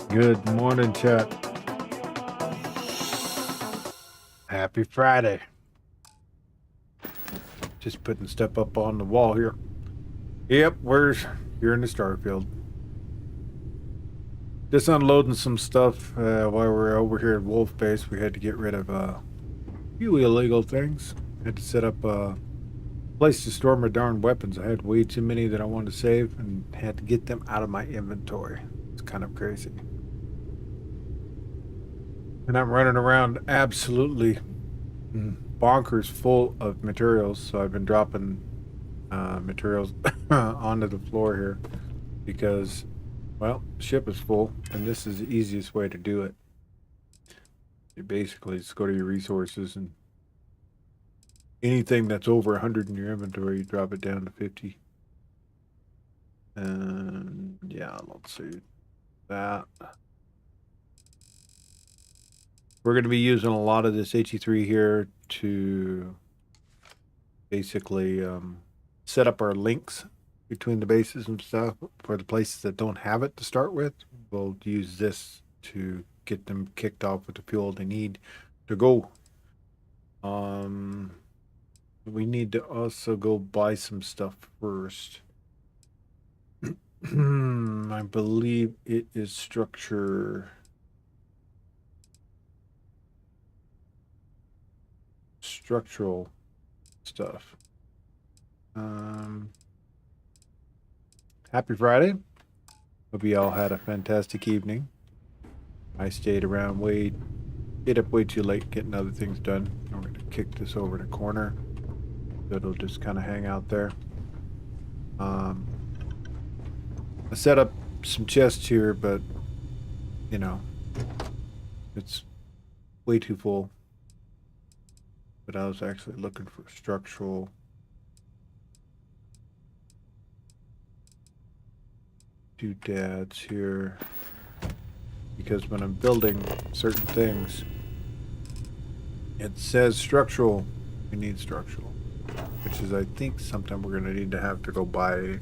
Good morning, chat. Happy Friday. Just putting stuff up on the wall here. Yep, we're here in the Starfield. Just unloading some stuff while we're over here at Wolf Base. We had to get rid of a few illegal things. Had to set up a place to store my darn weapons. I had way too many that I wanted to save and had to get them out of my inventory. It's kind of crazy. And I'm running around absolutely bonkers full of materials, so I've been dropping materials onto the floor here because, well, the ship is full, and this is the easiest way to do it. You basically just go to your resources, and anything that's over 100 in your inventory, you drop it down to 50. And yeah, let's see that. We're going to be using a lot of this HE3 here to basically set up our links between the bases and stuff. For the places that don't have it to start with, we'll use this to get them kicked off with the fuel they need to go. We need to also go buy some stuff first. I believe it is structural stuff. Happy Friday. Hope you all had a fantastic evening. I stayed up way too late getting other things done. I'm going to kick this over in a corner. So it'll just kind of hang out there. I set up some chests here, but, you know, it's way too full. But I was actually looking for structural doodads here, because when I'm building certain things, it says structural. We need structural, which is, I think, something we're going to need to have to go buy.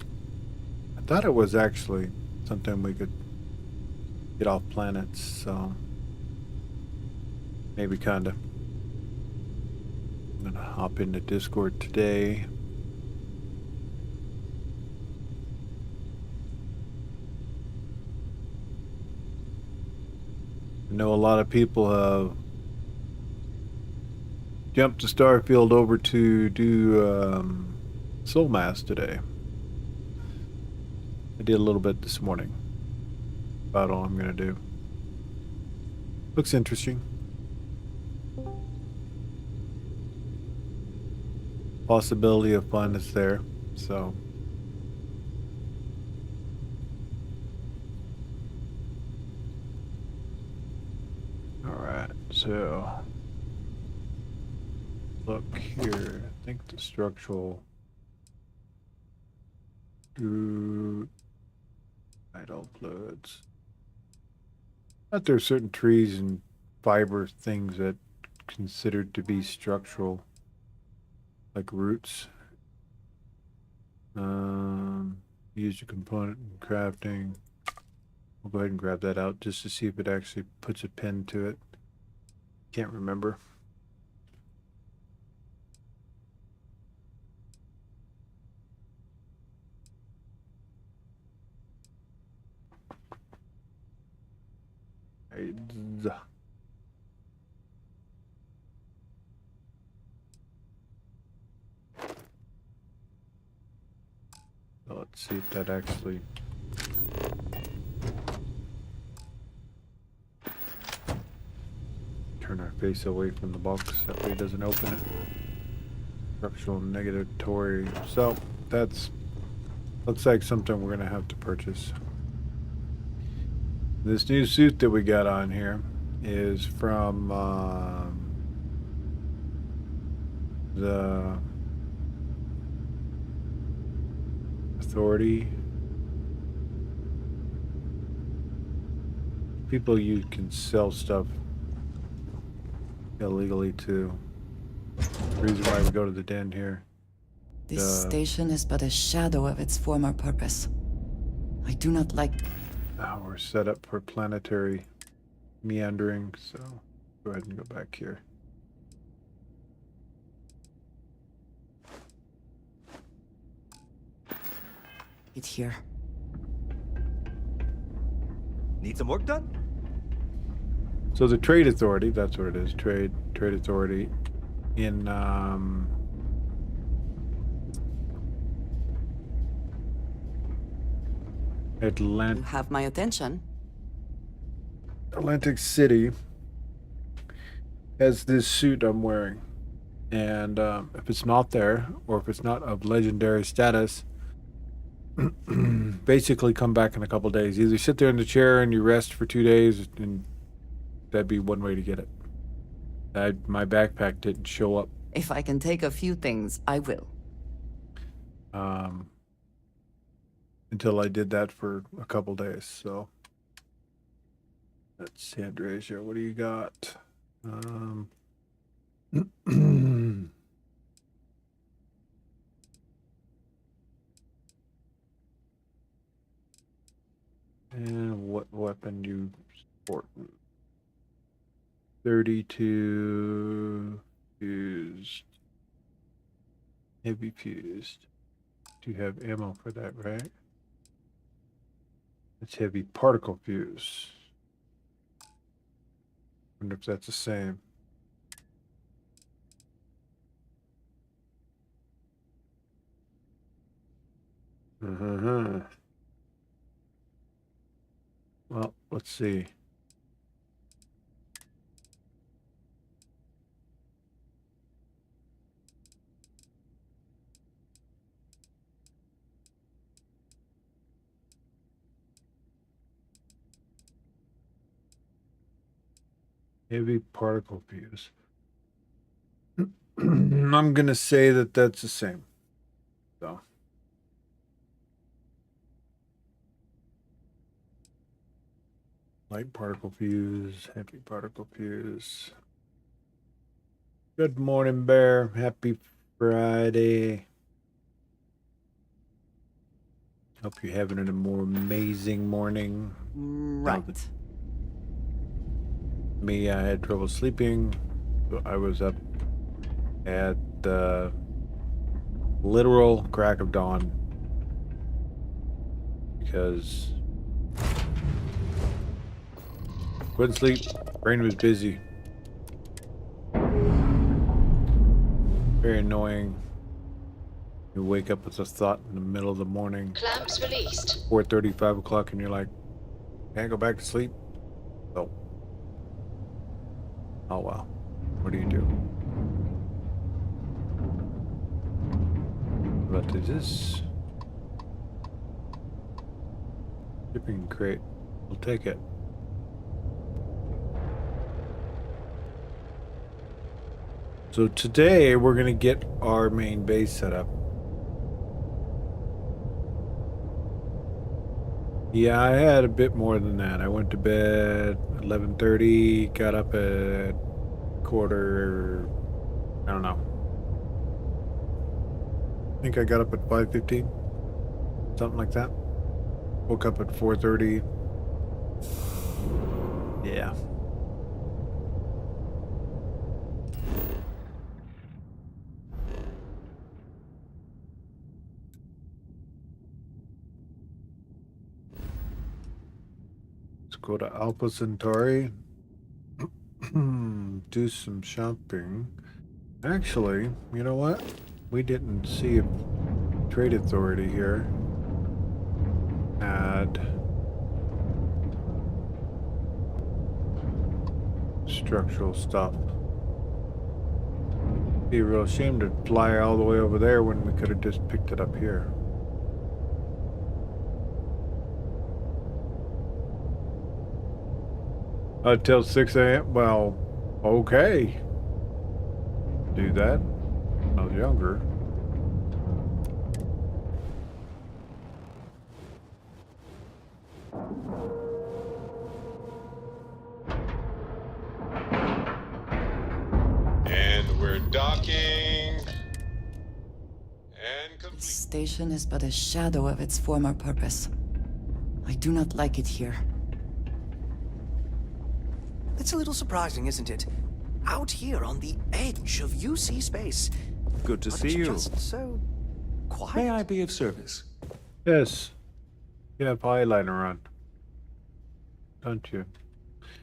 I thought it was actually something we could get off planets, so maybe kinda. I'm gonna hop into Discord today. I know a lot of people have jumped to Starfield over to do Soul Mass today. I did a little bit this morning. About all I'm gonna do. Looks interesting. Possibility of fun is there, so. Alright, so look here. I think the structural idle fluids. But there are certain trees and fiber things that considered to be structural, like roots. Use a component in crafting. We'll go ahead and grab that out just to see if it actually puts a pin to it. Can't remember. Let's see if that actually. Turn our face away from the box, that way it doesn't open it. Structural negatory. So that's looks like something we're gonna have to purchase. This new suit that we got on here is from the Authority. People, you can sell stuff illegally too. The reason why we go to the den here. This station is but a shadow of its former purpose. I do not like Now we're set up for planetary meandering, so go ahead and go back here. It's here. Need some work done? So the Trade Authority, that's what it is, Trade Authority in You have my attention. Atlantic City has this suit I'm wearing. And if it's not there, or if it's not of legendary status, basically come back in a couple days. Either sit there in the chair and you rest for 2 days, and that'd be one way to get it. My backpack didn't show up. If I can take a few things, I will. Until I did that for a couple days, so. Let's see, Andresia, what do you got? And what weapon you sport? 32 fused. Heavy fused. Do you have ammo for that, right? It's heavy particle fuse. Wonder if that's the same. Well, let's see. Heavy particle fuse. I'm gonna say that that's the same. So. Light particle fuse, heavy particle fuse. Good morning, Bear. Happy Friday. Hope you're having a more amazing morning. Right. Me, I had trouble sleeping. So I was up at the literal crack of dawn because couldn't sleep. Brain was busy. Very annoying. You wake up with a thought in the middle of the morning. Clamps released. 4:30, 5 o'clock, and you're like, can't go back to sleep. So, oh well. What do you do? What is this? Shipping crate. We'll take it. So today we're gonna get our main base set up. Yeah, I had a bit more than that. I went to bed 11:30, got up at quarter, I don't know. I think I got up at 5:15, something like that. Woke up at 4:30. Yeah. Go to Alpha Centauri, do some shopping. Actually, you know what? We didn't see if Trade Authority here had structural stuff. Be a real shame to fly all the way over there when we could have just picked it up here. Until 6 a.m. Well, okay. Do that. I was younger. And we're docking. And The complete. station is but a shadow of its former purpose. I do not like it here. It's a little surprising, isn't it? Out here on the edge of UC space. Good to But see it's you. just so quiet. May I be of service? Yes. You have eyeliner on, don't you?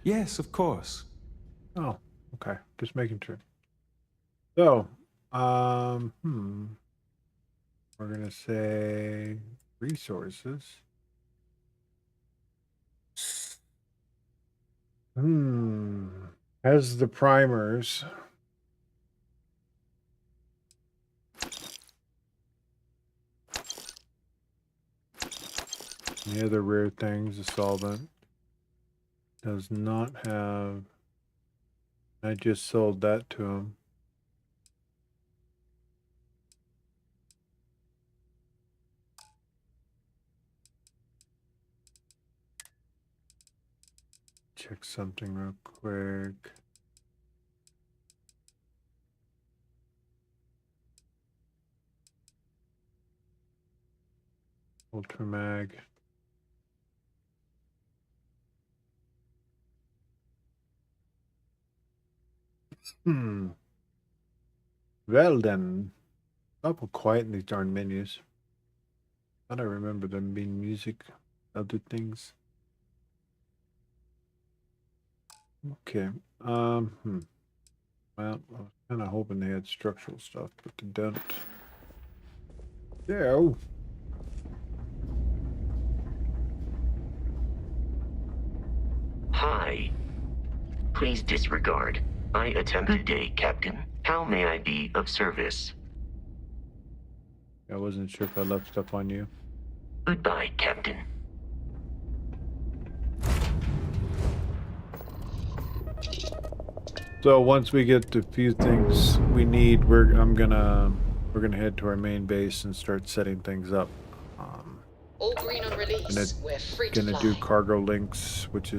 Yes, of course. Oh, okay. Just making sure. So, we're gonna say resources. Has the primers. The other rare things, the solvent. Does not have. I just sold that to him. Check something real quick. Ultramag. Well then, awful quiet in these darn menus. Thought I remember them being music, other things. Okay. Well, I was kind of hoping they had structural stuff, but they don't. Yeah. Hi. Please disregard. I attempt today, Captain. How may I be of service? I wasn't sure if I left stuff on you. Goodbye, Captain. So once we get the few things we need, we're gonna head to our main base and start setting things up. All green on release. We're free to Gonna fly. do cargo links, which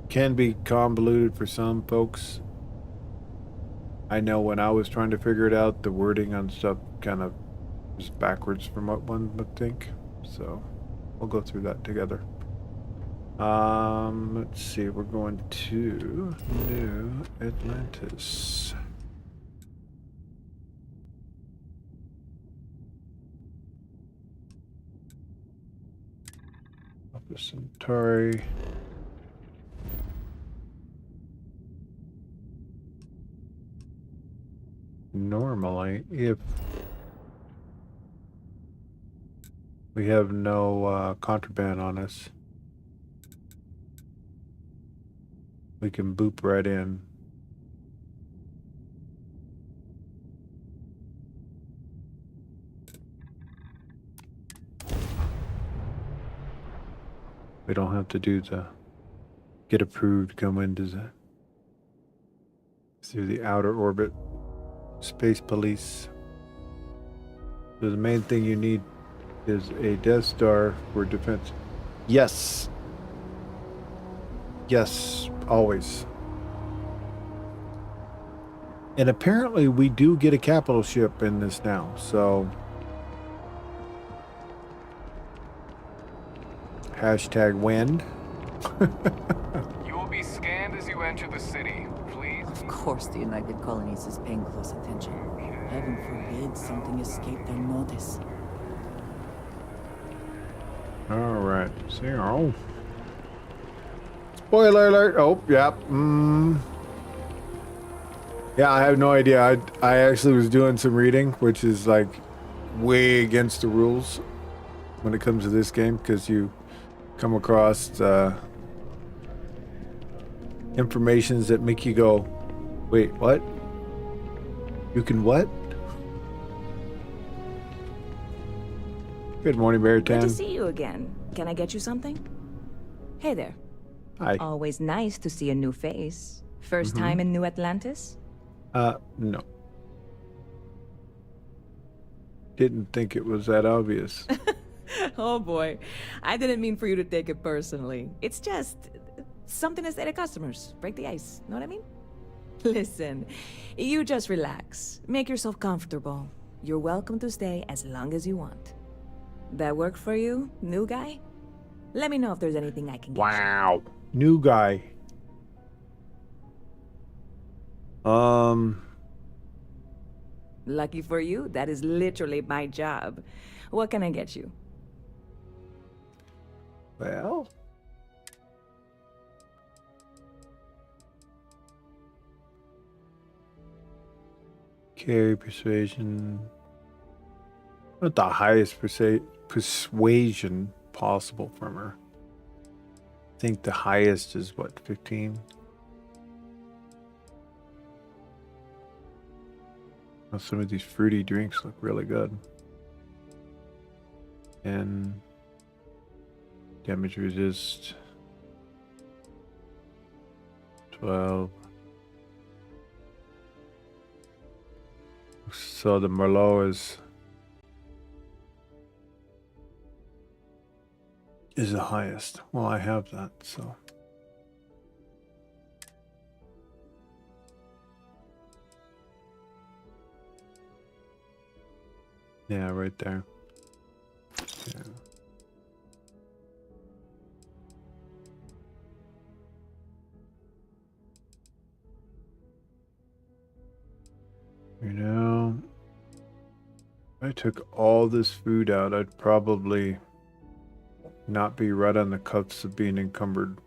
can be convoluted for some folks. I know when I was trying to figure it out, the wording on stuff kind of was backwards from what one would think. So we'll go through that together. Let's see, we're going to New Atlantis. Alpha Centauri. Normally, if we have no contraband on us, we can boop right in. We don't have to do the get approved, come into through the outer orbit. Space police. So the main thing you need is a Death Star for defense. Yes. Yes, always. And apparently we do get a capital ship in this now, so hashtag win. You will be scanned as you enter the city. Please. Of course the United Colonies is paying close attention. Heaven forbid something escape their notice. Alright, so spoiler alert. Oh, yeah. Yeah, I have no idea. I actually was doing some reading, which is like way against the rules when it comes to this game, because you come across informations that make you go, wait, what? You can what? Good morning, Good Beartan. to see you again. Can I get you something? Hey there. Hi. Always nice to see a new face. First time in New Atlantis? No. Didn't think it was that obvious. Oh boy. I didn't mean for you to take it personally. It's just something to say to customers. Break the ice. Know what I mean? Listen, you just relax. Make yourself comfortable. You're welcome to stay as long as you want. That work for you, new guy? Let me know if there's anything I can get you. Wow. New guy. Lucky for you, that is literally my job. What can I get you? Well. Carry persuasion. Not the highest persuasion possible from her. I think the highest is what, 15? Oh, some of these fruity drinks look really good. And damage resist. 12. So the Merlot is the highest. Well, I have that, so. Yeah, right there. Yeah. You know, if I took all this food out, I'd probably not be right on the cuffs of being encumbered.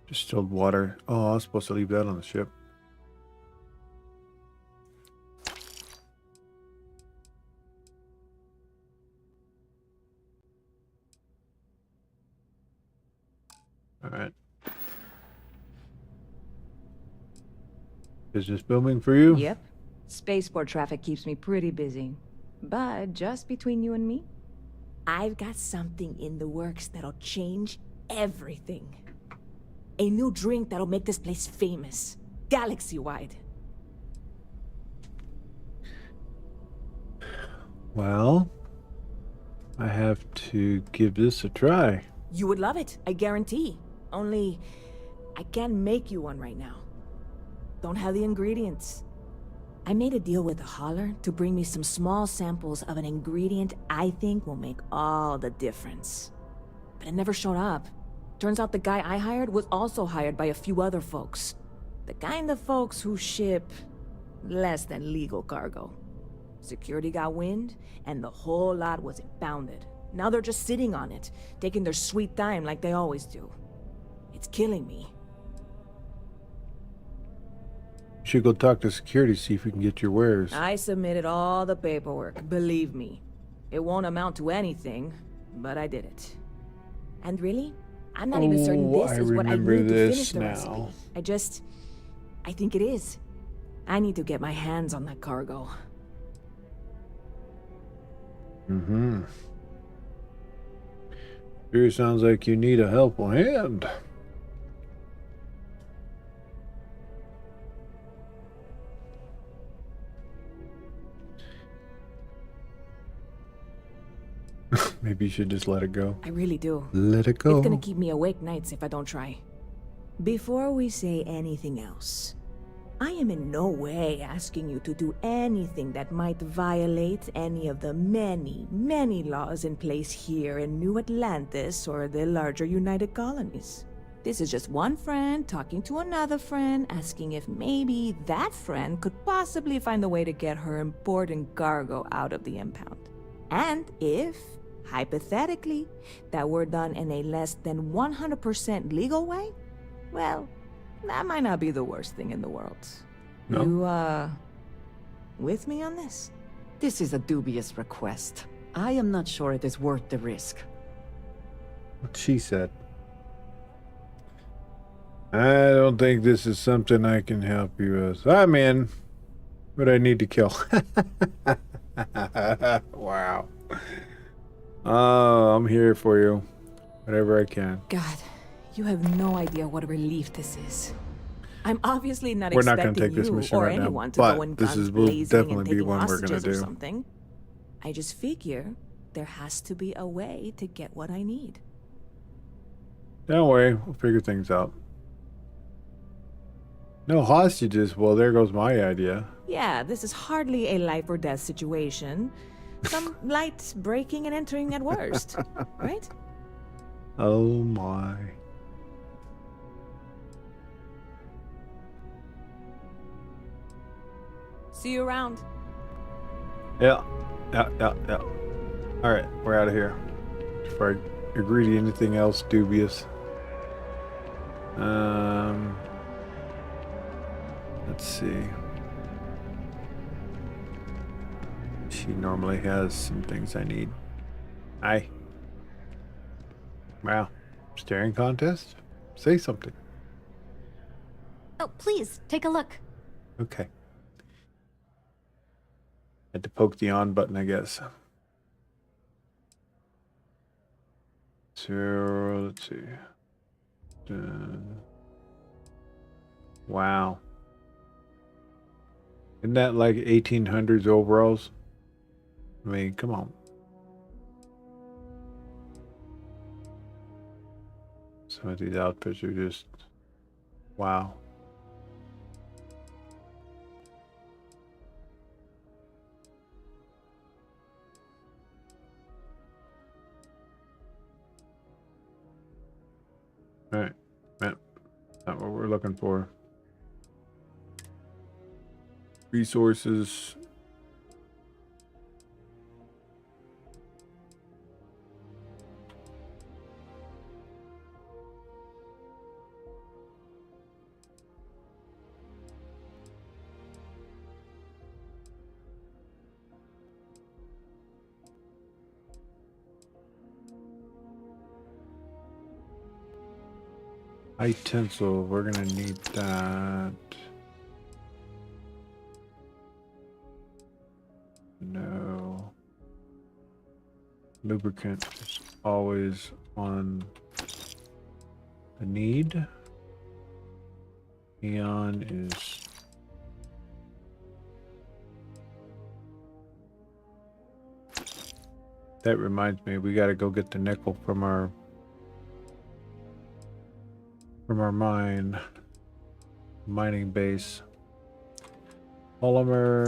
Distilled water. Oh, I was supposed to leave that on the ship. All right. Business booming for you? Yep. Spaceport traffic keeps me pretty busy. But just between you and me, I've got something in the works that'll change everything. A new drink that'll make this place famous, galaxy-wide. Well, I have to give this a try. You would love it, I guarantee. Only, I can't make you one right now. Don't have the ingredients. I made a deal with the hauler to bring me some small samples of an ingredient I think will make all the difference. But it never showed up. Turns out the guy I hired was also hired by a few other folks. The kind of folks who ship less than legal cargo. Security got wind, and the whole lot was impounded. Now they're just sitting on it, taking their sweet time like they always do. It's killing me. You should go talk to security, see if we can get your wares. I submitted all the paperwork, believe me. It won't amount to anything, but I did it. And really, I'm not even certain this is what I need to finish the recipe. I think it is. I need to get my hands on that cargo. Mm-hmm. Sure sounds like you need a helpful hand. Maybe you should just let it go. I really do. Let it go. It's gonna keep me awake nights if I don't try. Before we say anything else, I am in no way asking you to do anything that might violate any of the many, many laws in place here in New Atlantis or the larger United Colonies. This is just one friend talking to another friend, asking if maybe that friend could possibly find a way to get her important cargo out of the impound. And if, hypothetically, that were done in a less than 100% legal way, well, that might not be the worst thing in the world. No. You, with me on this? This is a dubious request. I am not sure it is worth the risk. What she said. I don't think this is something I can help you with. I'm in, but I need to kill. Wow. Oh, I'm here for you. Whatever I can. God, you have no idea what a relief this is. I'm obviously not We're not going expecting to take this you mission or right now, anyone to go in but this guns will blazing and definitely be taking one we're going to hostages or do. something. I just figure there has to be a way to get what I need. Don't worry, we'll figure things out. No hostages. Well, there goes my idea. Yeah, this is hardly a life or death situation. Some light breaking and entering at worst, right? Oh my. See you around. Yeah. Yeah. All right, we're out of here. Before I agree to anything else dubious. Let's see. She normally has some things I need. Aye. Wow. Staring contest? Say something. Oh, please, take a look. Okay. Had to poke the on button, I guess. So, let's see. Wow. Isn't that like 1800s overalls? I mean, come on. Some of these outfits are just wow. All right. Not what we're looking for. Resources. High tensile, we're gonna need that. No. Lubricant is always on the need. Neon is that reminds me, we gotta go get the nickel from our mining base. Polymer.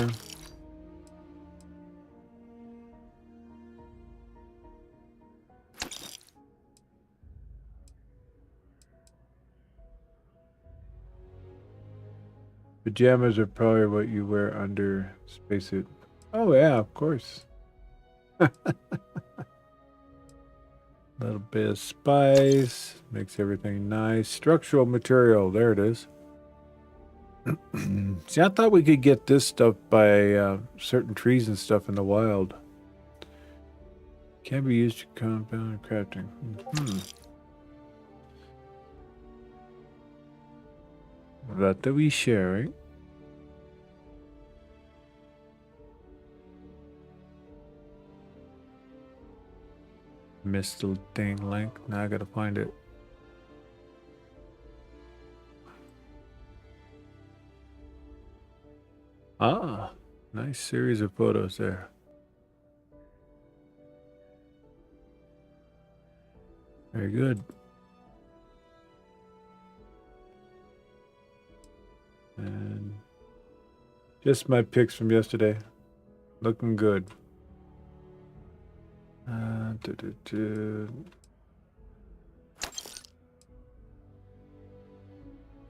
Pajamas are probably what you wear under spacesuit. Oh yeah, of course. Little bit of spice makes everything nice. Structural material, there it is. See, I thought we could get this stuff by certain trees and stuff in the wild. Can be used to compound crafting. That we sharing. Missed the dang link. Now I gotta find it. Ah, nice series of photos there. Very good. And just my pics from yesterday. Looking good.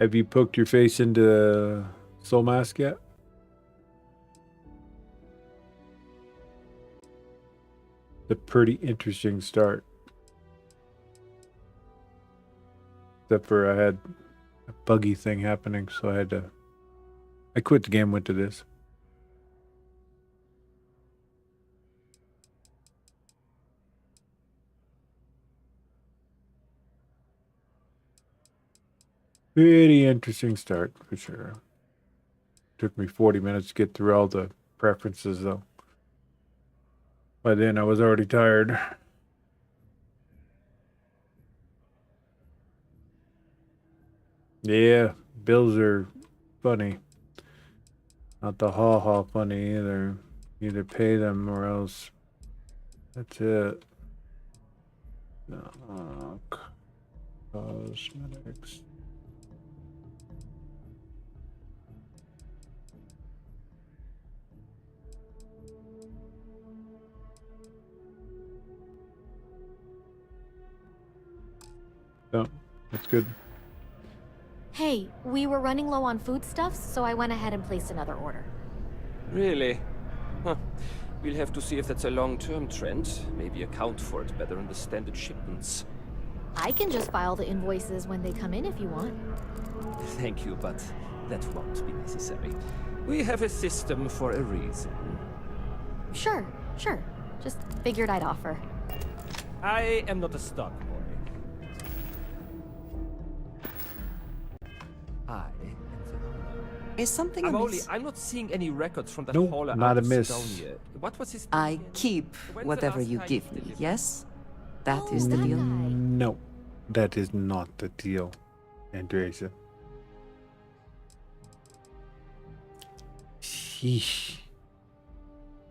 Have you poked your face into Soul Mask yet? It's a pretty interesting start. Except for I had a buggy thing happening, so I quit the game, went to this. Pretty interesting start, for sure. Took me 40 minutes to get through all the preferences, though. By then, I was already tired. Yeah, bills are funny. Not the ha-ha funny either. Either pay them or else. That's it. Cosmetics. So, that's good. Hey, we were running low on foodstuffs, so I went ahead and placed another order. Really? Huh. We'll have to see if that's a long-term trend. Maybe account for it better in the standard shipments. I can just file the invoices when they come in if you want. Thank you, but that won't be necessary. We have a system for a reason. Sure. Just figured I'd offer. I am not a stock boy. I am the owner. Is something amiss? I'm not seeing any records from that Nope, hauler not out of amiss. Estonia. What was his name I again? keep When's the whatever last you time give you me, delivered? yes? That is the that deal. guy. No, that is not the deal, Andresa. Sheesh.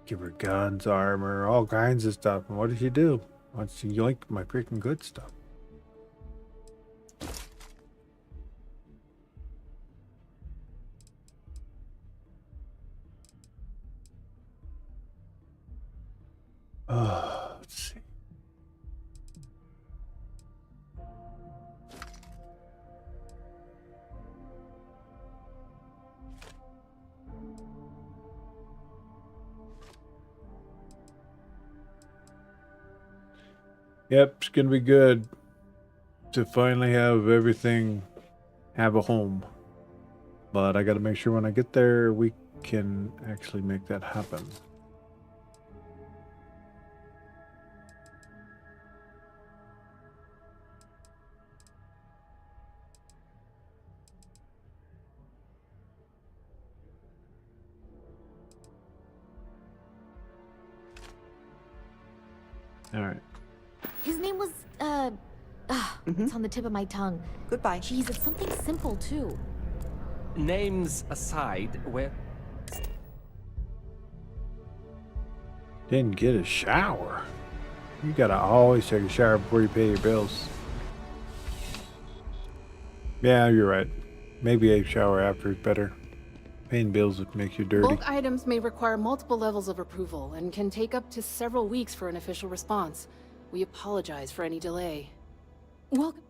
Give her guns, armor, all kinds of stuff. And what does she do? Wants to yoink my freaking good stuff. Let's see. Yep, it's gonna be good to finally have everything have a home. But I gotta make sure when I get there we can actually make that happen. All right. His name was, it's on the tip of my tongue. Goodbye. Jeez, it's something simple, too. Names aside, where... Didn't get a shower. You gotta always take a shower before you pay your bills. Yeah, you're right. Maybe a shower after is better. Paying bills would make you dirty. Bulk items may require multiple levels of approval and can take up to several weeks for an official response. We apologize for any delay. Welcome.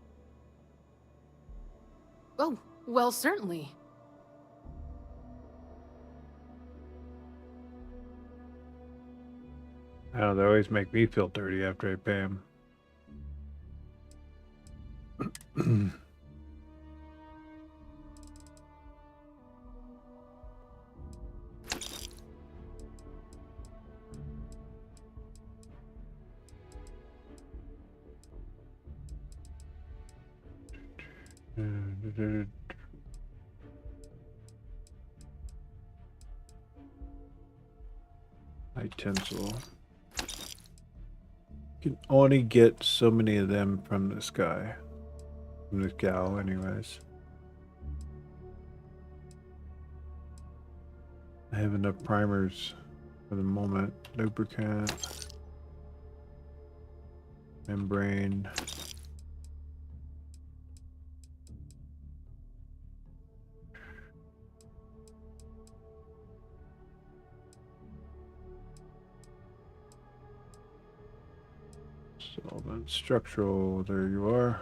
Oh, well, certainly. Oh, they always make me feel dirty after I pay them. Utensil. You can only get so many of them from this guy. From this gal, anyways. I have enough primers for the moment. Lubricant. Membrane. Solvent, structural, there you are.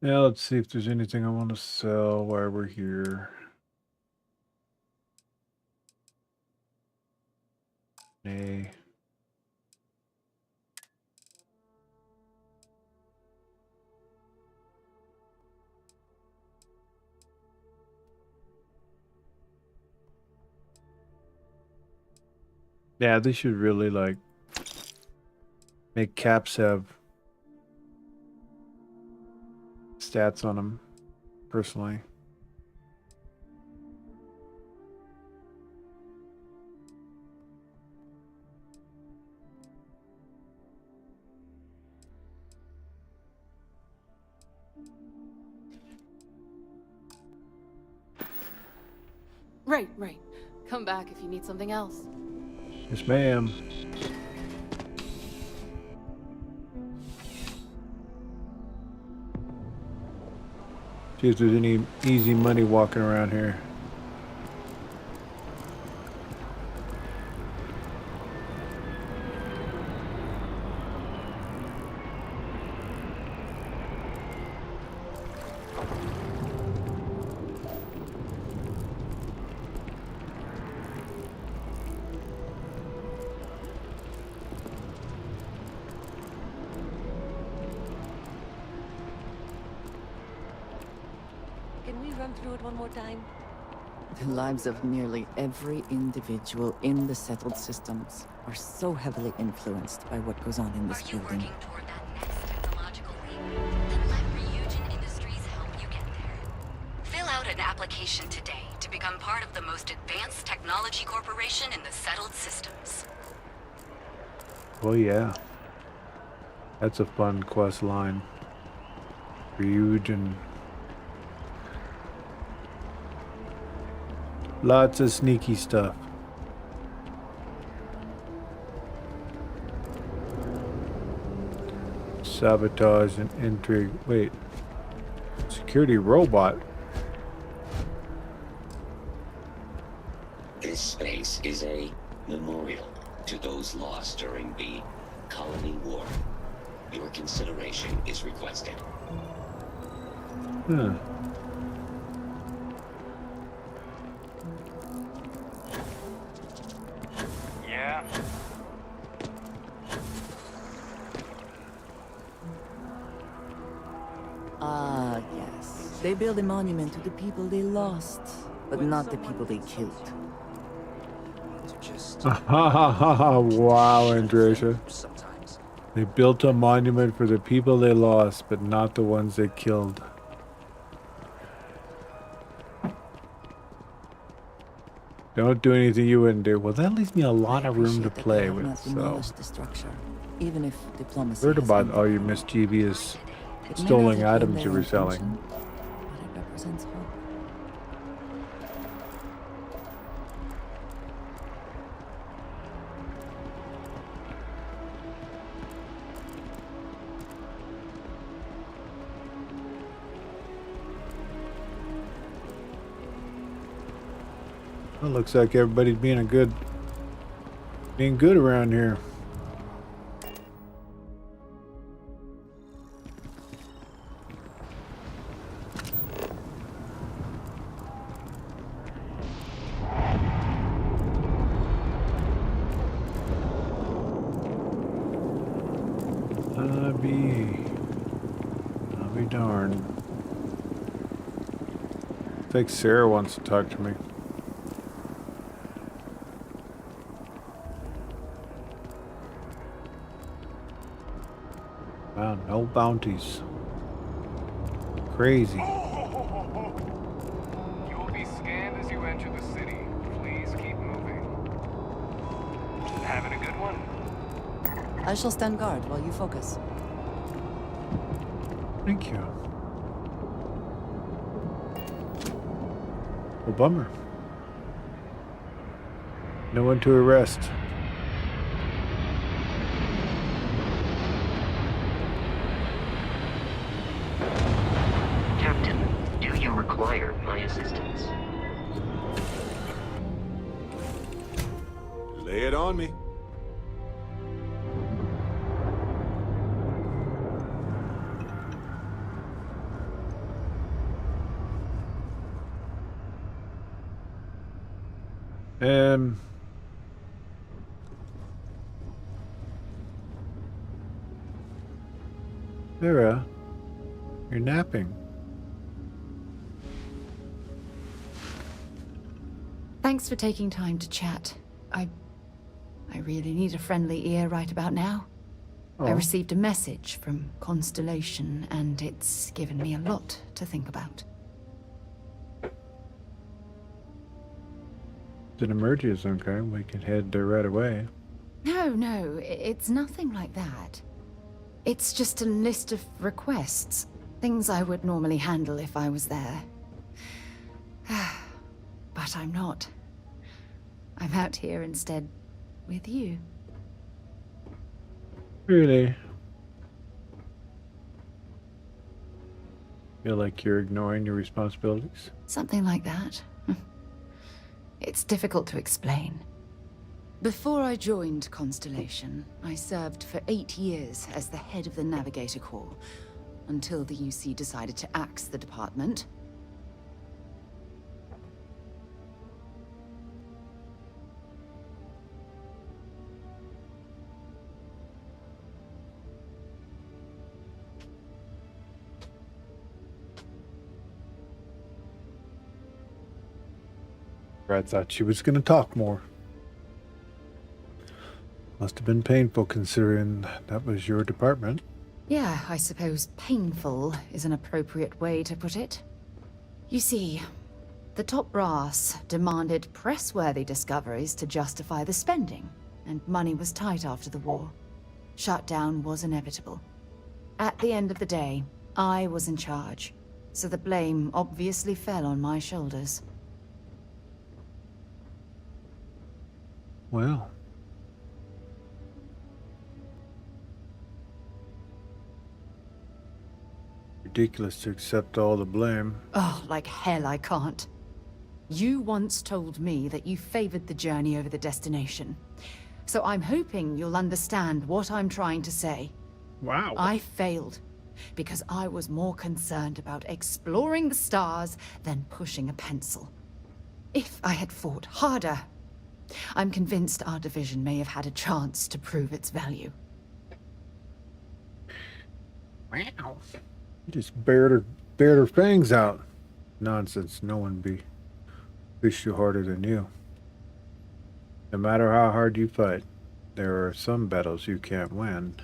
Now let's see if there's anything I want to sell while we're here. Nay. Yeah, they should really like make caps have stats on them, personally. Right. Come back if you need something else. Yes, ma'am. See if there's any easy money walking around here. Can we run through it one more time? The lives of nearly every individual in the settled systems are so heavily influenced by what goes on in this building. Toward that next technological leap? Then let Ryujin Industries help you get there. Fill out an application today to become part of the most advanced technology corporation in the settled systems. Oh yeah. That's a fun quest line. Ryujin. Lots of sneaky stuff. Sabotage and intrigue. Wait. Security robot. This space is a memorial to those lost during the Colony War. Your consideration is requested. Yeah. Ah, yes. They build a monument to the people they lost, but not the people they killed. Wow, Andrea. They built a monument for the people they lost, but not the ones they killed. Don't do anything you wouldn't do. Well, that leaves me a lot of room to play with, so... The structure, even if diplomacy Heard has about been all your difficult. mischievous It may not stolen have been items you their were selling. intention, but it represents hope. Well, looks like everybody's being good around here. I'll be darned. I think Sarah wants to talk to me. Wow, no bounties. Crazy. You will be scanned as you enter the city. Please keep moving. Having a good one? I shall stand guard while you focus. Thank you. Well, bummer. No one to arrest. Captain, do you require my assistance? Lay it on me. Sarah, you're napping. Thanks for taking time to chat. I really need a friendly ear right about now. I Oh. received a message from Constellation, and it's given me a lot to think about. It's an emergency, okay? We can head there right away. No, it's nothing like that. It's just a list of requests. Things I would normally handle if I was there. But I'm not. I'm out here instead with you. Really? Feel like you're ignoring your responsibilities? Something like that. It's difficult to explain. Before I joined Constellation, I served for 8 years as the head of the Navigator Corps, until the UC decided to axe the department. I thought she was going to talk more. Must have been painful considering that was your department. Yeah, I suppose painful is an appropriate way to put it. You see, the top brass demanded press-worthy discoveries to justify the spending, and money was tight after the war. Shutdown was inevitable. At the end of the day, I was in charge, so the blame obviously fell on my shoulders. Well. Ridiculous to accept all the blame. Oh, like hell I can't. You once told me that you favored the journey over the destination. So I'm hoping you'll understand what I'm trying to say. Wow. I failed because I was more concerned about exploring the stars than pushing a pencil. If I had fought harder, I'm convinced our division may have had a chance to prove its value. Wow. You just bared her fangs out. Nonsense. No one pushed you harder than you. No matter how hard you fight, there are some battles you can't win.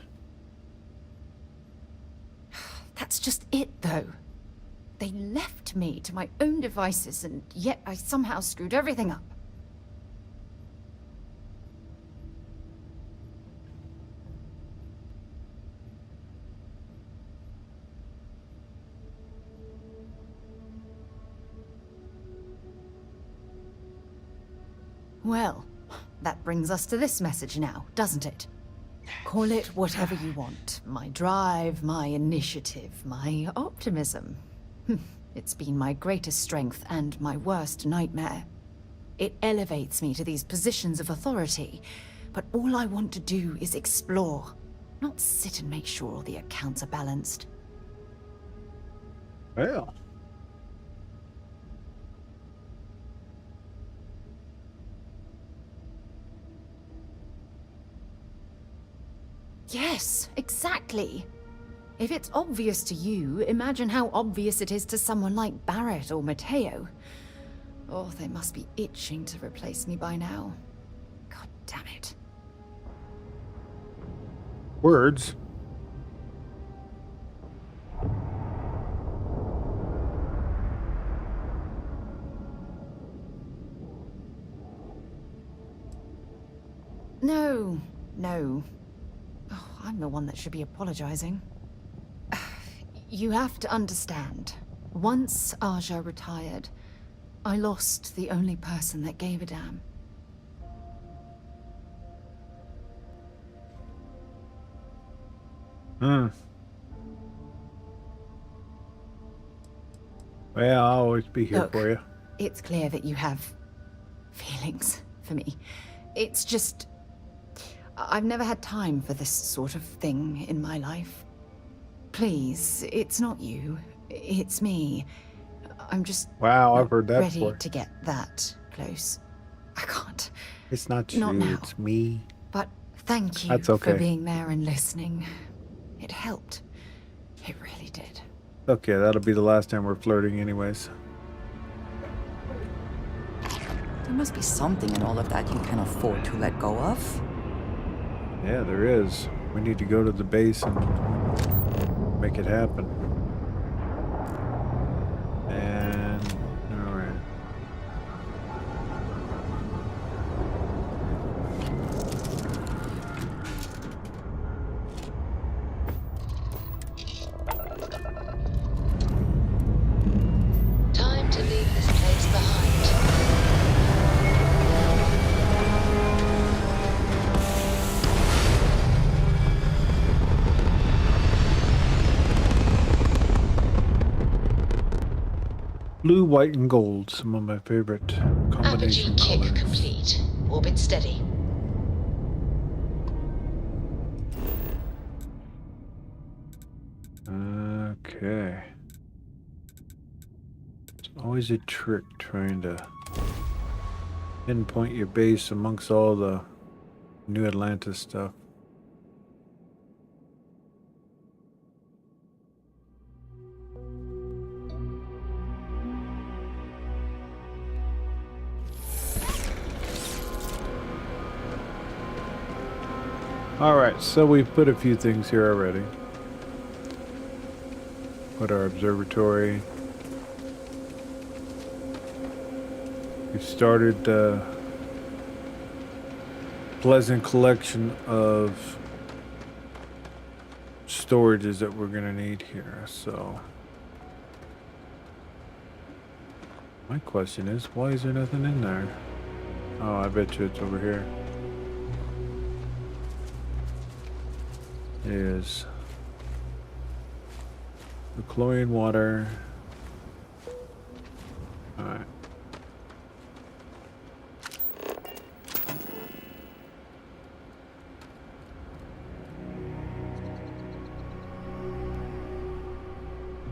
That's just it, though. They left me to my own devices, and yet I somehow screwed everything up. Well, that brings us to this message now, doesn't it? Call it whatever you want. My drive, my initiative, my optimism. It's been my greatest strength and my worst nightmare. It elevates me to these positions of authority, but all I want to do is explore, not sit and make sure all the accounts are balanced. Well. Yes, exactly. If it's obvious to you, imagine how obvious it is to someone like Barrett or Mateo. Oh, they must be itching to replace me by now. God damn it. Words. No. Oh, I'm the one that should be apologizing. You have to understand. Once Aja retired, I lost the only person that gave a damn. Well, I'll always be here Look, for you. It's clear that you have feelings for me. It's just... I've never had time for this sort of thing in my life. Please, it's not you. It's me. I'm just... Wow, I've heard that ready before. to get that close. I can't. It's not you, Not now. it's me. But thank you That's okay. for being there and listening. It helped. It really did. Okay, that'll be the last time we're flirting anyways. There must be something in all of that you can afford to let go of. Yeah, there is. We need to go to the base and make it happen. And... alright. Time to leave this place behind. Blue, white, and gold. Some of my favorite combination Apogee colors. kick complete. Orbit steady. Okay. It's always a trick trying to pinpoint your base amongst all the New Atlantis stuff. Alright, so we've put a few things here already. Put our observatory. We've started the pleasant collection of storages that we're going to need here, so my question is, why is there nothing in there? Oh, I bet you it's over here. Is the chlorine water. Alright.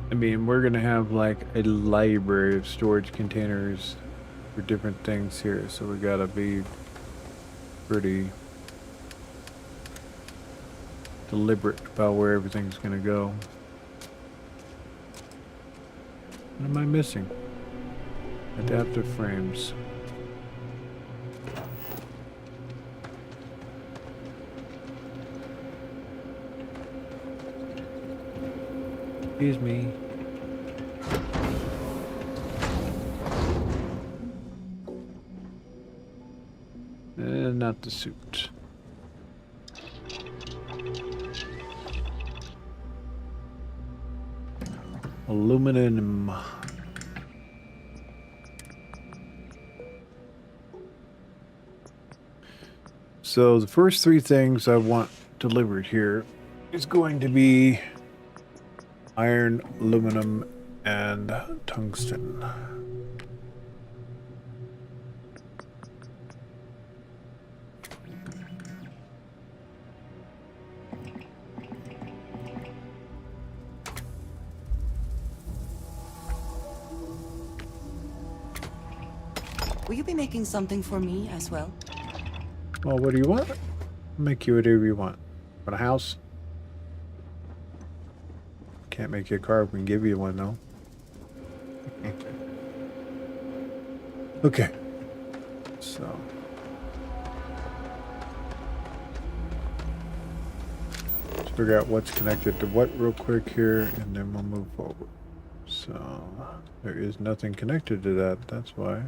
I mean, we're gonna have like a library of storage containers for different things here, so we gotta be pretty deliberate about where everything's gonna go. What am I missing? Adaptive frames. Excuse me. Not the suit. Aluminum. So the first three things I want delivered here is going to be iron, aluminum, and tungsten. Will you be making something for me as well? Well, what do you want? I'll make you whatever you want. Want a house? Can't make you a car. We can give you one, though. Okay. So. Let's figure out what's connected to what real quick here, and then we'll move forward. So, there is nothing connected to that. That's why.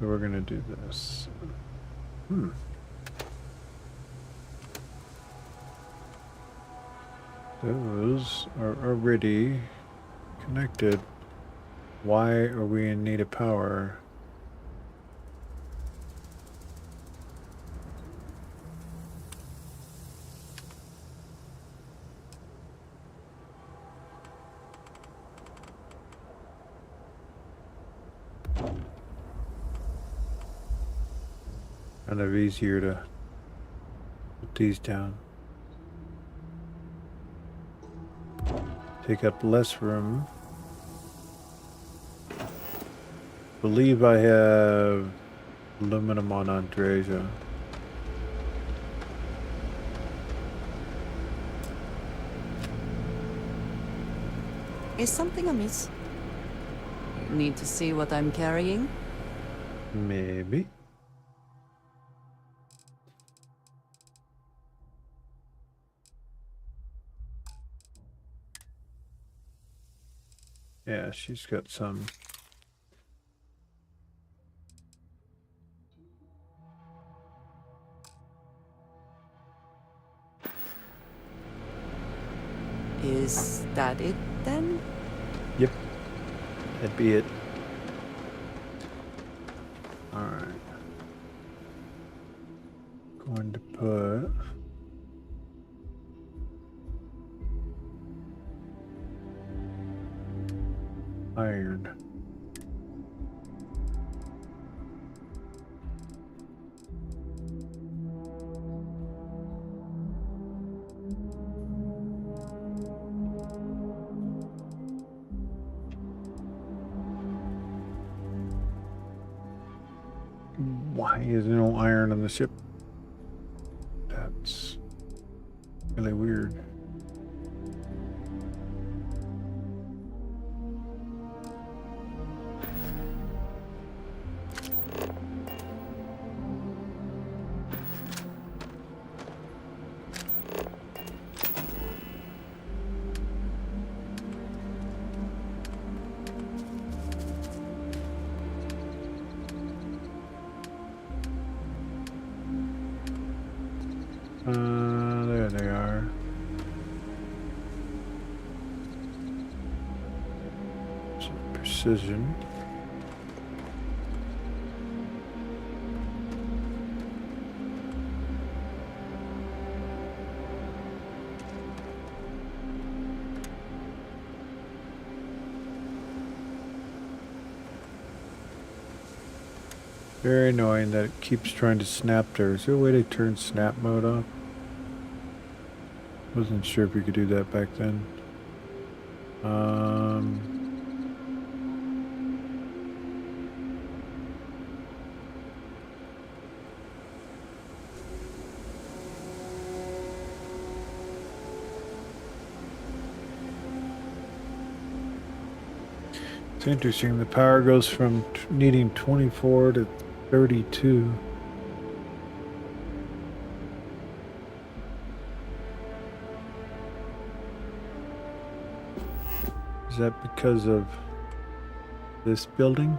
So we're gonna do this. Those are already connected. Why are we in need of power? Kind of easier to put these down. Take up less room. Believe I have aluminum on Andresia. Is something amiss? Need to see what I'm carrying? Maybe. Yeah, she's got some. Is that it then? Yep. That'd be it. Alright. Going to put iron. Why is there no iron on the ship? That's really weird. There they are. Some precision. Very annoying that it keeps trying to snap there. Is there a way to turn snap mode off? Wasn't sure if you could do that back then. It's interesting. The power goes from needing 24 to 32. Is that because of this building?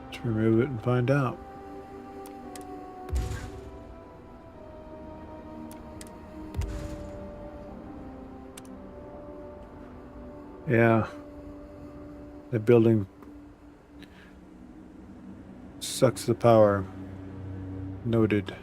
Let's remove it and find out. Yeah, the building sucks the power. Noted.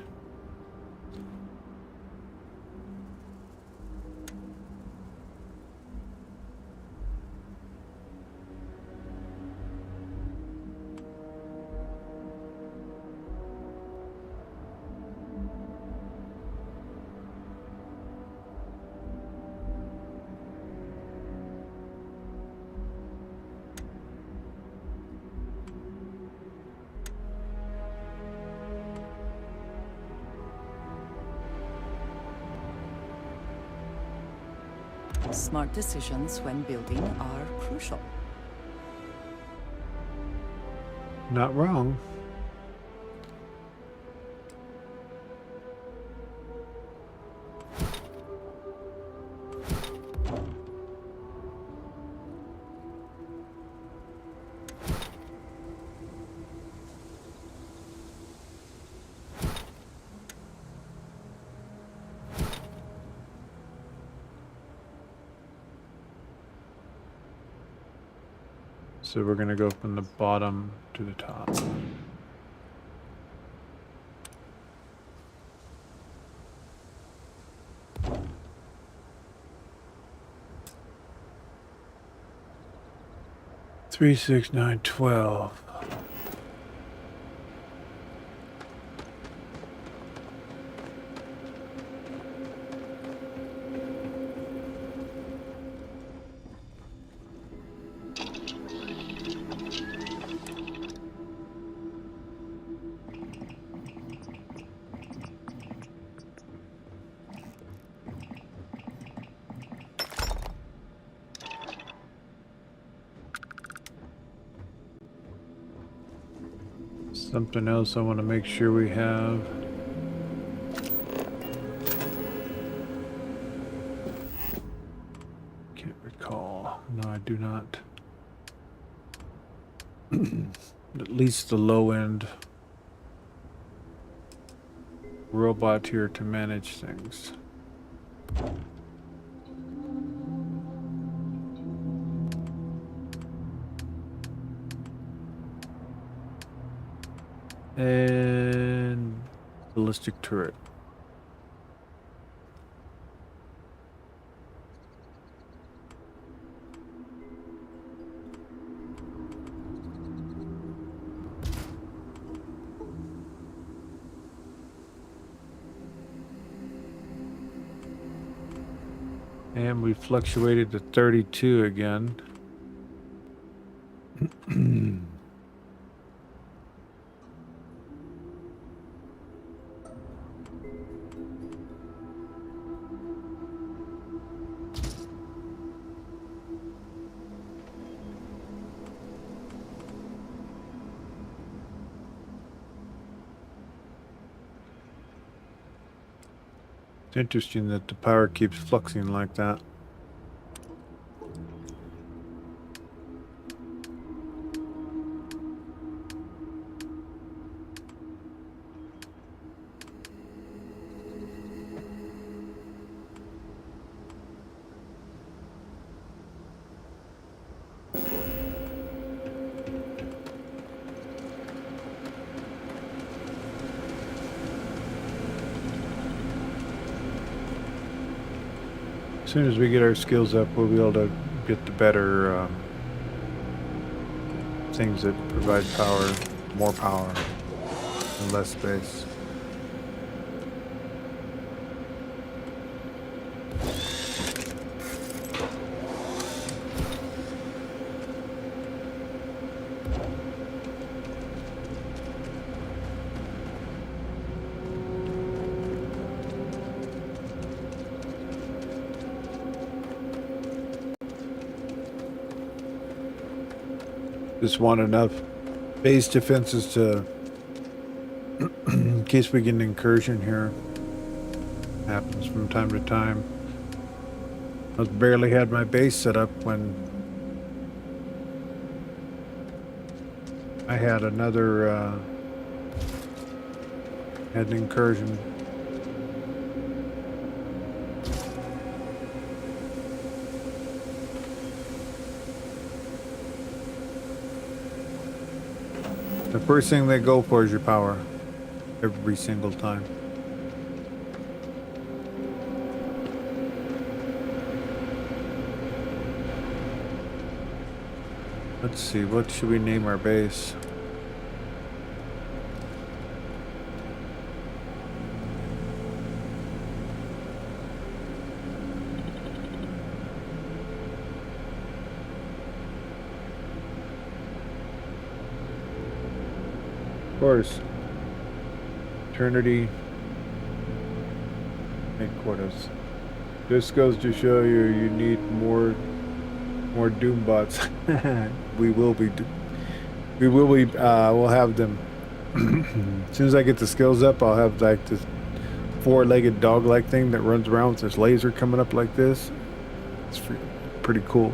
Smart decisions when building are crucial. Not wrong. So we're going to go from the bottom to the top. Three, 6, 9, 12. Something else I want to make sure we have. Can't recall. No, I do not. At least the low end robot here to manage things. And ballistic turret. And we fluctuated to 32 again. It's interesting that the power keeps fluxing like that. As soon as we get our skills up, we'll be able to get the better things that provide power, more power, and less space. Just want enough base defenses to, in case we get an incursion here. Happens from time to time. I barely had my base set up when I had another, had an incursion. The first thing they go for is your power. Every single time. Let's see, what should we name our base? Of course, Eternity headquarters. This goes to show you, you need more Doom bots. We'll have them. As soon as I get the skills up, I'll have like this four-legged dog-like thing that runs around with this laser coming up like this. It's pretty cool.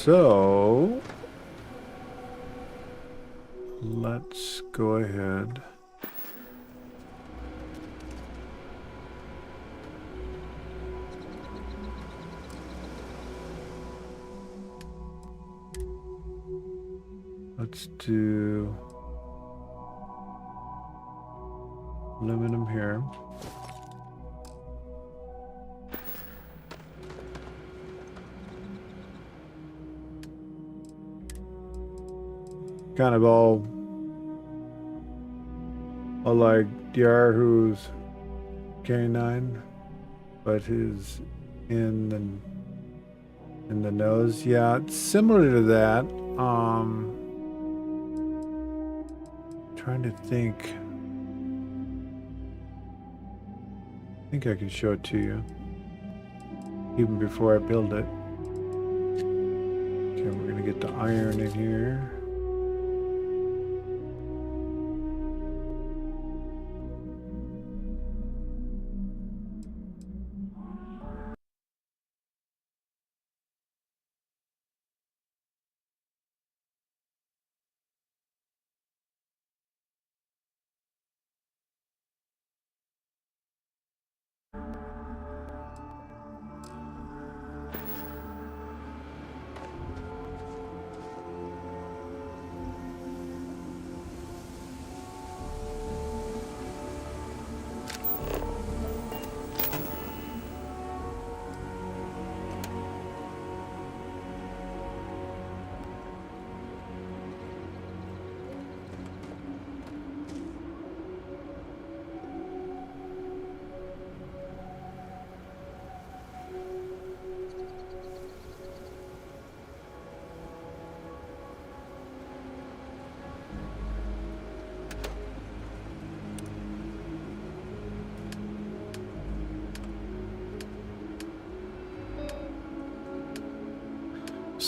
So, let's go ahead. Let's do aluminum here. Kind of all like DR, who's K9, but who's in the nose. Yeah, it's similar to that. Trying to think. I think I can show it to you even before I build it. Okay, we're gonna get the iron in here.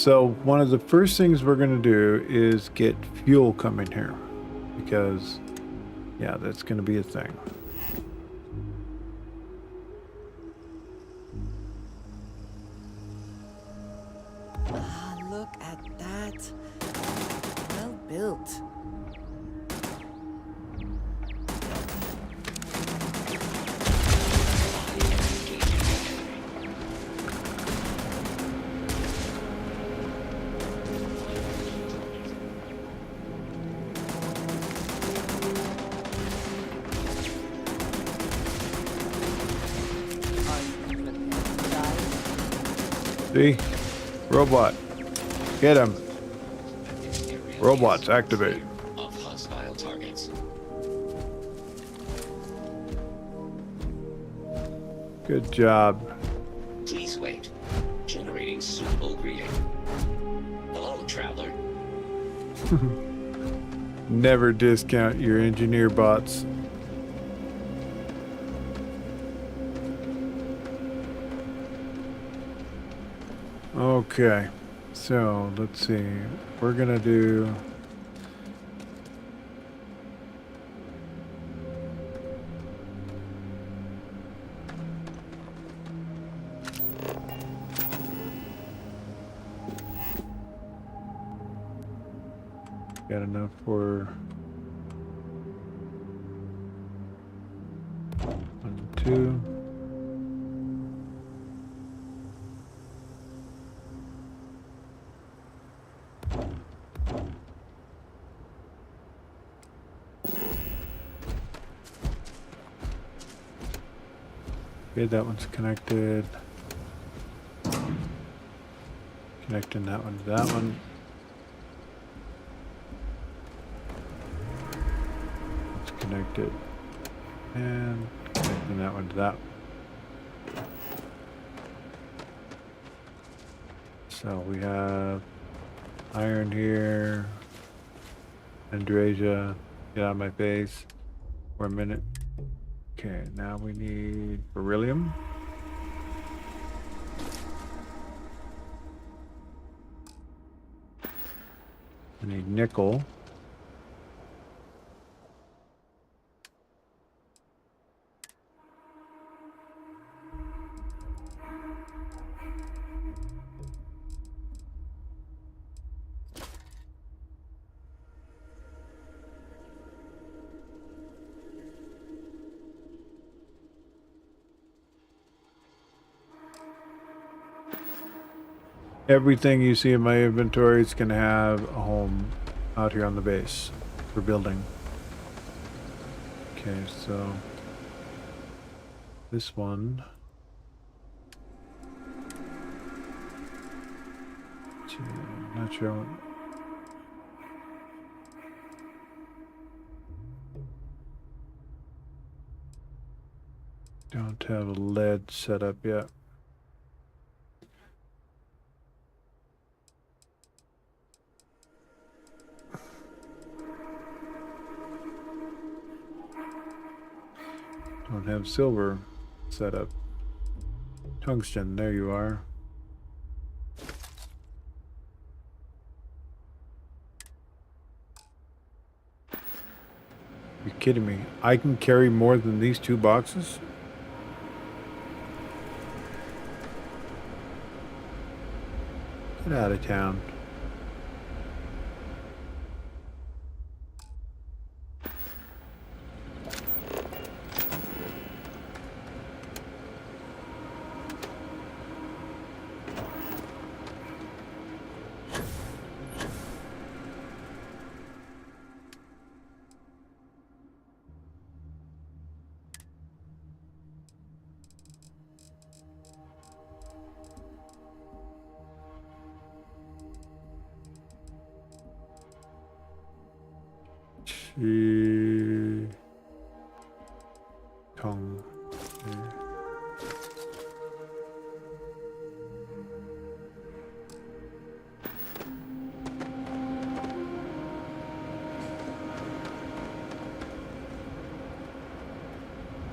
So one of the first things we're going to do is get fuel coming here. Because, yeah, that's going to be a thing. Ah, look at that. Well built. See? Robot. Get him. Robots activate. Of hostile targets. Good job. Please wait. Generating suitable greeting. Hello, traveler. Never discount your engineer bots. Okay, so let's see. We're gonna do. Got enough for 1, 2. Okay, that one's connected. Connecting that one to that one. It's connected. And connecting that one to that one. So we have iron here. Andrasia, get out of my face for a minute. Okay, now we need beryllium. We need nickel. Everything you see in my inventory is going to have a home out here on the base for building. Okay, so this one. Not sure what. Don't have a lead set up yet. Don't have silver set up. Tungsten, there you are. You're kidding me. I can carry more than these 2 boxes? Get out of town. Tong.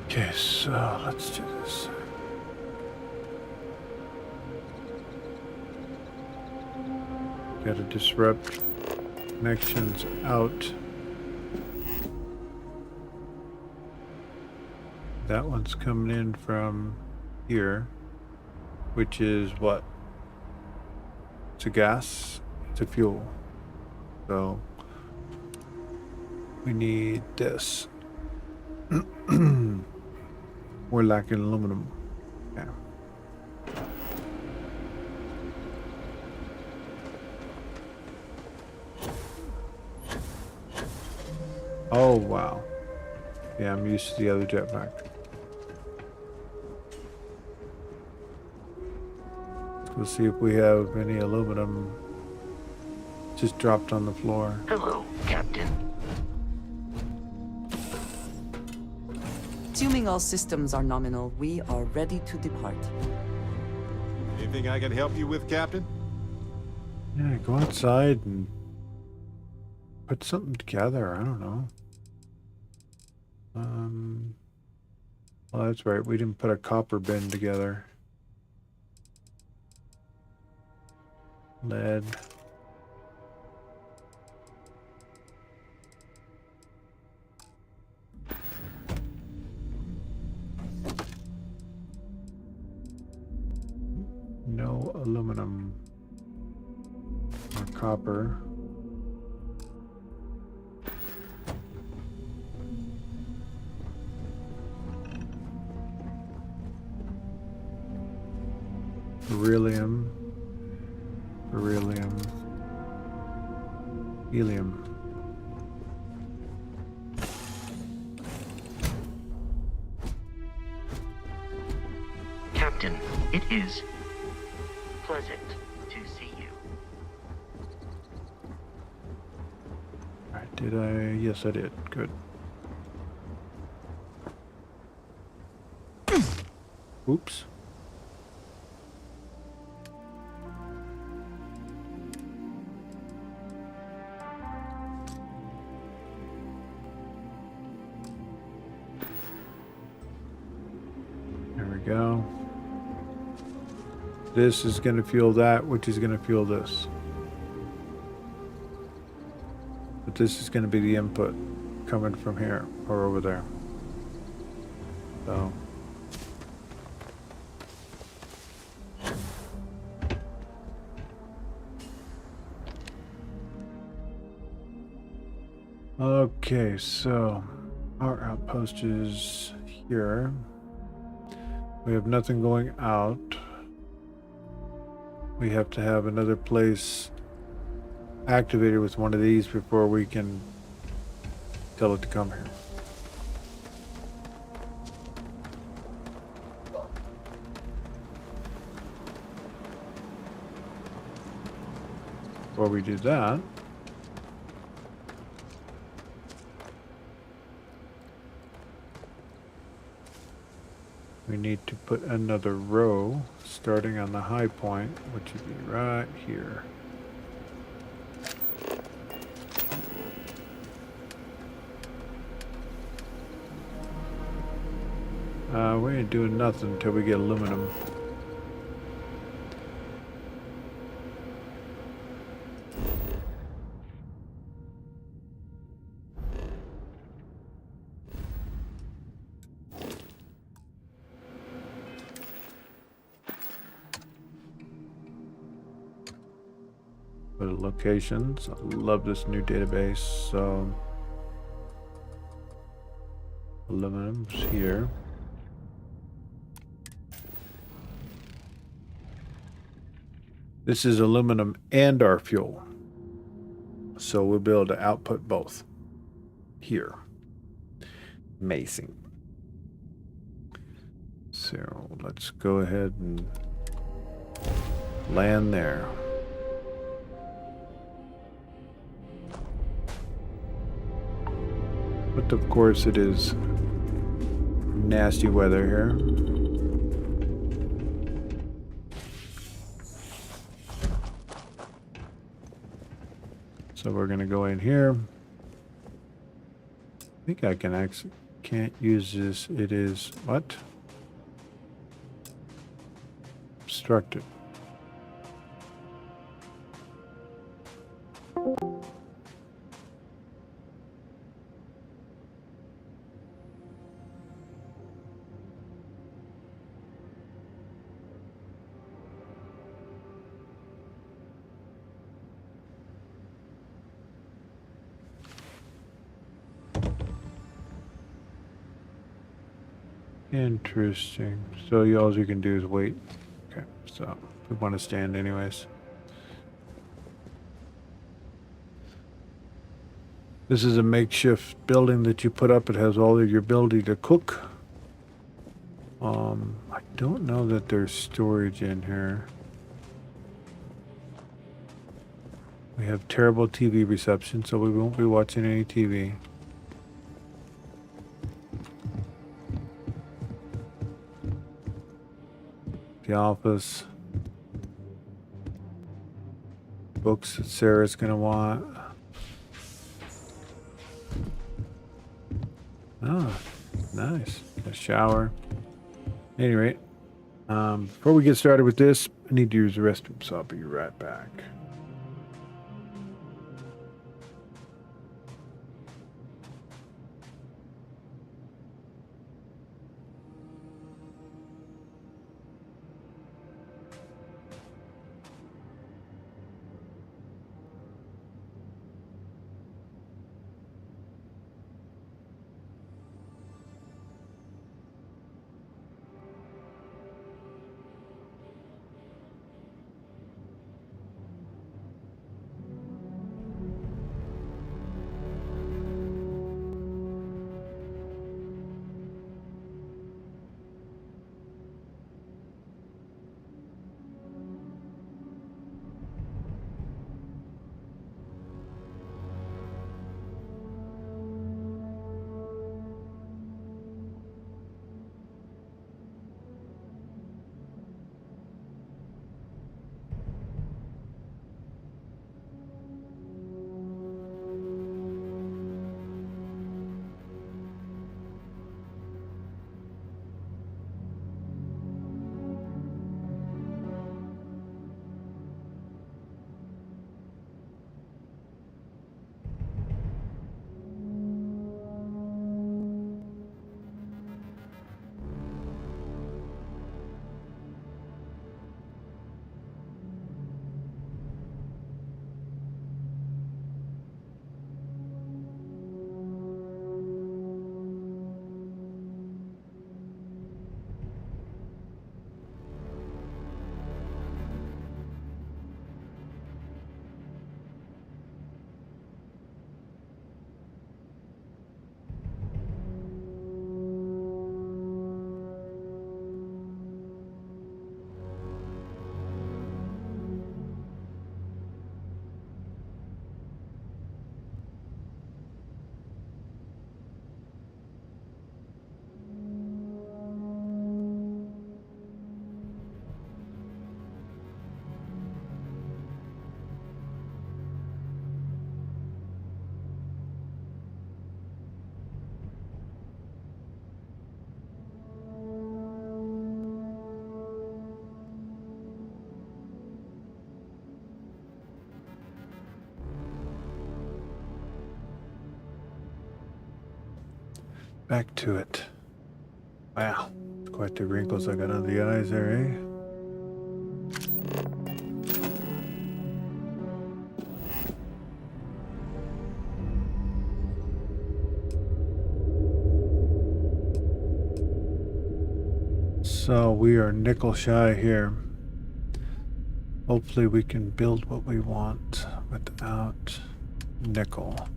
Okay, so let's do this. Gotta disrupt connections out. That one's coming in from here, which is what? It's a gas, it's a fuel. So we need this. We're lacking aluminum. Yeah. Oh wow. Yeah, I'm used to the other jetpack. We'll see if we have any aluminum just dropped on the floor. Hello, Captain. Assuming all systems are nominal, we are ready to depart. Anything I can help you with, Captain? Yeah, go outside and put something together. I don't know. Well, that's right. We didn't put a copper bin together. Lead. No aluminum or copper. Beryllium. Beryllium. Helium. Captain, it is pleasant to see you. Alright, did I? Yes, I did. Good. Oops. There we go. This is going to fuel that, which is going to fuel this. But this is going to be the input coming from here or over there. So. Okay, so our outpost is here. We have nothing going out. We have to have another place activated with one of these before we can tell it to come here. Before we do that, we need to put another row starting on the high point, which would be right here. We ain't doing nothing until we get aluminum. Go to locations. I love this new database. So aluminum's here. This is aluminum and our fuel. So we'll be able to output both here. Amazing. So let's go ahead and land there. But of course it is nasty weather here. So we're gonna go in here. I think I can actually can't use this. It is what? Obstructed. Interesting. So all you can do is wait. Okay, so we want to stand anyways. This is a makeshift building that you put up. It has all of your ability to cook. I don't know that there's storage in here. We have terrible TV reception, so we won't be watching any TV. The office. Books that Sarah's gonna want. Oh, nice. A shower. At any rate, before we get started with this, I need to use the restroom, so I'll be right back. Back to it. Wow, quite the wrinkles I got under the eyes there, eh? So we are nickel shy here. Hopefully we can build what we want without nickel.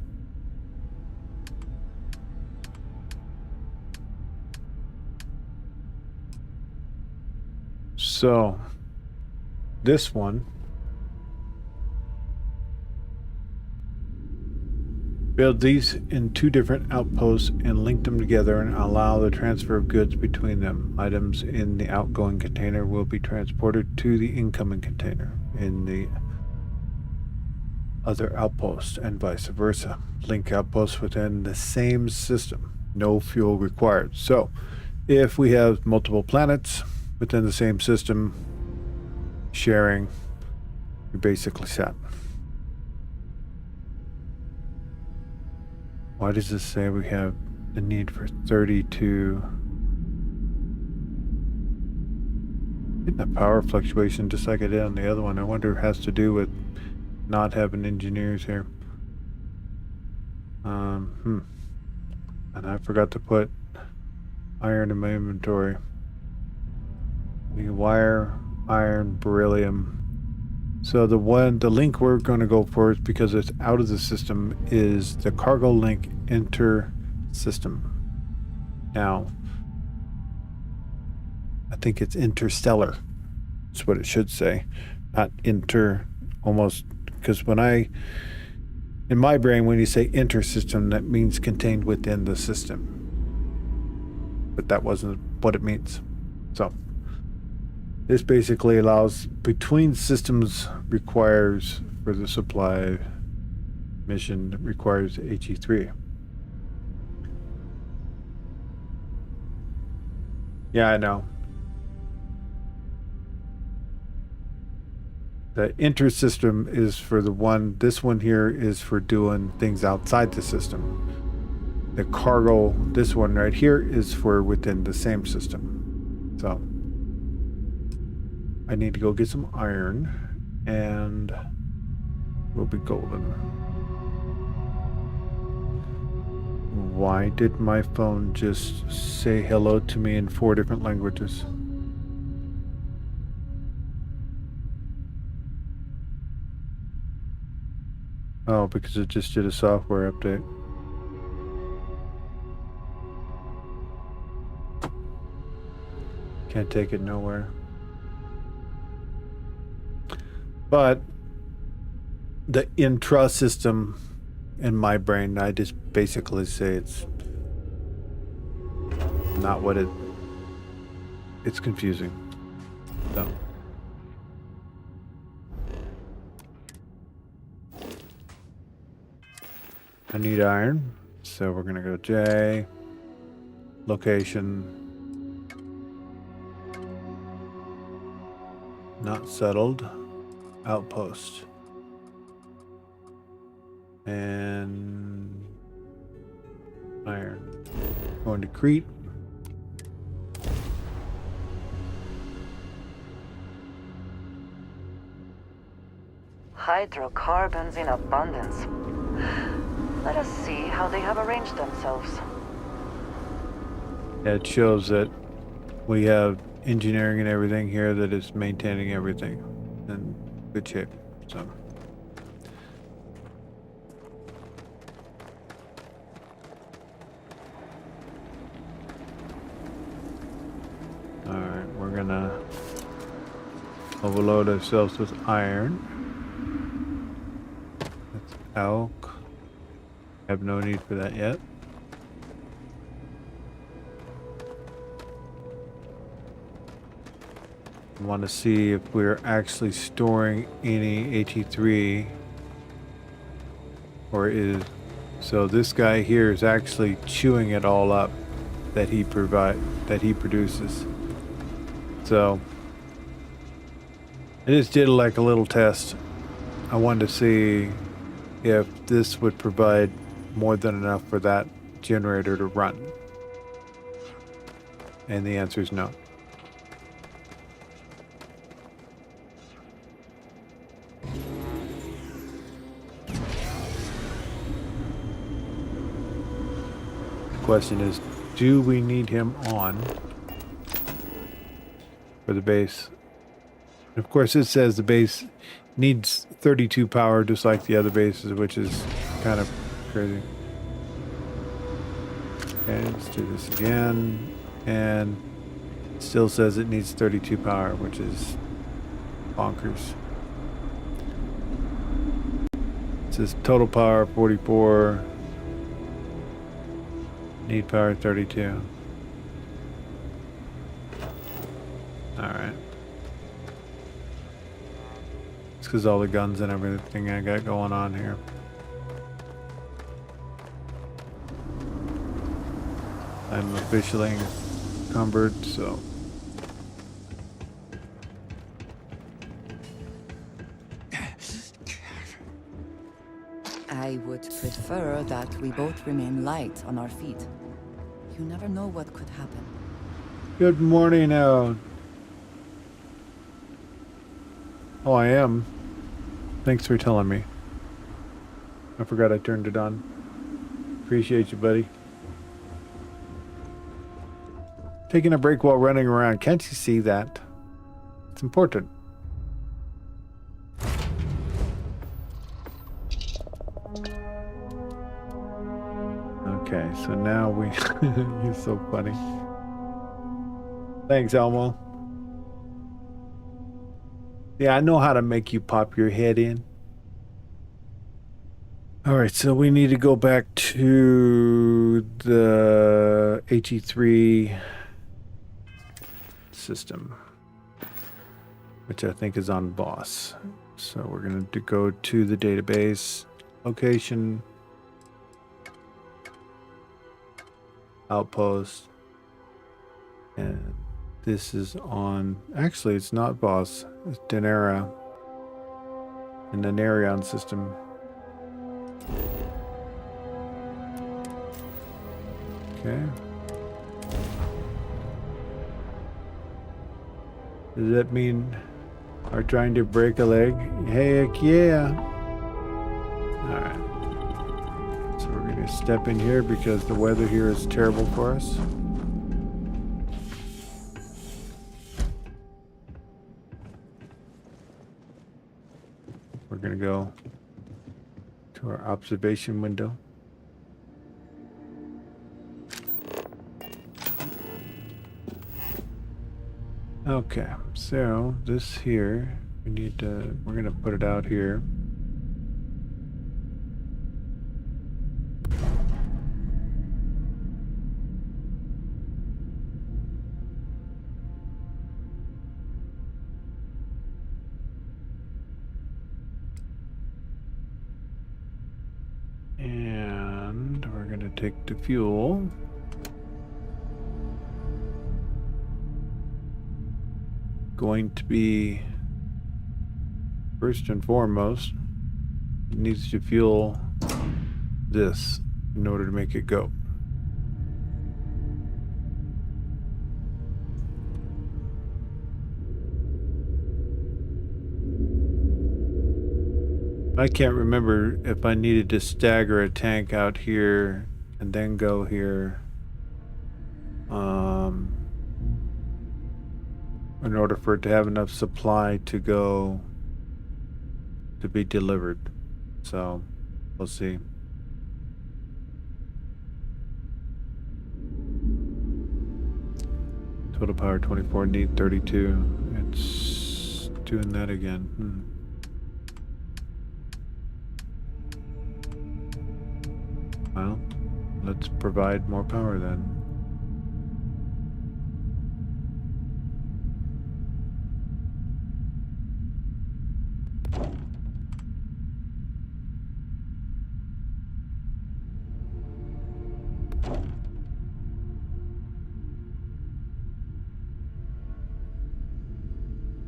So, this one, build these in 2 different outposts and link them together and allow the transfer of goods between them. Items in the outgoing container will be transported to the incoming container in the other outpost and vice versa. Link outposts within the same system. No fuel required. So, if we have multiple planets within the same system, sharing, you're basically set. Why does this say we have the need for 32? Getting a power fluctuation just like I did on the other one. I wonder if it has to do with not having engineers here. And I forgot to put iron in my inventory. The wire, iron, beryllium. So the link we're going to go for is because it's out of the system is the cargo link enter system. Now, I think it's interstellar. That's what it should say, not inter. Almost because in my brain, when you say inter-system, that means contained within the system. But that wasn't what it means. So this basically allows between systems requires for the supply mission requires HE3. Yeah, I know. The inter-system is for this one here is for doing things outside the system. The cargo, this one right here, is for within the same system. So, I need to go get some iron, and we'll be golden. Why did my phone just say hello to me in 4 different languages? Oh, because it just did a software update. Can't take it nowhere. But the intra-system in my brain, I just basically say it's not what it's confusing. So. I need iron, so we're gonna go J, location, not settled, outpost, and iron. Going to Crete. Hydrocarbons in abundance. Let us see how they have arranged themselves. It shows that we have engineering and everything here that is maintaining everything in good shape. So. Alright, we're gonna overload ourselves with iron. That's elk. Have no need for that yet. I want to see if we're actually storing any AT3 or is so this guy here is actually chewing it all up that he produces. So I just did like a little test. I wanted to see if this would provide more than enough for that generator to run. And the answer is no. The question is, do we need him on for the base? And of course it says the base needs 32 power just like the other bases, which is kind of crazy. Okay, let's do this again. And it still says it needs 32 power, which is bonkers. It says total power 44. Need power 32. Alright. It's because all the guns and everything I got going on here. I'm officially encumbered, so. I would prefer that we both remain light on our feet. You never know what could happen. Good morning, Oh, I am. Thanks for telling me. I forgot I turned it on. Appreciate you, buddy. Taking a break while running around. Can't you see that? It's important. Okay, so now we... You're so funny. Thanks, Elmo. Yeah, I know how to make you pop your head in. Alright, so we need to go back to the HE3 system, which I think is on Boss. So we're going to go to the database, location, outpost, and this is on, actually it's not Boss, it's Denera in the Narion system. Okay. Does that mean we're trying to break a leg? Heck yeah! Alright. So we're going to step in here because the weather here is terrible for us. We're going to go to our observation window. Okay, so this here, we're gonna put it out here. And we're gonna take the fuel. Going to be first and foremost, it needs to fuel this in order to make it go. I can't remember if I needed to stagger a tank out here and then go here. In order for it to have enough supply to go to be delivered. So we'll see. Total power 24, need 32. It's doing that again. Well, let's provide more power then.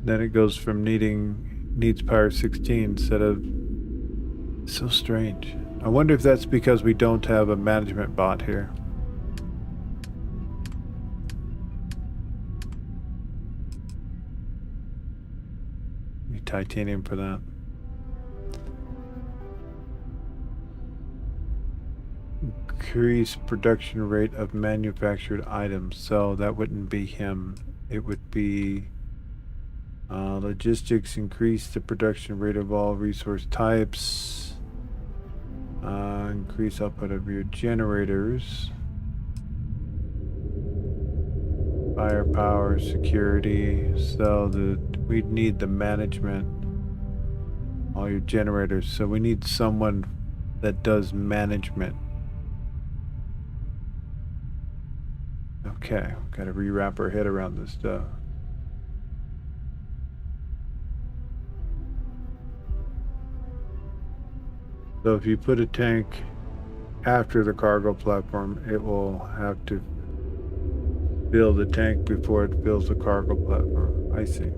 Then it goes from needs power 16 instead of... So strange. I wonder if that's because we don't have a management bot here. Need titanium for that. Increase production rate of manufactured items. So that wouldn't be him. It would be... logistics, increase the production rate of all resource types. Increase output of your generators. Firepower, security. So we'd need the management. All your generators. So we need someone that does management. Okay, gotta rewrap our head around this stuff. So if you put a tank after the cargo platform, it will have to fill the tank before it fills the cargo platform. I see.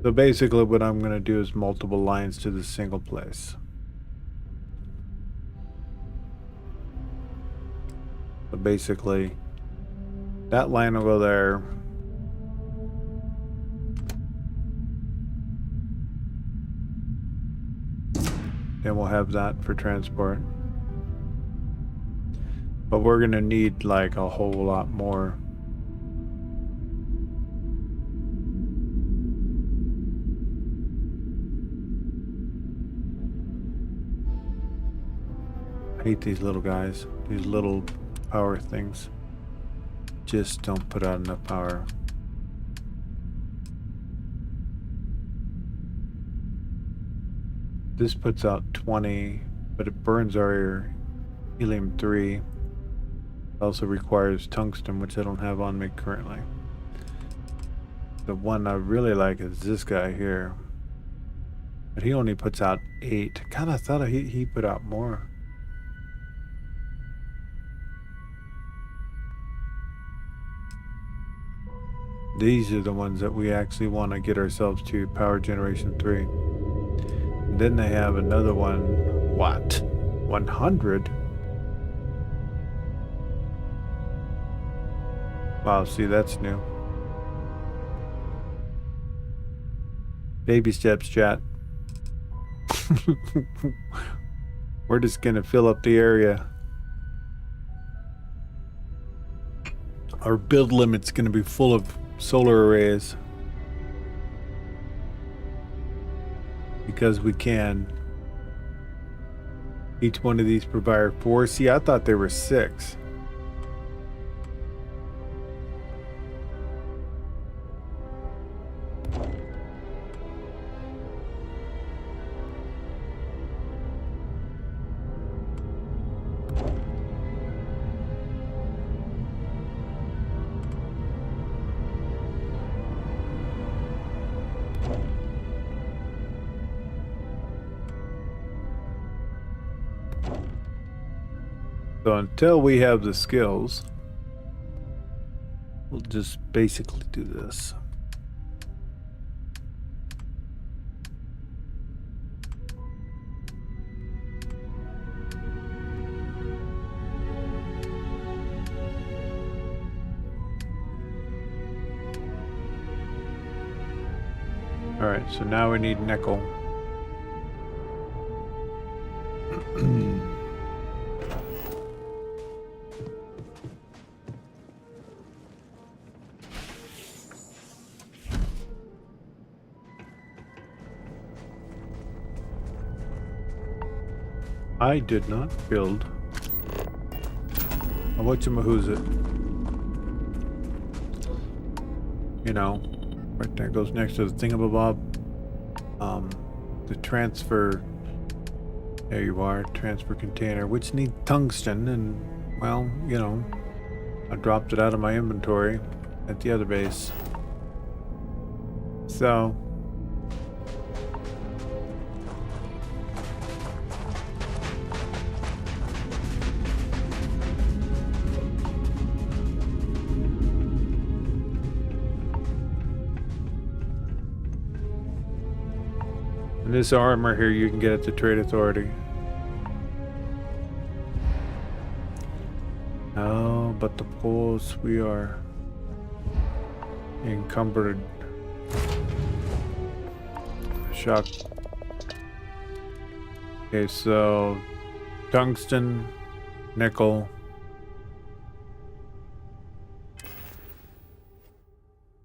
So basically what I'm going to do is multiple lines to the single place. So basically that line will go there. Then we'll have that for transport. But we're gonna need like a whole lot more Hate these little guys. These little power things. Just don't put out enough power. This puts out 20, but it burns our helium-3. It also requires tungsten, which I don't have on me currently. The one I really like is this guy here. But he only puts out 8. Kind of thought he put out more. These are the ones that we actually want to get ourselves to, power generation 3. And then they have another one. What? 100? Wow, see, that's new. Baby steps, chat. We're just gonna fill up the area. Our build limit's gonna be full of solar arrays. Because we can. Each one of these provide 4. See, I thought there were 6. So until we have the skills, we'll just basically do this. All right, so now we need nickel. I did not build. Who's it? You know, right there goes next to the thingamabob. The transfer. There you are, transfer container, which needs tungsten, and well, you know, I dropped it out of my inventory at the other base. So. And this armor here you can get at the Trade Authority. Oh, but the poles, we are encumbered. Shock. Okay, so tungsten, nickel.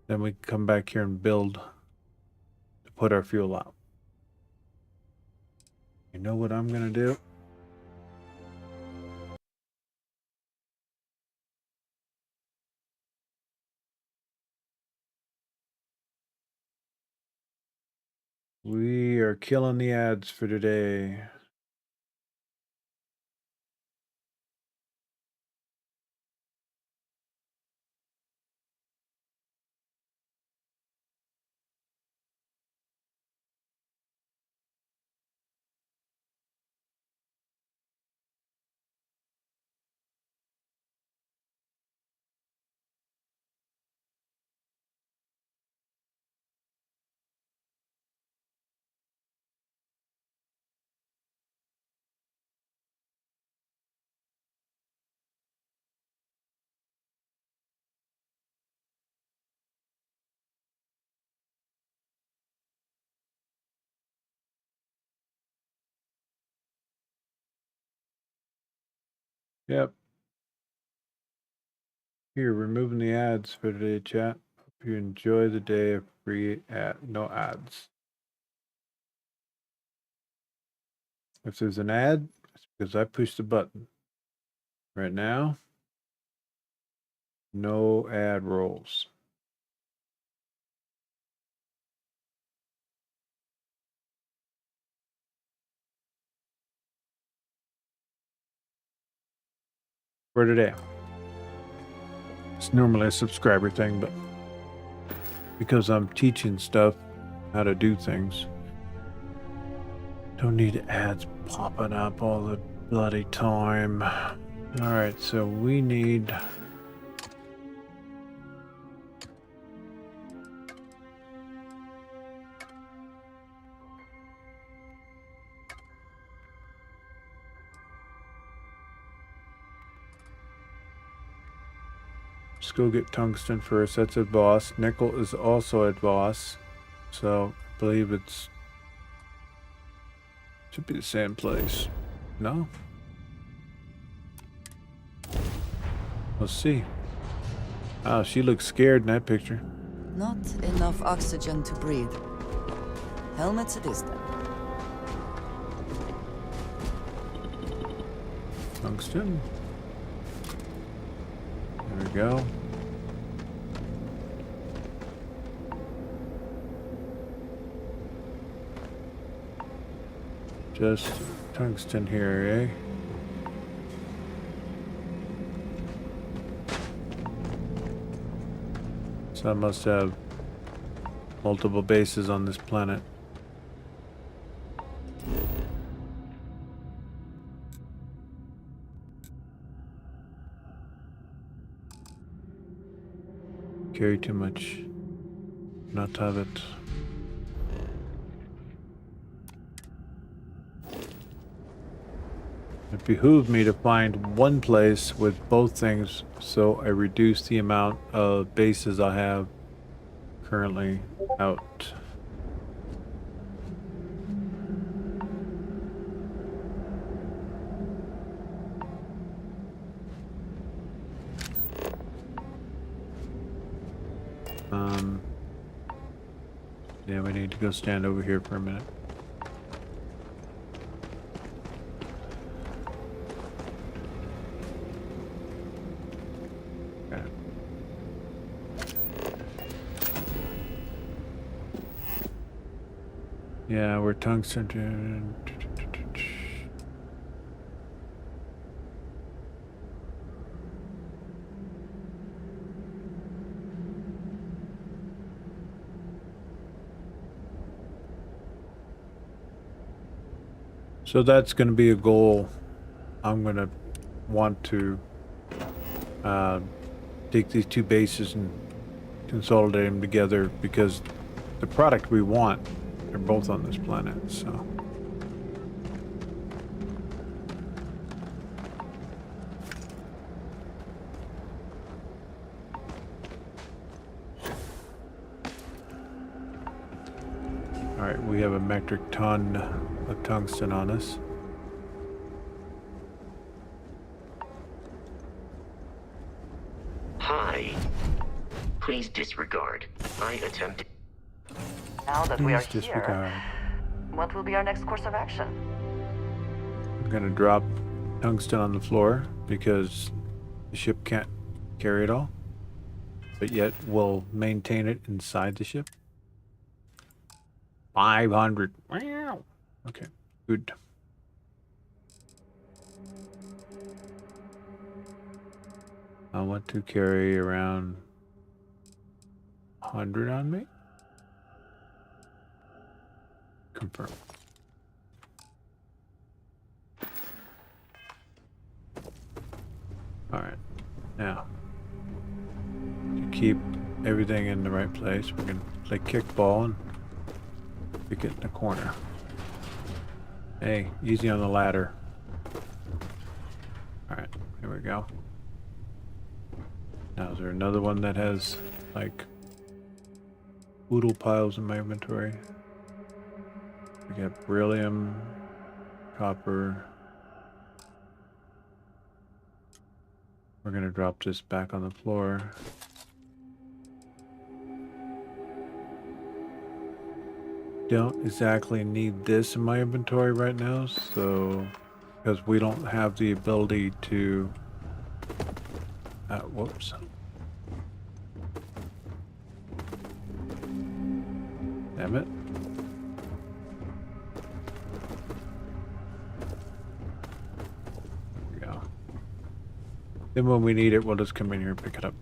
Then we come back here and build to put our fuel out. You know what I'm gonna do? We are killing the ads for today. Yep. Here, removing the ads for today, chat. Hope you enjoy the day of free no ads. If there's an ad, it's Because I pushed the button. Right now, no ad rolls. For today. It's normally a subscriber thing, but because I'm teaching stuff, how to do things, don't need ads popping up all the bloody time. Alright, so we need... Let's go get tungsten first. That's at boss. Nickel is also at boss. So I believe it's should be the same place. No? Let's see. Oh, she looks scared in that picture. Not enough oxygen to breathe. Helmets it is then. Tungsten. There we go. Just tungsten here, eh? So I must have multiple bases on this planet. Carry too much. Not have it. It behooved me to find one place with both things, so I reduce the amount of bases I have currently out. Yeah, we need to go stand over here for a minute. Okay. Yeah, we're tungsten. So that's going to be a goal. I'm going to want to take these two bases and consolidate them together because the product we want, they're both on this planet, so. All right, we have a metric ton of tungsten on us. Hi. Please disregard. I attempted. Now that we are Please disregard. here, what will be our next course of action? I'm gonna drop tungsten on the floor because the ship can't carry it all, but yet we'll maintain it inside the ship. 500. Wow. Okay, good. I want to carry around 100 on me. Confirm. All right, now to keep everything in the right place, we're gonna play kickball and pick it in the corner. Hey, easy on the ladder. All right, here we go. Now, is there another one that has like oodle piles in my inventory? We got beryllium, copper. We're gonna drop this back on the floor. Don't exactly need this in my inventory right now, so because we don't have the ability to. Whoops. Damn it. There we go. Then when we need it, we'll just come in here and pick it up.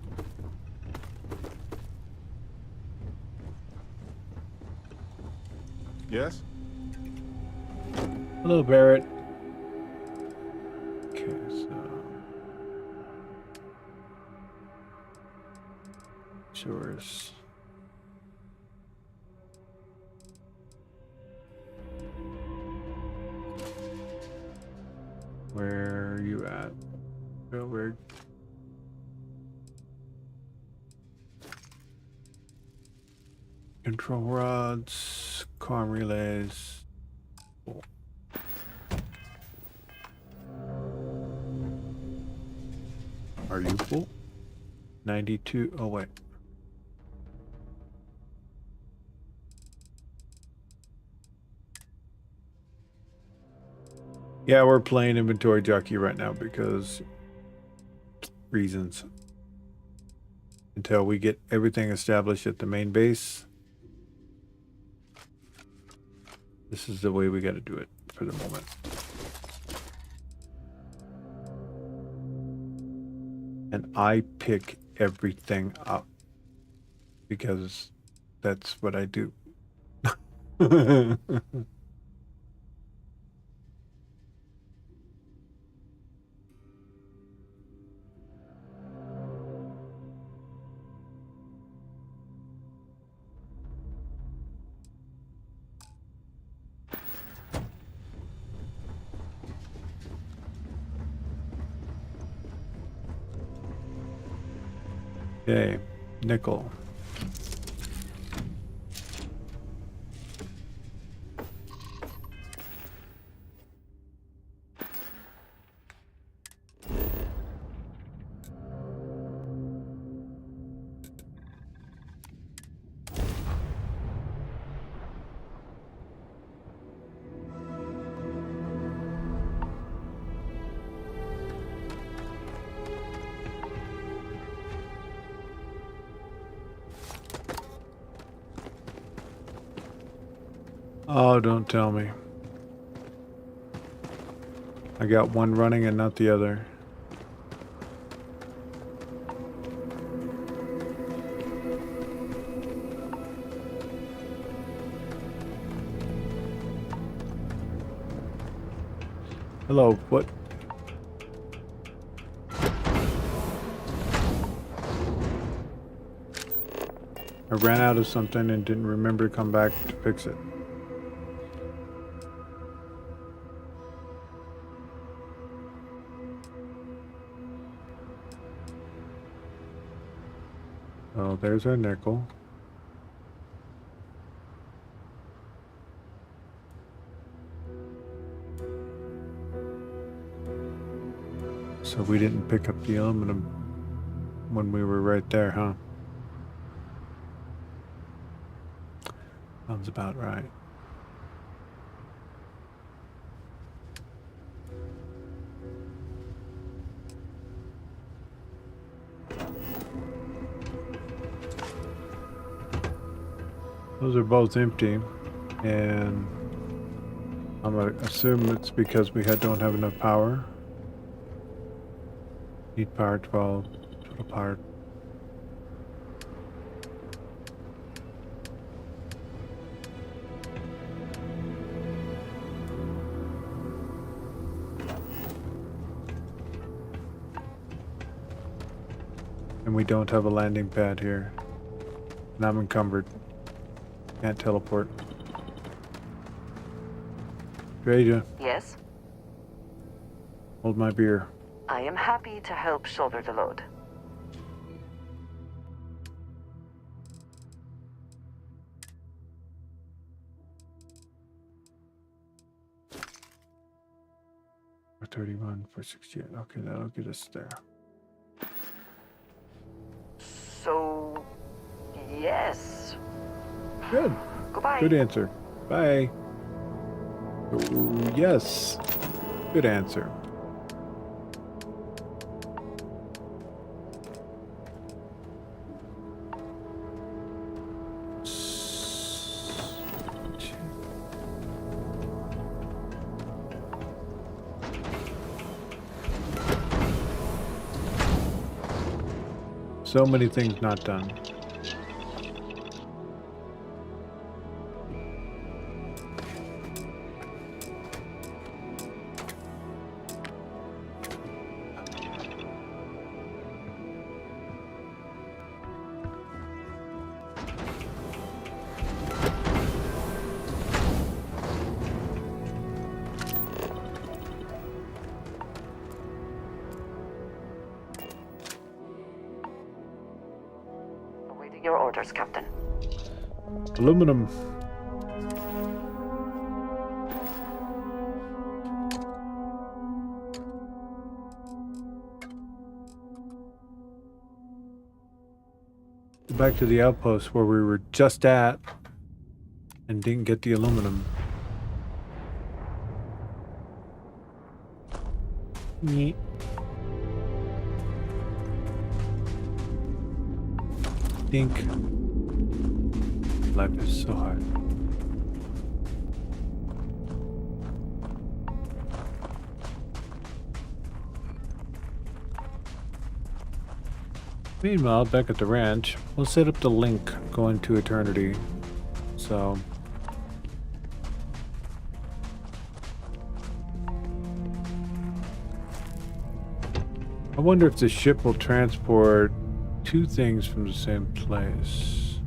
Yes? Hello, Barrett. Okay, so. Source. Where are you at? Oh, weird. Control rods, comm relays. Cool. Are you full? 92. Oh, wait. Yeah, we're playing inventory jockey right now because reasons. Until we get everything established at the main base. This is the way we got to do it for the moment. And I pick everything up because that's what I do. Okay, nickel. Oh, don't tell me. I got one running and not the other. Hello, what? I ran out of something and didn't remember to come back to fix it. Oh, there's our nickel. So we didn't pick up the aluminum when we were right there, huh? Sounds about right. Those are both empty, and I'm gonna assume it's because we don't have enough power. Need power 12, total power. And we don't have a landing pad here. And I'm encumbered. Can't teleport. Draja. Yes? Hold my beer. I am happy to help shoulder the load. For 31, for 68. Okay, that'll get us there. So, yes. Good. Goodbye. Good answer. Bye. Oh, yes. Good answer. So many things not done. Awaiting your orders, Captain. Aluminum. Back to the outpost where we were just at and didn't get the aluminum. Neat. Think life is so hard. Meanwhile, back at the ranch, we'll set up the link going to eternity. So I wonder if the ship will transport two things from the same place.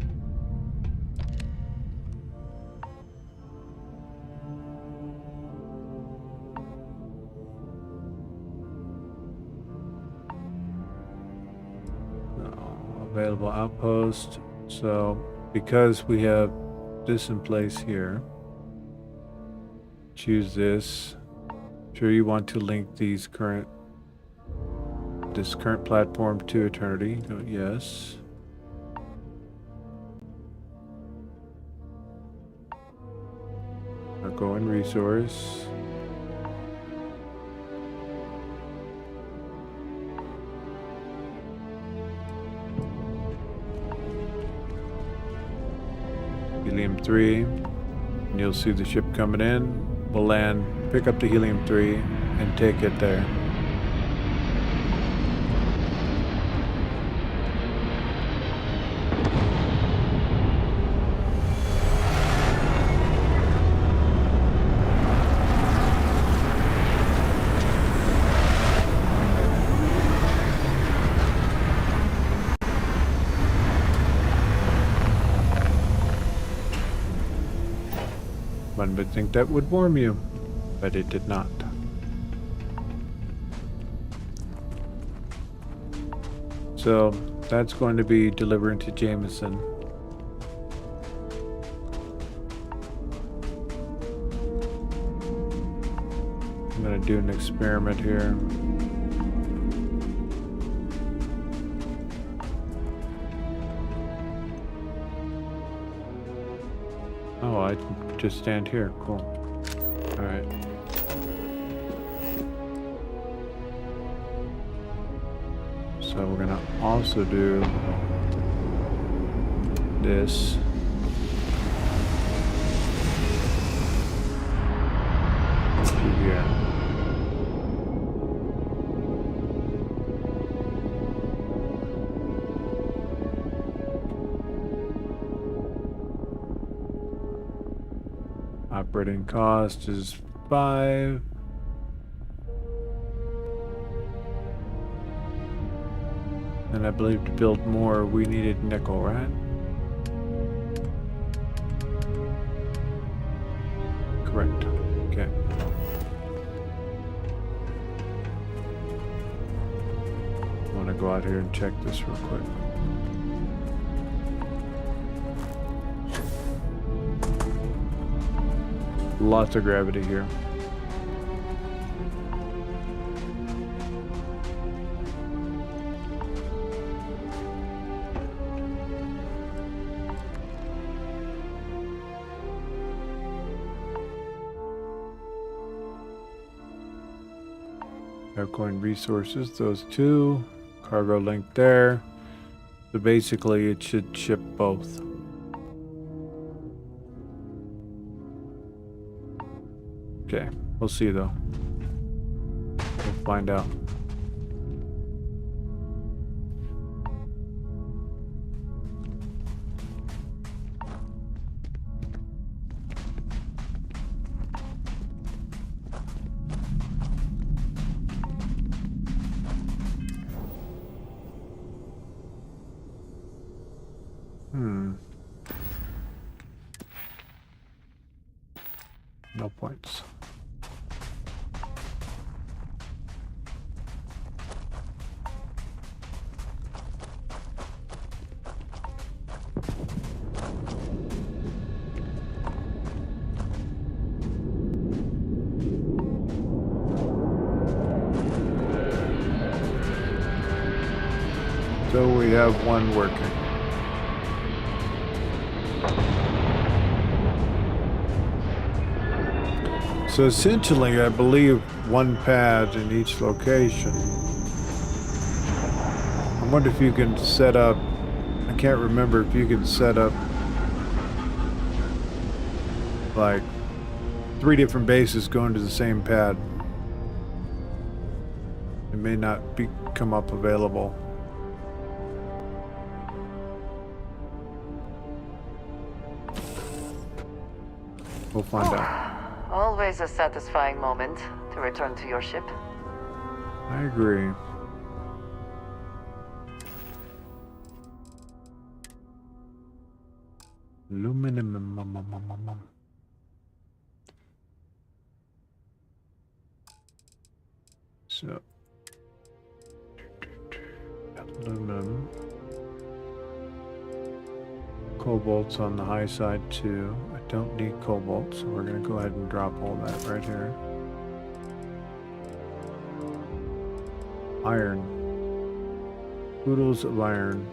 Available outpost. So because we have this in place here, choose this. Sure, you want to link this current platform to eternity. Go yes. I'll go in resource. Helium-3, and you'll see the ship coming in. We'll land, pick up the Helium-3, and take it there. One would think that would warm you, but it did not. So that's going to be delivering to Jameson. I'm going to do an experiment here. Oh, I can just stand here. Cool. All right. So we're gonna also do this. Here. Operating cost is 5. And I believe to build more, we needed nickel, right? Correct. Okay. I want to go out here and check this real quick. Lots of gravity here. Aircoin resources, those two. Cargo link there. So basically it should ship both. Okay, we'll see though. We'll find out. No points. So we have one working. So essentially, I believe one pad in each location. I wonder if you can set up, I can't remember if you can set up like 3 different bases going to the same pad. It may not come up available. We'll find out. Always a satisfying moment to return to your ship. I agree. Aluminum. So, aluminum. Cobalt's on the high side too. I don't need cobalt, so we're gonna go ahead and drop all that right here. Iron. Oodles of iron.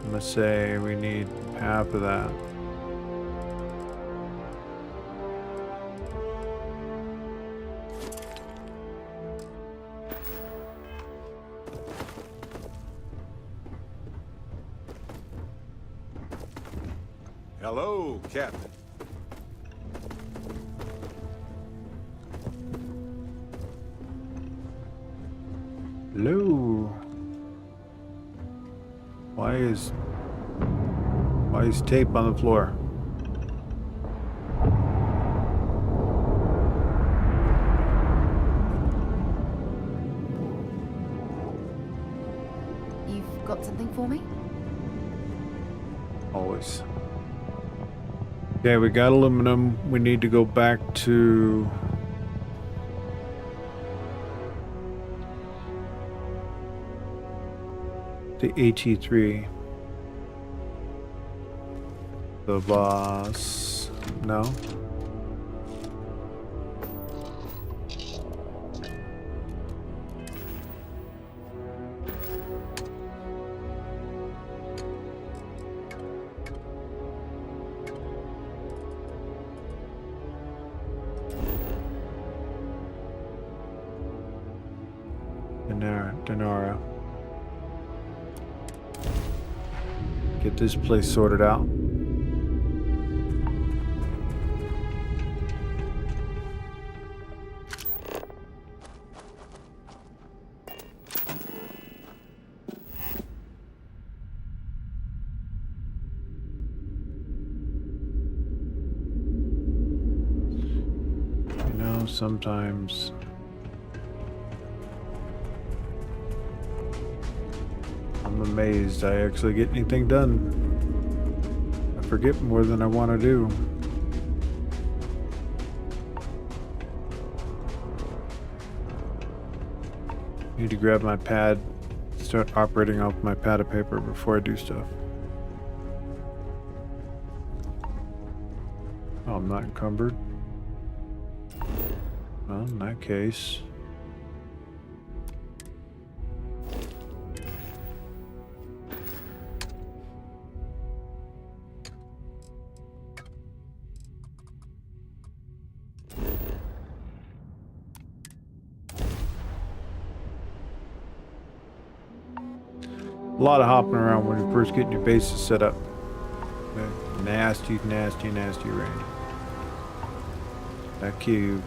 I'm gonna say we need half of that. Hello, Captain. Hello. Why is tape on the floor? You've got something for me? Always. Okay, we got aluminum. We need to go back to the AT3. The boss. No. Denara. Get this place sorted out. You know, sometimes I'm amazed I actually get anything done. I forget more than I want to do. Need to grab my pad, start operating off my pad of paper before I do stuff. Oh, I'm not encumbered. Well, in that case. A lot of hopping around when you're first getting your bases set up. Nasty, nasty, nasty rain. That cube.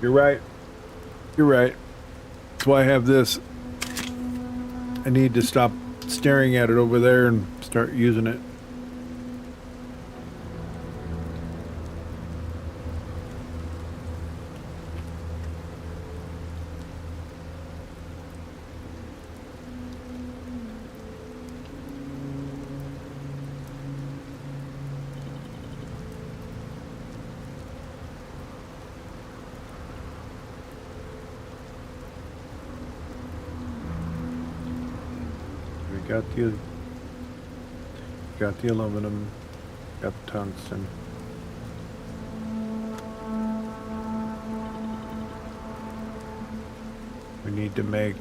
You're right. You're right. That's why I have this. I need to stop staring at it over there and start using it. Got the aluminum, got the tungsten. We need to make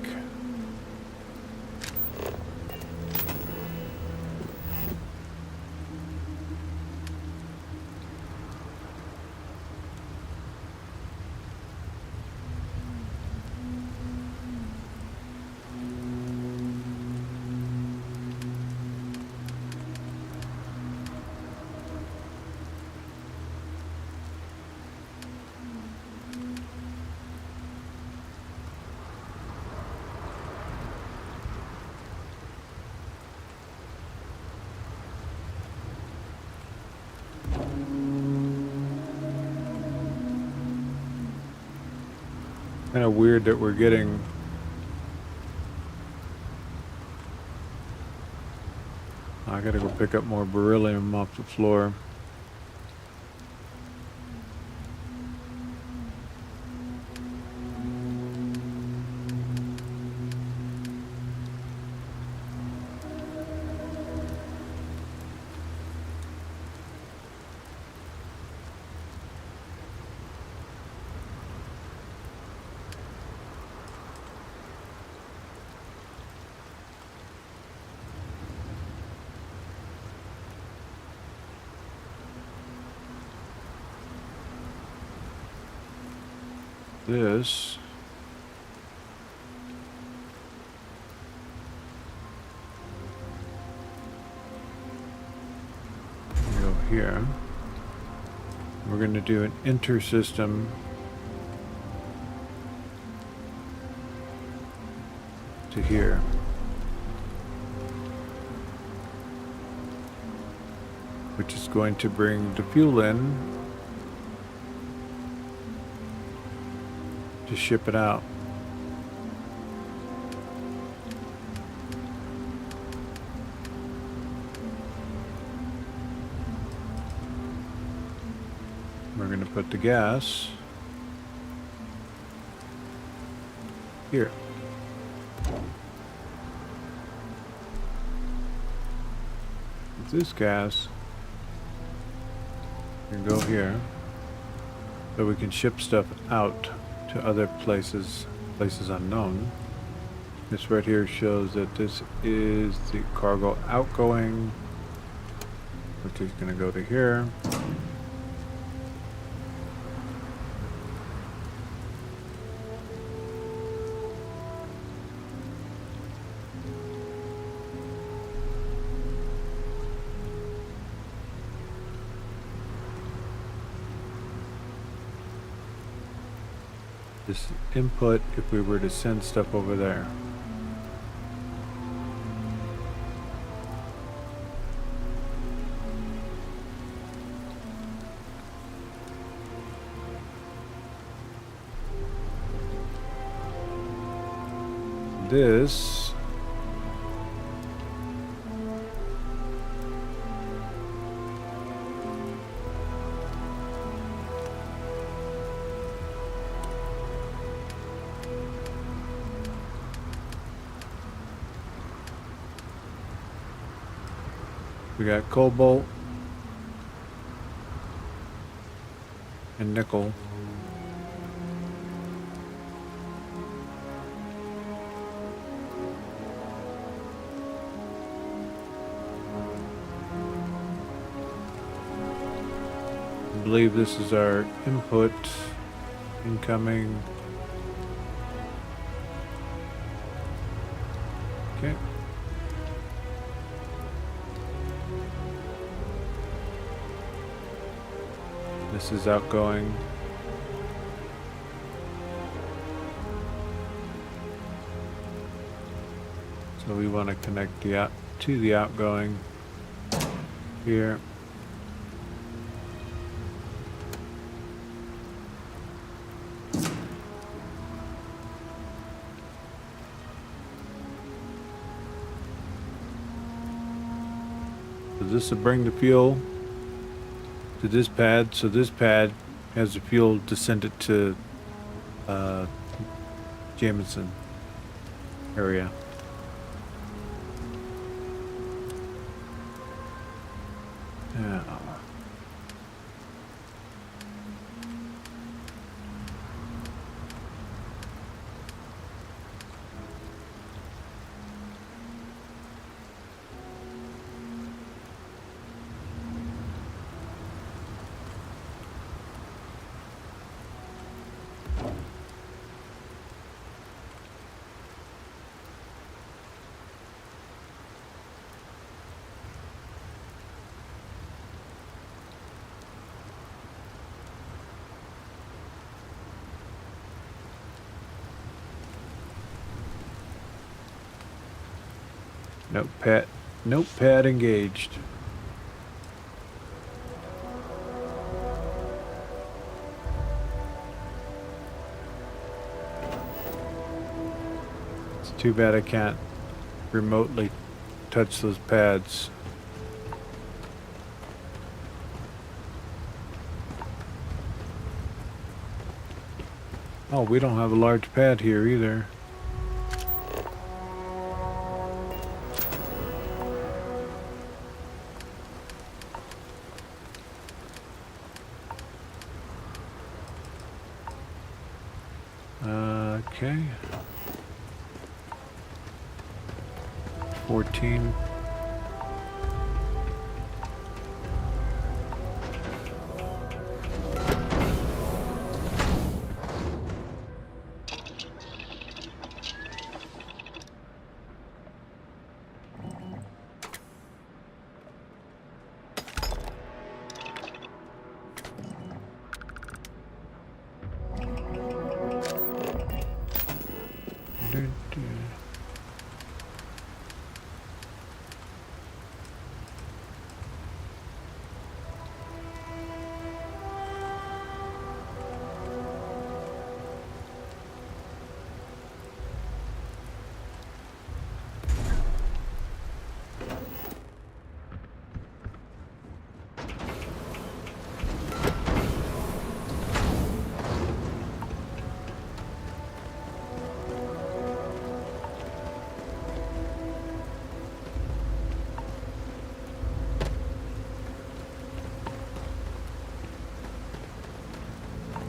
kind of weird that we're getting I gotta go pick up more beryllium off the floor. This go here. We're going to do an intersystem to here. Which is going to bring the fuel in to ship it out. We're going to put the gas here. This gas can go here, so we can ship stuff out to other places unknown. This right here shows that this is the cargo outgoing, which is going to go to here. This input if we were to send stuff over there. This we got cobalt and nickel. I believe this is our input. Incoming. Okay. This is outgoing. So we want to connect the out to the outgoing here. So this will bring the fuel to this pad. So this pad has the fuel to send it to Jameson area. Yeah. Notepad engaged. It's too bad I can't remotely touch those pads. Oh, we don't have a large pad here either. Okay. 14.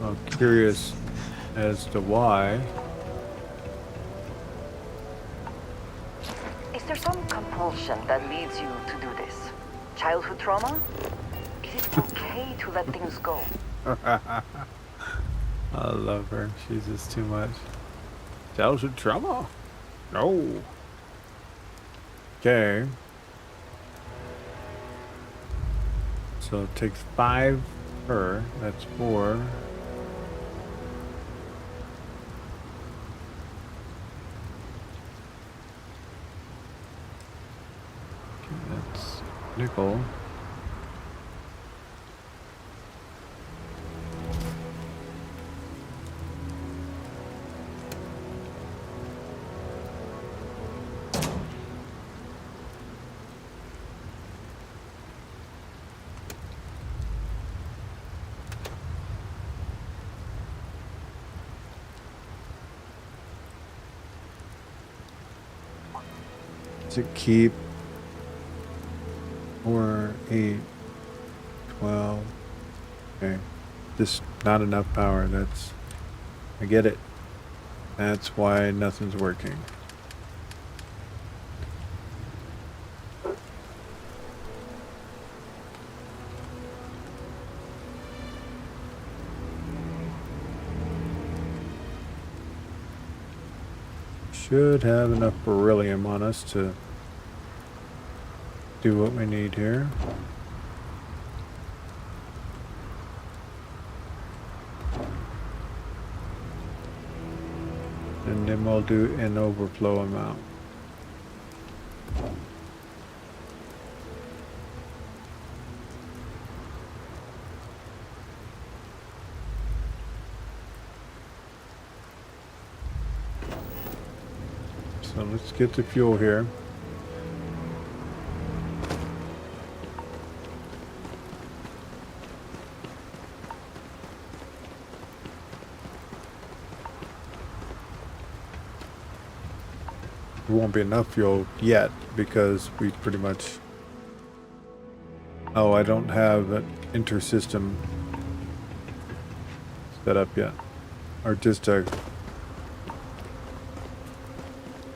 I'm curious as to why. Is there some compulsion that leads you to do this? Childhood trauma? Is it okay to let things go? I love her. She's just too much. Childhood trauma? No. Okay. So it takes 5 per. That's 4. Okay, that's nickel. To keep, or 8, 12, okay, just not enough power. That's, I get it. That's why nothing's working. Should have enough beryllium on us to do what we need here. And then we'll do an overflow amount. So let's get the fuel here. There won't be enough fuel yet because we pretty much... Oh, I don't have an intersystem set up yet. Or just a...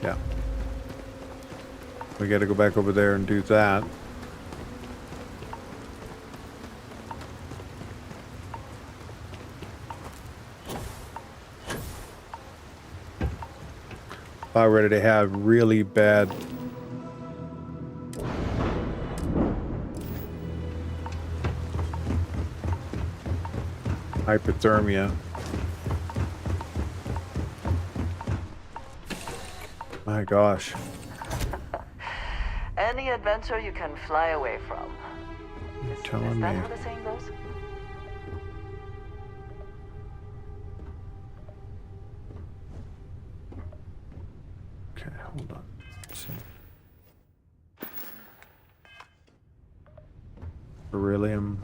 Yeah. We gotta go back over there and do that. If I were to have really bad hypothermia, my gosh. Any adventure you can fly away from. You're Is telling that me. how the saying goes? Okay, hold on. Let's see. Beryllium.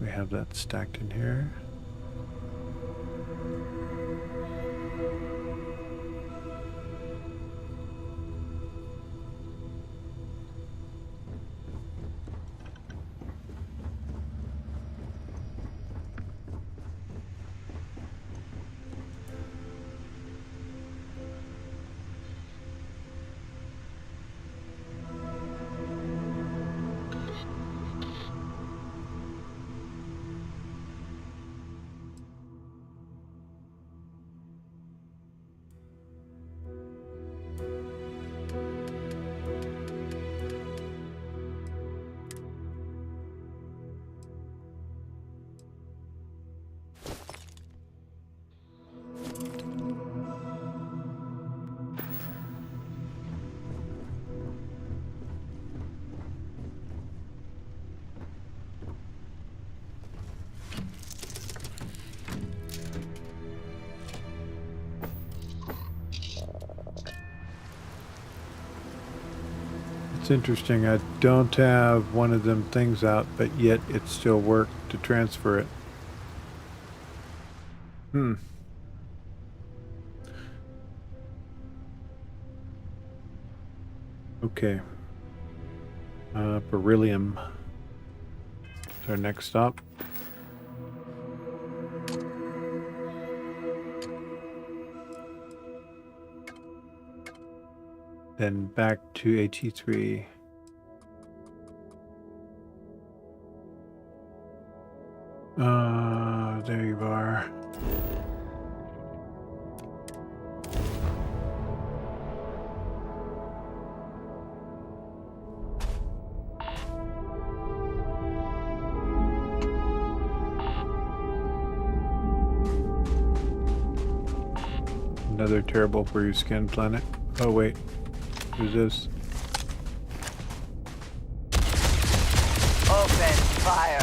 We have that stacked in here. It's interesting, I don't have one of them things out, but yet it still worked to transfer it. Okay. Beryllium is our next stop. Then back to HE3. There you are. Another terrible for your skin planet. Oh wait. Who's this? Open fire!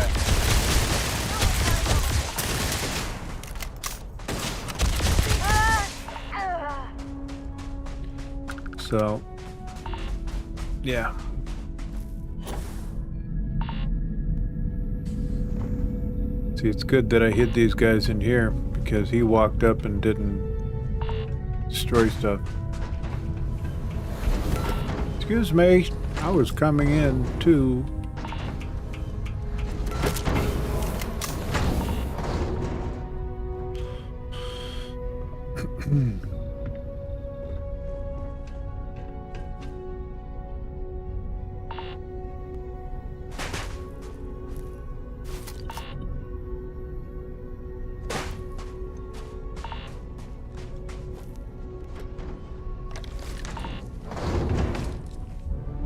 So, yeah. See, it's good that I hid these guys in here because he walked up and didn't destroy stuff. Excuse me, I was coming in too.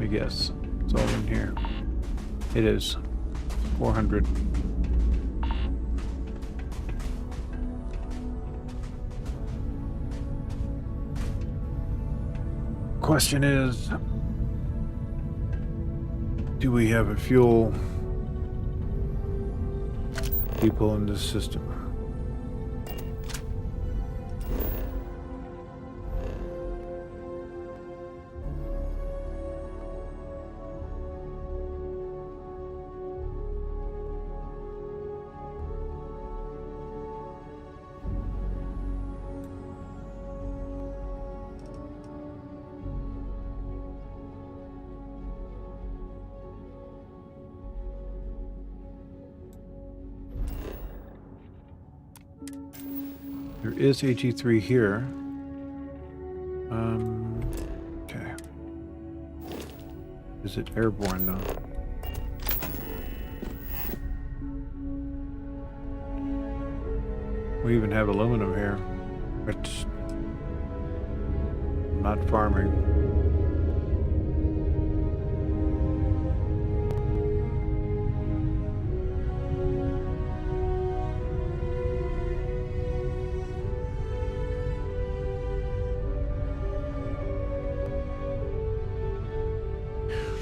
guess. It's all in here. It is. 400. Question is, do we have a fuel depot in this system? There is AG3 here. Okay. Is it airborne though? We even have aluminum here, which I'm not farming.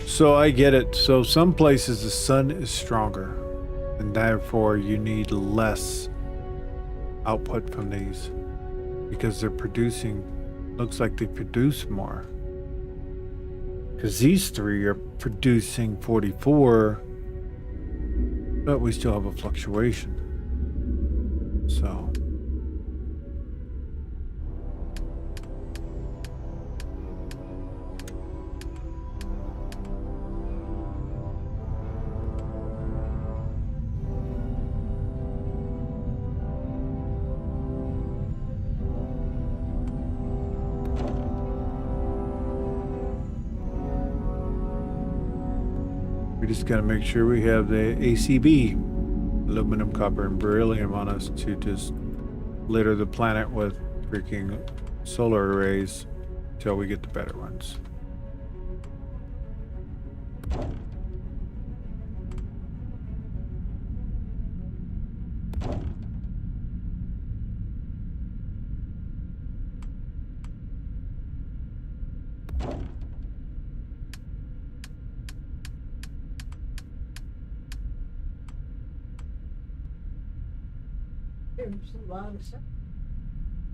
So I get it. So some places the sun is stronger, and therefore you need less output from these because they're producing, looks like they produce more. Because these three are producing 44, but we still have a fluctuation. So. We just got to make sure we have the ACB, aluminum, copper, and beryllium on us to just litter the planet with freaking solar arrays till we get the better ones.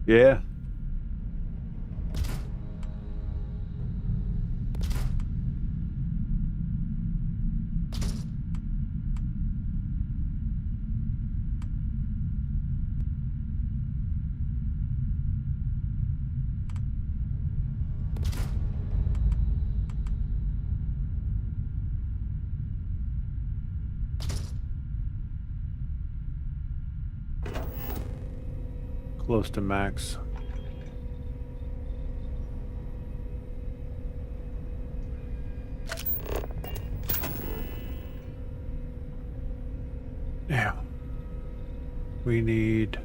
Yeah. Close to max. Yeah. We need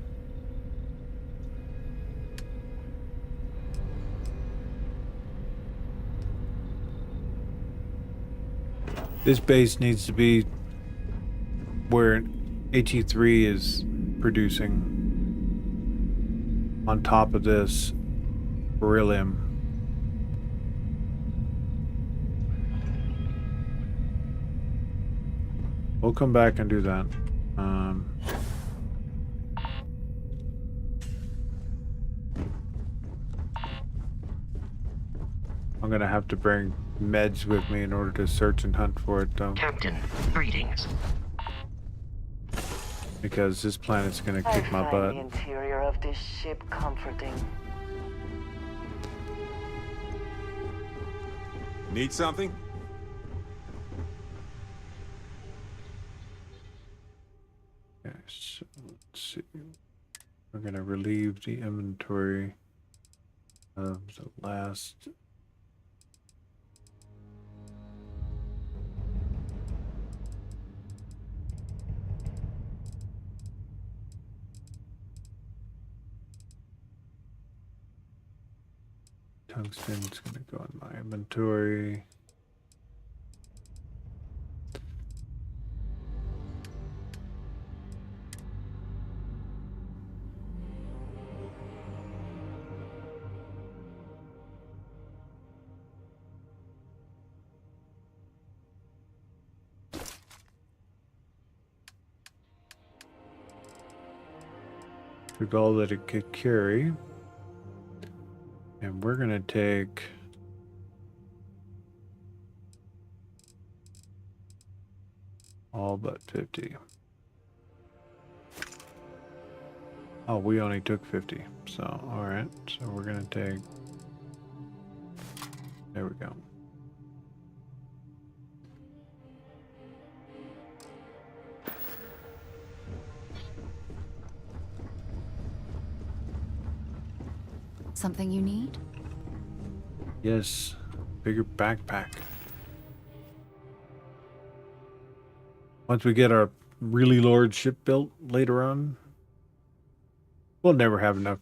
this base needs to be where HE3 is producing on top of this beryllium. We'll come back and do that. I'm gonna have to bring meds with me in order to search and hunt for it, though. Captain, greetings. Because this planet's gonna kick my I butt. find the interior of this ship comforting. Need something? Okay, so let's see. We're gonna relieve the inventory of the last. Tungsten's gonna go in my inventory. Took all that it could carry. And we're gonna take all but 50. Oh, we only took 50. So, alright. So we're gonna take... There we go. Something you need? Yes. Bigger backpack. Once we get our really large ship built later on, we'll never have enough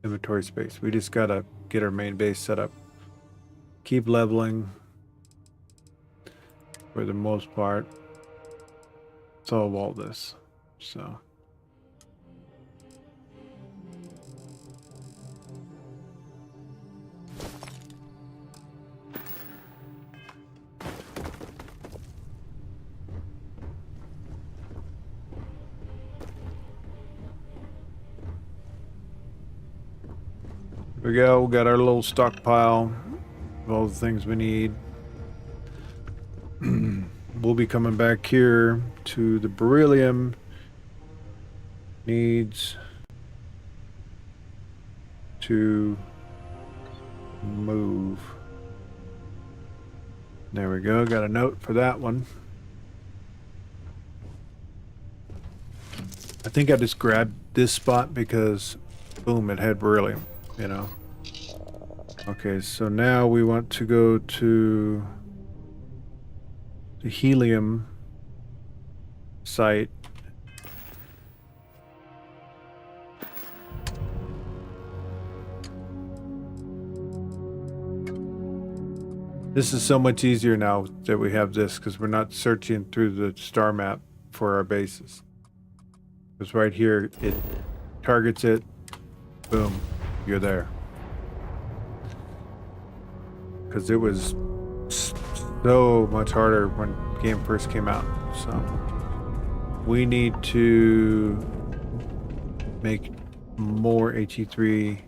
inventory space. We just gotta get our main base set up. Keep leveling. For the most part. Solve all this. So. Here we go, we got our little stockpile of all the things we need. We'll be coming back here to the beryllium. Needs to move. There we go, got a note for that one. I think I just grabbed this spot because, boom, it had beryllium. You know. Okay, so now we want to go to the helium site. This is so much easier now that we have this because we're not searching through the star map for our bases. Because right here, it targets it, boom. You're there. Because it was so much harder when the game first came out. So we need to make more HE3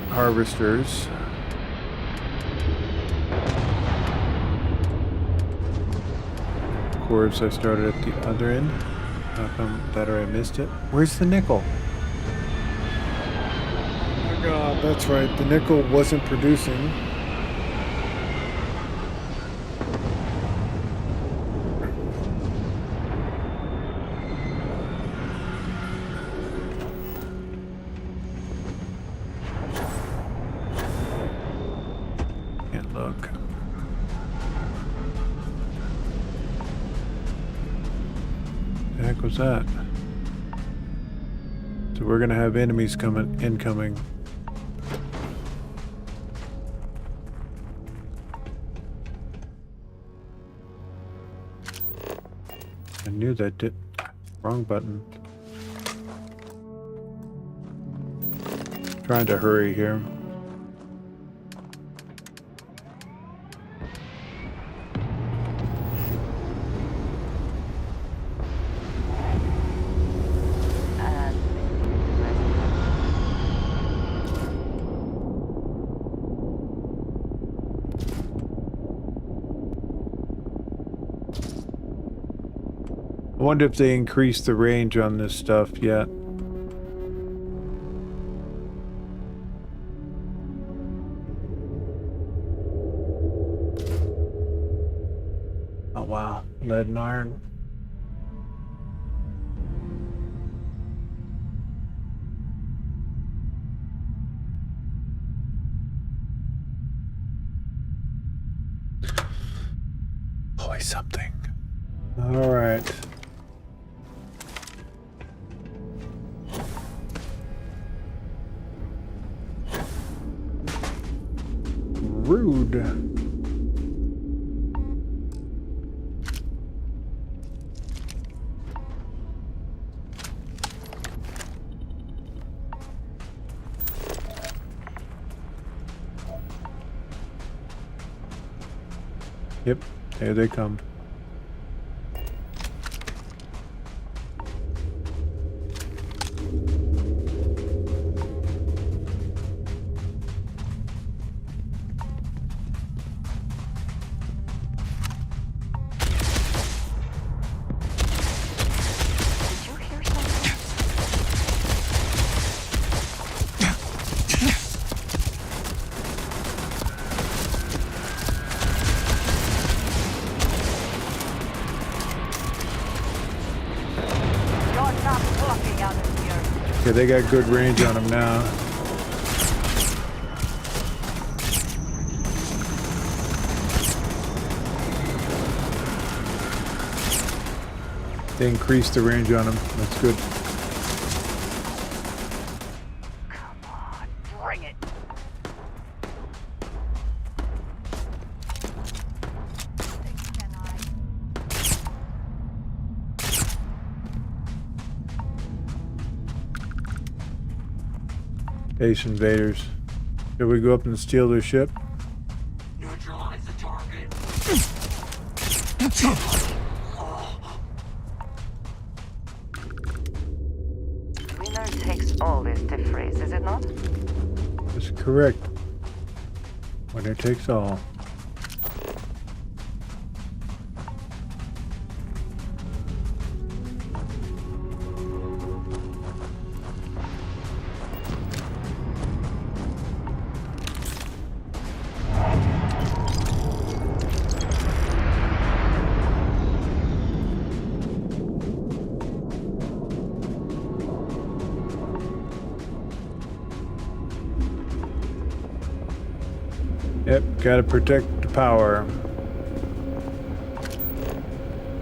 harvesters. Of course, I started at the other end. How come that or I missed it? Where's the nickel? Oh my god, that's right. The nickel wasn't producing. Can't look. The heck was that? So we're gonna have enemies incoming. I knew that did. Wrong button. Trying to hurry here. I wonder if they increased the range on this stuff yet. Oh wow, lead and iron. Always something. All right. Rude. Yep, here they come. Okay, they got good range on them now. They increased the range on them. That's good. Come on, bring it. Base invaders. Should we go up and steal their ship? Neutralize the target. Winner takes all is the phrase, is it not? That's correct. Winner takes all. Yep, gotta protect the power.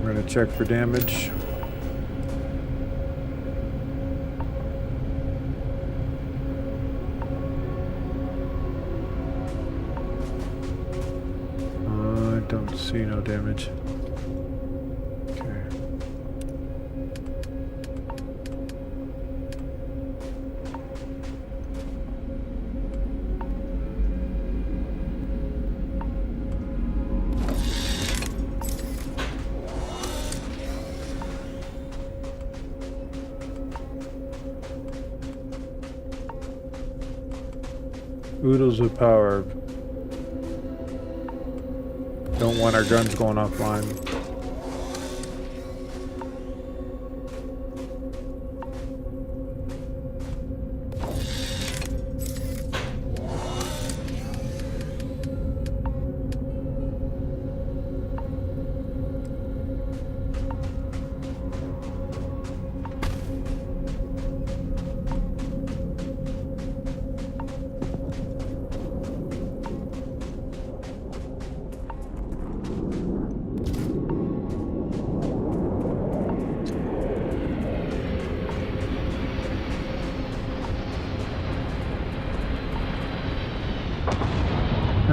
We're gonna check for damage. I don't see no damage. Okay. Oodles of power. Don't want our guns going offline.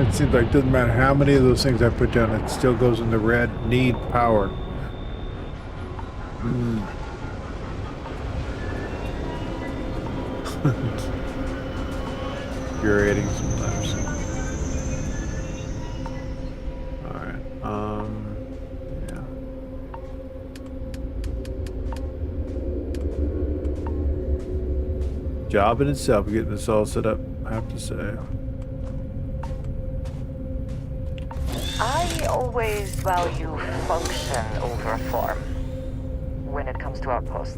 It seems like it doesn't matter how many of those things I put down, it still goes in the red. Need power. Infuriating sometimes. Alright, yeah. Job in itself, getting this all set up, I have to say. I always value function over form when it comes to our posts.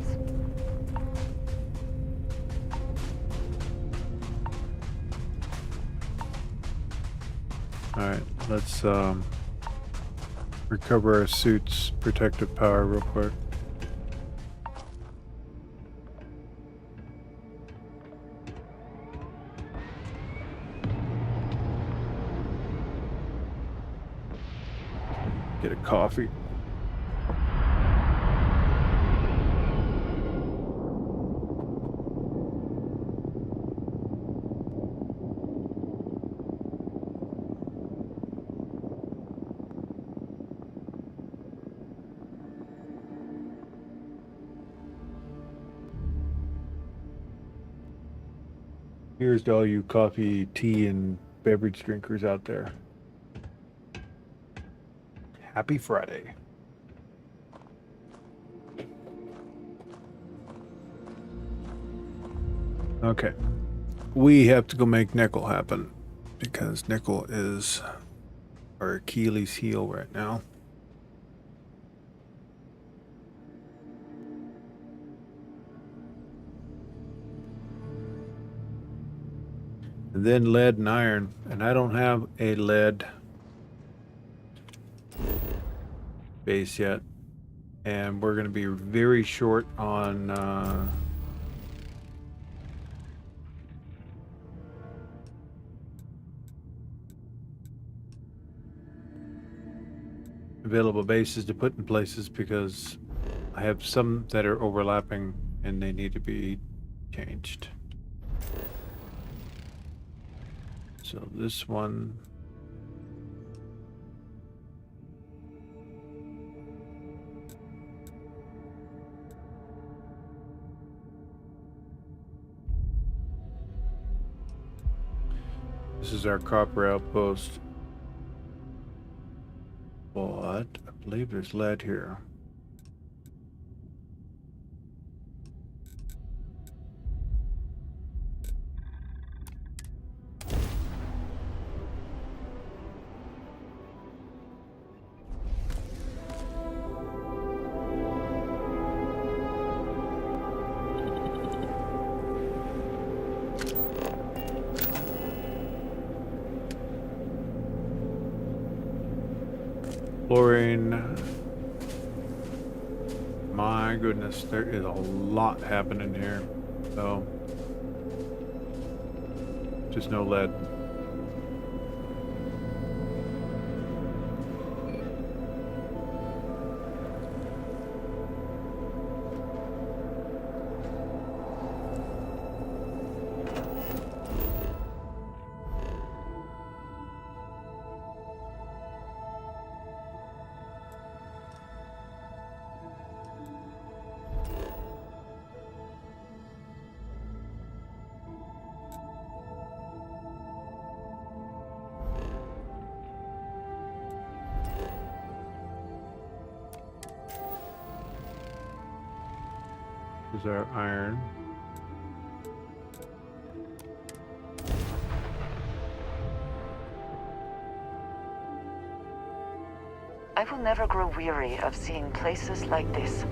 Alright, let's recover our suit's protective power real quick. Get a coffee. Here's to all you coffee, tea, and beverage drinkers out there. Happy Friday. Okay. We have to go make nickel happen because nickel is our Achilles heel right now. And then lead and iron, and I don't have a lead base yet, and we're going to be very short on available bases to put in places because I have some that are overlapping and they need to be changed. So this one. This is our copper outpost. But I believe there's lead here. Fluorine. My goodness, there is a lot happening here. So, just no lead. Is our iron. I will never grow weary of seeing places like this.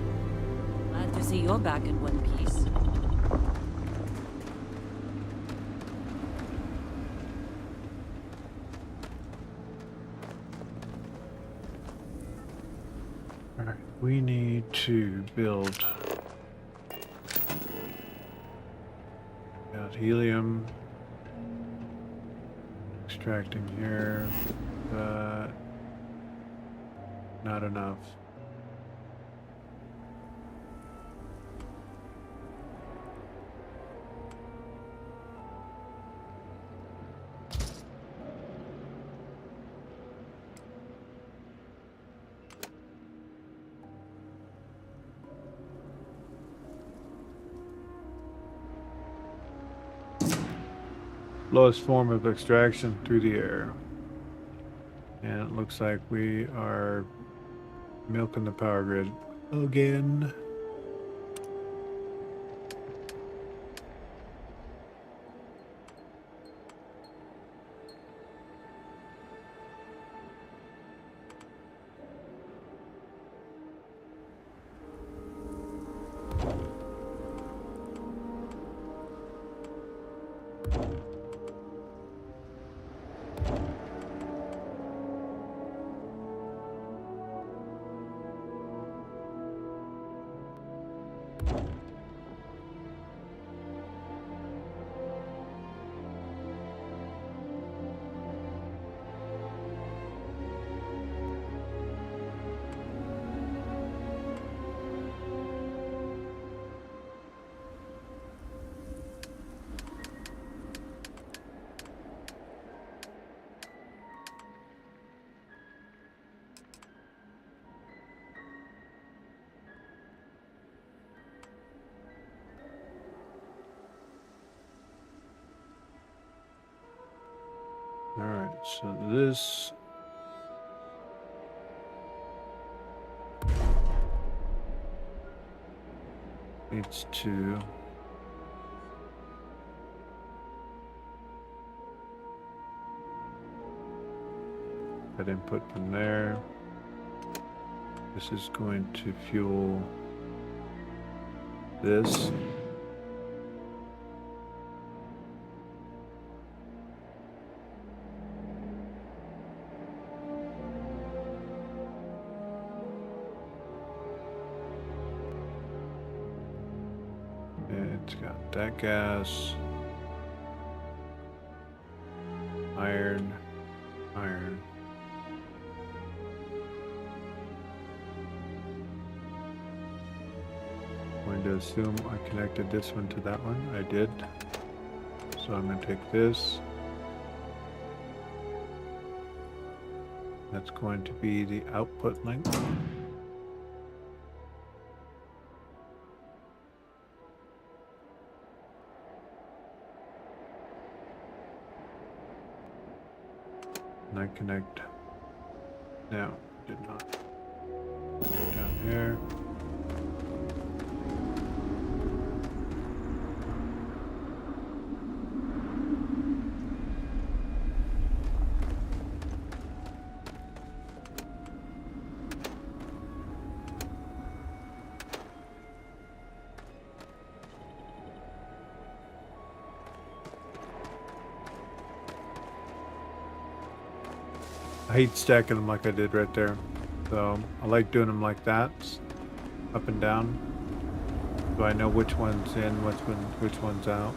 Glad to see you're back in one piece. Alright, we need to build. Got helium. Extracting here, but not enough. Lowest form of extraction through the air. And it looks like we are milking the power grid again. Alright, so this needs to that input from there. This is going to fuel this. It's got that gas, iron, iron. to assume I connected this one to that one. I did. So I'm going to take this. That's going to be the output link. And I connect. No, did not. Down here. I hate stacking them like I did right there. So I like doing them like that, up and down. So I know which one's in, which one's out.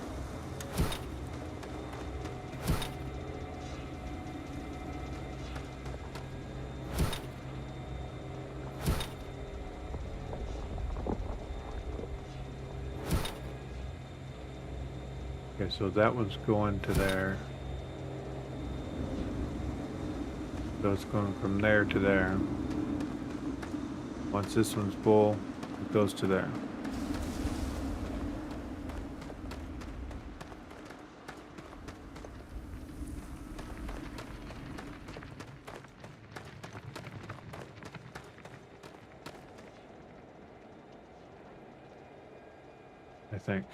Okay, so that one's going to there. So it's going from there to there. Once this one's full, it goes to there. I think.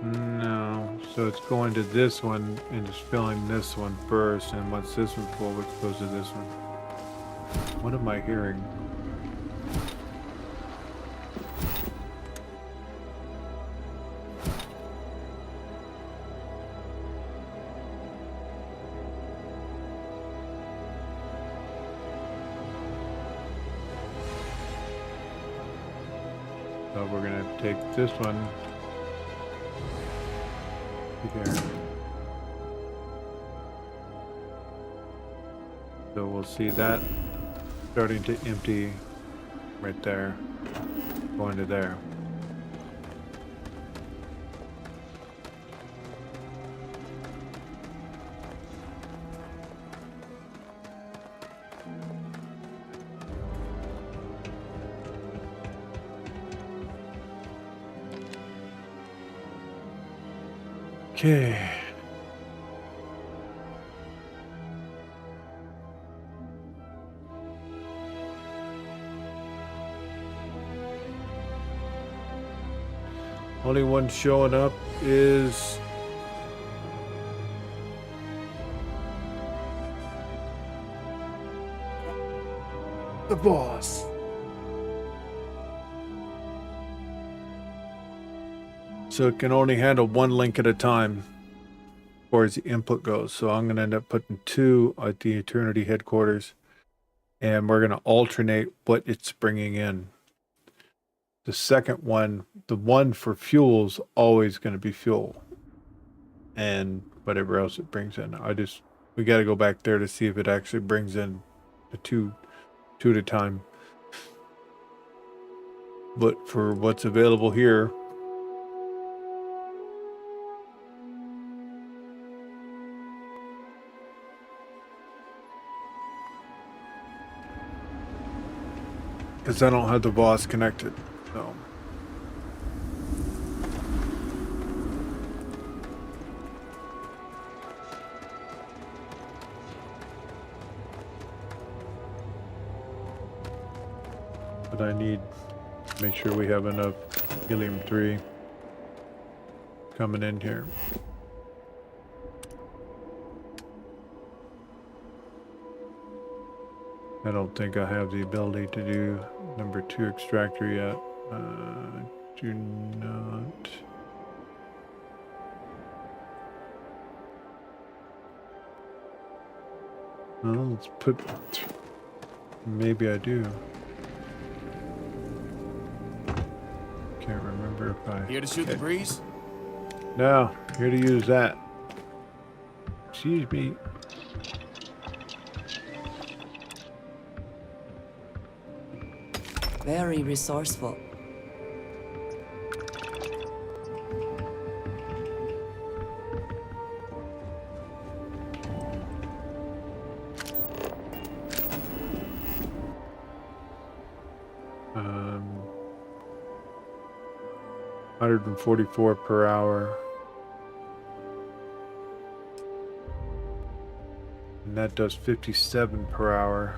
No, so it's going to this one and just filling this one first, and once this one's full, it goes to this one. What am I hearing? So we're gonna take this one here. So we'll see that starting to empty right there, going to there. Okay. Only one showing up is the boss. So it can only handle one link at a time as far as the input goes. So I'm going to end up putting 2 at the Eternity headquarters, and we're going to alternate what it's bringing in. The second one, the one for fuel's always going to be fuel, and whatever else it brings in. We got to go back there to see if it actually brings in the two at a time. But for what's available here, because I don't have the boss connected, so. But I need to make sure we have enough helium-3 coming in here. I don't think I have the ability to do number 2 extractor yet. Do not. Well, let's put. Maybe I do. Can't remember if I. Here to shoot the breeze? No, here to use that. Excuse me. Very resourceful. Um, 144 per hour. And that does 57 per hour.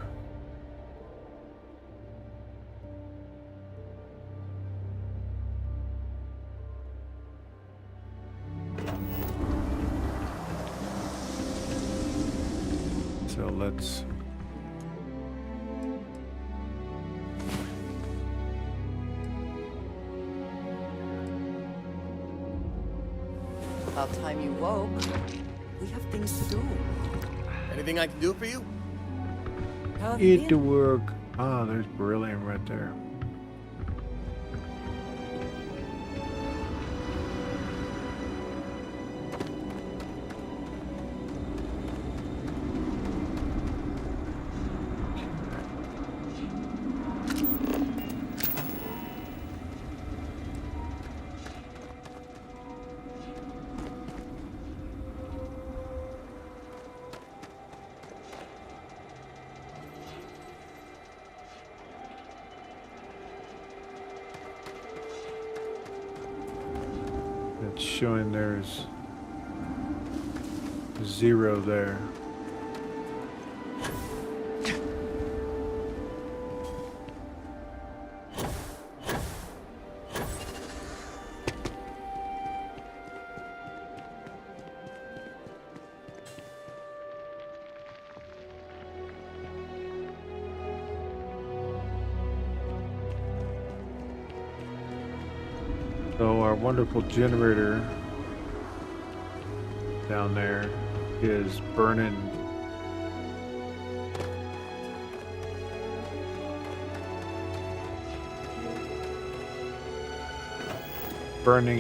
So let's About time you woke. We have things to do. Anything I can do for you? How have you eat the been? work. Ah, there's beryllium right there. It's showing there's 0 there. So our wonderful generator down there is burning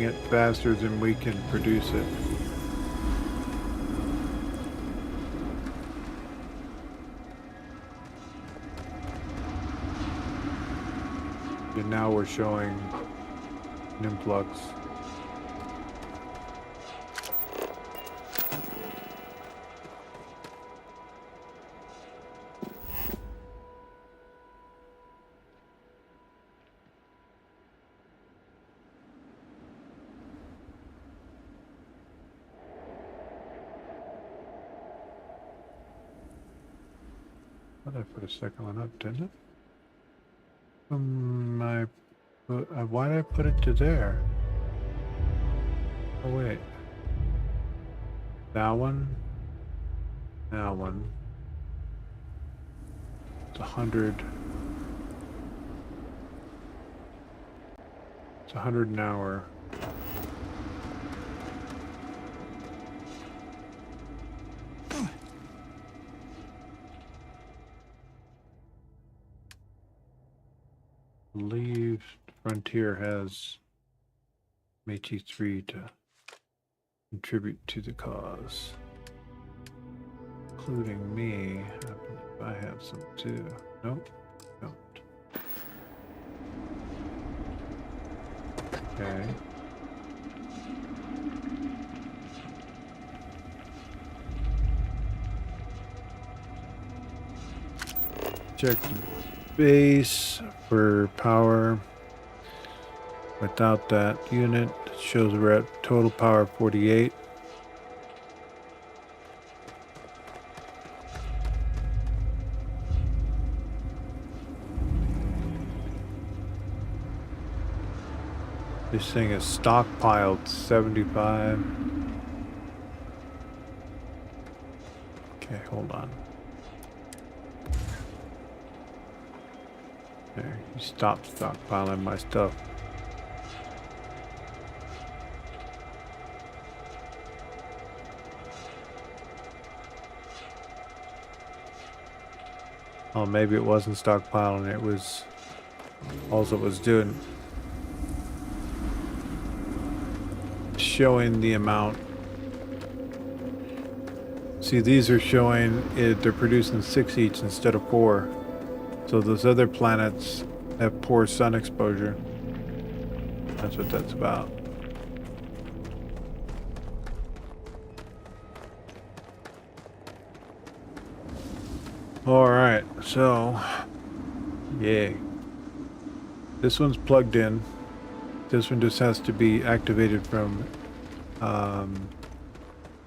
it faster than we can produce it. And now we're showing an influx. But I put a second one up, didn't it? Why did I put it to there? Oh wait. That one. That one. It's 100. It's 100 an hour. I believe Frontier has Métis 3 to contribute to the cause, including me. I have some too. Nope, don't. Okay. Check the base for power. Without that unit, it shows we're at total power 48. This thing is stockpiled 75. Okay, hold on. There, you stop stockpiling my stuff. Oh, maybe it wasn't stockpiling, it was... all it was doing... showing the amount. See, these are showing it, they're producing 6 each instead of 4. So those other planets have poor sun exposure. That's what that's about. Alright, so yay. This one's plugged in. This one just has to be activated from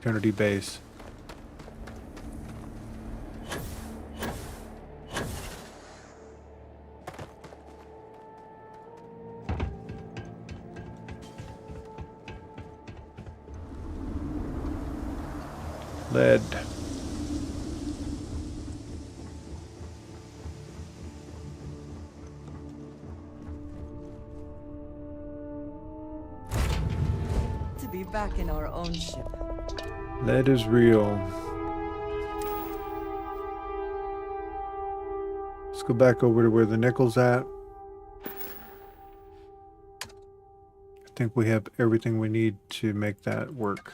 Eternity Base. Lead. To be back in our own ship. Lead is real. Let's go back over to where the nickel's at. I think we have everything we need to make that work.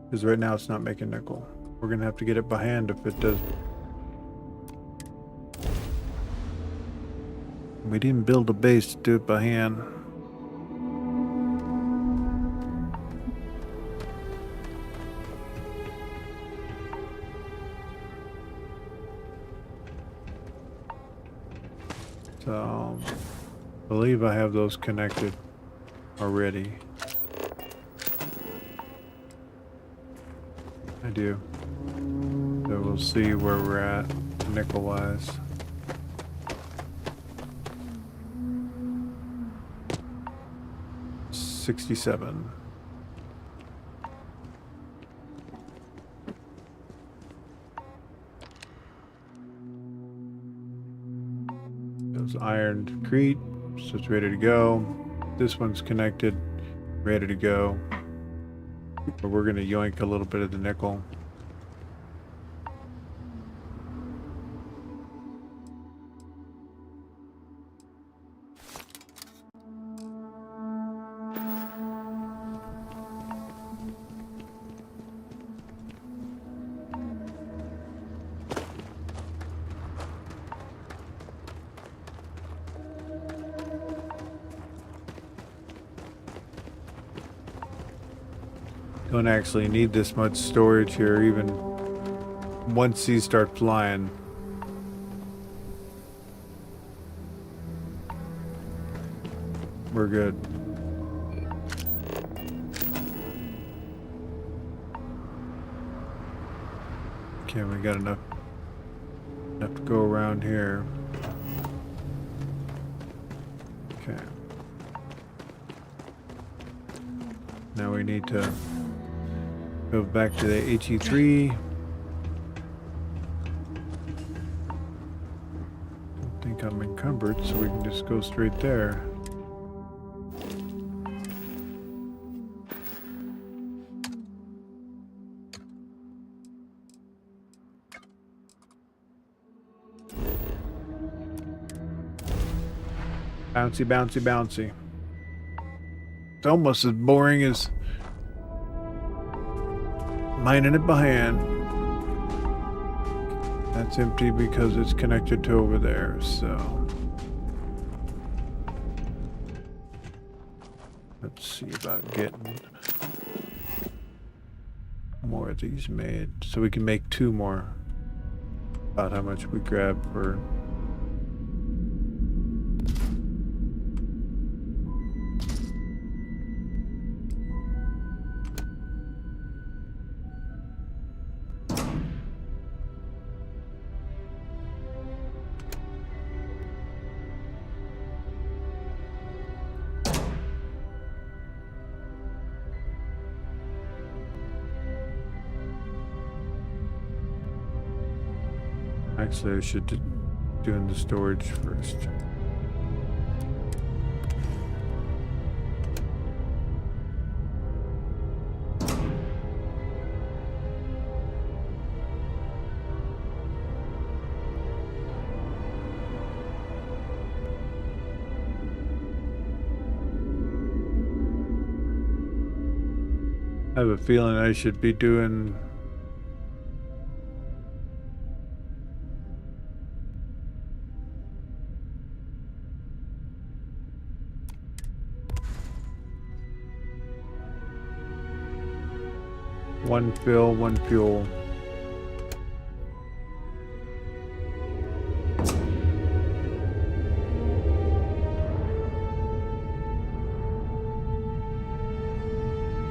Because right now it's not making nickel. We're gonna have to get it by hand if it does. We didn't build a base to do it by hand. So, I believe I have those connected already. I do. So we'll see where we're at nickel-wise. $67. Those iron crete, so it's ready to go. This one's connected, ready to go. But we're gonna yoink a little bit of the nickel. Don't actually need this much storage here, even once these start flying. We're good. Okay, we got enough to go around here. Okay. Now we need to go back to the HE3. Don't think I'm encumbered, so we can just go straight there. Bouncy, bouncy, bouncy. It's almost as boring as mining it by hand. That's empty because it's connected to over there, so let's see about getting more of these made so we can make 2 more. About how much we grab for actually I should do doing the storage first. I have a feeling I should be doing one fill, one fuel.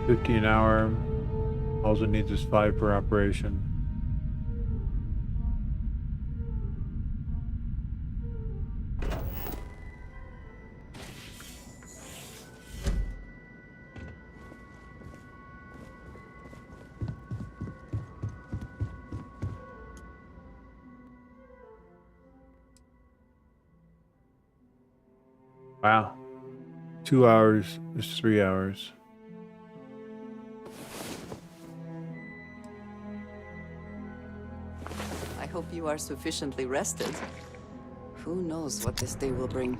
$50 an hour. All it needs is 5 per operation. Wow. 2 hours is 3 hours. I hope you are sufficiently rested. Who knows what this day will bring?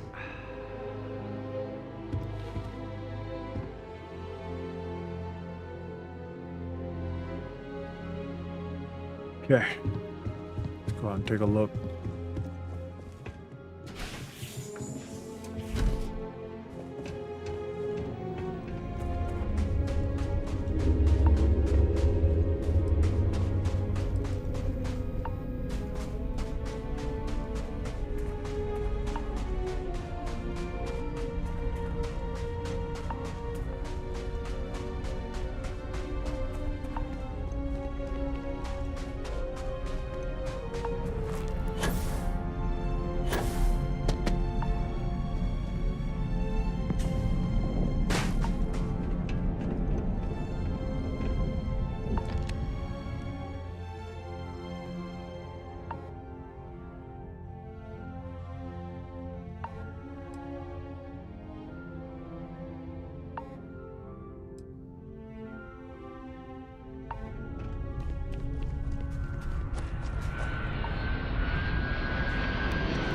Okay. Let's go out and take a look.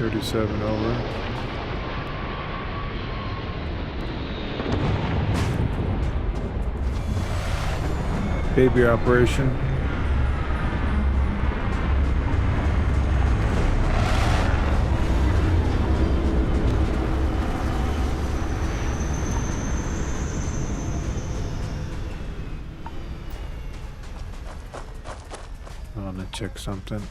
$37 over. Baby operation. I want to check something.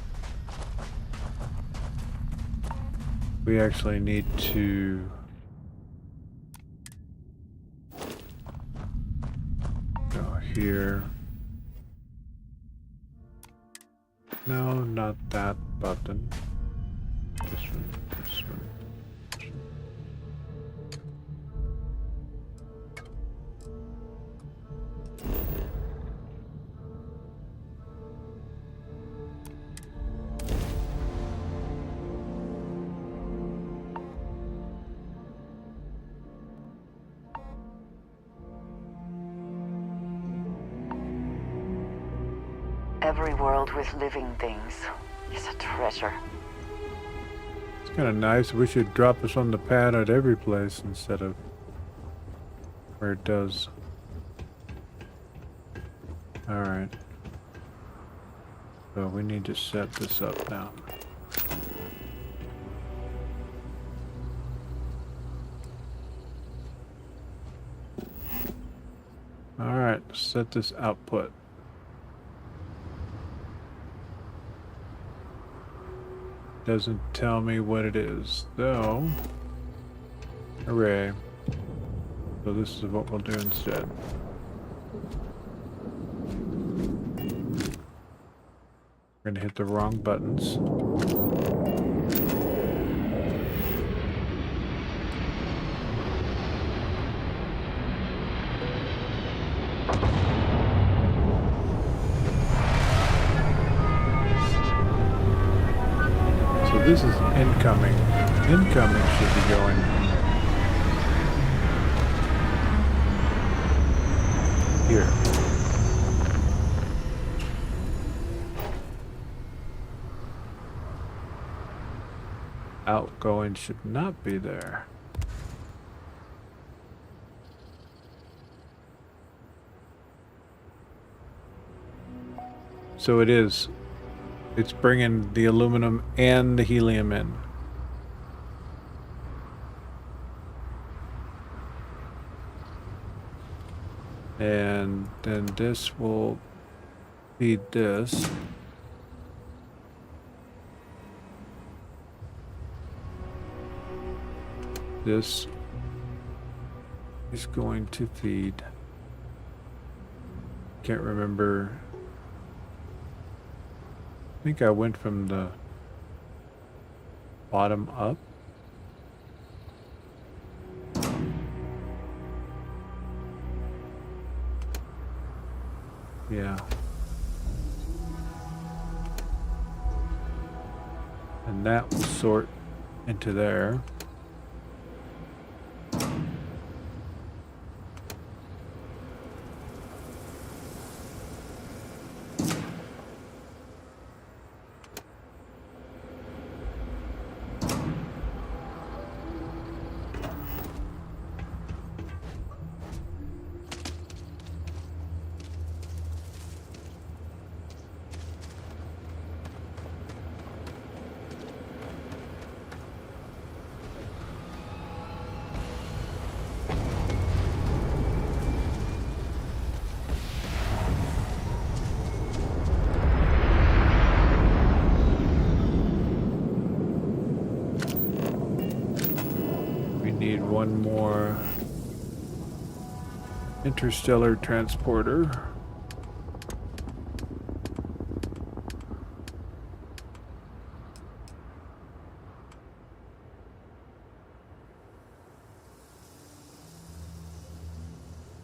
We actually need to go here. No, not that button. This one, this one. Every world with living things is a treasure. It's kind of nice. We should drop us on the pad at every place instead of where it does. Alright. So we need to set this up now. Alright, set this output. Doesn't tell me what it is, though. Hooray. So this is what we'll do instead. We're gonna hit the wrong buttons. This is incoming. Incoming should be going here. Outgoing should not be there. So it is. It's bringing the aluminum and the helium in. And then this will feed this. This is going to feed. Can't remember. I think I went from the bottom up. Yeah. And that will sort into there. Need one more interstellar transporter.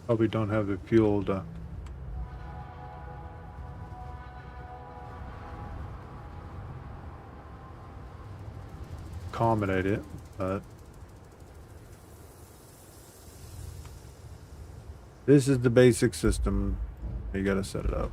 Probably don't have the fuel to accommodate it, but this is the basic system. You gotta set it up.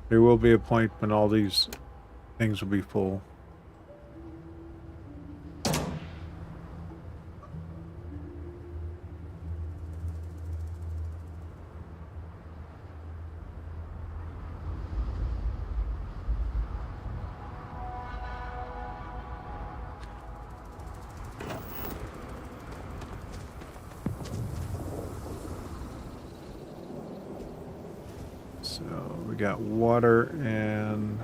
There will be a point when all these things will be full. So we got water and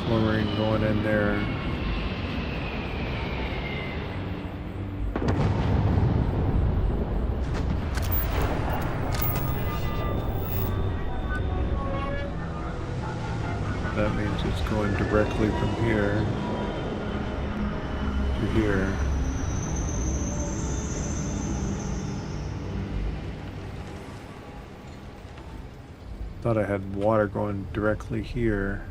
chlorine going in there. That means it's going directly from here to here. Thought I had water going directly here.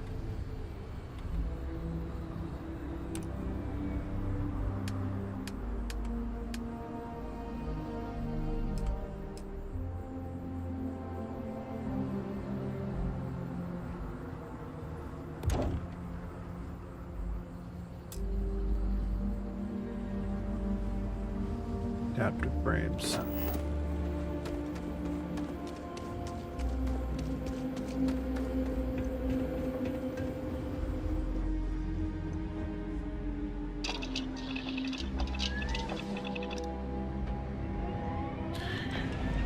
Adaptive frames.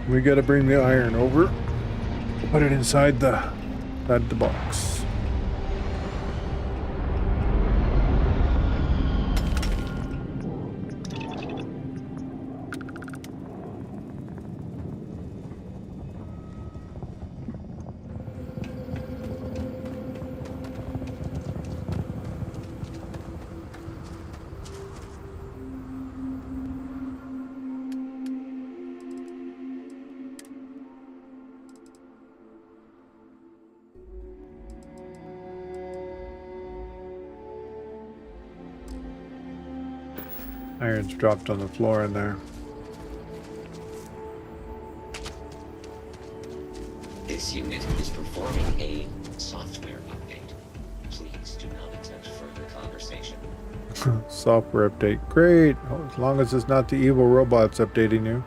We gotta bring the iron over, put it inside the box. Iron's dropped on the floor in there. This unit is performing a software update. Please do not attempt further conversation. Software update. Great. As long as it's not the evil robots updating you.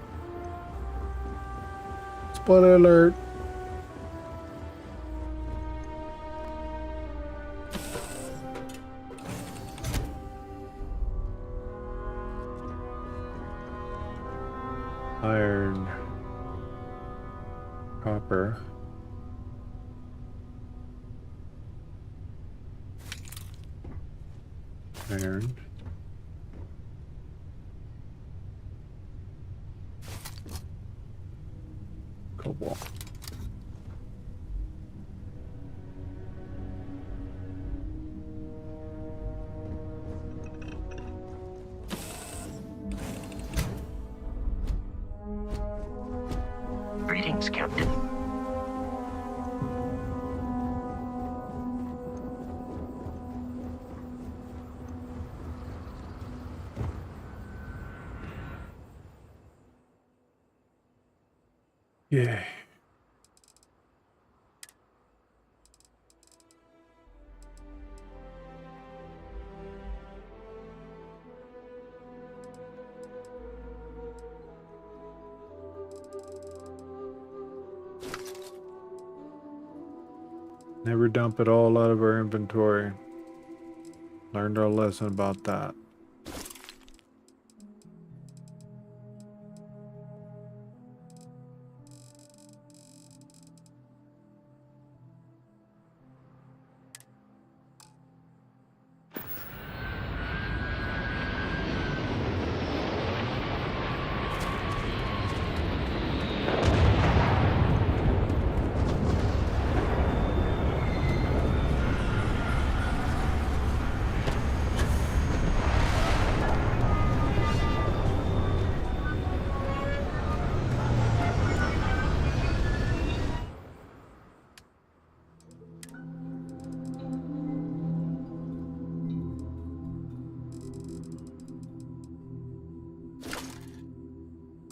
Spoiler alert. Iron. Copper. Iron. Cobalt. Greetings, Captain. Yay. Never dump it all out of our inventory. Learned our lesson about that.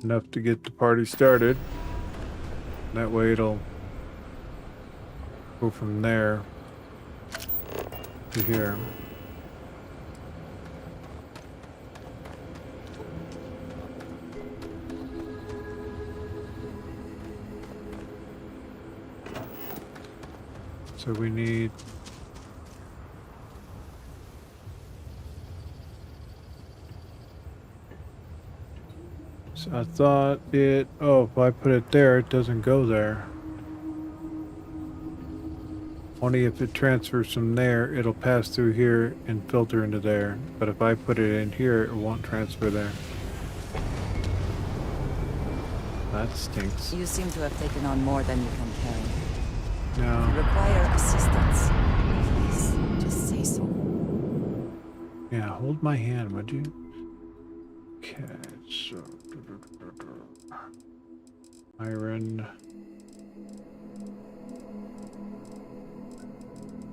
Enough to get the party started. That way it'll go from there to here. So we need I thought it, oh, if I put it there, it doesn't go there. Only if it transfers from there, it'll pass through here and filter into there. But if I put it in here, it won't transfer there. That stinks. You seem to have taken on more than you can carry. No. If you require assistance, please, just say so. Yeah, hold my hand, would you? Okay, so... Iron.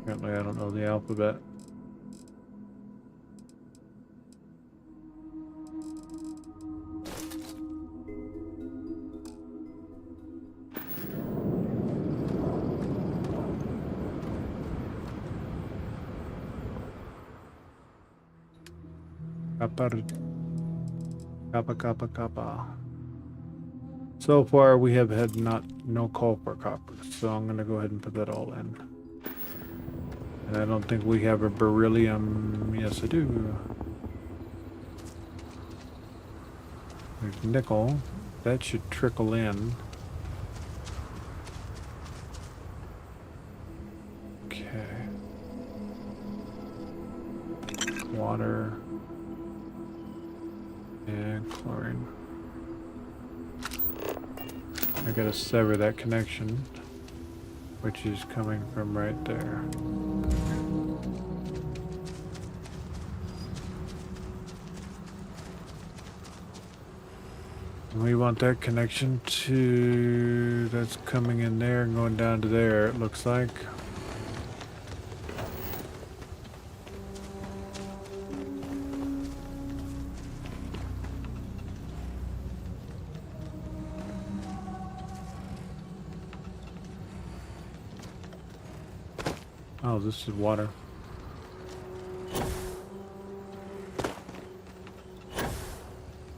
Apparently I don't know the alphabet. Kappa. So far we have had no call for copper, so I'm gonna go ahead and put that all in. And I don't think we have a beryllium. Yes, I do. There's nickel. That should trickle in. Okay. Water. And chlorine. I gotta sever that connection, which is coming from right there. And we want that connection to, that's coming in there and going down to there, it looks like. Oh, this is water.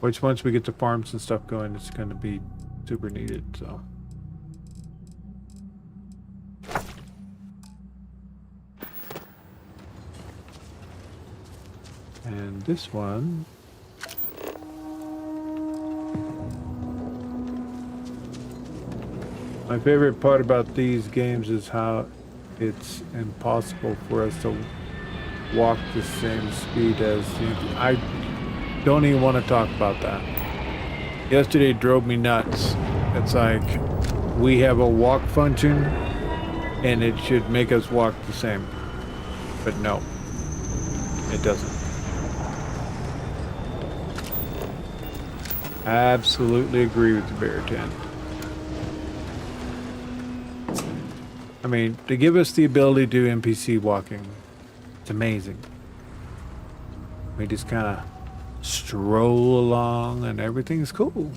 Which once we get the farms and stuff going, it's going to be super needed, so. And this one. My favorite part about these games is how it's impossible for us to walk the same speed as I don't even want to talk about that. Yesterday drove me nuts. It's like we have a walk function and it should make us walk the same. But no, it doesn't. Absolutely agree with the Beartan. I mean, to give us the ability to do NPC walking, it's amazing. We just kind of stroll along and everything's cool.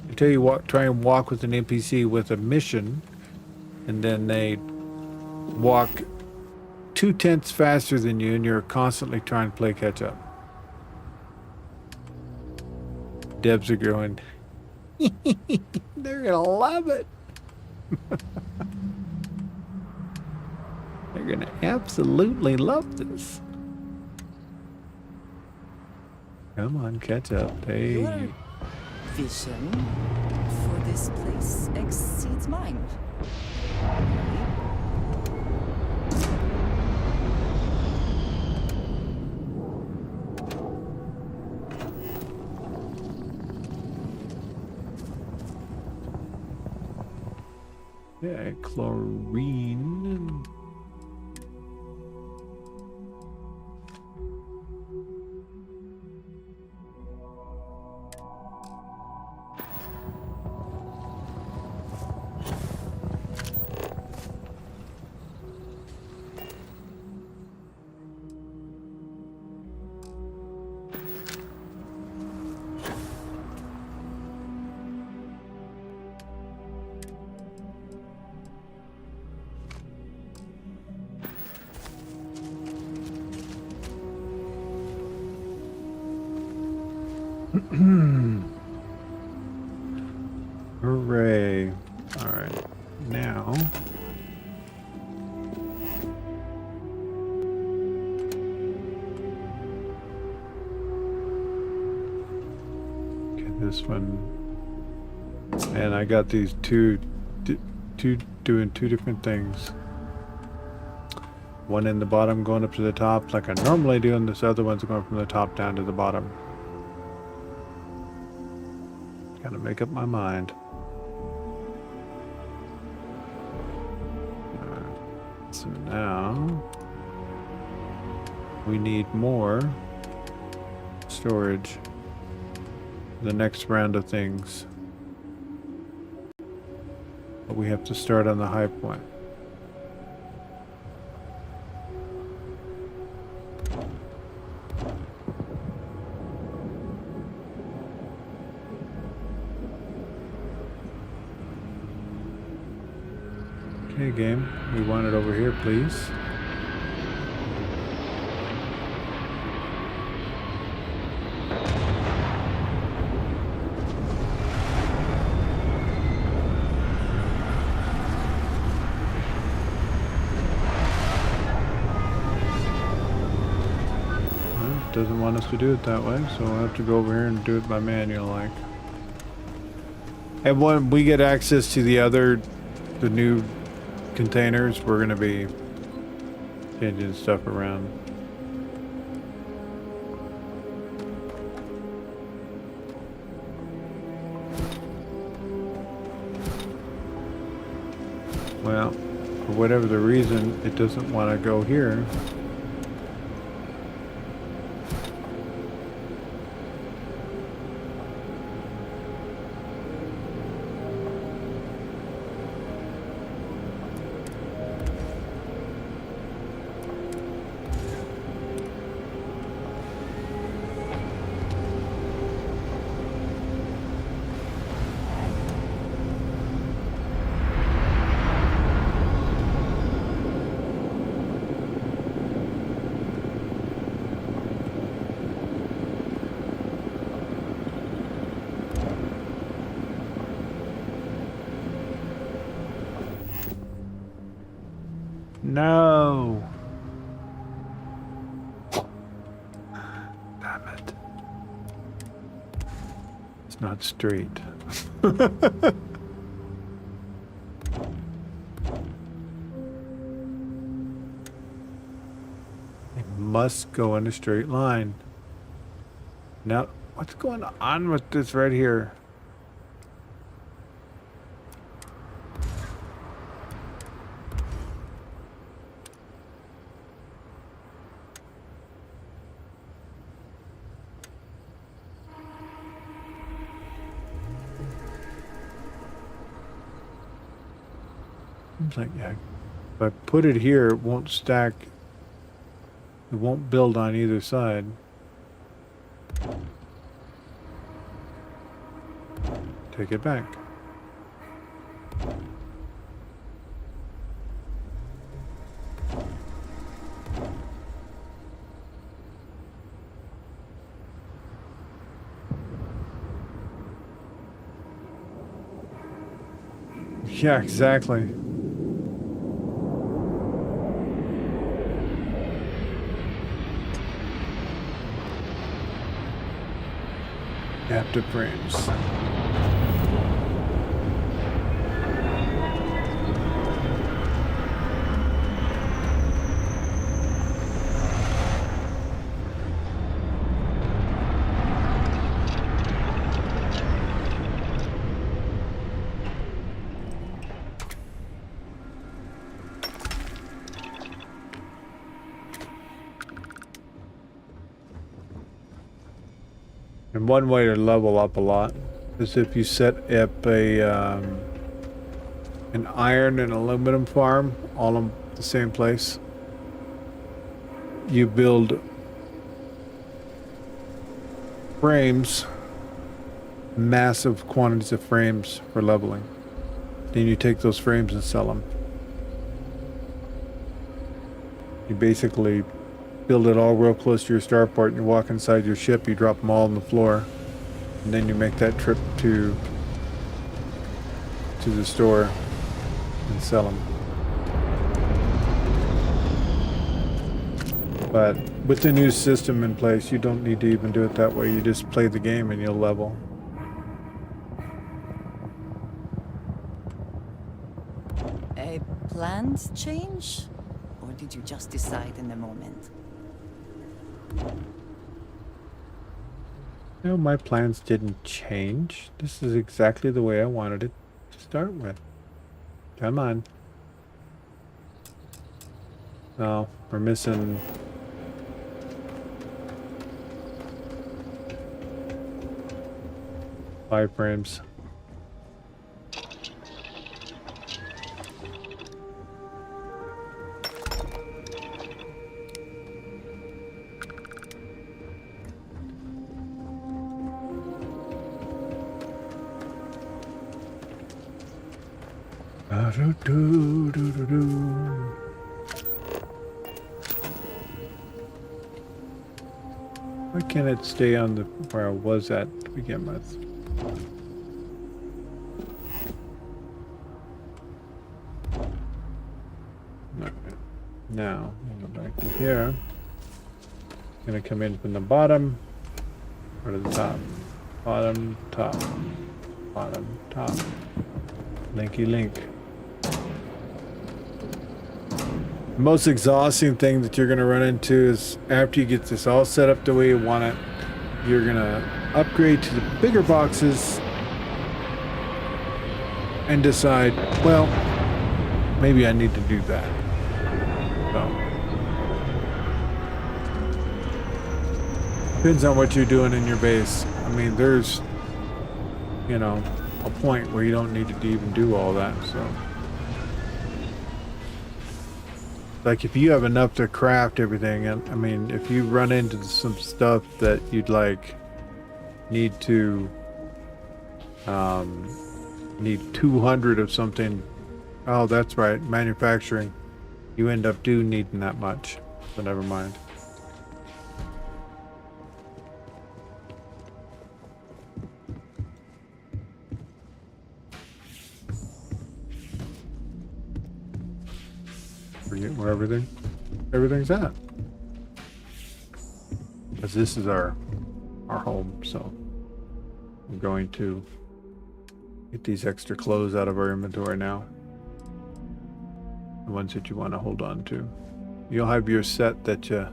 Until you try and walk with an NPC with a mission, and then they walk 2/10 faster than you, and you're constantly trying to play catch up. Debs are going, they're gonna love it. They're gonna absolutely love this. Come on, catch up. Hey. Your vision for this place exceeds mine. Yeah, chlorine. Hooray. All right. Now. Okay, this one. And I got these two doing two different things. One in the bottom going up to the top like I normally do, and this other one's going from the top down to the bottom. Gotta make up my mind. So now we need more storage. The next round of things. But we have to start on the high point. Okay, game. We want it over here, please. Well, it doesn't want us to do it that way, so we'll have to go over here and do it by manual, like. And when we get access to the new containers, we're going to be changing stuff around. Well, for whatever the reason, it doesn't want to go here. No. Damn it. It's not straight. It must go in a straight line. Now, what's going on with this right here? Seems like, yeah, if I put it here, it won't stack. It won't build on either side. Take it back. Yeah, exactly. Captive frames. And one way to level up a lot is if you set up an iron and aluminum farm all in the same place. You build frames, massive quantities of frames for leveling. Then you take those frames and sell them. You basically build it all real close to your starport, and you walk inside your ship, you drop them all on the floor, and then you make that trip to the store and sell them. But with the new system in place, you don't need to even do it that way. You just play the game and you'll level. Plans change? Or did you just decide in the moment? No, my plans didn't change. This is exactly the way I wanted it to start with. Come on. Oh, we're missing... five frames. Why can't it stay on the where I was at to begin with? Now, we'll go back to here. It's gonna come in from the bottom or to the top. Bottom, top. Bottom, top. Linky link. The most exhausting thing that you're gonna run into is after you get this all set up the way you want it, you're gonna upgrade to the bigger boxes and decide, well, maybe I need to do that. So, depends on what you're doing in your base. I mean, there's, you know, a point where you don't need to even do all that, so. Like if you have enough to craft everything, and I mean, if you run into some stuff that you'd like, need to, need 200 of something. Oh, that's right, manufacturing. You end up needing that much, so never mind. forget where everything's at. Because this is our home, so I'm going to get these extra clothes out of our inventory now. The ones that you want to hold on to. You'll have your set that you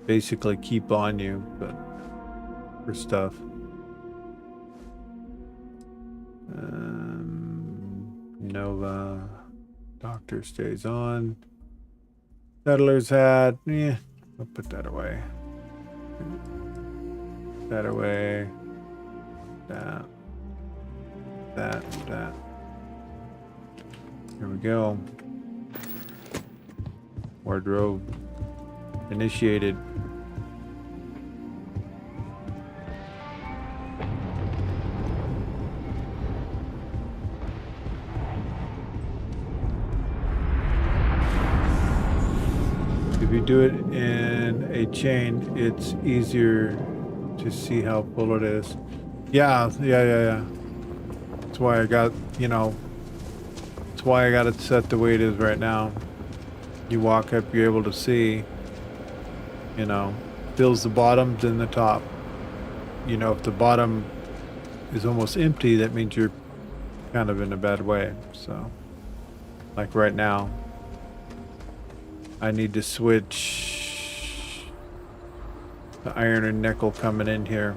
basically keep on you, but for stuff. Nova. Doctor stays on. Settler's hat. Yeah, I'll put that away. That away. That. Here we go. Wardrobe initiated. If you do it in a chain, it's easier to see how full it is. Yeah. That's why I got, that's why I got it set the way it is right now. You walk up, you're able to see, fills the bottom, then the top. If the bottom is almost empty, that means you're kind of in a bad way. So, like right now, I need to switch the iron and nickel coming in here.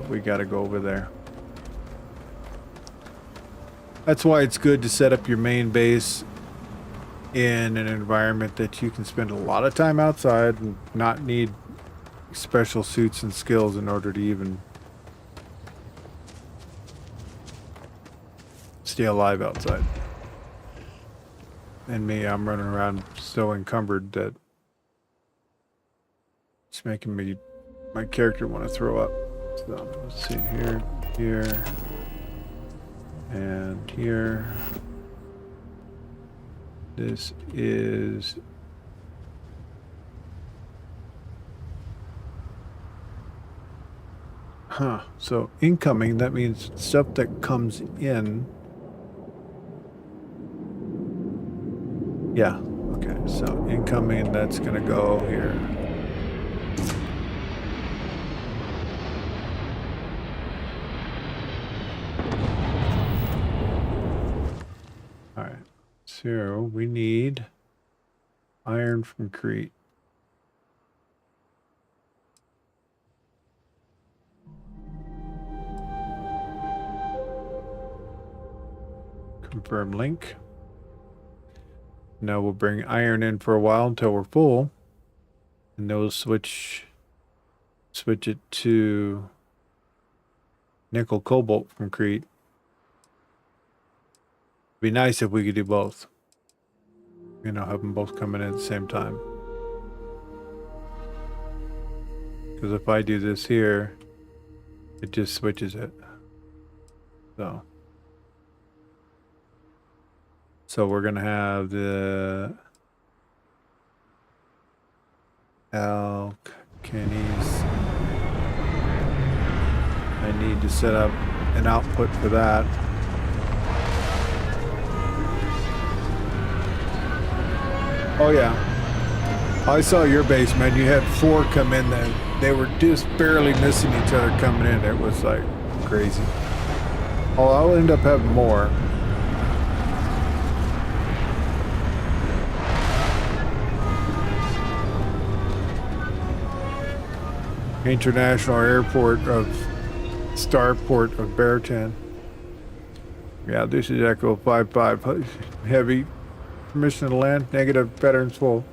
We got to go over there. That's why it's good to set up your main base in an environment that you can spend a lot of time outside and not need special suits and skills in order to even stay alive outside. And me, I'm running around so encumbered that it's making my character want to throw up. So let's see, here, and here. This is so incoming, that means stuff that comes in. Yeah, okay, so incoming, that's gonna go here. So we need iron from Crete. Confirm link. Now we'll bring iron in for a while until we're full, and then we'll switch it to nickel cobalt from Crete. Be nice if we could do both. Have them both coming in at the same time. Because if I do this here, it just switches it. So we're gonna have the alkanes. I need to set up an output for that. Oh yeah, I saw your base, man. You had 4 come in there. They were just barely missing each other coming in. It was like crazy. Oh, I'll end up having more. International Airport of Starport of Baratan. Yeah, this is Echo 55 Heavy. Permission to land, negative, veterans full.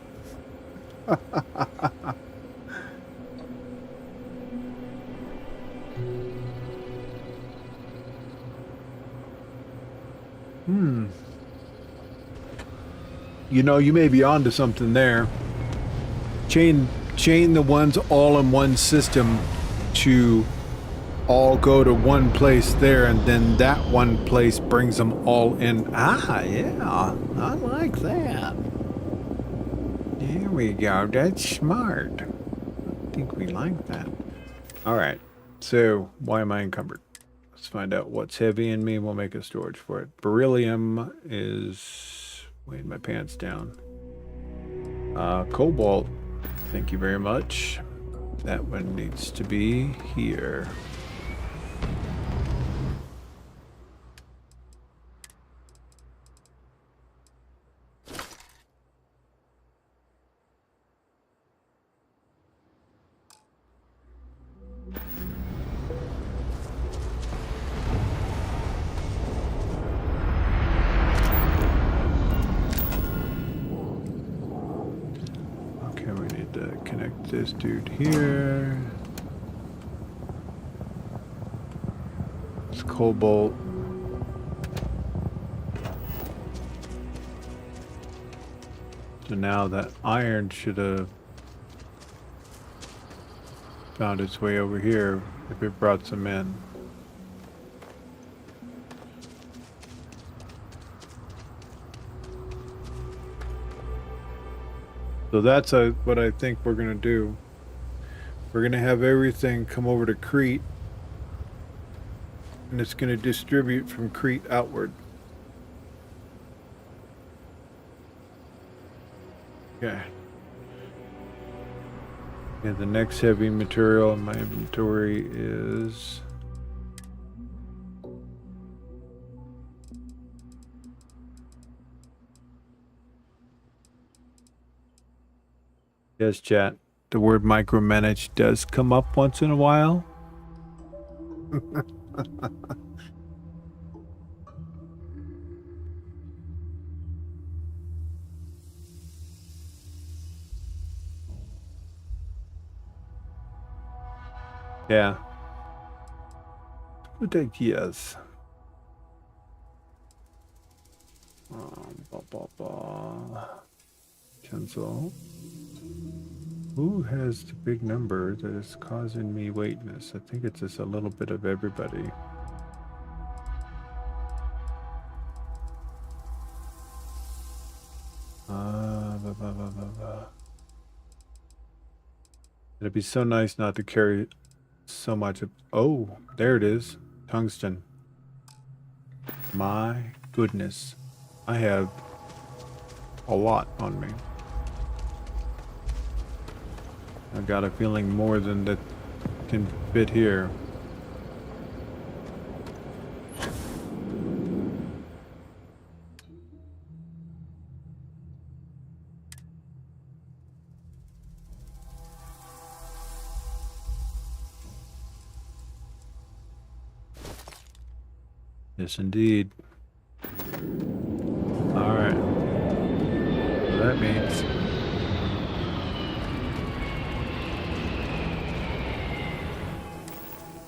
You may be onto something there. Chain the ones all in one system to all go to one place there, and then that one place brings them all in. Yeah, I like that. There we go. That's smart. I think we like that. All right. So why am I encumbered? Let's find out what's heavy in me and we'll make a storage for it. Beryllium is weighing my pants down. Cobalt, thank you very much. That one needs to be here. Connect this dude here. It's cobalt. So now that iron should have found its way over here if it brought some in. So that's what I think we're going to do. We're going to have everything come over to Crete, and it's going to distribute from Crete outward. Okay. And the next heavy material in my inventory is... Yes, chat. The word micromanage does come up once in a while. Yeah. Good ideas. Cancel. Who has the big number that is causing me weightness? I think it's just a little bit of everybody. It'd be so nice not to carry so much of... Oh, there it is. Tungsten. My goodness. I have a lot on me. I've got a feeling more than that can fit here. Yes, indeed. All right. So that means...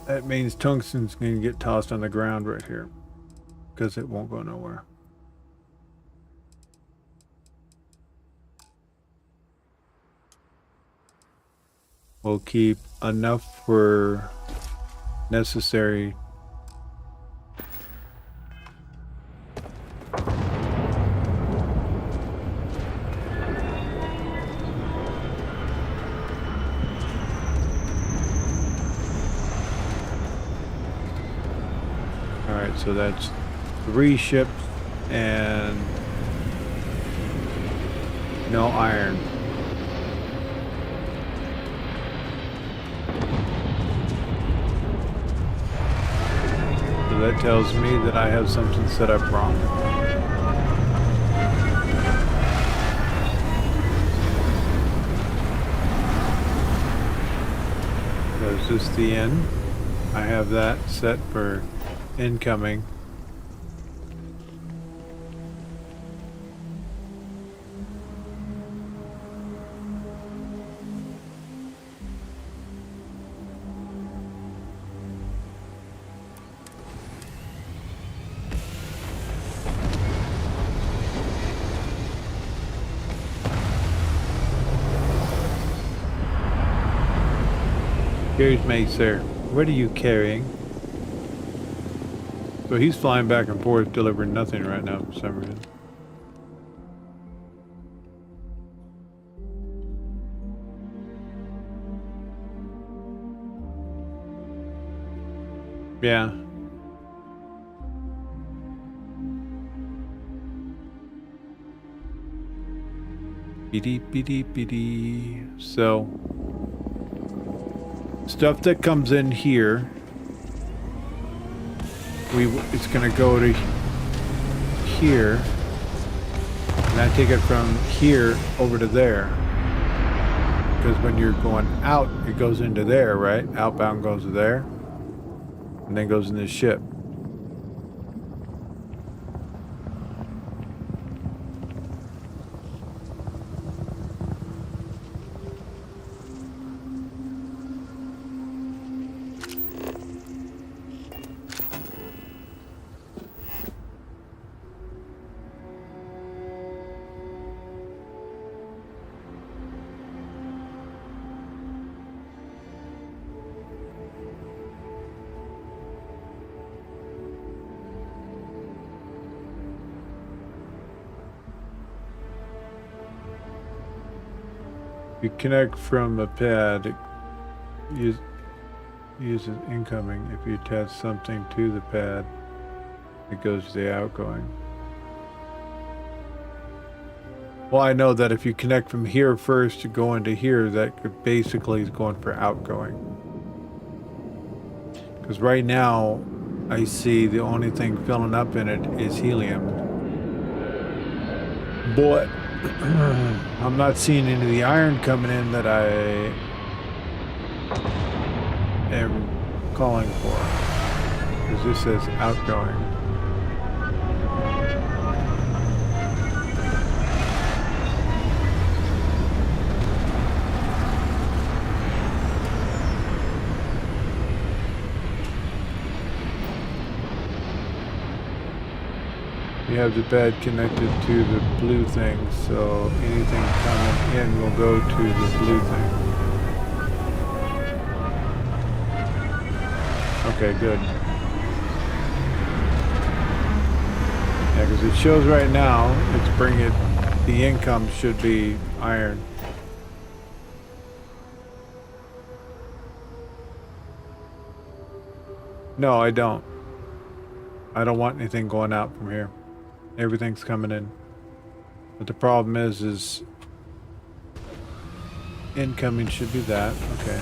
That means tungsten's going to get tossed on the ground right here, because it won't go nowhere. We'll keep enough for necessary. So that's 3 ships and no iron. So that tells me that I have something set up wrong. So is this the end? I have that set for incoming. Excuse me, sir. What are you carrying? So he's flying back and forth, delivering nothing right now for some reason. Yeah. So, stuff that comes in here, it's gonna go to here, and I take it from here over to there. Because when you're going out, it goes into there, right? Outbound goes to there, and then goes in this ship. You connect from a pad, it uses incoming. If you attach something to the pad, it goes to the outgoing. Well, I know that if you connect from here first to go into here, that basically is going for outgoing. Because right now, I see the only thing filling up in it is helium. But I'm not seeing any of the iron coming in that I am calling for. Because this says outgoing. You have the pad connected to the blue thing, so anything coming in will go to the blue thing. Okay, good. Yeah, because it shows right now, it's bringing the income should be iron. No, I don't. I don't want anything going out from here. Everything's coming in. But the problem is incoming should be that. Okay.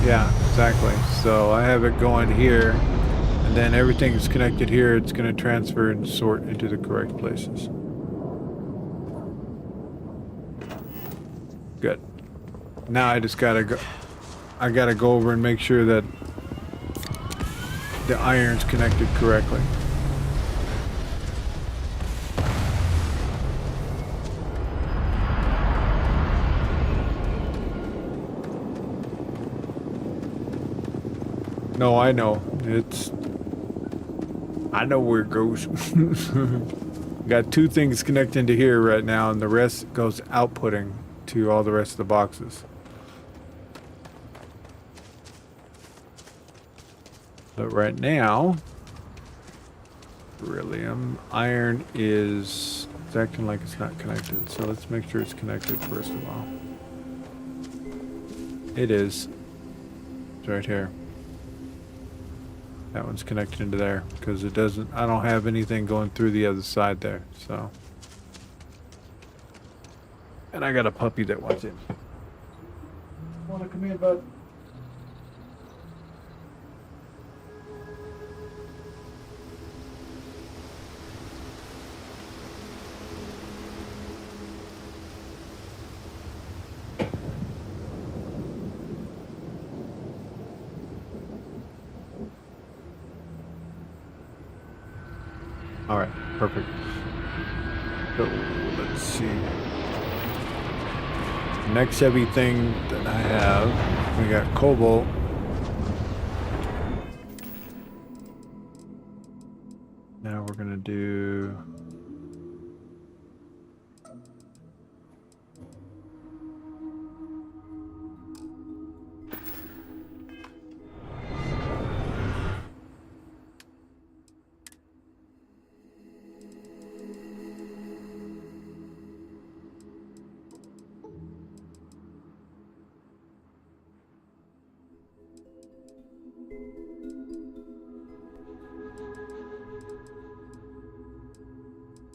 Yeah, exactly. So I have it going here, and then everything's connected here. It's going to transfer and sort into the correct places. Good. Now I just gotta go. I gotta go over and make sure that the iron's connected correctly. No, I know. I know where it goes. Got two things connecting to here right now, and the rest goes outputting to all the rest of the boxes. But right now, beryllium, iron is acting like it's not connected. So let's make sure it's connected first of all. It is. It's right here. That one's connected into there because it doesn't, I don't have anything going through the other side there, so. And I got a puppy that wants in. Want to come in, bud? All right, perfect. So let's see. Next heavy thing that I have, we got cobalt. Now we're gonna do.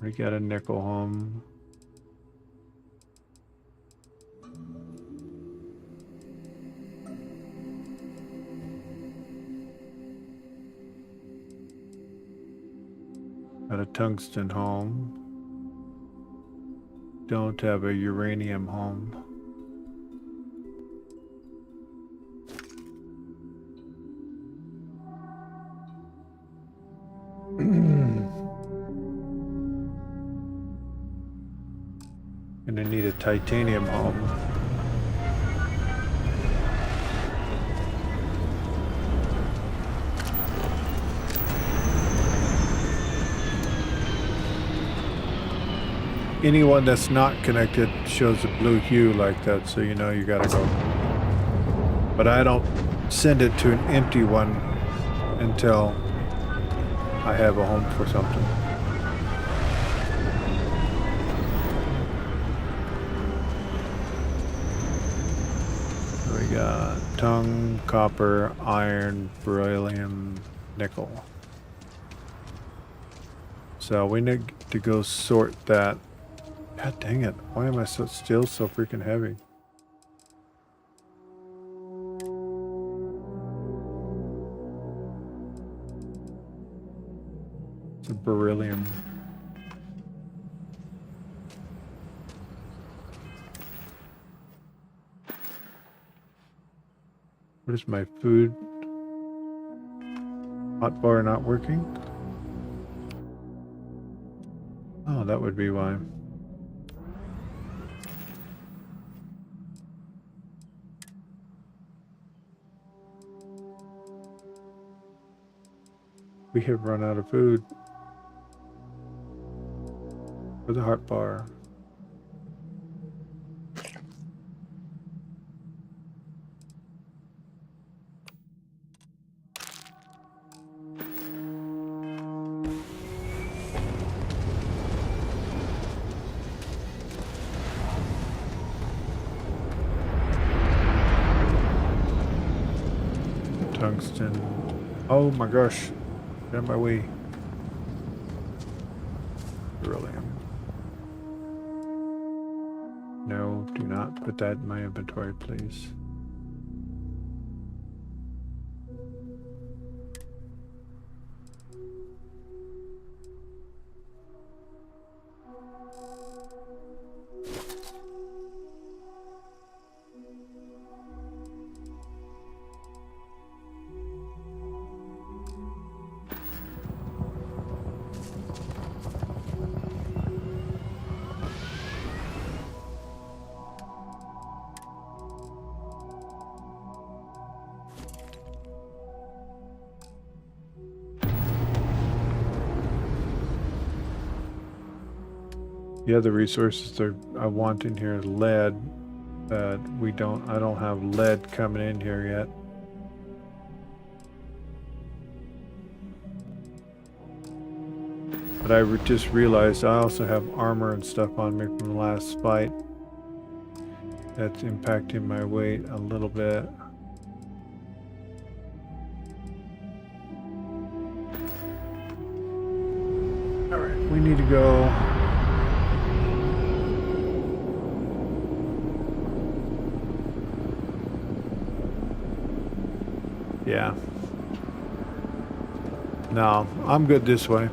We got a nickel home. Got a tungsten home. Don't have a uranium home. Gonna need a titanium home. Anyone that's not connected shows a blue hue like that, so you know you gotta go. But I don't send it to an empty one until I have a home for something. We got tung, copper, iron, beryllium, nickel. So we need to go sort that. God dang it. Why am I still so freaking heavy? It's a beryllium. What is my food? Hotbar not working? Oh, that would be why. We have run out of food. For the heart bar. Tungsten. Oh my gosh. Get out of my way. Beryllium. No, do not put that in my inventory, please. The other resources that I want in here is lead, but I don't have lead coming in here yet. But I just realized I also have armor and stuff on me from the last fight. That's impacting my weight a little bit. Alright, we need to go. Yeah. No, I'm good this way.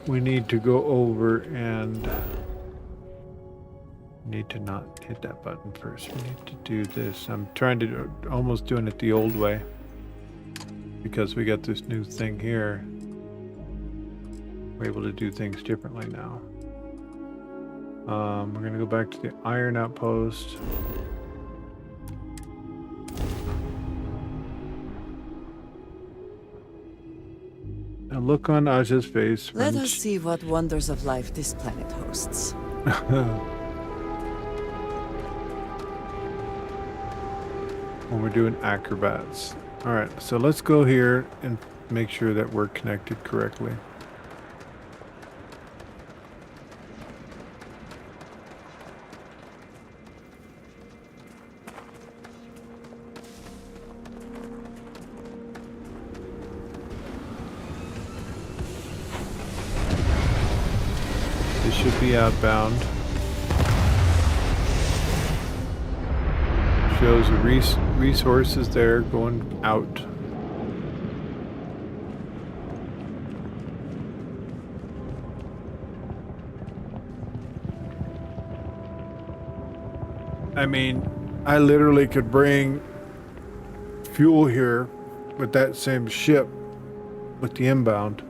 We need to go over and need to not hit that button first. We need to do this. I'm trying to almost doing it the old way because we got this new thing here. We're able to do things differently now. We're gonna go back to the iron outpost. A look on Aja's face. Let us see what wonders of life this planet hosts. when we're doing acrobats. All right, so let's go here and make sure that we're connected correctly. This should be outbound. Shows the resources there going out. I mean, I literally could bring fuel here with that same ship with the inbound.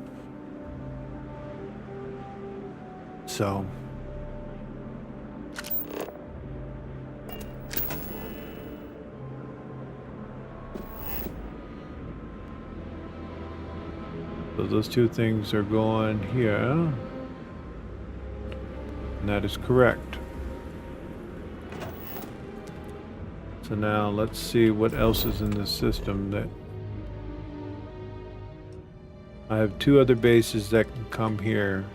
So those two things are going here. And that is correct. So now let's see what else is in the system that I have two other bases that can come here.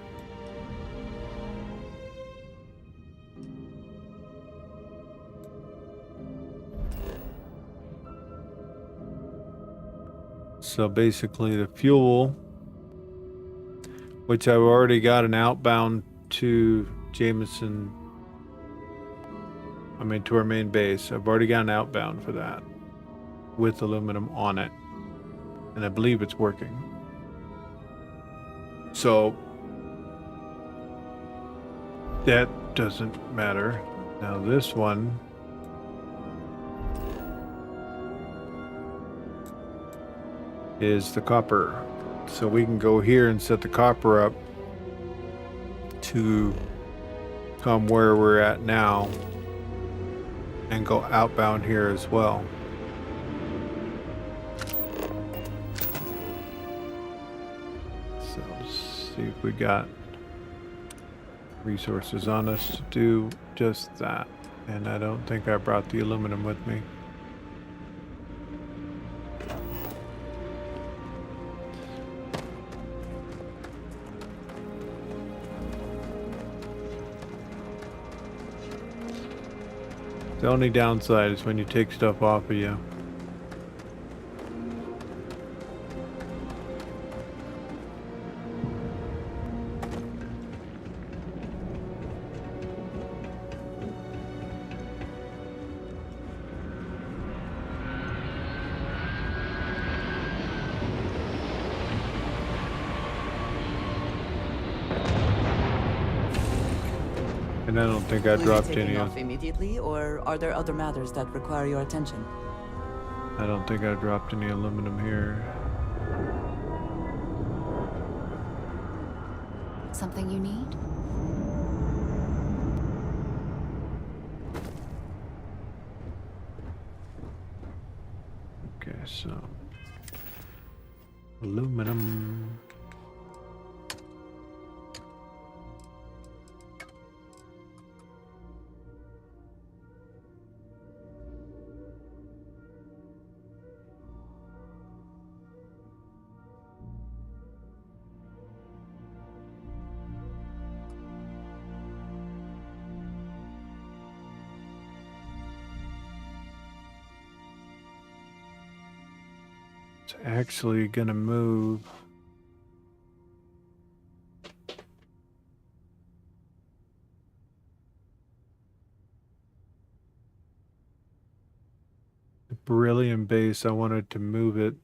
So basically the fuel, which I've already got an outbound to Jameson, to our main base. I've already got an outbound for that with aluminum on it. And I believe it's working. So that doesn't matter. Now this one, is the copper. So we can go here and set the copper up to come where we're at now and go outbound here as well. So let's see if we got resources on us to do just that. And I don't think I brought the aluminum with me. The only downside is when you take stuff off of you. And I don't think I dropped any off immediately, or are there other matters that require your attention? I don't think I dropped any aluminum here. Something you need? Okay, so aluminum. It's actually gonna move. The beryllium base, I wanted to move it.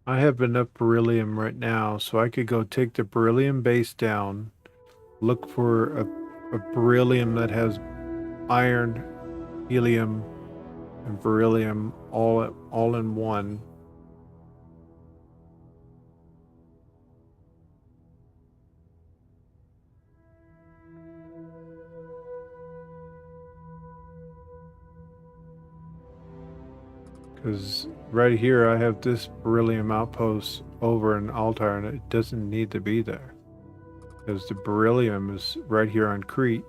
I have enough beryllium right now, so I could go take the beryllium base down, look for a beryllium that has iron, helium, and beryllium all in one. Because right here I have this beryllium outpost over in Altar, and it doesn't need to be there. Because the beryllium is right here on Crete.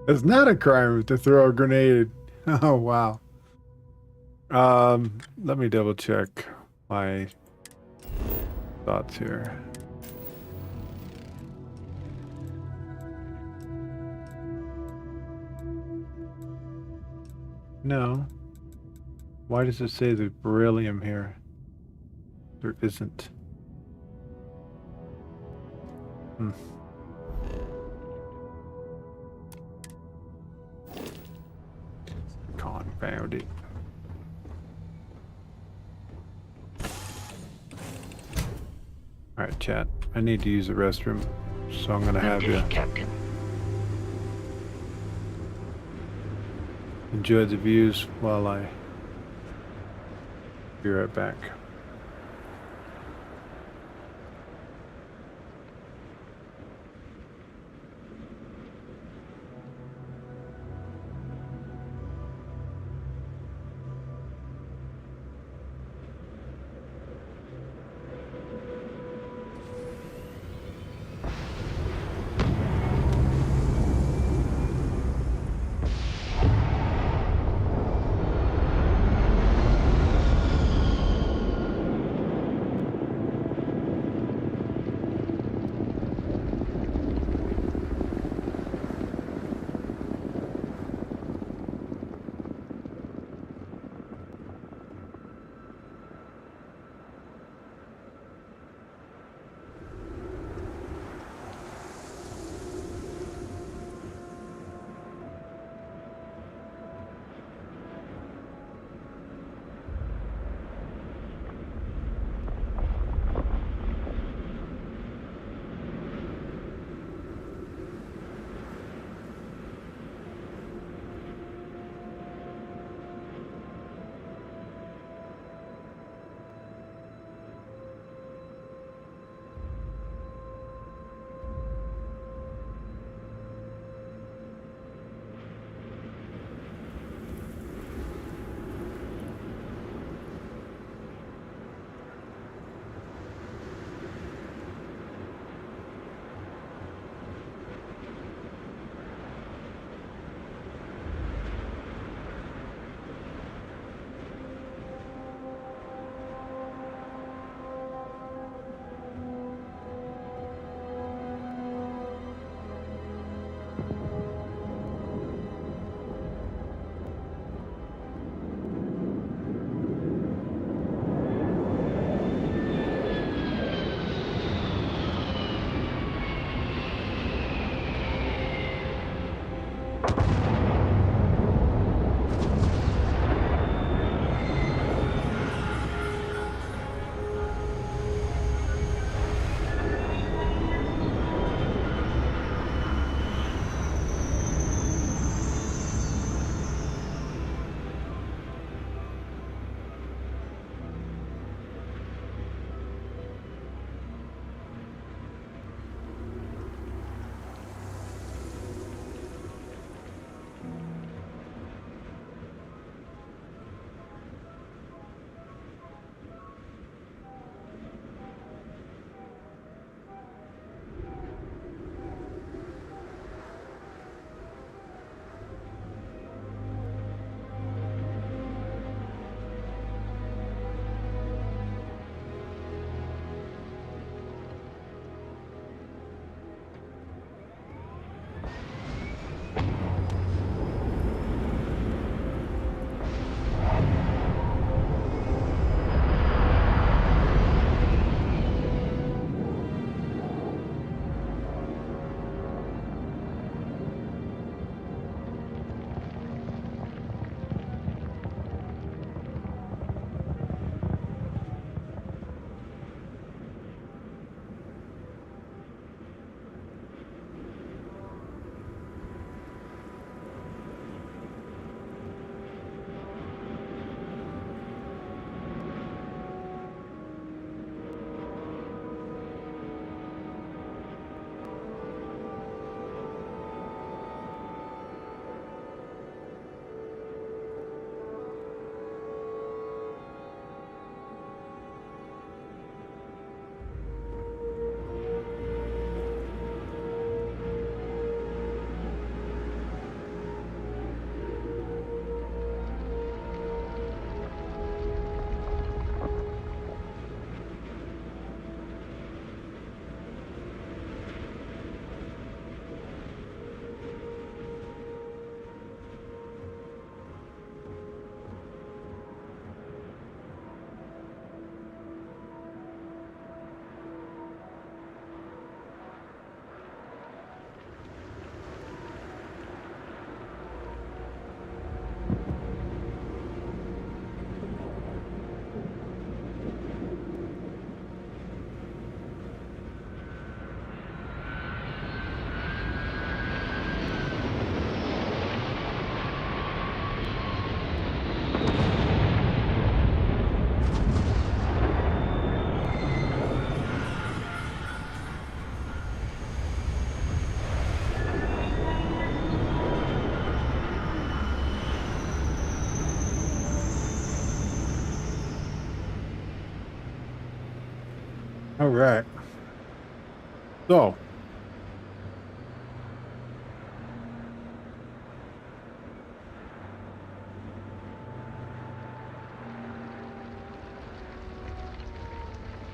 It's not a crime to throw a grenade. Oh wow. Let me double check my thoughts here. No. Why does it say there's beryllium here? There isn't. Confound it. Alright, chat. I need to use the restroom, so I'm gonna have you Captain. enjoy the views while I be right back. All right. So.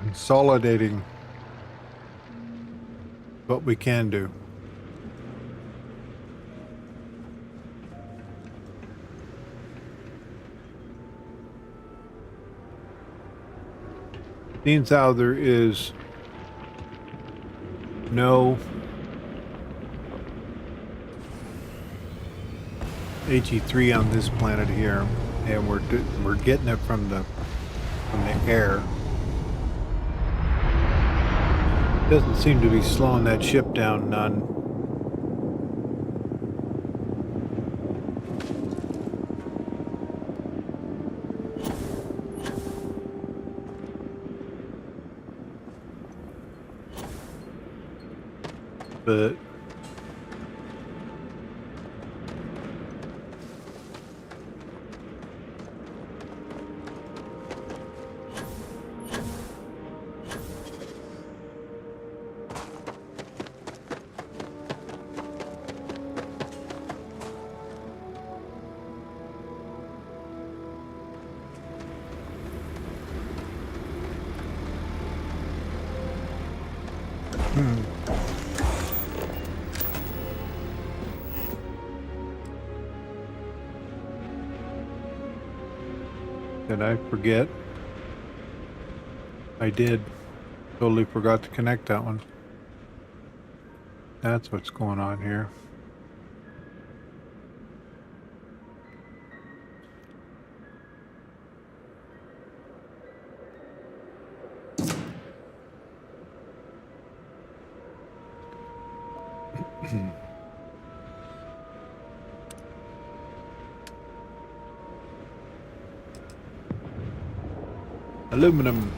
Consolidating what we can do. Seeing how there is no HE3 on this planet here, and we're getting it from the air. Doesn't seem to be slowing that ship down none. But did I forget? I did. Totally forgot to connect that one. That's what's going on here. Aluminum.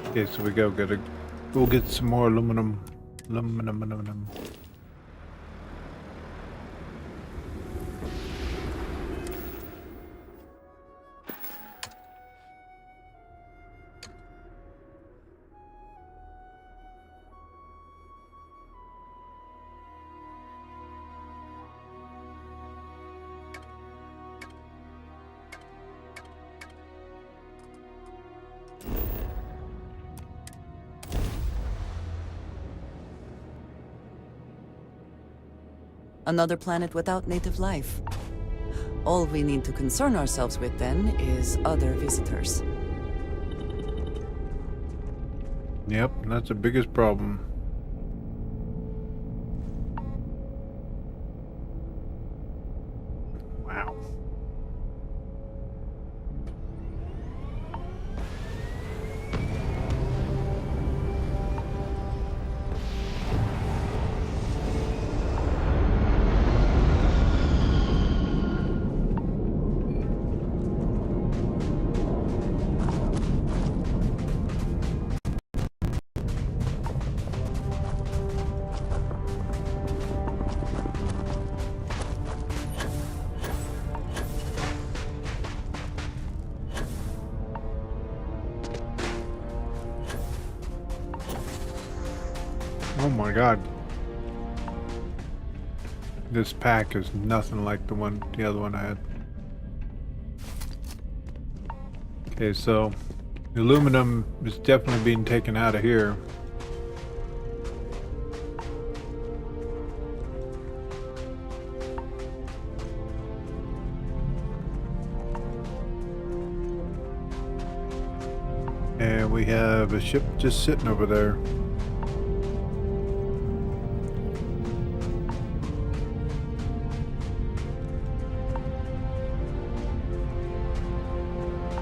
Okay, so we gotta go get some more aluminum. Aluminum. Another planet without native life. All we need to concern ourselves with then is other visitors. Yep, that's the biggest problem. Wow. Oh my god. This pack is nothing like the other one I had. Okay, so the aluminum is definitely being taken out of here. And we have a ship just sitting over there.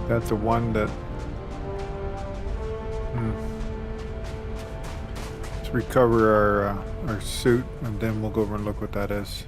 That's the one that... Let's recover our suit, and then we'll go over and look what that is.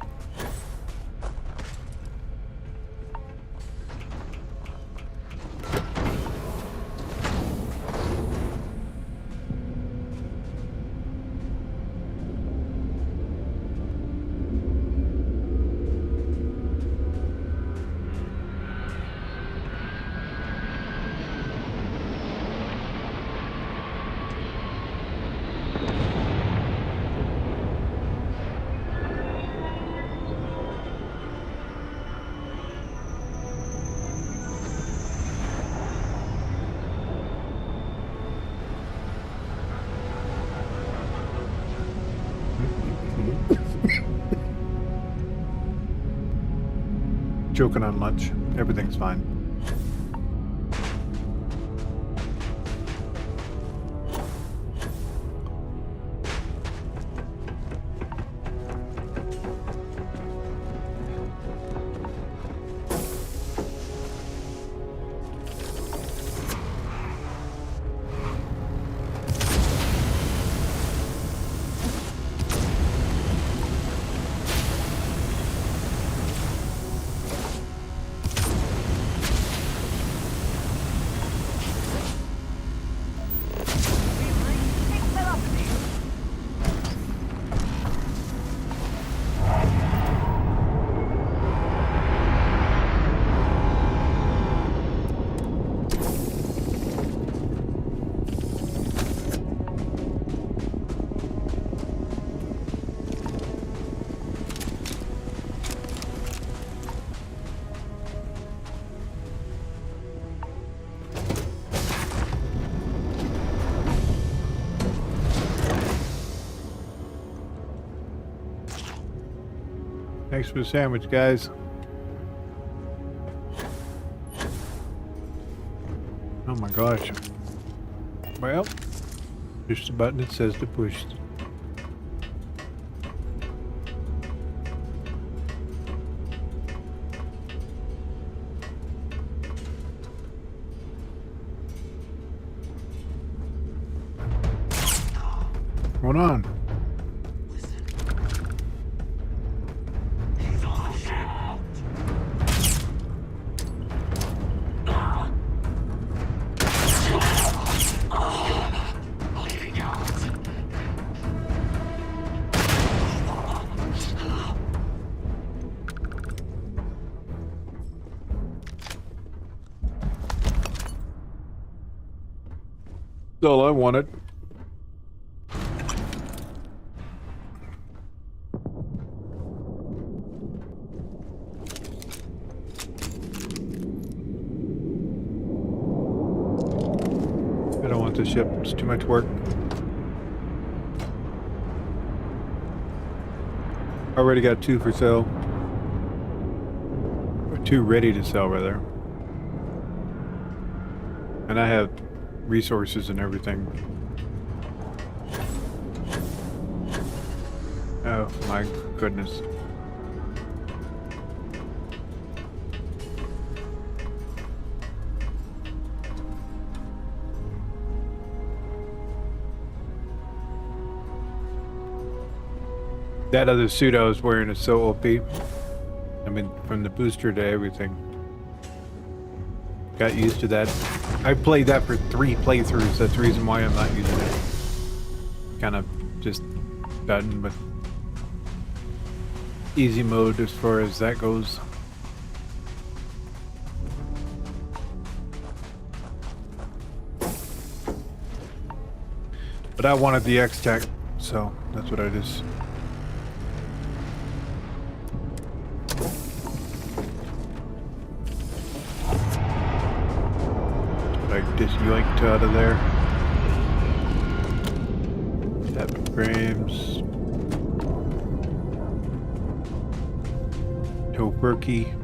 Joking on lunch. Everything's fine. Thanks for the sandwich, guys. Oh my gosh. Well, push the button that says to push. What's going on? That's all I wanted. I don't want this ship. It's too much work. Already got 2 for sale. Or 2 ready to sell, rather. And I have resources and everything. Oh my goodness. That other suit I was wearing is so OP. I mean, from the booster to everything. Got used to that. I played that for 3 playthroughs. That's the reason why I'm not using it. Kind of just done with easy mode as far as that goes. But I wanted the X-Tech, so That's what I just... I just yoinked out of there. That frames. Tofurkey.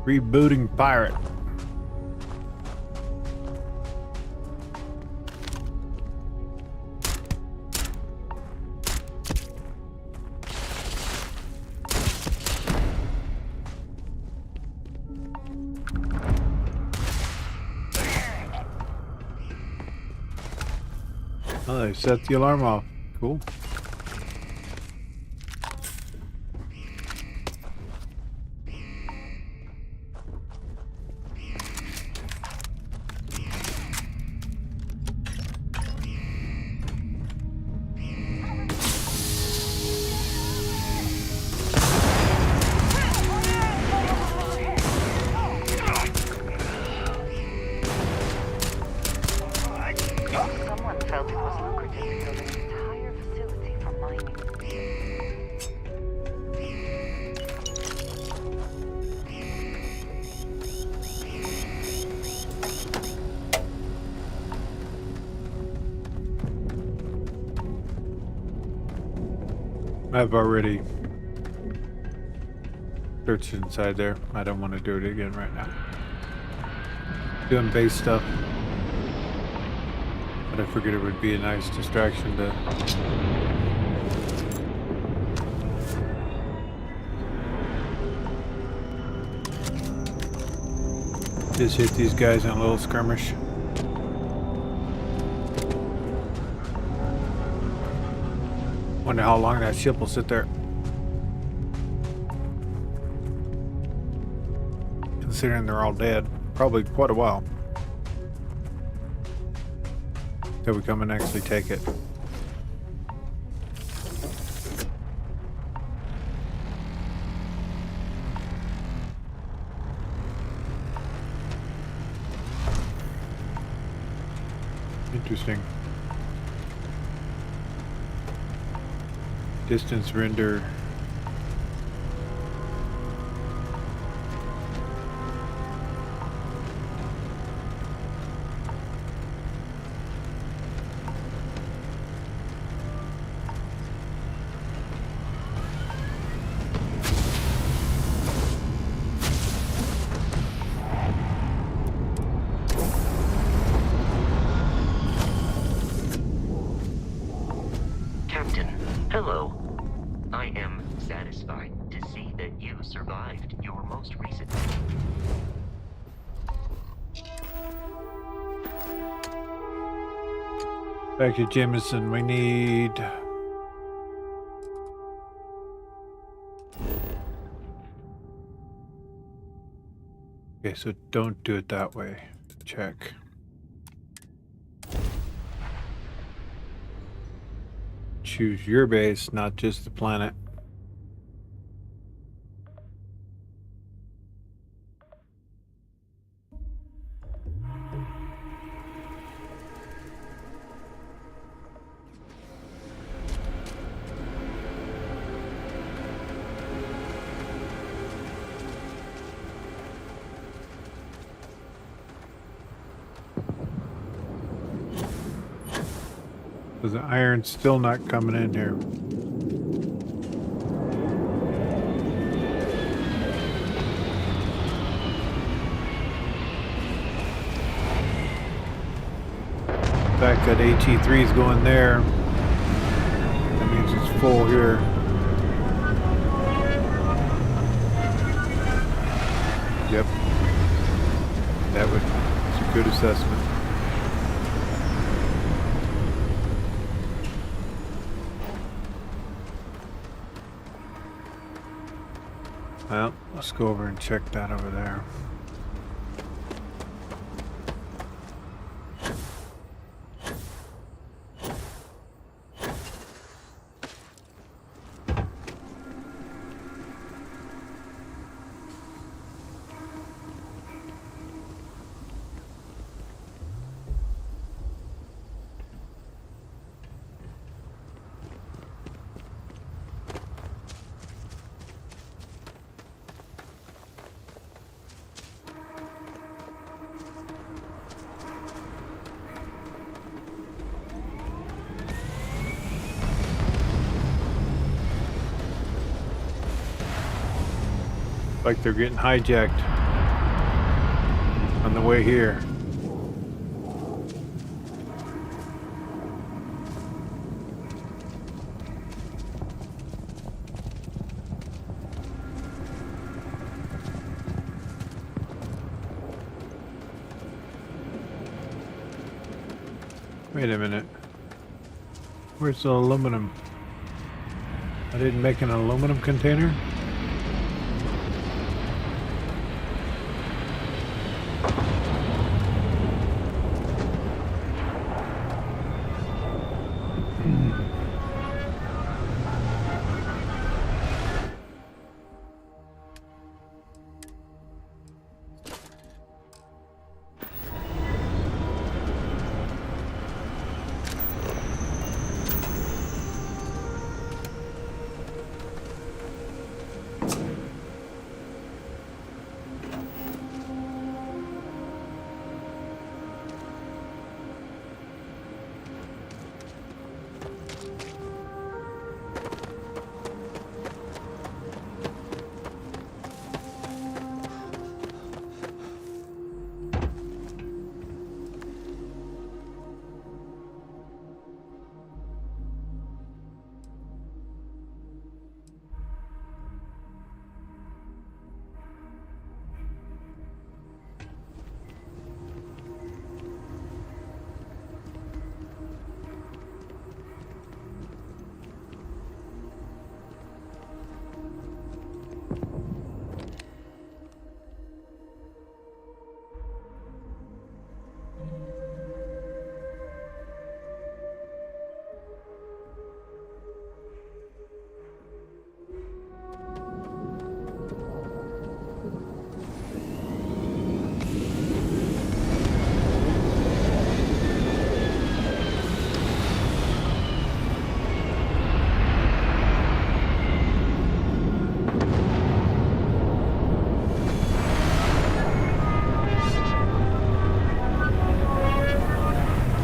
Rebooting pirate. Oh, they set the alarm off. Cool. Someone felt it was lucrative to build an entire facility for mining. I've already searched inside there. I don't want to do it again right now. Doing base stuff. But I figured it would be a nice distraction to just hit these guys in a little skirmish. Wonder how long that ship will sit there. Considering they're all dead. Probably quite a while. Till we come and actually take it. Interesting. Distance render. Captain, hello. I am satisfied to see that you survived your most recent... Back to Jameson, we need... Okay, so don't do it that way. Check. Choose your base, not just the planet. So the iron's still not coming in here. The fact that HE3 is going there, that means it's full here. Yep. That's a good assessment. Well, let's go over and check that over there. Like they're getting hijacked on the way here. Wait a minute. Where's the aluminum? I didn't make an aluminum container?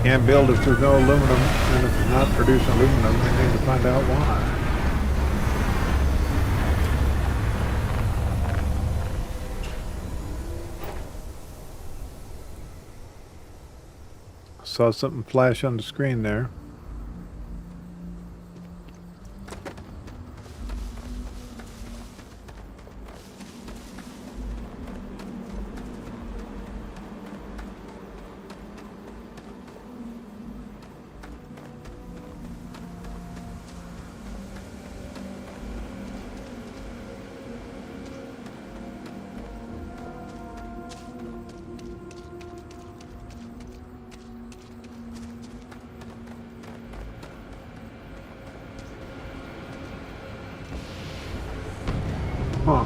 Can't build if there's no aluminum, and if it's not producing aluminum, we need to find out why. Saw something flash on the screen there. Huh.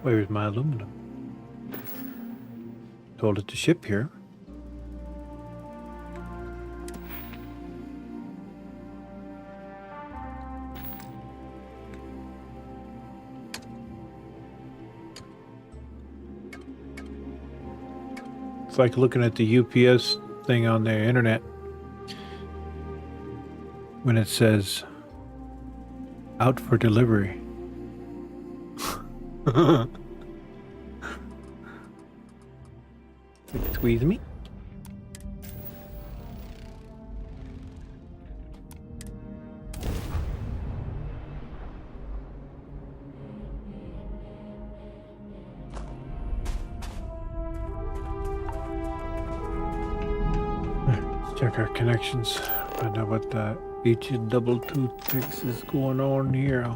Where's my aluminum? Told it to ship here. It's like looking at the UPS thing on the internet when it says out for delivery. Squeeze me. Check our connections. Find out what the H double toothpicks is going on here.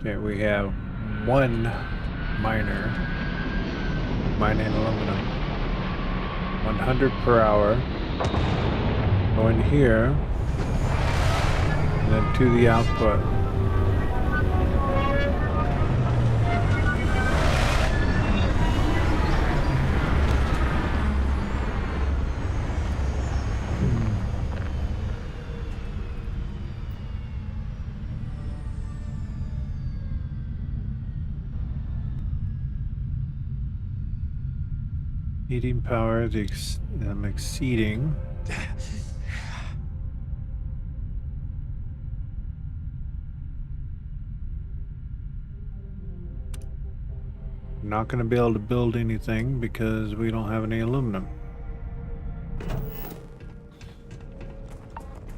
Okay, we have one miner mining aluminum. 100 per hour. Going here. And then to the output. Heating power, I'm exceeding. We're not going to be able to build anything because we don't have any aluminum.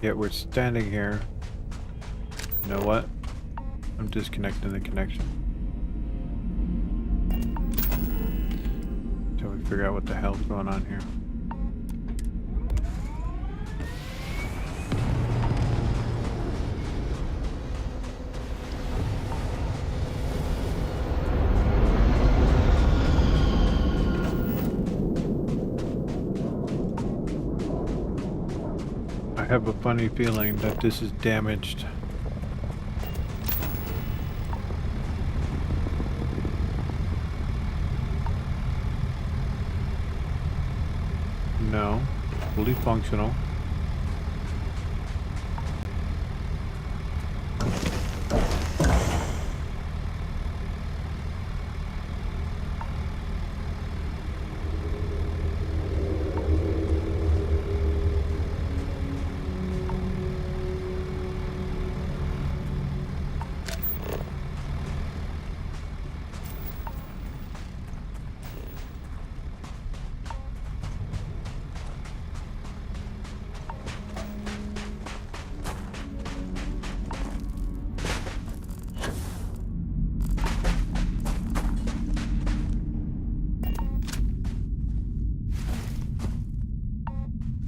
Yet we're standing here. You know what? I'm disconnecting the connection. Until we figure out what the hell's going on here. I have a funny feeling that this is damaged. No, fully functional.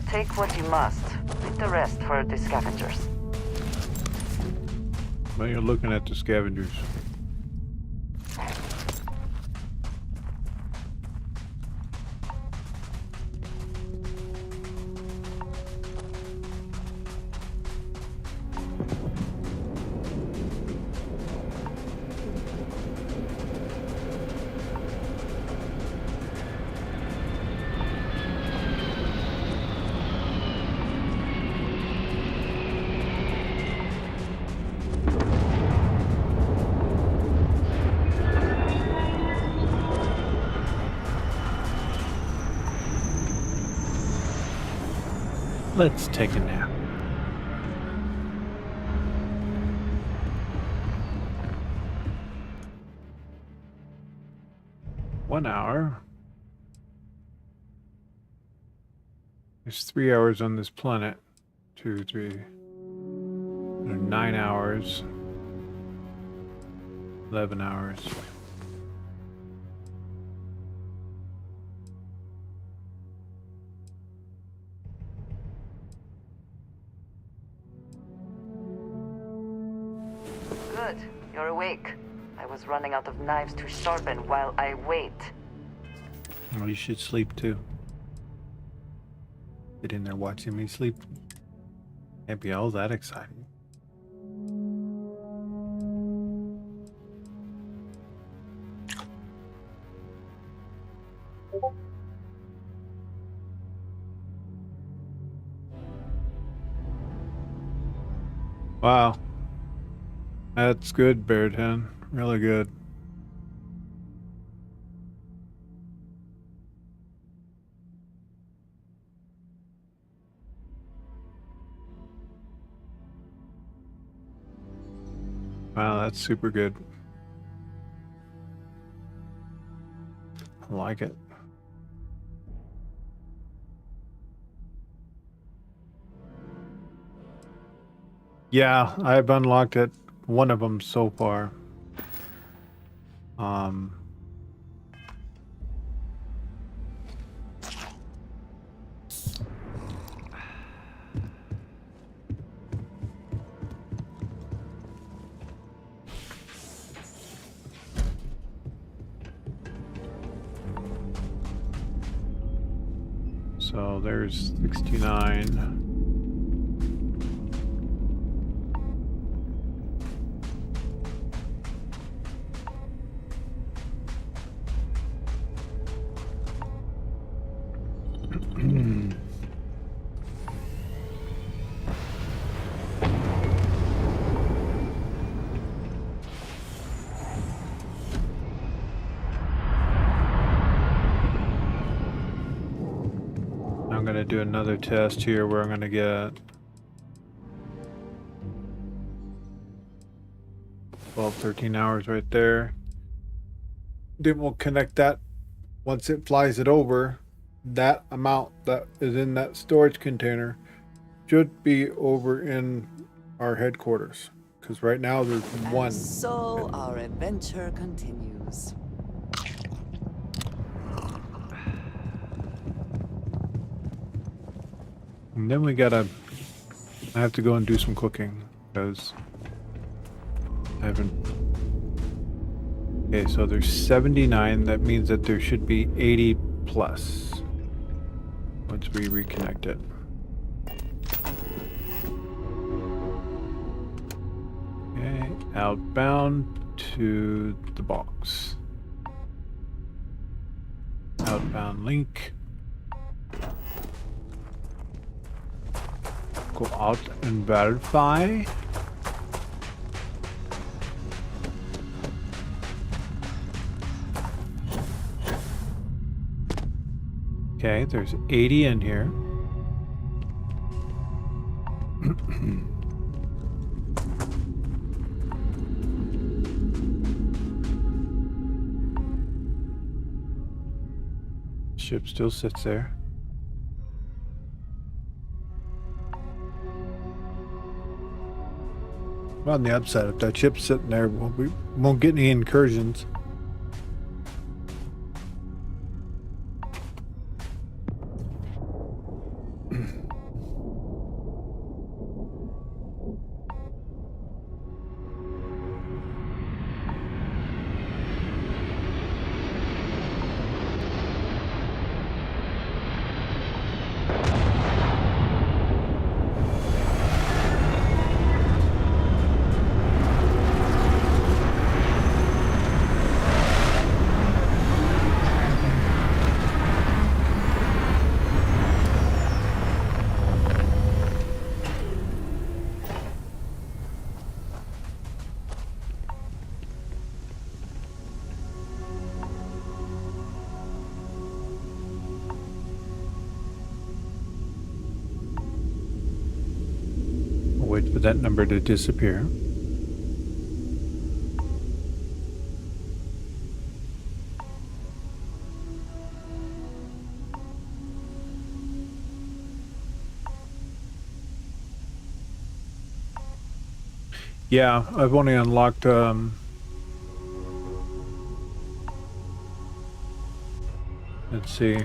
Take what you must. Leave the rest for the scavengers. Well, you're looking at the scavengers. Let's take a nap. One hour. There's 3 hours on this planet. 2, 3. There are 9 hours. 11 hours. Good. You're awake. I was running out of knives to sharpen while I wait. Well, you should sleep too. Sit in there watching me sleep. Can't be all that exciting. Wow. That's good, Bearden. Really good. Wow, that's super good. I like it. Yeah, I've unlocked it. One of them so far. So there's 69. I'm gonna do another test here where I'm gonna get 12, 13 hours right there. Then we'll connect that. Once it flies it over, that amount that is in that storage container should be over in our headquarters. Because right now there's one. And so our adventure continues. And then I have to go and do some cooking because I haven't. Okay, so there's 79. That means that there should be 80 plus once we reconnect it. Okay, outbound to the box. Outbound link. Go out and verify. Okay, there's 80 in here. Ship still sits there. Well, on the upside, if that ship's sitting there, we won't get any incursions. Wait for that number to disappear. Yeah, I've only unlocked let's see.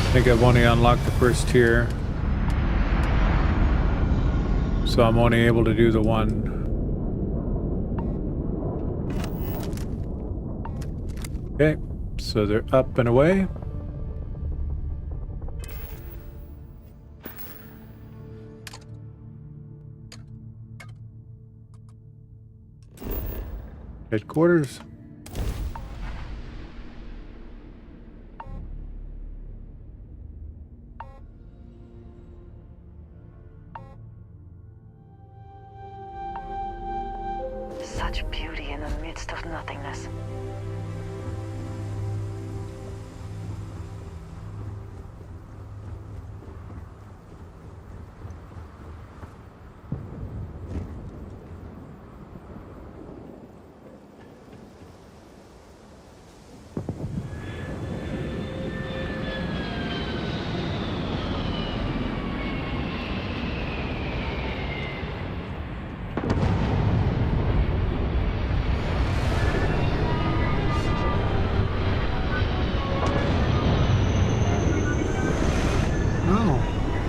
I think I've only unlocked the first tier. So I'm only able to do the one. Okay, so they're up and away. Headquarters. Such beauty in the midst of nothingness.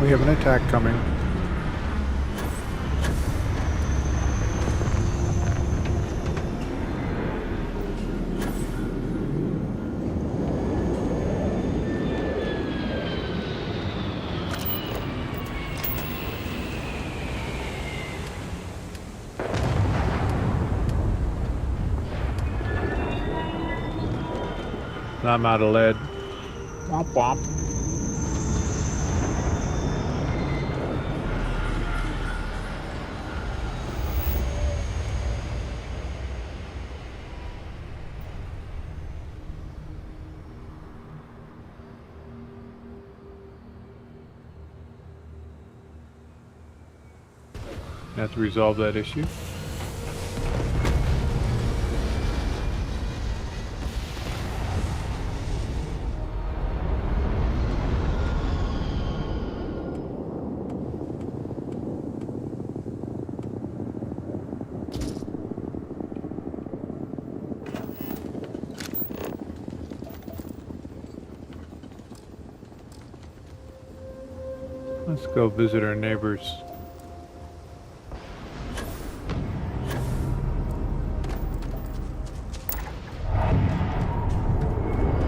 We have an attack coming. I'm out of lead. Womp womp. Have to resolve that issue. Let's go visit our neighbors.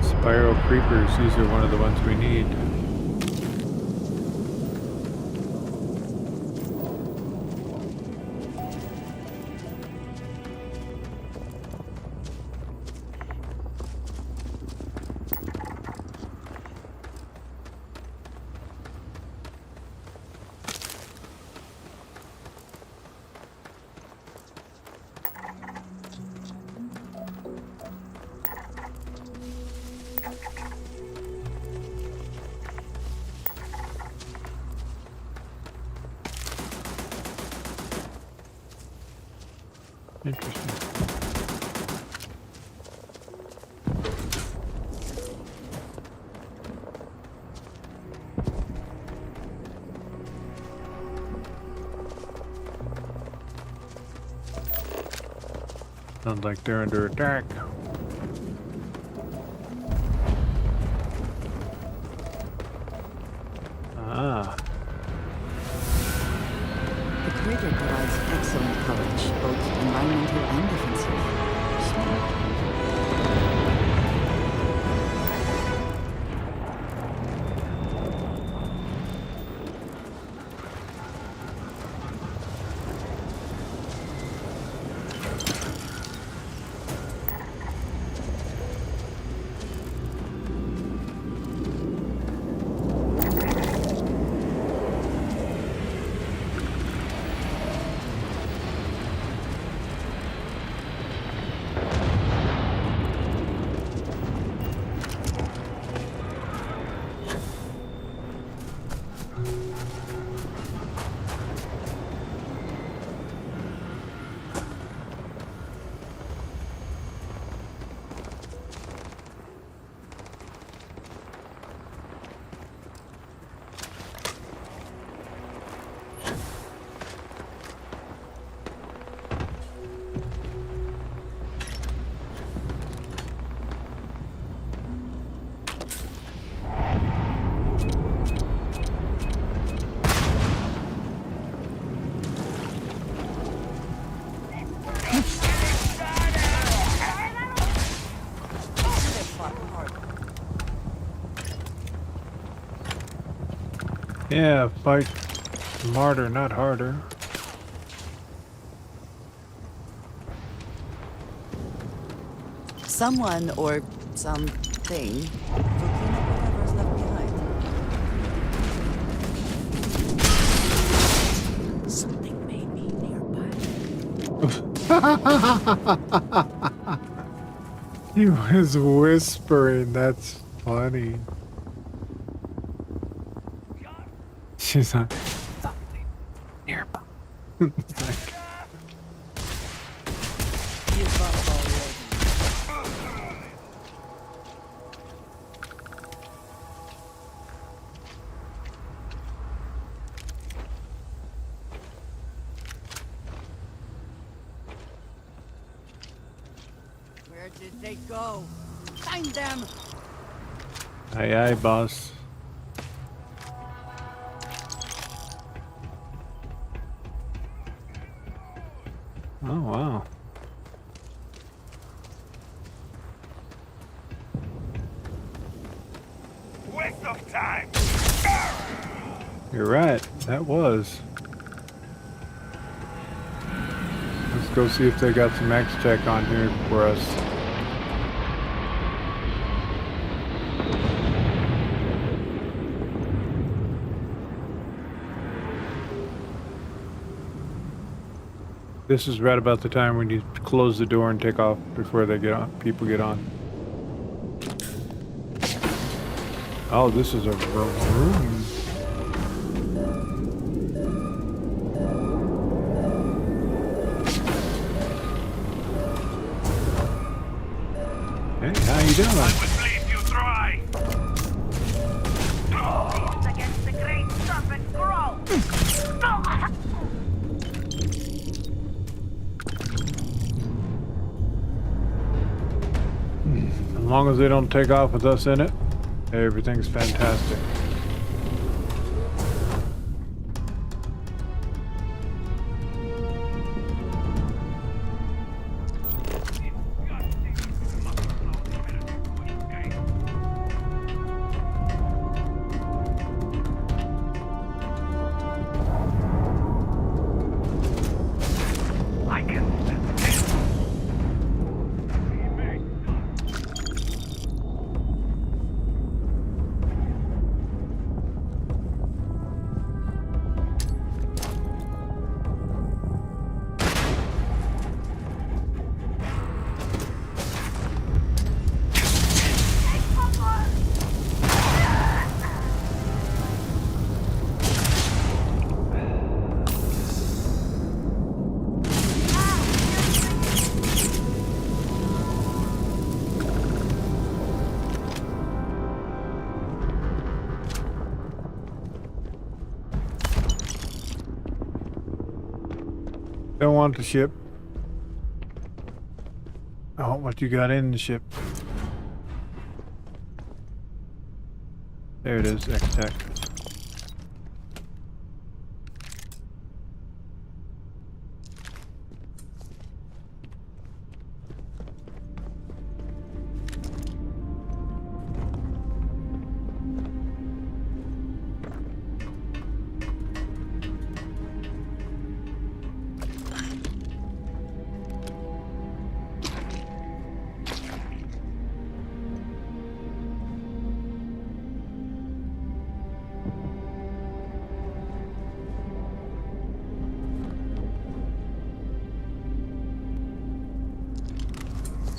Spiral creepers, these are one of the ones we need. Interesting. Sounds like they're under attack. Ah. The crater provides excellent coverage, both environmental and defensive. Smart. Yeah, fight smarter, not harder. Someone or something will clean up whatever's left behind. Something may be nearby. He was whispering, that's funny. She's not something nearby. Where did they go? Find them! Aye aye, boss. Oh, wow. Waste of time! You're right, that was. Let's go see if they got some X tech on here for us. This is right about the time when you close the door and take off before they get on. People get on. Oh, this is a room. you doing? Against the great serpent grow. As long as they don't take off with us in it, everything's fantastic. Don't want the ship. I want what you got in the ship. There it is, X-Tech.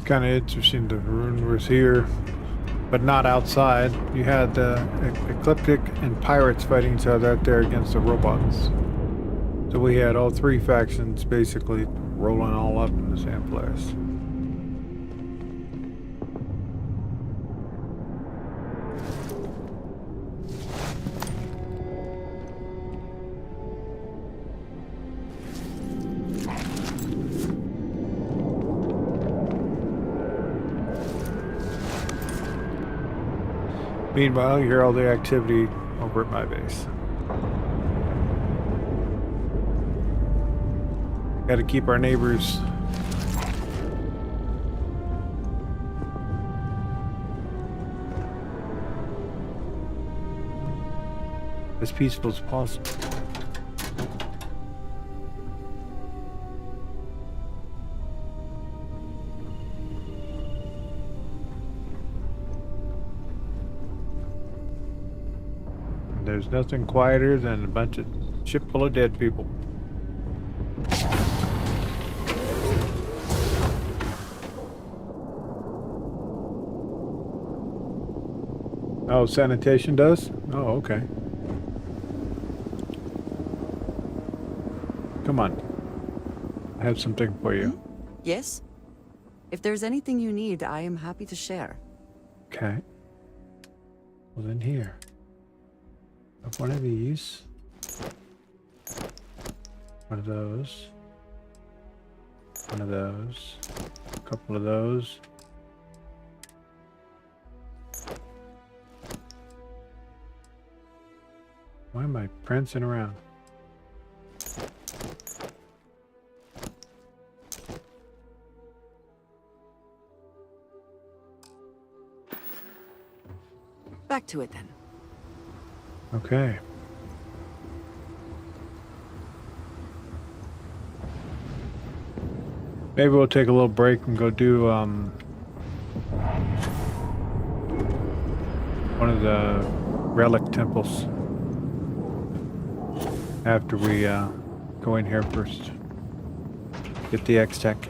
Kind of interesting. The rune was here, but not outside. You had Ecliptic and pirates fighting each other out there against the robots. So we had all three factions basically rolling all up in the same place. Meanwhile, you hear all the activity over at my base. Got to keep our neighbors as peaceful as possible. There's nothing quieter than a bunch of ship full of dead people. Oh, sanitation does? Oh, okay. Come on. I have something for you. Yes? If there's anything you need, I am happy to share. Okay. Well, then here. Have one of these. One of those. One of those. A couple of those. Why am I prancing around? Back to it then. Okay. Maybe we'll take a little break and go do one of the relic temples after we go in here first. Get the X-Tech.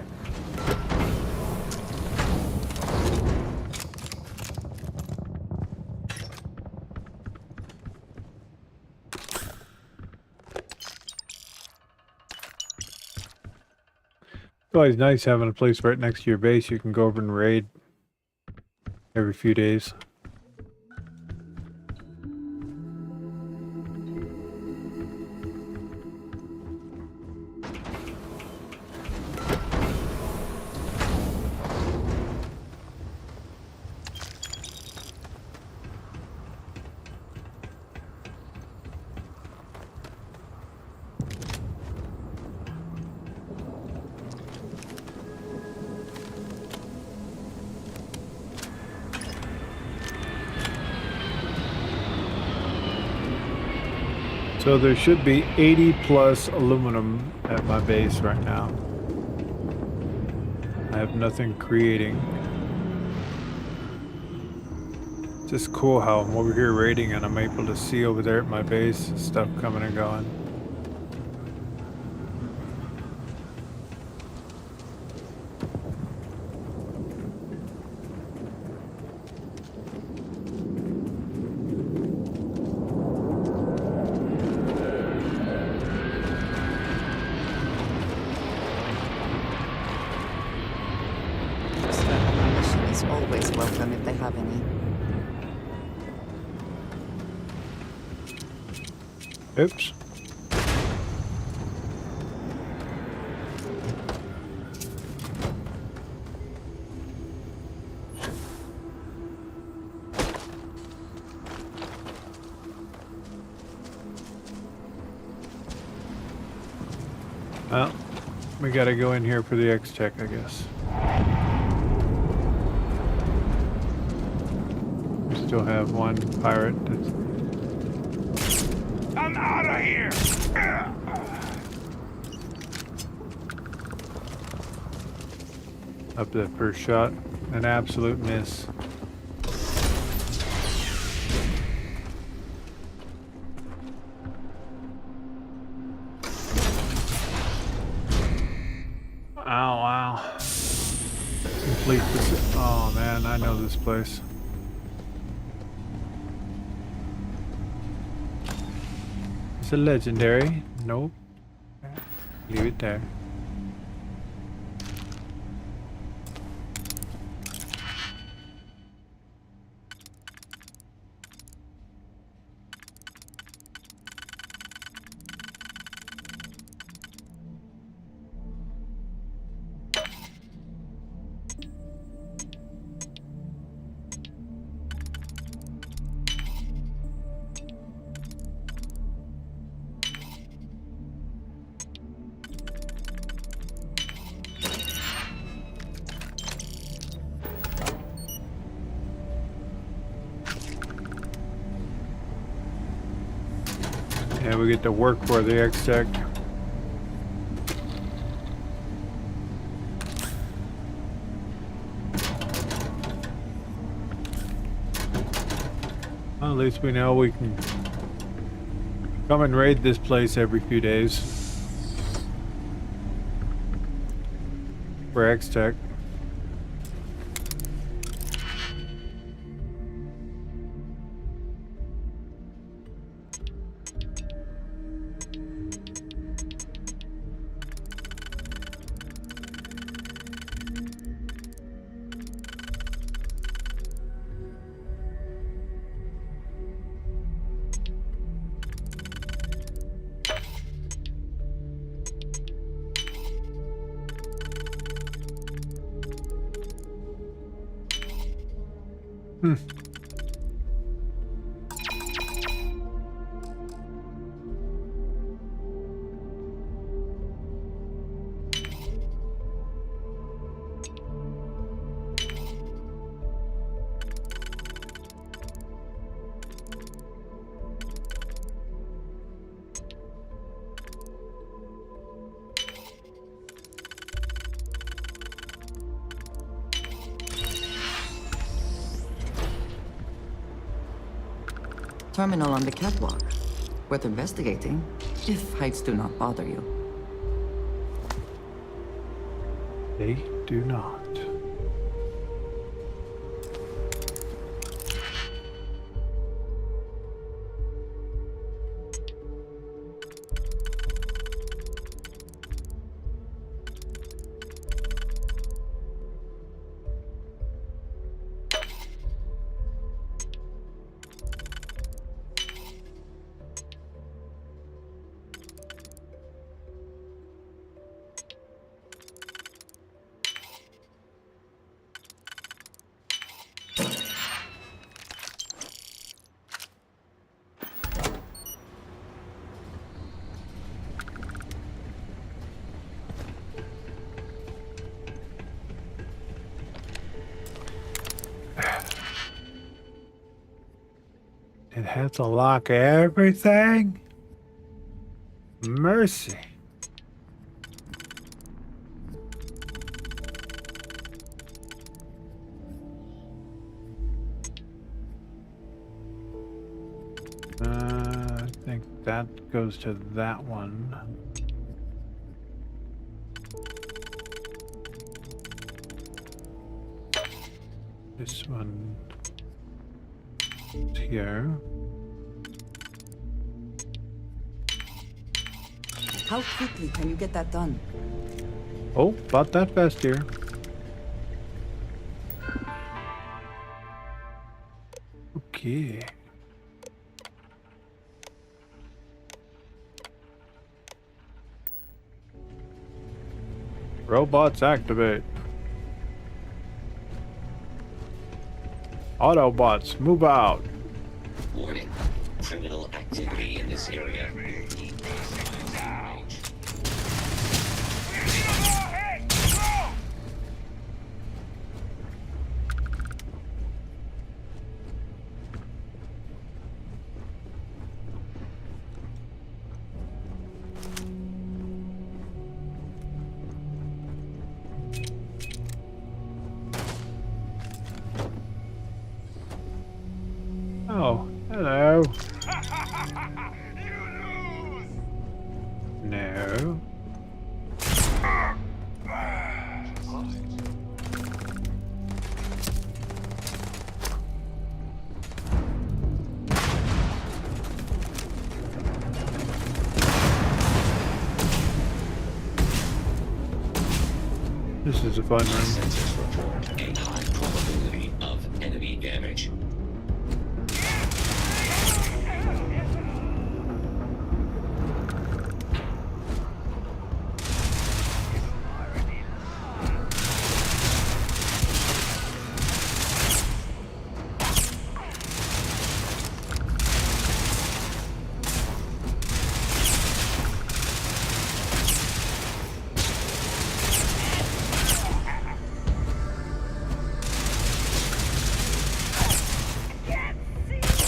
It's always nice having a place right next to your base you can go over and raid. every few days. So there should be 80 plus aluminum at my base right now. I have nothing creating. It's just cool how I'm over here raiding and I'm able to see over there at my base stuff coming and going. Always welcome if they have any. Oops. Well, we gotta go in here for the X-Tech, I guess. Still have one pirate that's... I'm out of here! Up to the first shot. An absolute miss. Ow, wow. Complete this. Oh man, I know this place. It's a legendary. Nope. Leave it there. Yeah, we get to work for the X-Tech. Well, at least we know we can come and raid this place every few days for X-Tech. Terminal on the catwalk. Worth investigating, if heights do not bother you. They do not. It has to lock everything? Mercy. I think that goes to that one. This one is here. How quickly can you get that done? Oh, about that fast here. Okay. Robots activate. Autobots, move out. Warning. Criminal activity in this area. Oh, hello. No. This is a fun room. Sensors report a high probability of enemy damage.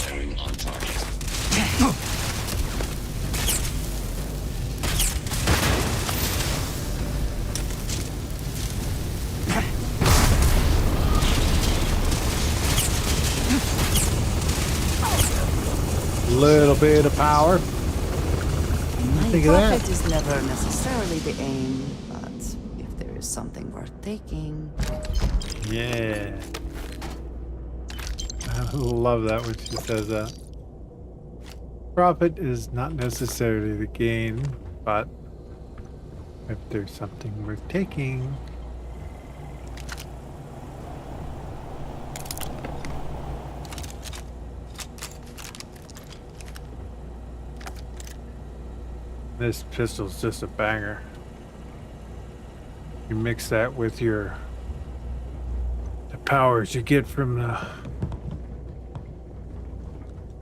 Firing on target. Little bit of power. Think of that. Profit is never necessarily the aim, but if there is something worth taking. Yeah. I love that when she says that. Profit is not necessarily the gain, but if there's something worth taking. This pistol's just a banger. You mix that with the powers you get from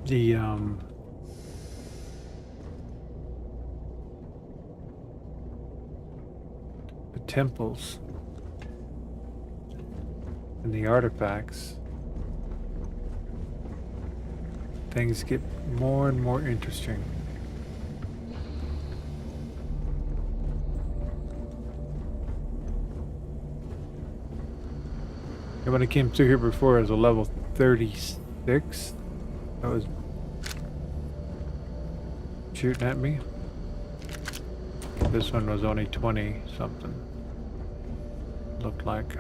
the temples and the artifacts. Things get more and more interesting. And when I came through here before, it was a level 36. That was shooting at me. This one was only 20 something. Looked like.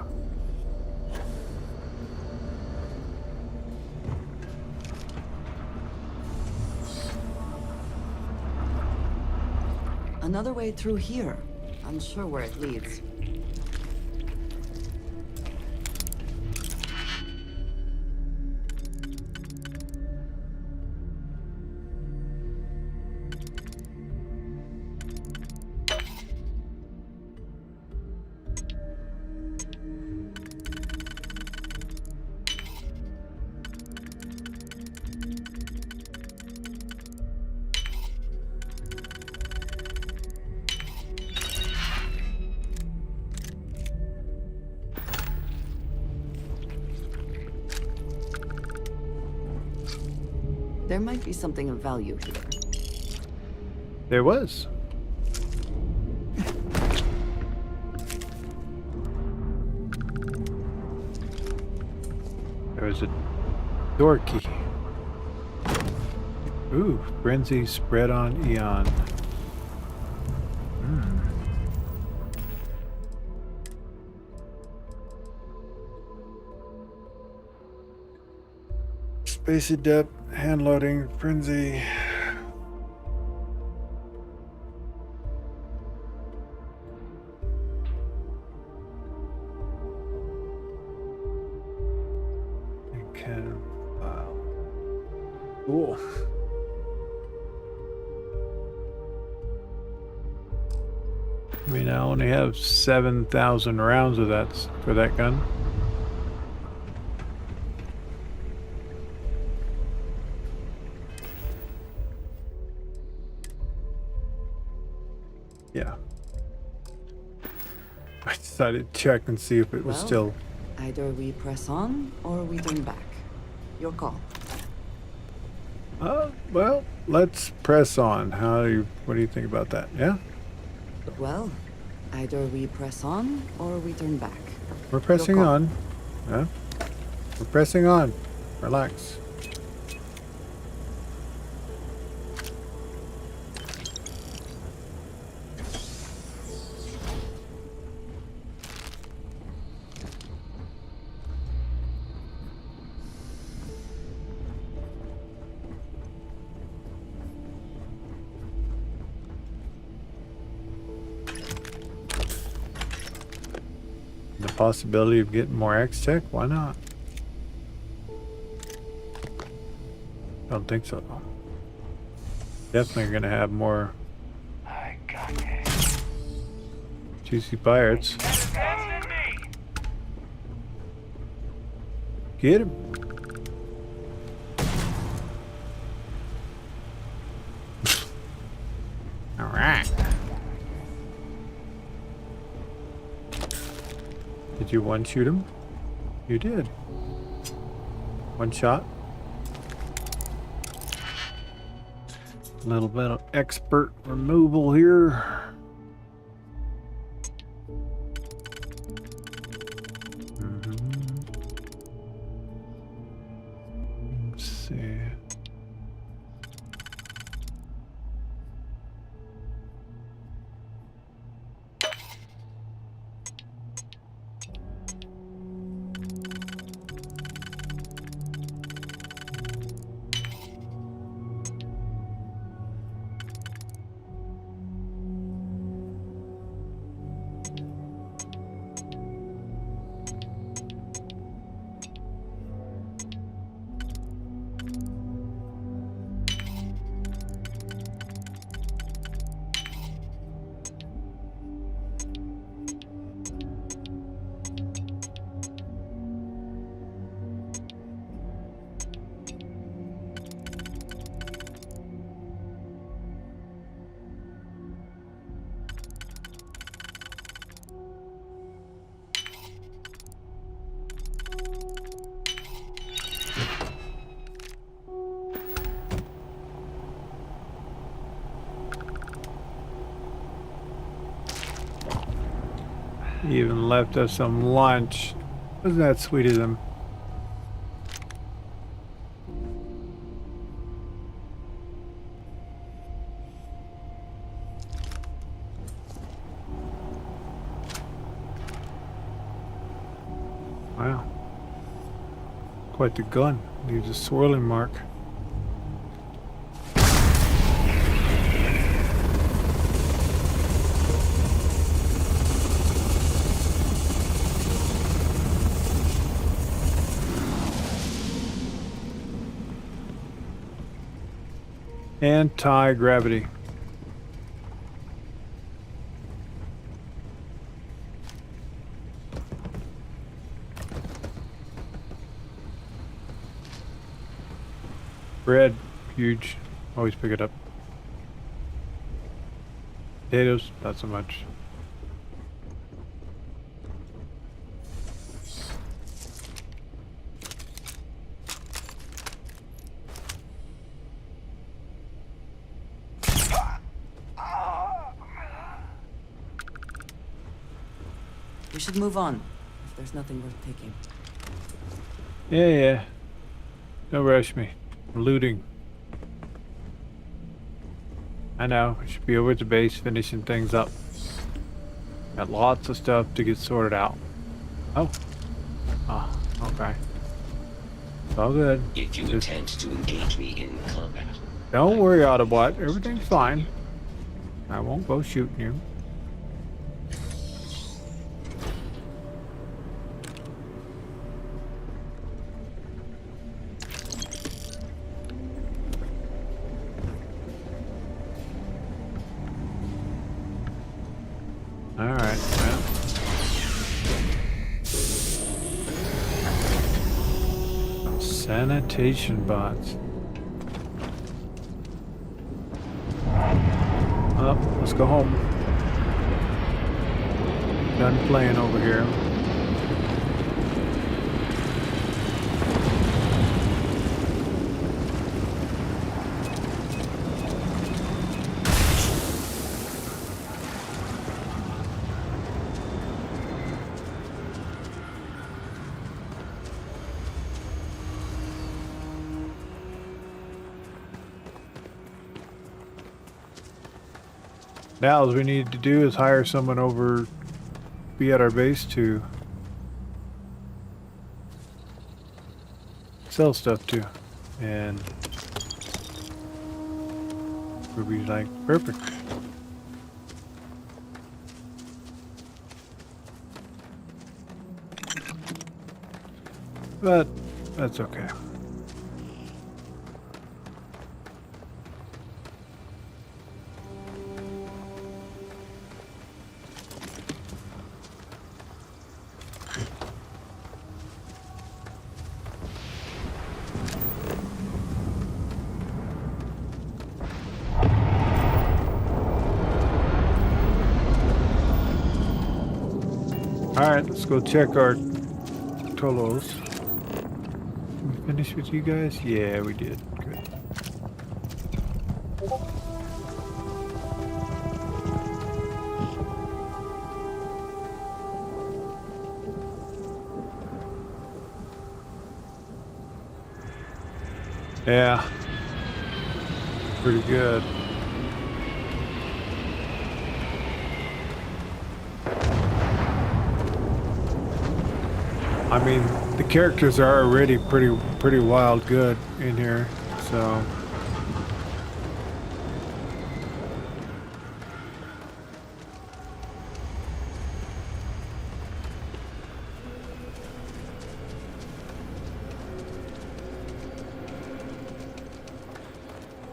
Another way through here. Unsure where it leads. There might be something of value here. There was. There was a door key. Ooh, frenzy spread on Eon. Space adept, hand loading, frenzy. Can cool. I mean, I only have 7,000 rounds of that for that gun. Yeah. I decided to check and see if it was still. Either we press on or we turn back. Your call. Well, let's press on. What do you think about that? Yeah? Well, either we press on or we turn back. We're pressing on. Yeah? We're pressing on. Relax. The possibility of getting more X-Tech? Why not? Don't think so. Definitely gonna have more juicy pirates. Get him. All right. Did you one-shoot him? You did. One shot. A little bit of expert removal here. Let's see. He even left us some lunch. Wasn't that sweet of them? Wow. Quite the gun. Leaves a swirling mark. Anti-gravity. Bread, huge. Always pick it up. Potatoes, not so much. We should move on, if there's nothing worth taking. Yeah. Don't rush me. I'm looting. I know. I should be over at the base finishing things up. Got lots of stuff to get sorted out. Oh. Oh, okay. It's all good. If you attempt to engage me in combat. Don't worry, Autobot. Everything's fine. I won't go shooting you. Alright, well. Sanitation bots. Well, let's go home. Done playing over here. Now, all we need to do is hire someone over, be at our base to sell stuff to, and we'll be like, perfect. But that's okay. Alright, let's go check our Tolos. We finished with you guys? Yeah, we did. Good. Yeah. Pretty good. I mean, the characters are already pretty wild good in here, so.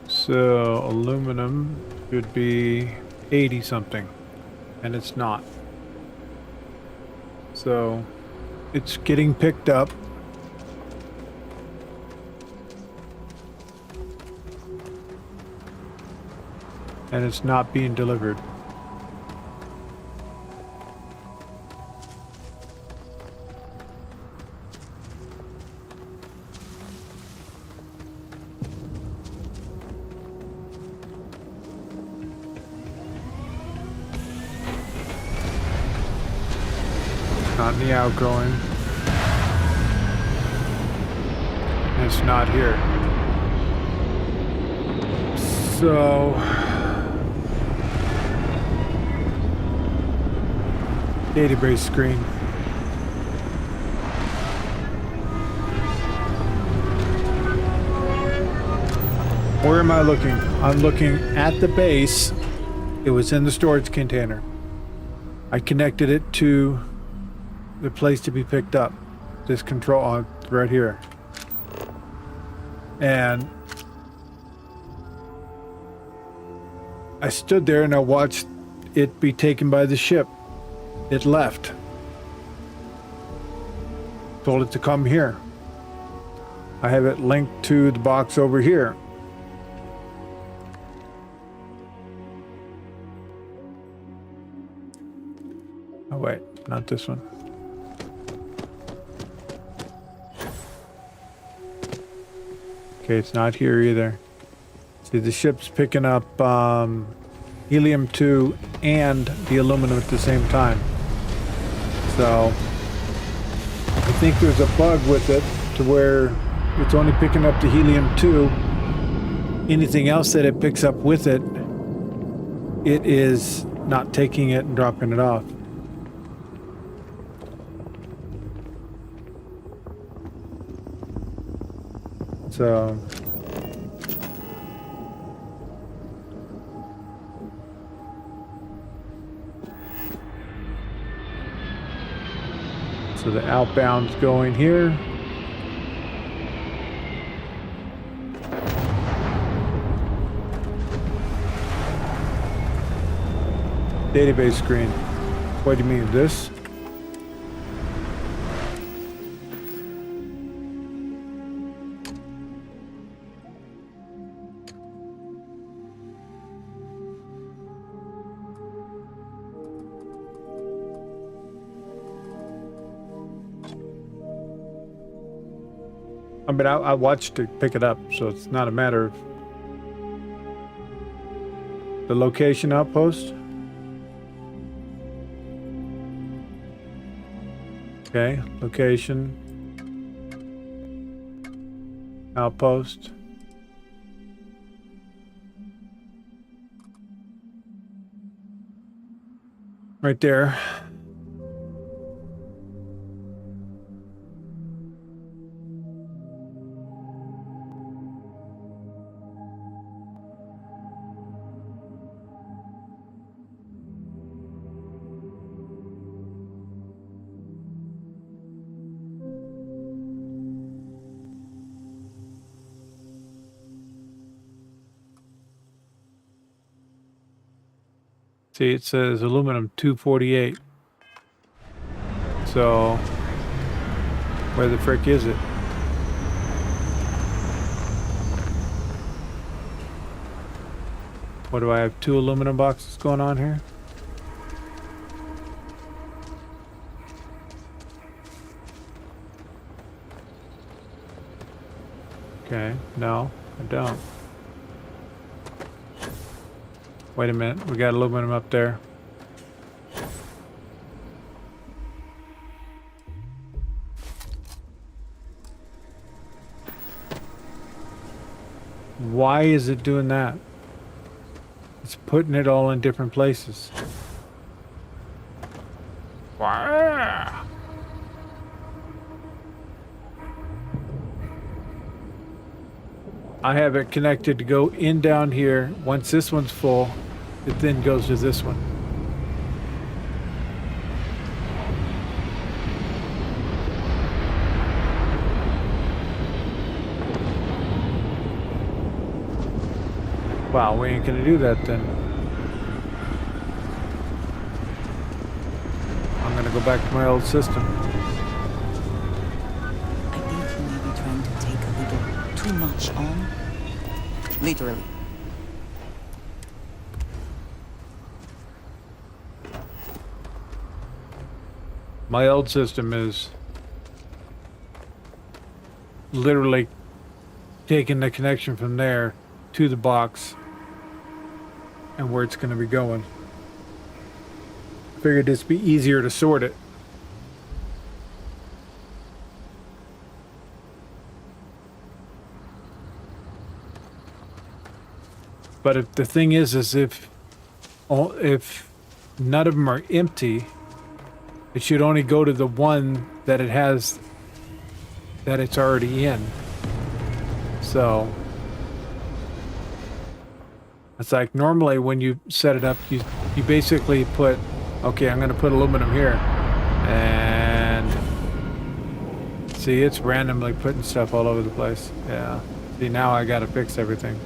So, aluminum should be 80 something, and it's not. So, it's getting picked up. And it's not being delivered. Not in the outgoing. It's not here. So database screen. Where am I looking? I'm looking at the base. It was in the storage container. I connected it to the place to be picked up. This control right here. And I stood there and I watched it be taken by the ship. It left. Told it to come here. I have it linked to the box over here. Oh wait, not this one. Okay, it's not here either. See, the ship's picking up helium-2 and the aluminum at the same time. So I think there's a bug with it to where it's only picking up the helium-2. Anything else that it picks up with it, it is not taking it and dropping it off. So the outbound's going here. Database screen. What do you mean, this? I mean, I watched it pick it up, so it's not a matter of the location outpost. Okay, location, outpost. Right there. See, it says aluminum 248. So, where the frick is it? What do I have? 2 aluminum boxes going on here? Okay, no, I don't. Wait a minute, we got aluminum up there. Why is it doing that? It's putting it all in different places. Why? I have it connected to go in down here. Once this one's full, it then goes to this one. Wow, we ain't gonna do that then. I'm gonna go back to my old system. I think you may be trying to take a little too much on. Literally. My old system is literally taking the connection from there to the box and where it's going to be going. Figured it'd be easier to sort it. But if the thing is if none of them are empty, it should only go to the one that it has, that it's already in. So it's like normally when you set it up, you basically put, okay, I'm gonna put aluminum here, and see, it's randomly putting stuff all over the place. Yeah. See, now I gotta fix everything.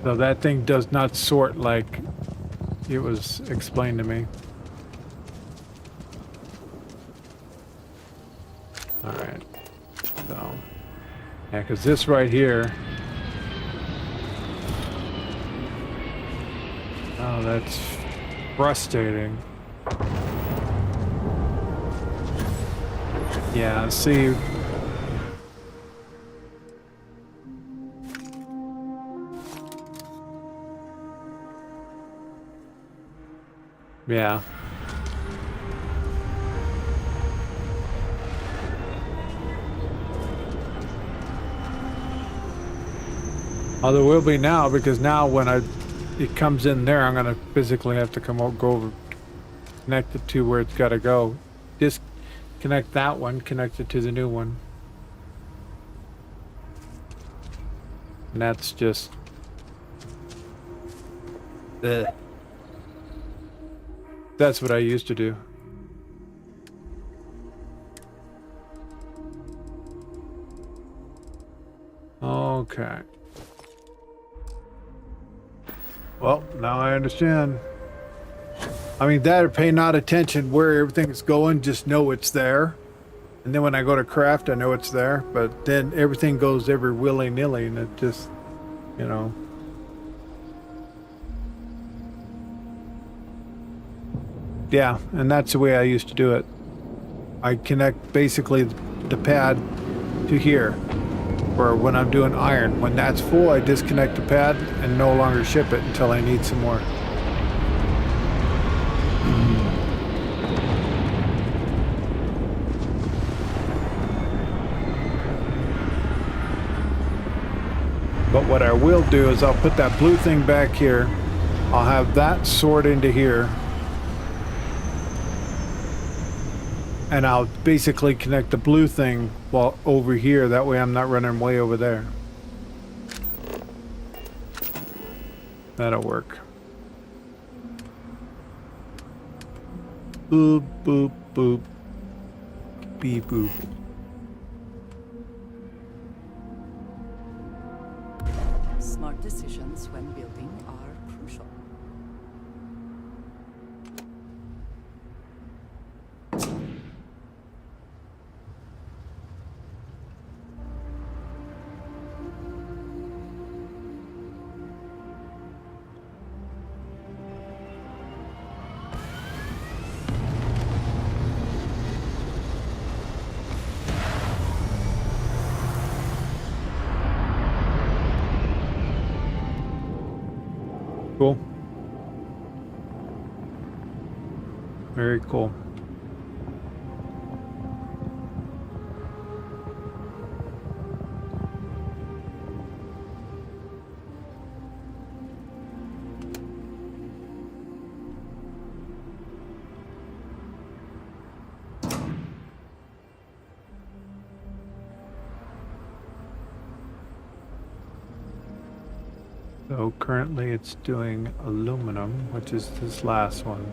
So that thing does not sort like it was explained to me. Alright. So, yeah, because this right here. Oh, that's frustrating. Yeah, see. Yeah. Oh, there will be now, because now when it comes in there, I'm gonna physically have to go over, connect it to where it's got to go. Disconnect that one, connect it to the new one, and that's just. That's what I used to do. Okay. Well, now I understand. I mean, that or pay not attention where everything's going, just know it's there. And then when I go to craft, I know it's there. But then everything goes every willy-nilly, and it just, you know. Yeah, and that's the way I used to do it. I connect basically the pad to here. Or when I'm doing iron. When that's full, I disconnect the pad and no longer ship it until I need some more. But what I will do is I'll put that blue thing back here. I'll have that sort into here. And I'll basically connect the blue thing while over here. That way I'm not running way over there. That'll work. Boop, boop, boop. Beep, boop. Smart decisions when building are crucial. Cool. Very cool. So currently it's doing aluminum, which is this last one.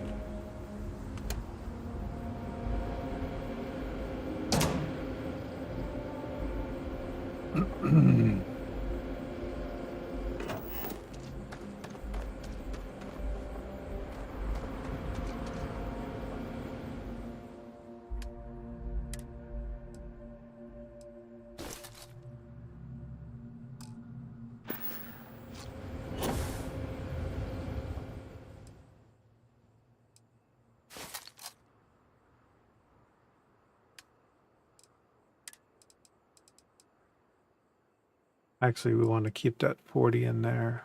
Actually, we want to keep that 40 in there.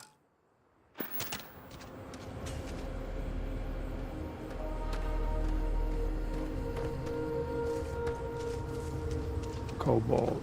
Cobalt.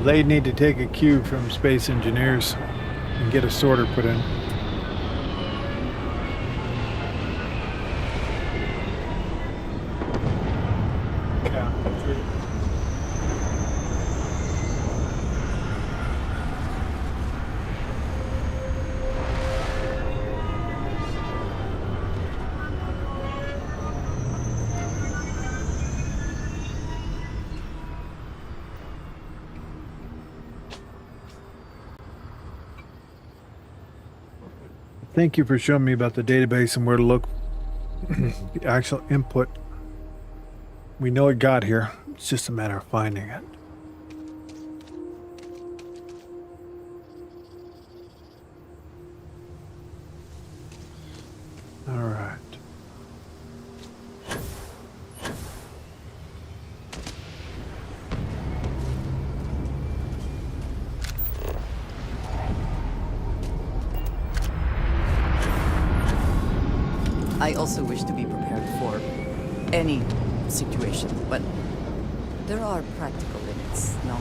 They need to take a cue from space engineers and get a sorter put in. Thank you for showing me about the database and where to look The actual input. We know it got here. It's just a matter of finding it. All right. I also wish to be prepared for any situation, but there are practical limits, no?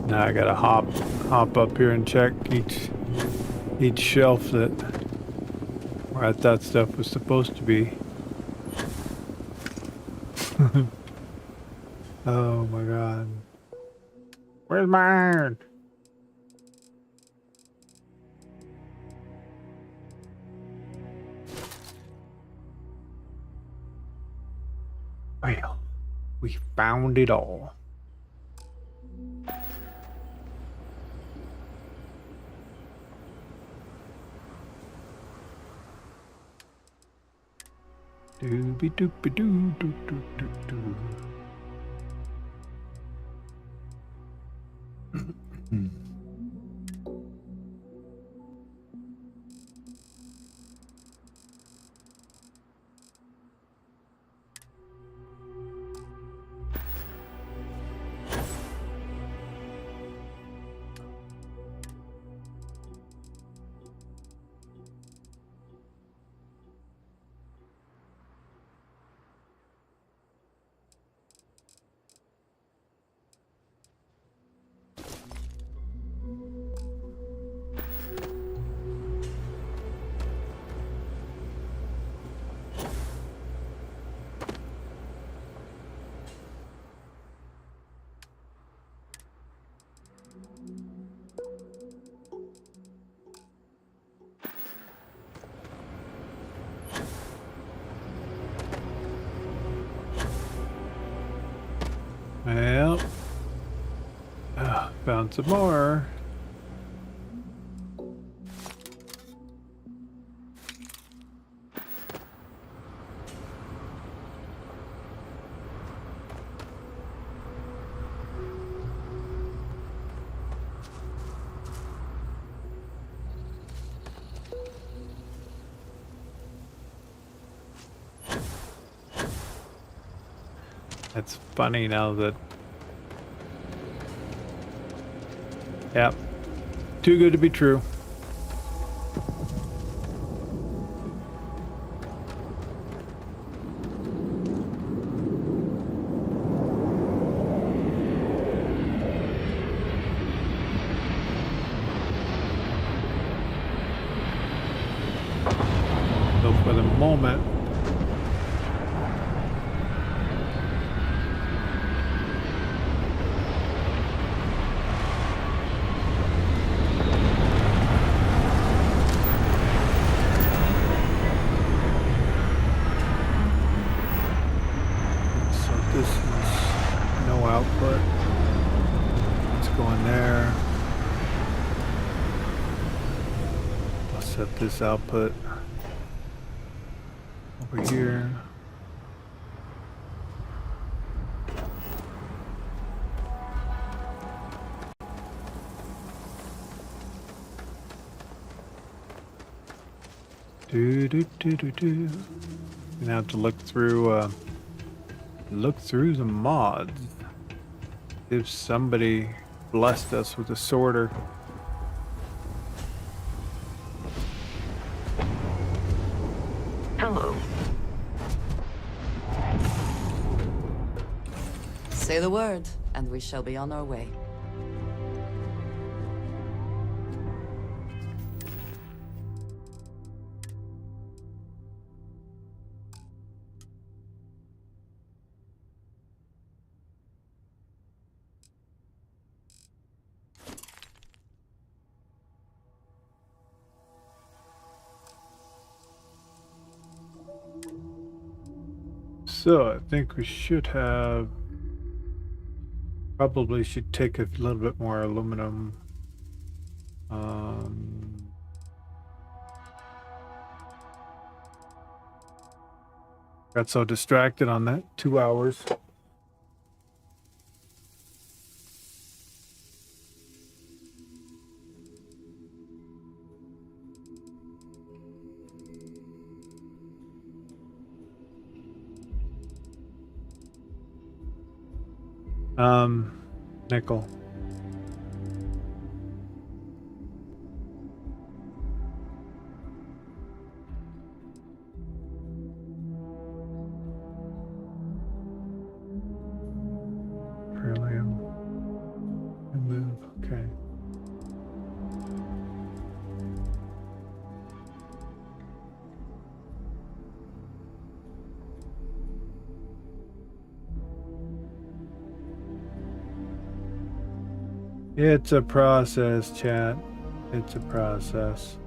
Now I gotta hop up here and check each shelf that where I thought stuff was supposed to be. Oh my god. Where's my iron? Well, we found it all. Doobie doobie doo doo doo doo doo. Well, found some more. It's funny now that... Yep. Too good to be true. So for the moment, this is no output. Let's go in there. I'll set this output over here. Do do do do do. Gonna have to look through the mods. If somebody blessed us with a sorter. Hello. Say the word, and we shall be on our way. So I think we should have, probably should take a little bit more aluminum. Got so distracted on that 2 hours. Nickel. Beryllium. And move. Okay. It's a process, chat. It's a process.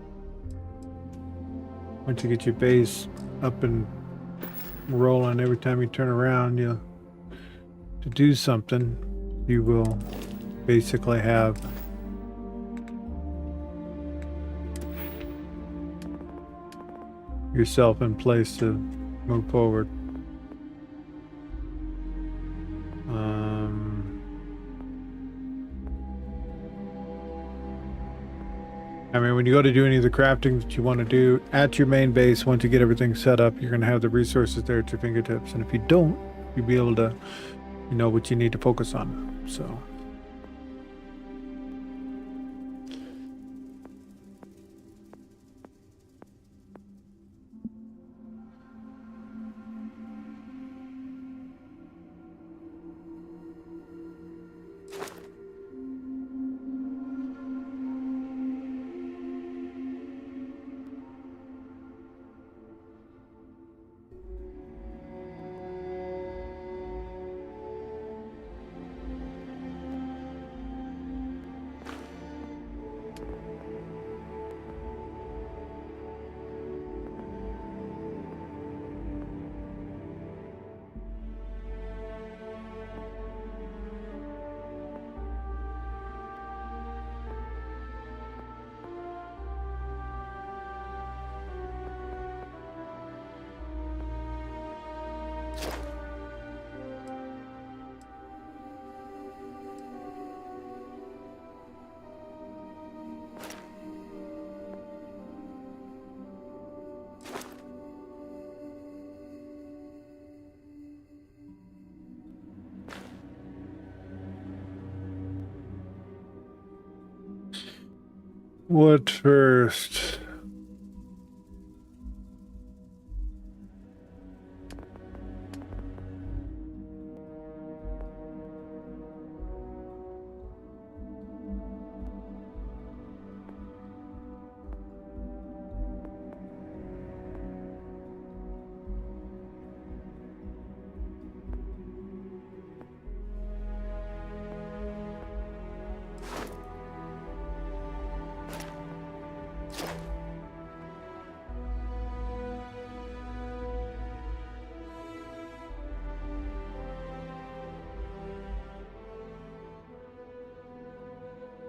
Once you get your base up and rolling, every time you turn around, to do something, you will basically have yourself in place to move forward. I mean, when you go to do any of the crafting that you want to do at your main base, once you get everything set up, you're going to have the resources there at your fingertips. And if you don't, you'll be able to, you know what you need to focus on. So. What first?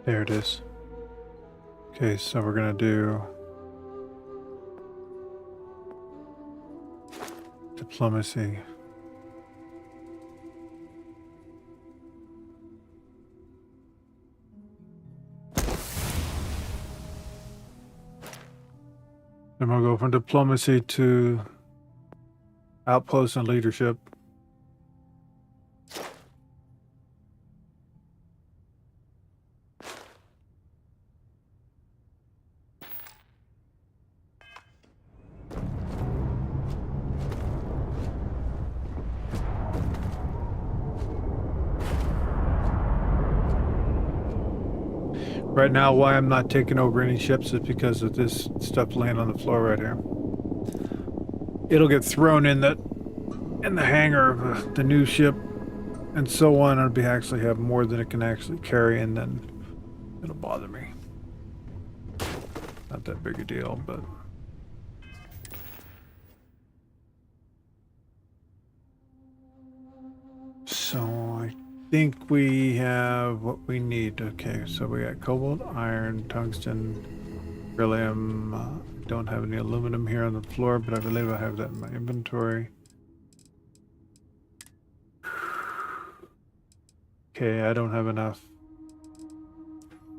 There it is. Okay, so we're gonna do diplomacy. Then we'll go from diplomacy to outpost and leadership. Right now, why I'm not taking over any ships is because of this stuff laying on the floor right here. It'll get thrown in the hangar of the new ship, and so on. It'll be actually have more than it can actually carry, and then it'll bother me. Not that big a deal, but So I think we have what we need. Okay, so we got cobalt, iron, tungsten, beryllium. Don't have any aluminum here on the floor, but I believe I have that in my inventory. Okay, I don't have enough.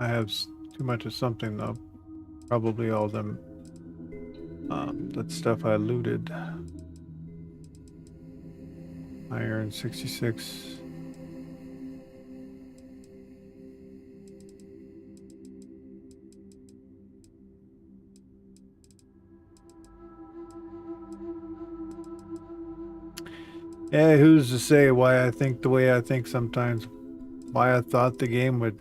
I have too much of something though. Probably all them. That stuff I looted. Iron 66. Yeah, who's to say why I think the way I think sometimes? Why I thought the game would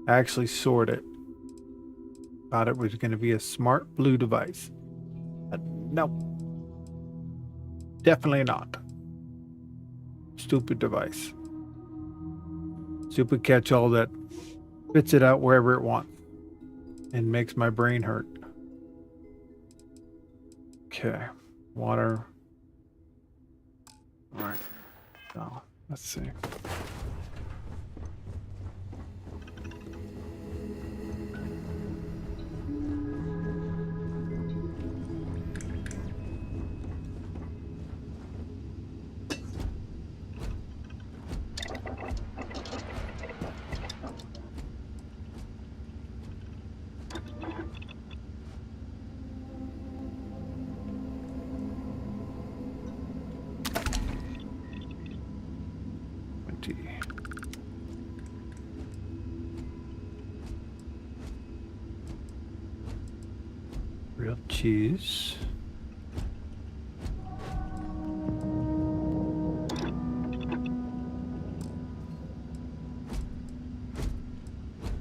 actually sort it. Thought it was going to be a smart blue device. But no. Definitely not. Stupid device. Stupid catch-all that spits it out wherever it wants and makes my brain hurt. Okay. Water. All right. So, let's see. Real cheese.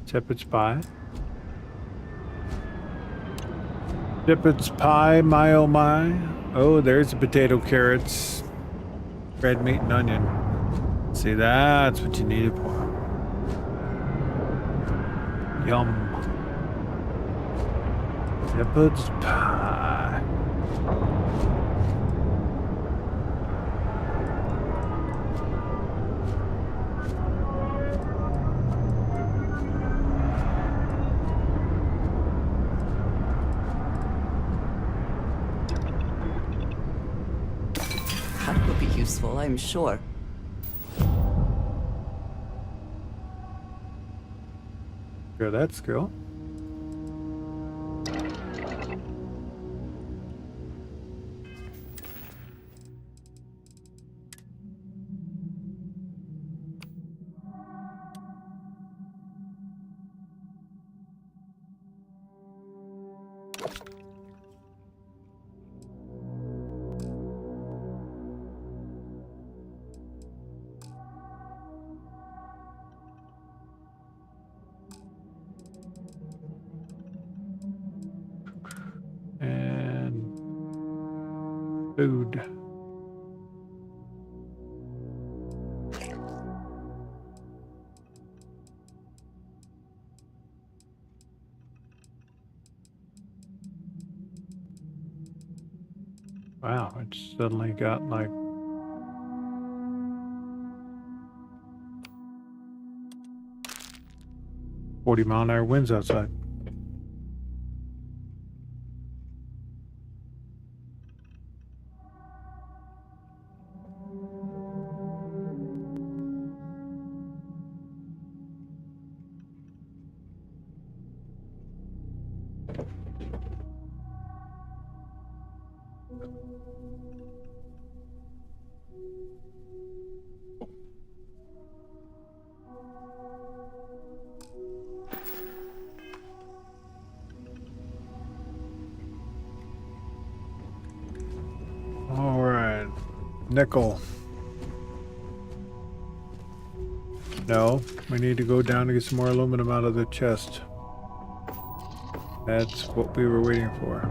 Shepherd's pie. Shepherd's pie, my oh my. Oh, there's the potato, carrots, red meat, and onion. See, that's what you need it for. Yum. Shepherd's pie. That will be useful, I'm sure. Hear that skill. And food. Wow, it suddenly got like .40-mile-an-hour winds outside. All right, nickel. No, we need to go down to get some more aluminum out of the chest. That's what we were waiting for.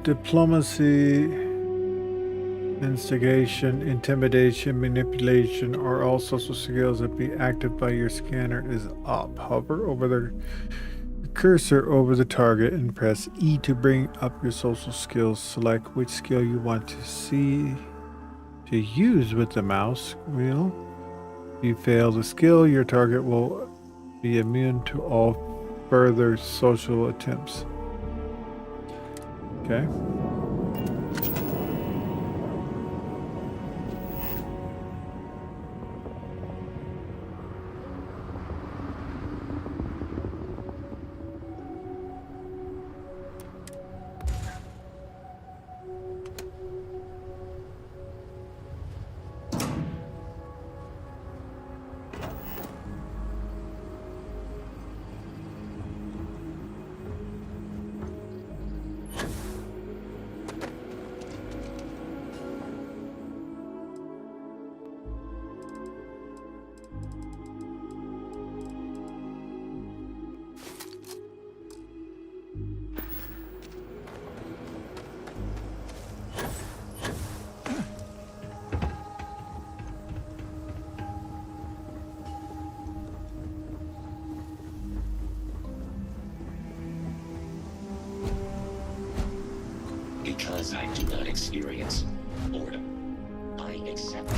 diplomacy, instigation, intimidation, manipulation are all social skills that be active by your scanner is up. Hover over the cursor over the target and press E to bring up your social skills. Select which skill you want to use with the mouse wheel. If you fail the skill, your target will be immune to all further social attempts. Okay. Because I do not experience boredom, I accept it.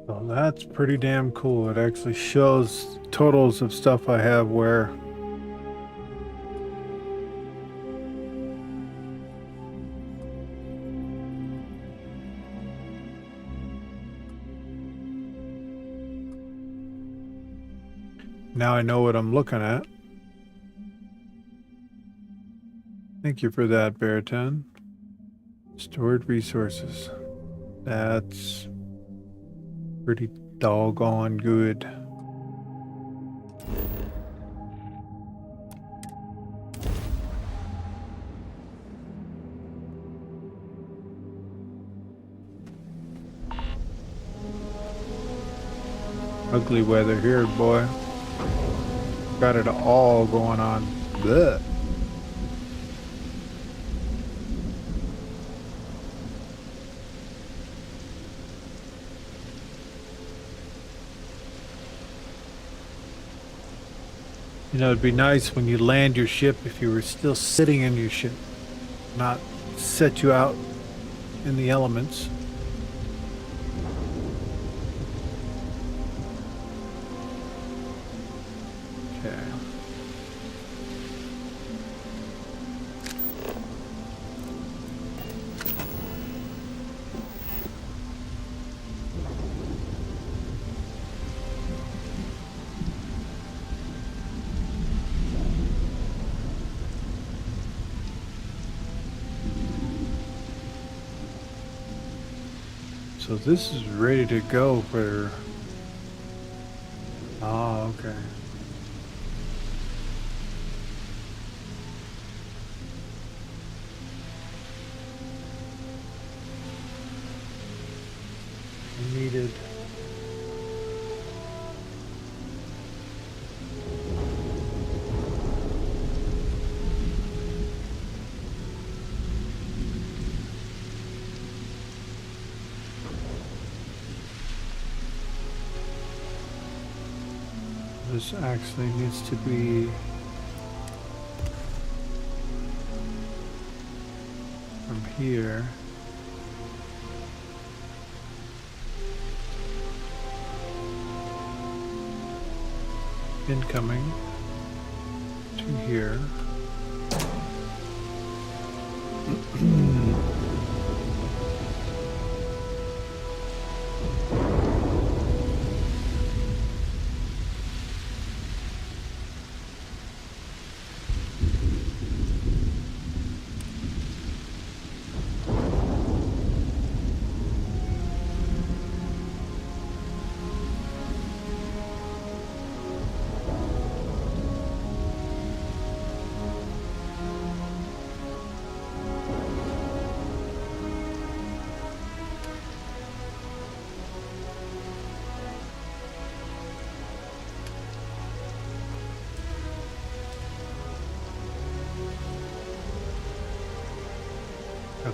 Well, that's pretty damn cool. It actually shows totals of stuff I have where. Now I know what I'm looking at. Thank you for that, Baraton. Stored resources. That's pretty doggone good. Ugly weather here, boy. Got it all going on. Blech. You know, it'd be nice when you land your ship if you were still sitting in your ship, not set you out in the elements. Okay. So this is ready to go for... Oh, okay. I needed... This actually needs to be from here. Incoming to here.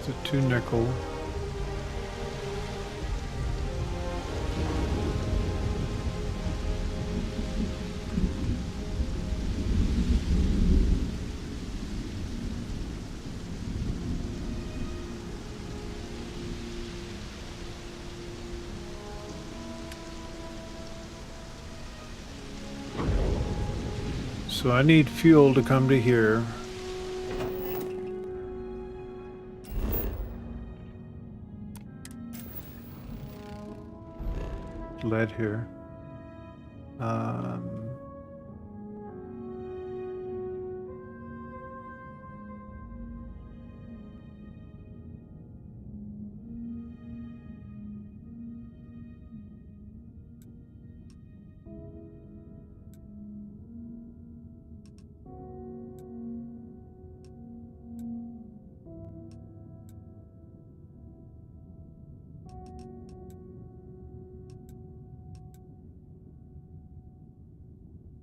That's a 2 nickel. So I need fuel to come to here. Lead here.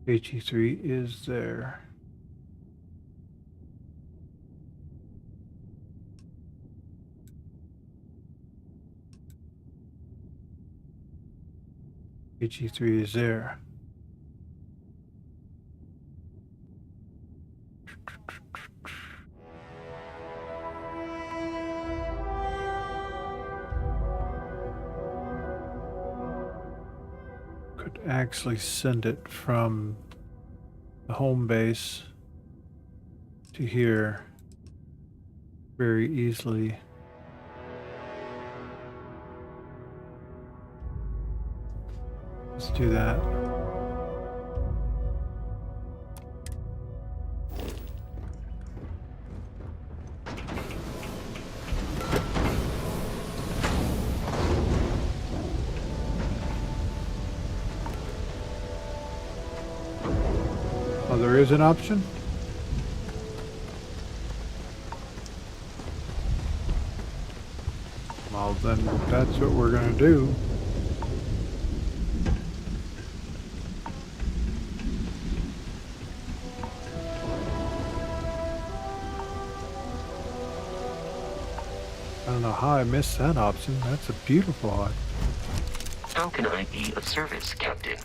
HE3 is there. HE3 is there. Could actually send it from the home base to here very easily. Let's do that. Oh, there is an option? Well, then that's what we're gonna do. I don't know how I missed that option. That's a beautiful option. How can I be of service, Captain?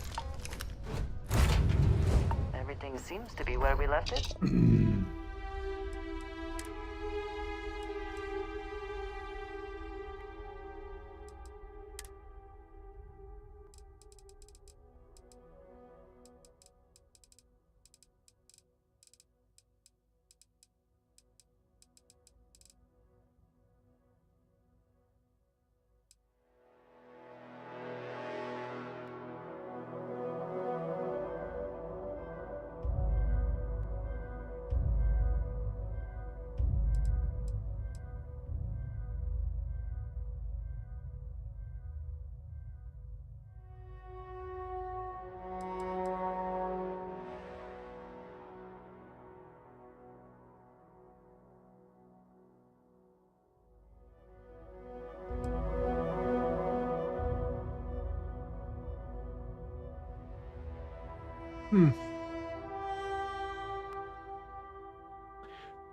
Everything seems to be where we left it.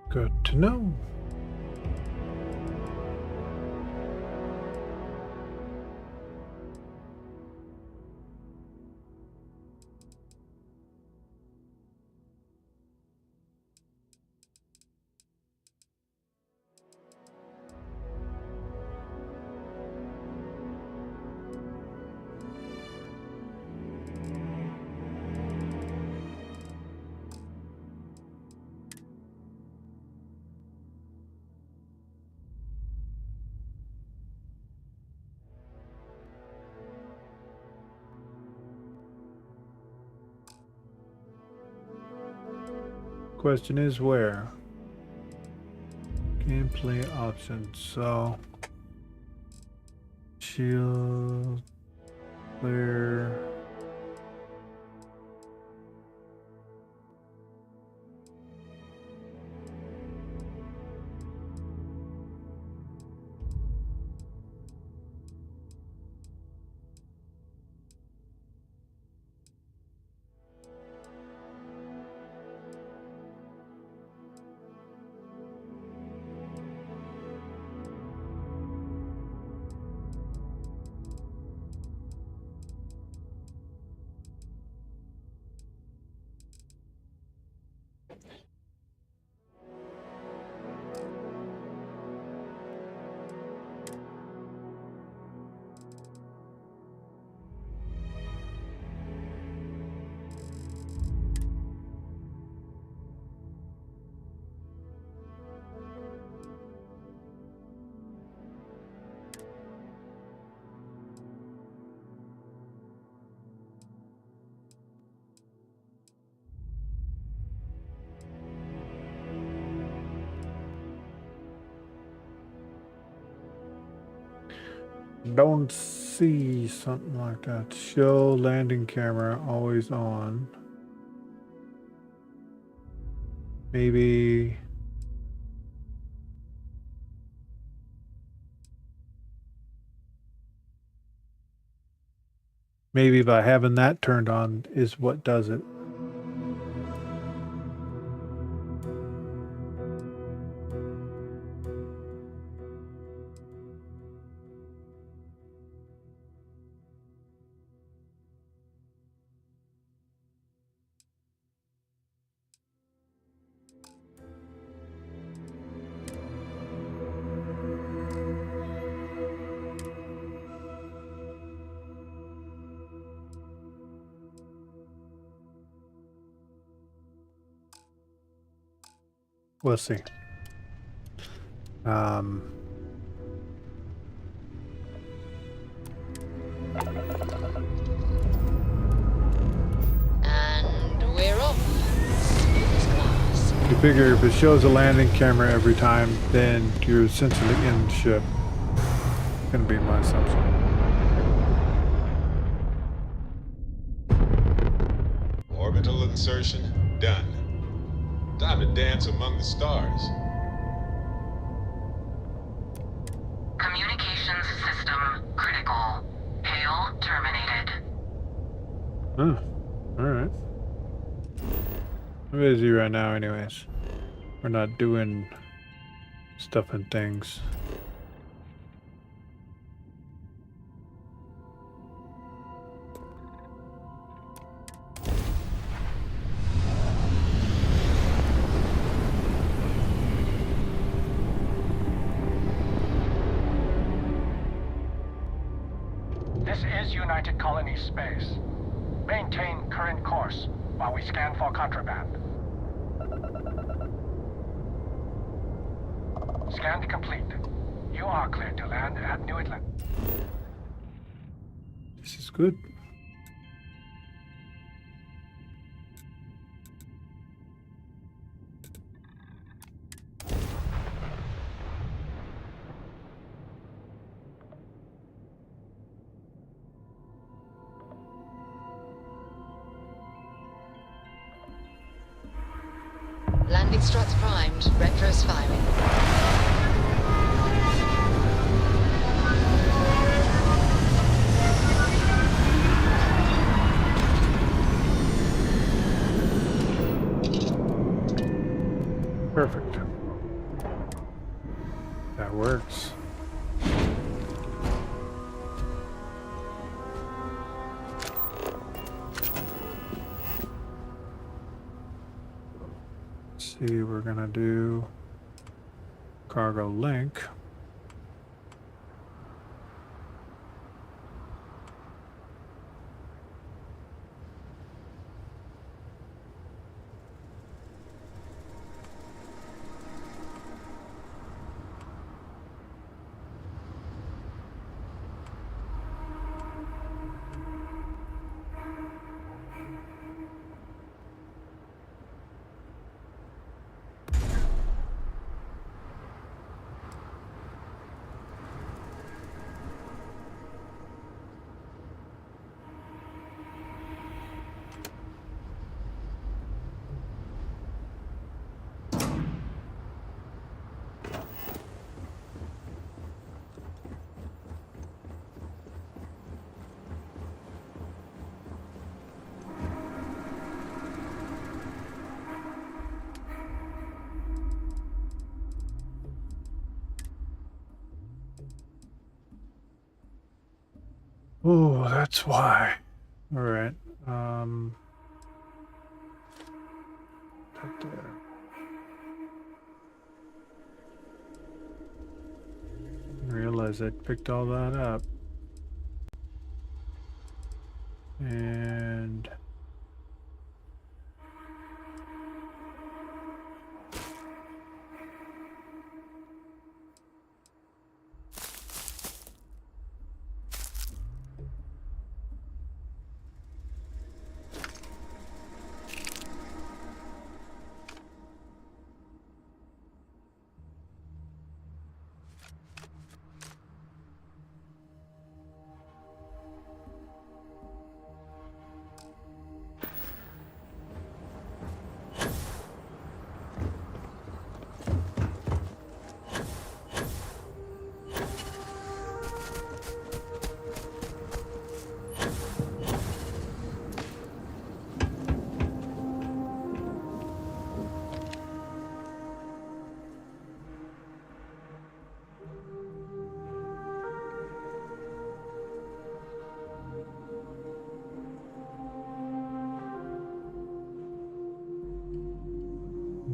Good to know. Question is where? Gameplay options. So shield clear. Don't see something like that. Show landing camera always on. Maybe. Maybe by having that turned on is what does it. We'll see. And we're off. Smooth as glass. You figure if it shows a landing camera every time, then you're essentially in the ship. Gonna be my assumption. Orbital insertion done. Time to dance among the stars. Communications system critical. Hail terminated. Huh. Alright. I'm busy right now anyways. We're not doing stuff and things. This is United Colony Space. Maintain current course while we scan for contraband. Scan complete. You are cleared to land at New Atlantis. This is good. Landing struts primed. Retros firing. Perfect. That works. Let's see, we're gonna do cargo link. Oh, that's why. All right. that there. Didn't realize I'd picked all that up. And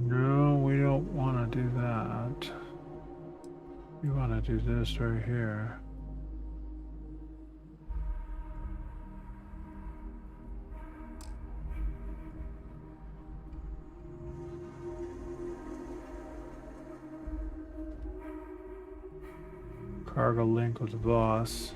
no, we don't want to do that. We want to do this right here. Cargo link with the boss.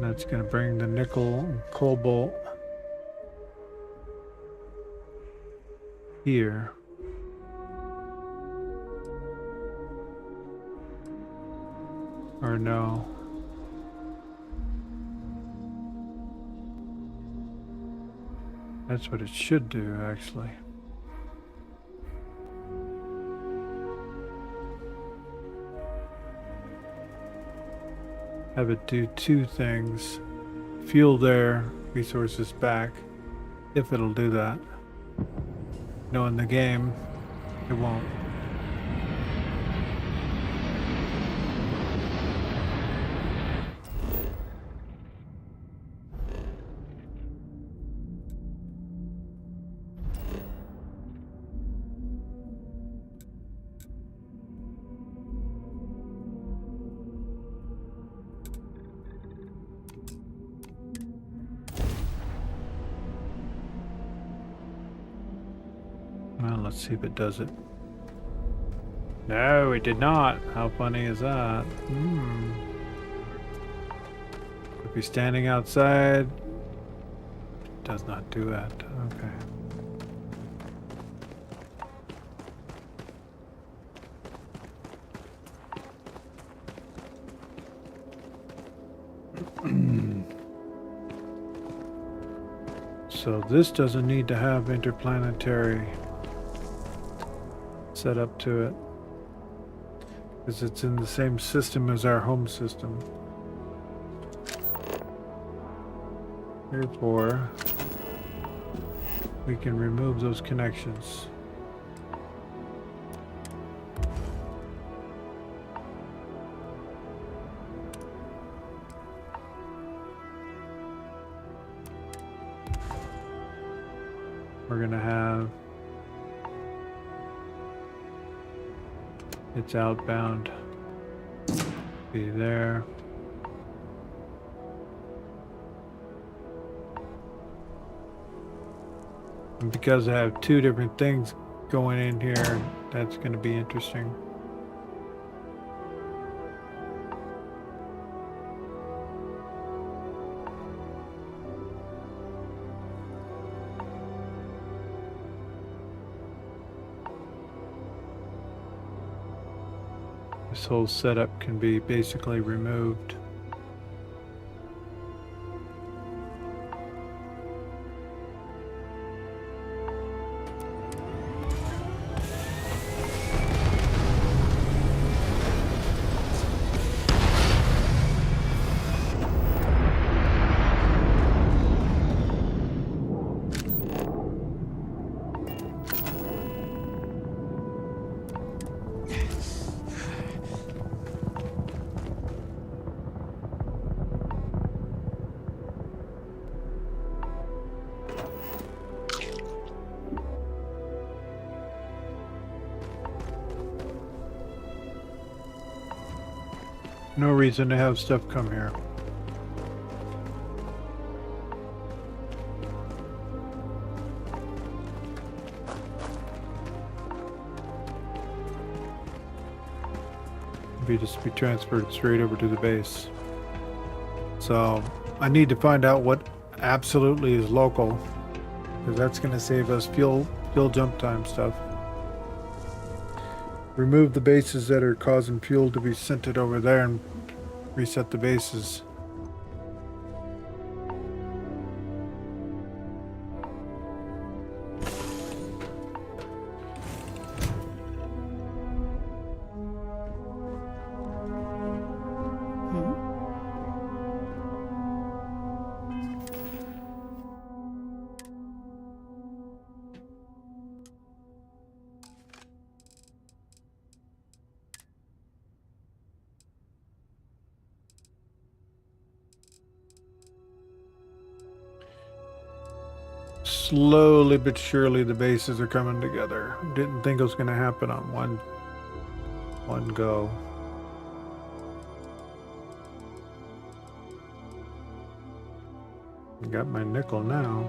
That's going to bring the nickel and cobalt here. Or no. That's what it should do, actually. Have it do two things. Fuel there, resources back, if it'll do that. Knowing the game, it won't. Well, let's see if it does it. No, it did not. How funny is that? If you're standing outside, it does not do that. Okay. So this doesn't need to have interplanetary set up to it, because it's in the same system as our home system. Therefore, we can remove those connections. We're gonna have its outbound be there. And because I have two different things going in here, that's going to be interesting. This whole setup can be basically removed. No reason to have stuff come here. Just be transferred straight over to the base. So I need to find out what absolutely is local, because that's going to save us fuel jump time stuff. Remove the bases that are causing fuel to be sent it over there and reset the bases. Slowly but surely the bases are coming together. Didn't think it was going to happen on one go. Got my nickel now.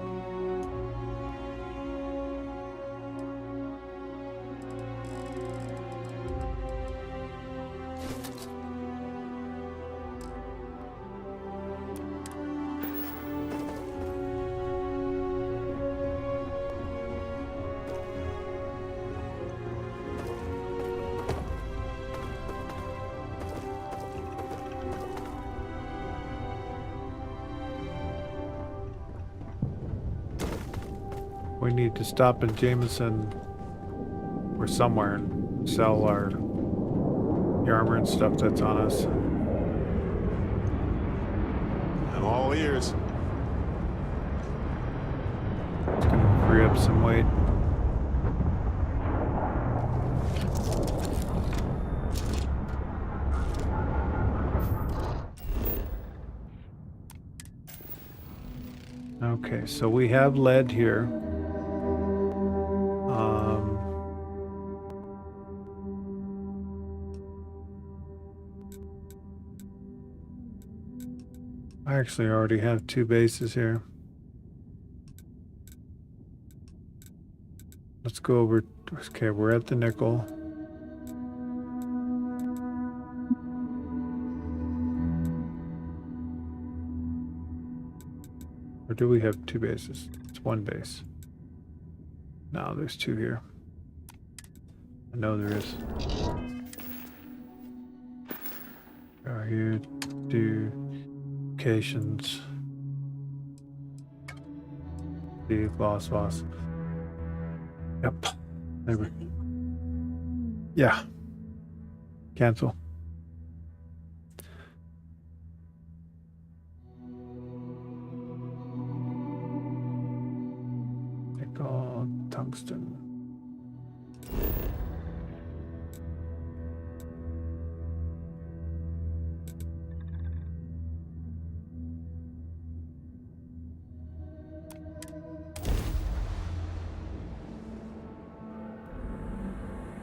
We need to stop in Jameson or somewhere and sell the armor and stuff that's on us. I'm all ears. It's gonna free up some weight. Okay, so we have lead here. I actually already have 2 bases here. Let's go over. Okay, we're at the nickel. Or do we have 2 bases? It's 1 base. No, there's 2 here. I know there is. Are here 2 locations. The boss. Yep. There we. Yeah. Cancel. Nickel, tungsten.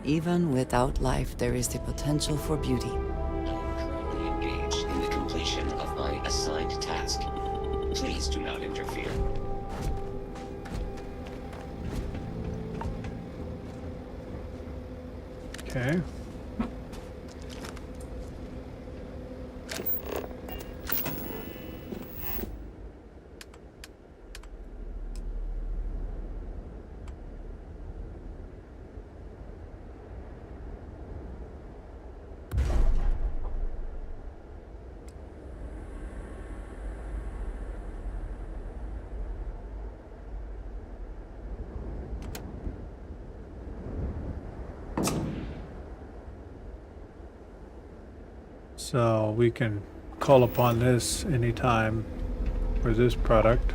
Even without life, there is the potential for beauty. I'm currently engaged in the completion of my assigned task. Please do not interfere. Okay. So we can call upon this anytime for this product.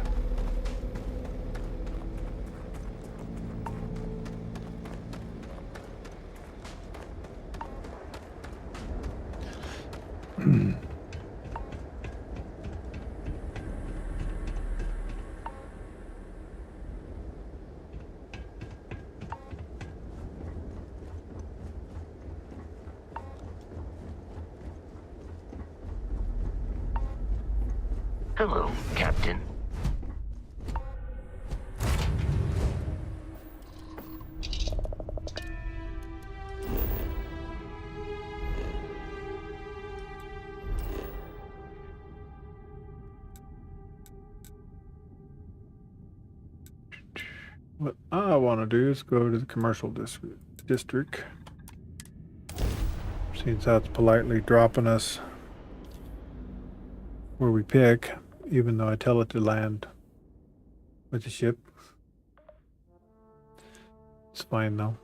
Hello, Captain. What I want to do is go to the commercial district. Seems that's politely dropping us where we pick, even though I tell it to land with the ship. It's fine though.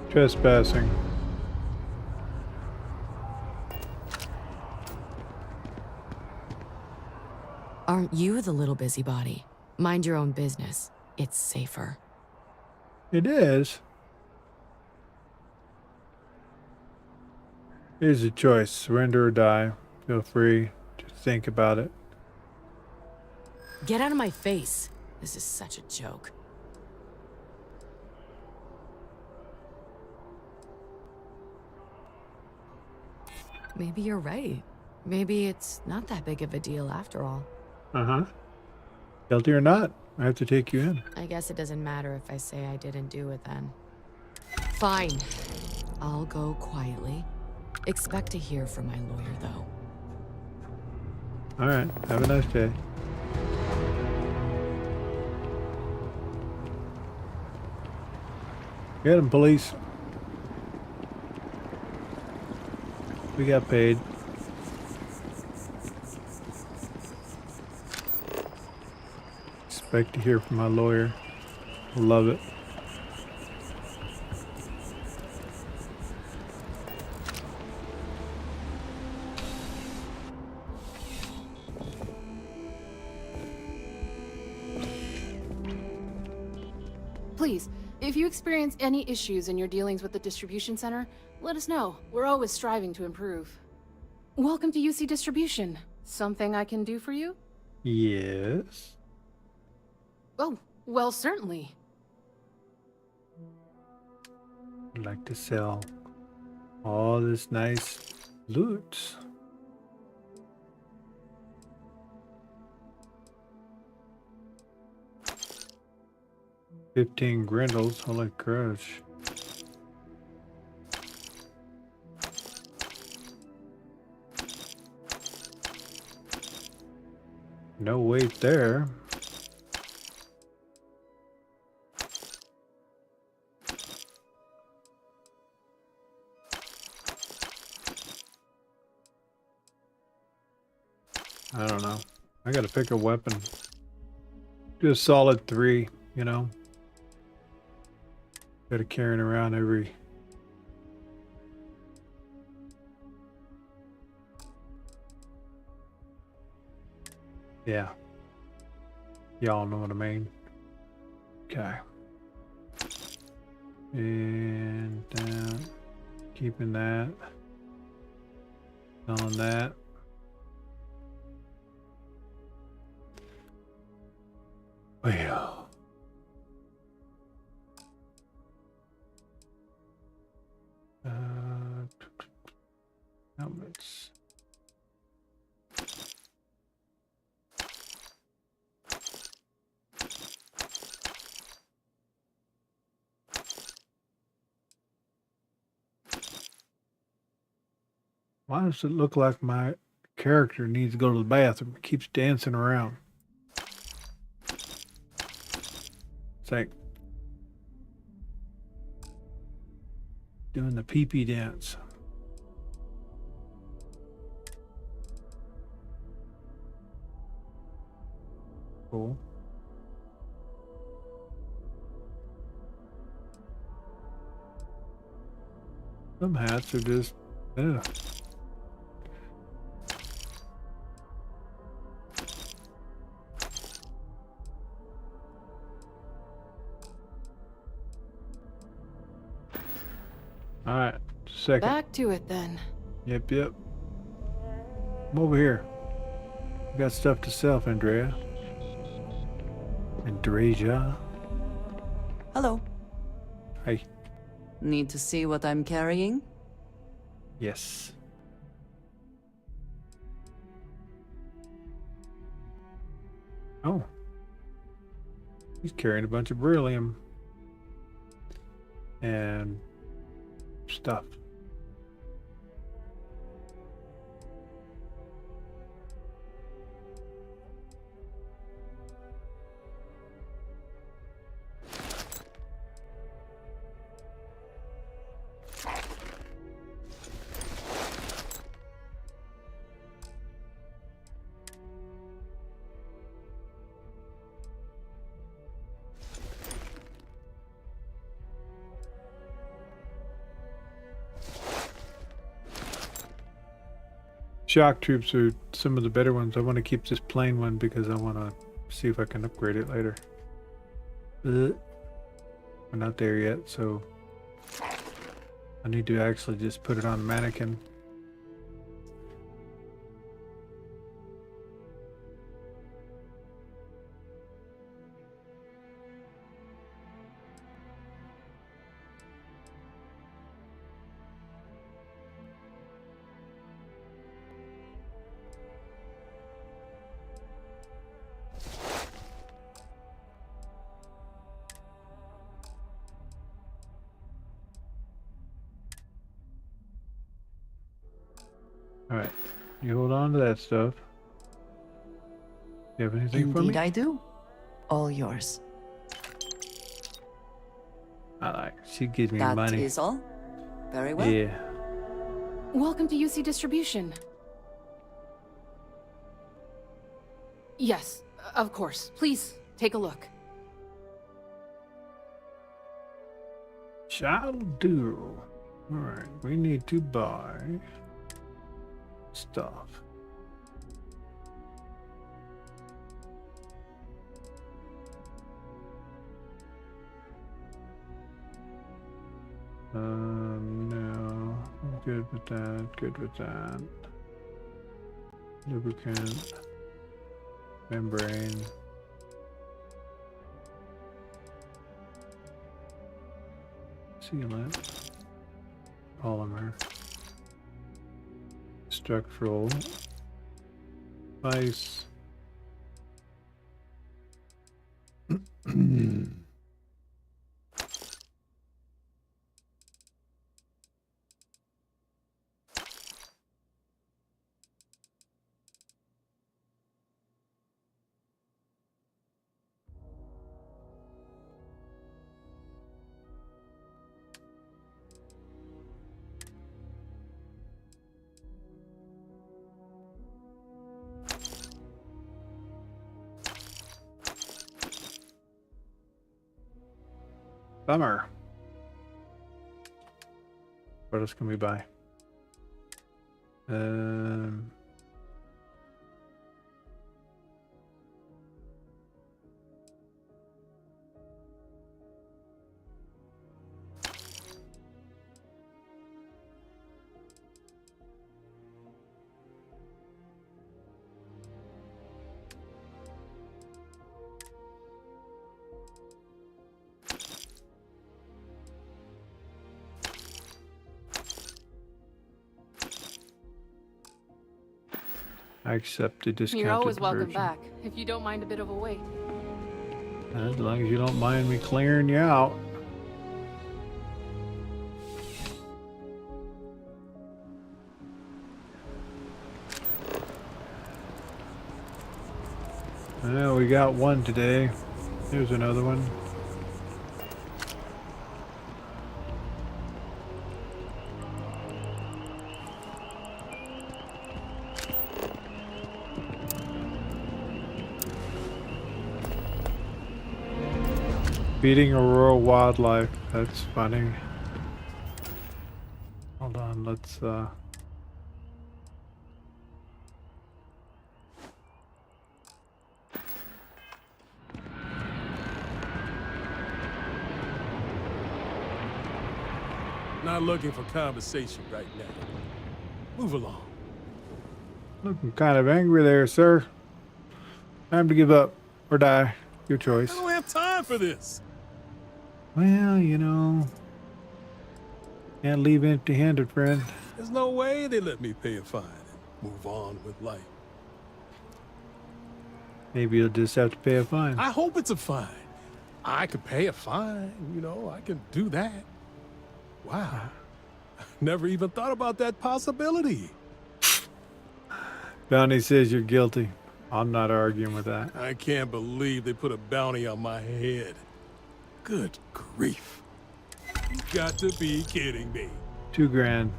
Trespassing. Aren't you the little busybody? Mind your own business. It's safer. It is. Here's a choice. Surrender or die. Feel free to think about it. Get out of my face. This is such a joke. Maybe you're right. Maybe it's not that big of a deal after all. Uh-huh. Guilty or not, I have to take you in. I guess it doesn't matter if I say I didn't do it then. Fine. I'll go quietly. Expect to hear from my lawyer, though. All right. Have a nice day. Get him, police. We got paid. Expect to hear from my lawyer. Love it. Please, if you experience any issues in your dealings with the distribution center, let us know. We're always striving to improve. Welcome to UC Distribution. Something I can do for you? Yes. Oh, well, certainly. I'd like to sell all this nice loot. $15 grindles, holy crush. No weight there. I don't know. I gotta pick a weapon. Do a solid 3, you know. Gotta carrying around every. Yeah. Y'all know what I mean. Okay. And keeping that. Selling that. Well. Helmets. Why does it look like my character needs to go to the bathroom? It keeps dancing around. It's like doing the pee-pee dance. Cool. Some hats are just, ugh. Alright, second. Back to it then. Yep. Come over here. We got stuff to sell, Andrea. Andreja. Hello. Hi. Need to see what I'm carrying? Yes. Oh. He's carrying a bunch of beryllium. And stuff. Shock troops are some of the better ones. I want to keep this plain one because I want to see if I can upgrade it later. We're not there yet, so I need to actually just put it on the mannequin. Alright, you hold on to that stuff. You have anything for me? Indeed I do. All yours. She gives me That money. is all? Very well. Yeah. Welcome to UC Distribution. Yes, of course. Please, take a look. Shall do. Alright, we need to buy stuff. No. I'm good with that. Good with that. Lubricant. Membrane. Sealant. Polymer. Structural. Ice. Bummer. What else can we buy? I accept the discounted You're always welcome version. back, if you don't mind a bit of a wait. As long as you don't mind me clearing you out. Well, we got one today. Here's another one. Feeding rural wildlife. That's funny. Hold on, let's Not looking for conversation right now. Move along. Looking kind of angry there, sir. Time to give up or die. Your choice. I don't have time for this. Well, you know, can't leave empty-handed, friend. There's no way they let me pay a fine and move on with life. Maybe you'll just have to pay a fine. I hope it's a fine. I could pay a fine, you know, I can do that. Wow. Never even thought about that possibility. Bounty says you're guilty. I'm not arguing with that. I can't believe they put a bounty on my head. Good grief. You got to be kidding me. $2 grand.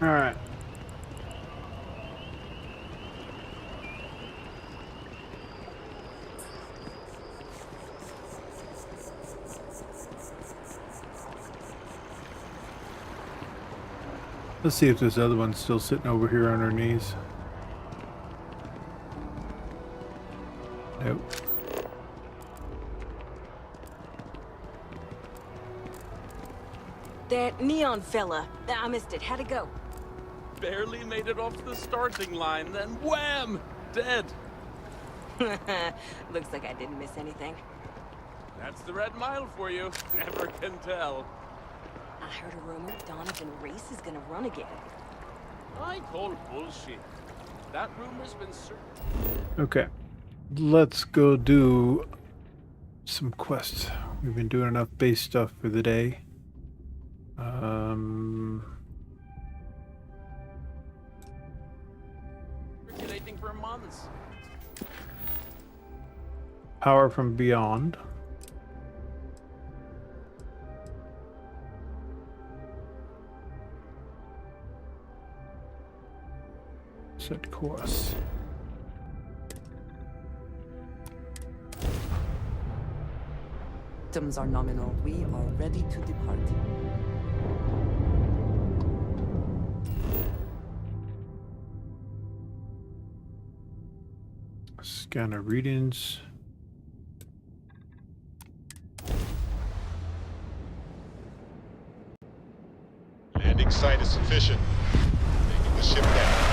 All right. Let's see if this other one's still sitting over here on her knees. Nope. That neon fella. I missed it. How'd it go? Barely made it off the starting line, then wham! Dead. Looks like I didn't miss anything. That's the Red Mile for you. Never can tell. I heard a rumor Donovan Reese is gonna run again. I call bullshit. That rumor's been certain. Okay. Let's go do some quests. We've been doing enough base stuff for the day. Circulating for months. Power from Beyond. Set course. Systems are nominal. We are ready to depart. Scanner readings. Landing site is sufficient. Taking the ship down.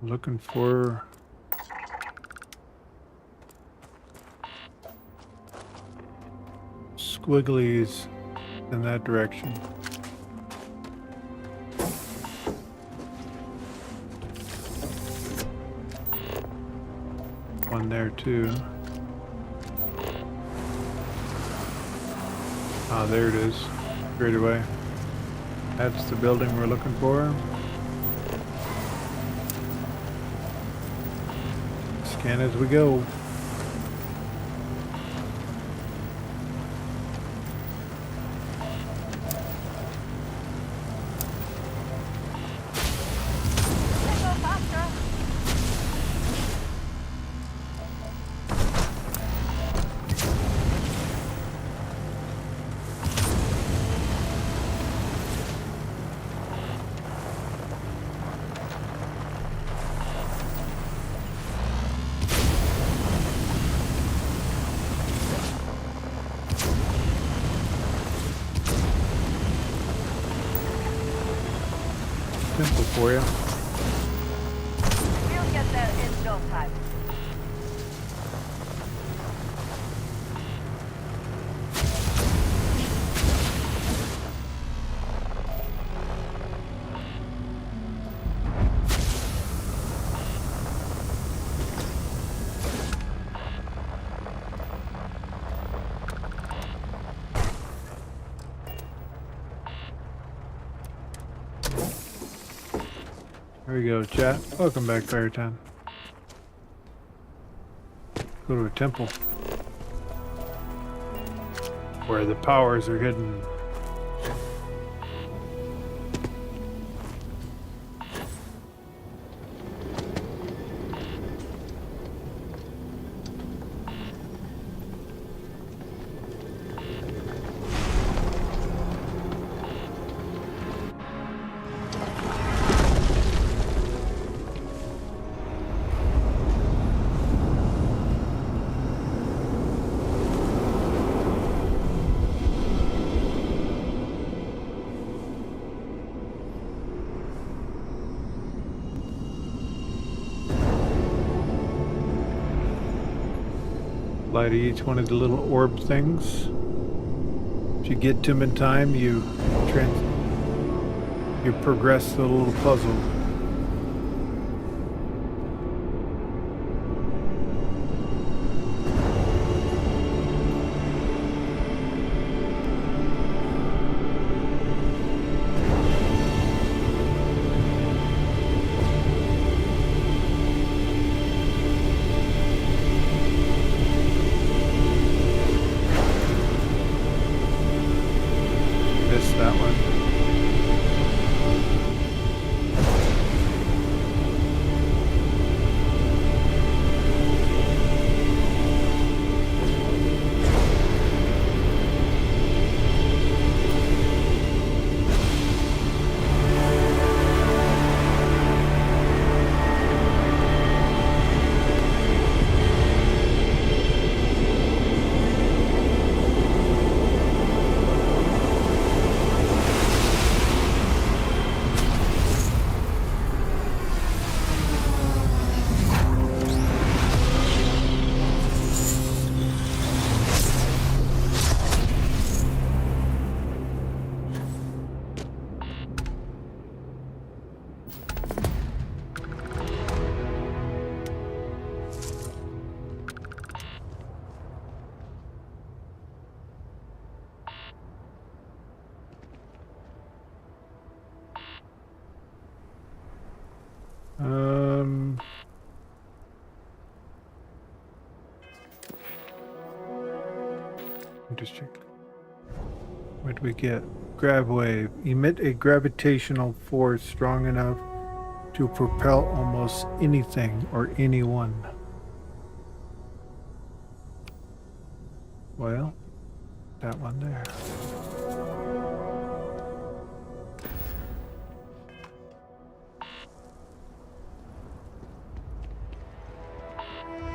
Looking for squigglies in that direction. One there too. Ah, there it is. Straight away. That's the building we're looking for. Scan as we go. Simple for you. We'll get there in no time. There we go, chat. Welcome back, Firetown. Go to a temple where the powers are hidden. Fly to each one of the little orb things. If you get to them in time, you progress the little puzzle. That one. Just check. What do we get? Grav wave. Emit a gravitational force strong enough to propel almost anything or anyone. Well, that one there.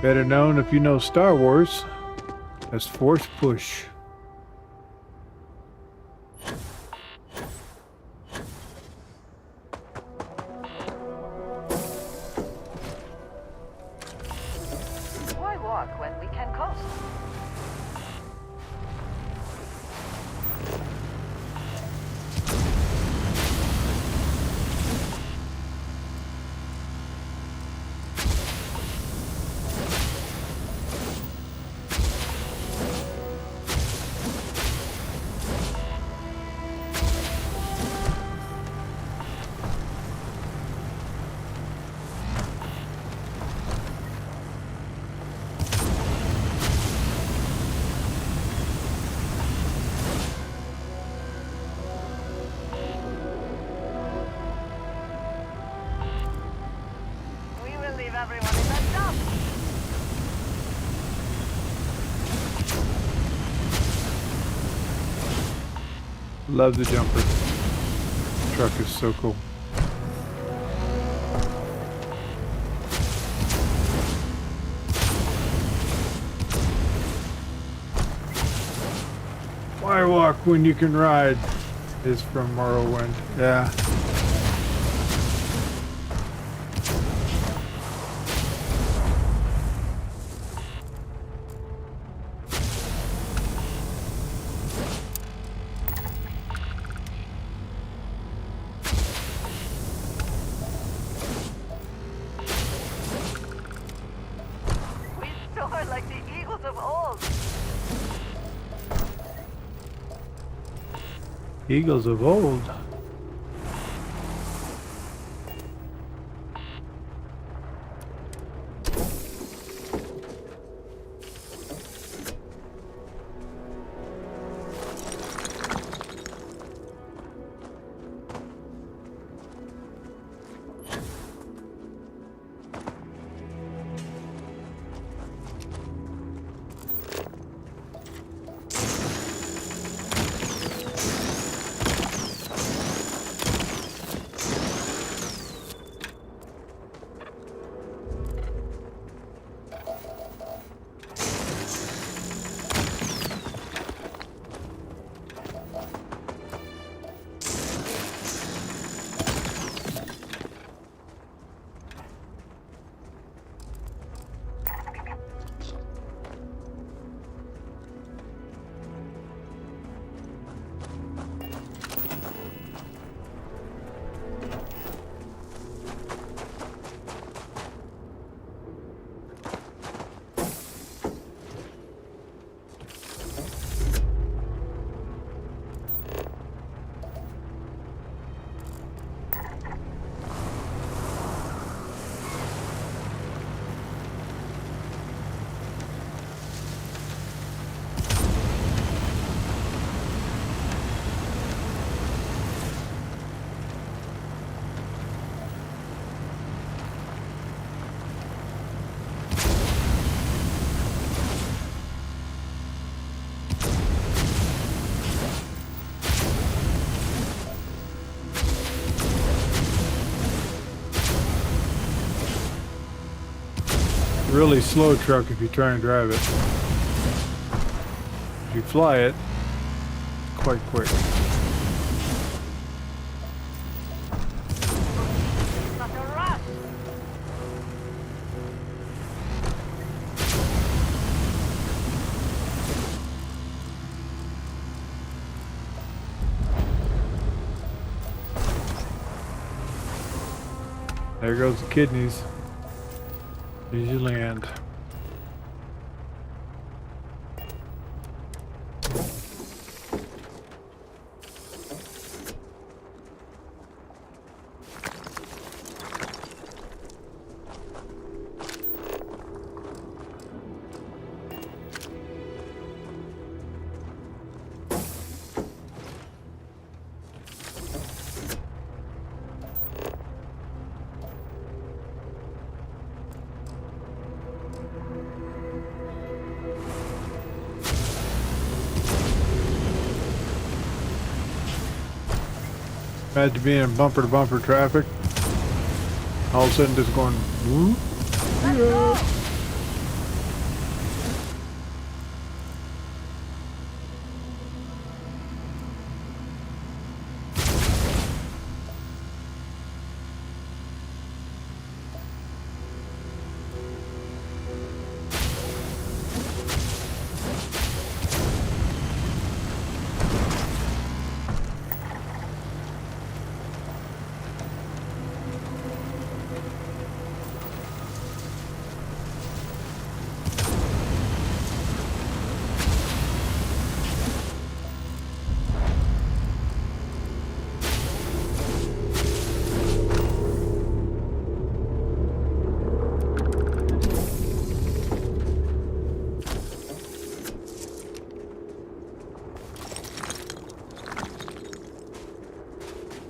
Better known if you know Star Wars as Force Push. Why walk when we can coast? Everyone in the dump. Love the jumper. Truck is so cool. Why walk when you can ride? Is from Morrowind. Yeah. Like the eagles of old. Eagles of old. really slow truck if you try and drive it. If you fly it, it's quite quick. There goes the kidneys. Here's your land. Imagine being in bumper to bumper traffic. All of a sudden just going, whoop. Yeah.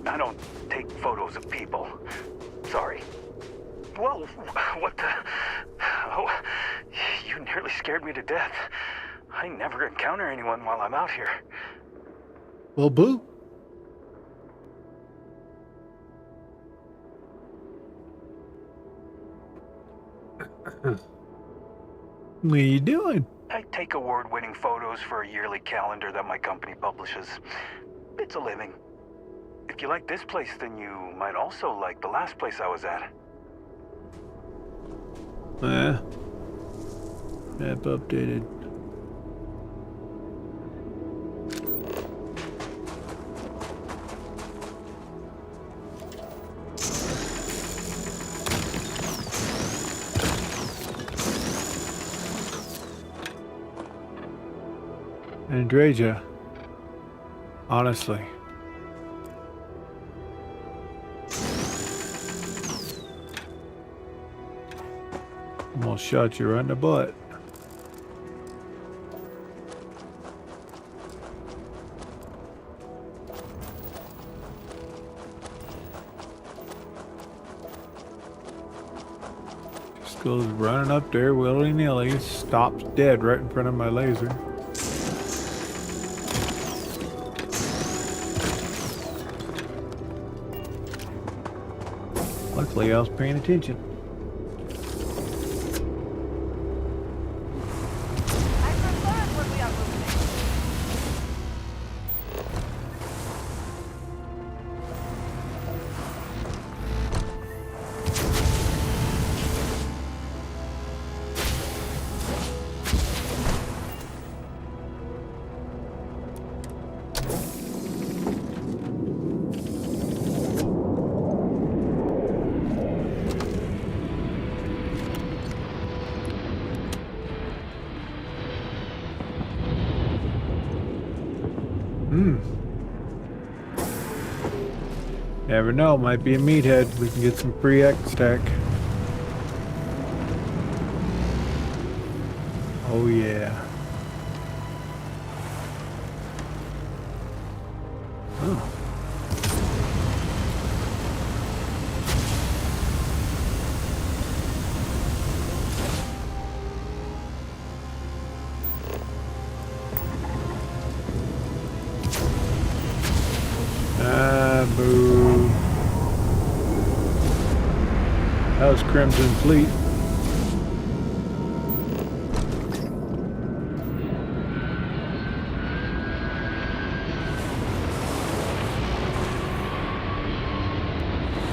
I don't take photos of people. Sorry. Whoa, what the... Oh, you nearly scared me to death. I never encounter anyone while I'm out here. Well, boo. What are you doing? I take award-winning photos for a yearly calendar that my company publishes. It's a living. If you like this place, then you might also like the last place I was at. Map updated. Andreja, honestly. Almost shot you right in the butt. Just goes running up there willy-nilly, stops dead right in front of my laser. Luckily I was paying attention. Never know, might be a meathead. We can get some free X stack. Oh yeah. Oh. Boo. That was Crimson Fleet.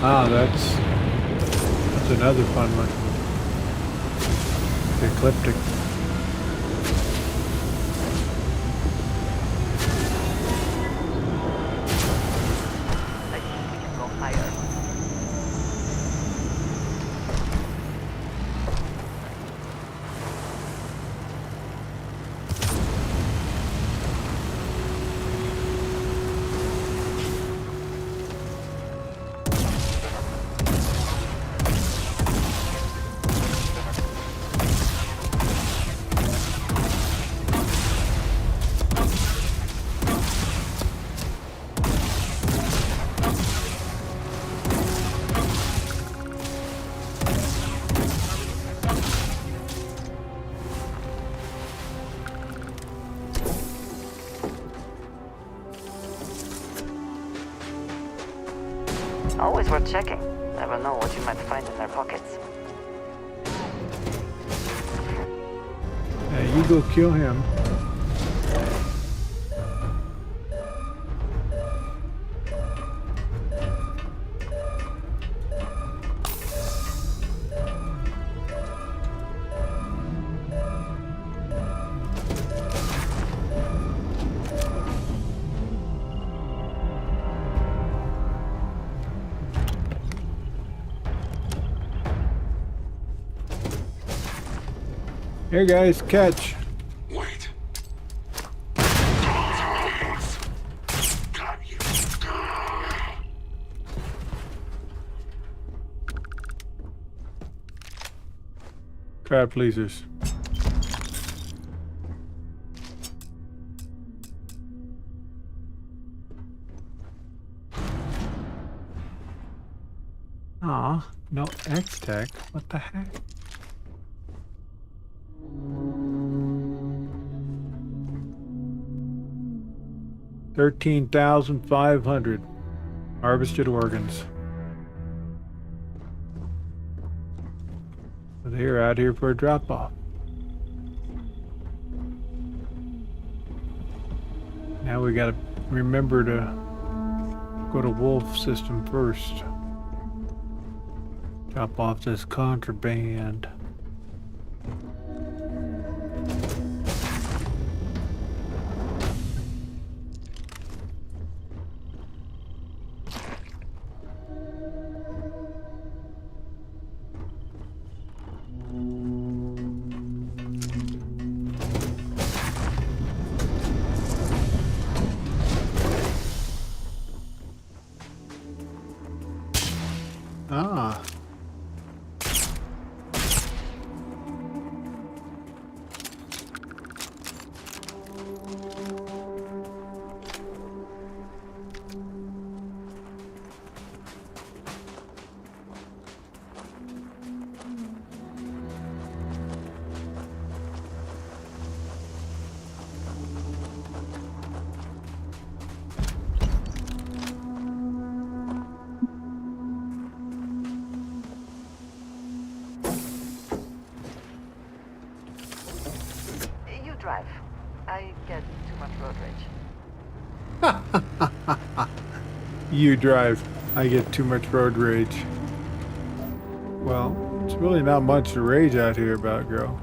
Ah, that's another fun one. The ecliptic. I think we can go higher. Always worth checking. Never know what you might find in their pockets. You go kill him. Here, guys, catch. Wait. Got you. Crowd pleasers. Aw, no X-Tech. What the heck? $13,500 harvested organs. They're out here for a drop-off. Now we gotta remember to go to Wolf System first. Drop off this contraband. Ah. Drive. I get too much road rage. You drive. I get too much road rage. Well, it's really not much to rage out here about, girl.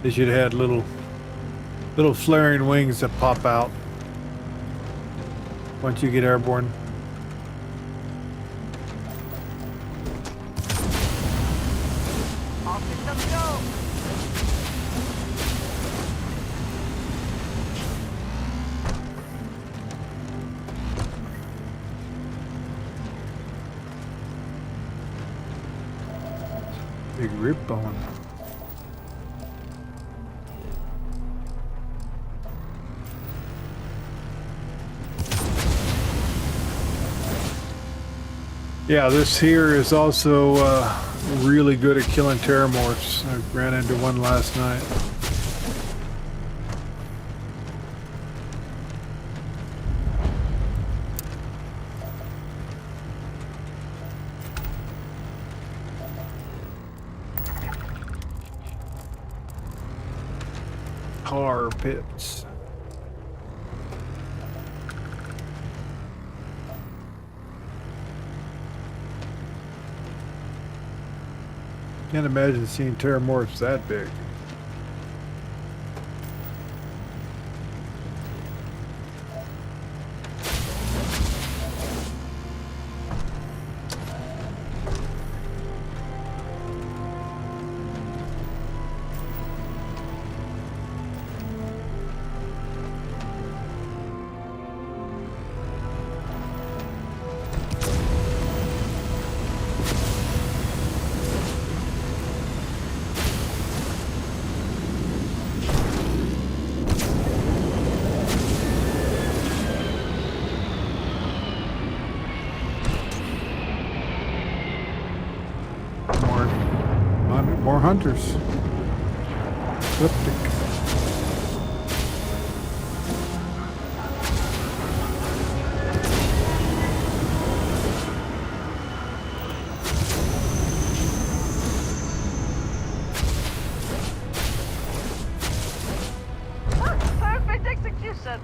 They should have had little flaring wings that pop out once you get airborne. Big rib bone. Yeah, this here is also really good at killing terramorphs. I ran into one last night. Tar pits. Can't imagine seeing terramorphs that big. More hunters. Ecliptic. Perfect execution.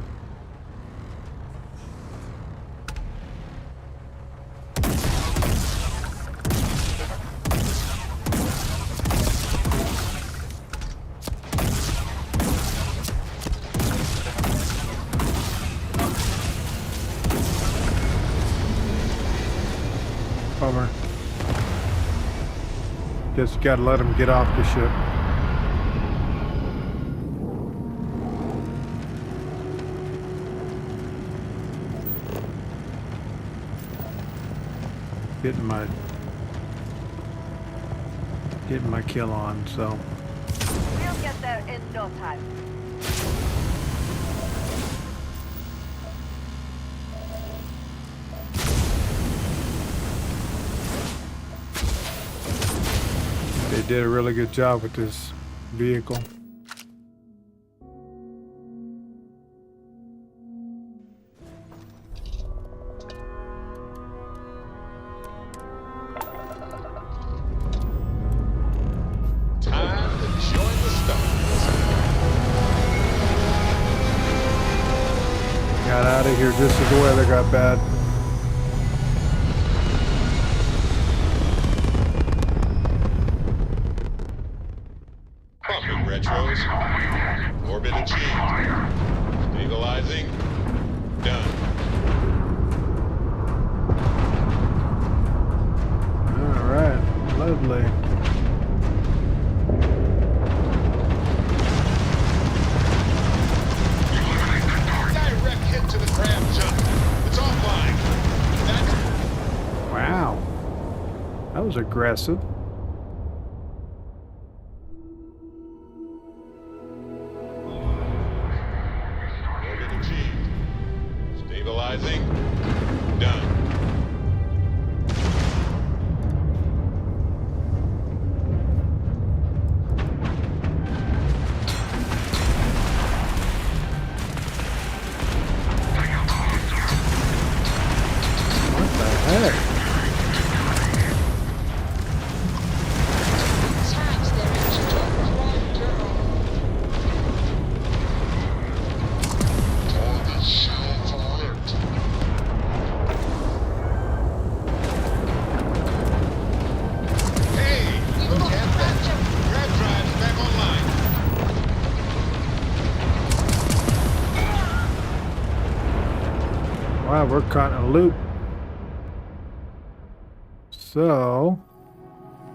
Bummer. Just gotta let him get off the ship. Getting my kill on, so. We'll get there in no time. They did a really good job with this vehicle. Time to join the stars. Got out of here just as the weather got bad. Pumping retros. Orbit achieved. Stabilizing. Done. All right, lovely. Direct hit to the crab jump. It's offline. That's... Wow, that was aggressive. Orbit achieved. Stabilizing. Done. What the heck? Hey, look at that. Grab drive's back online. Wow, we're caught in a loop. So,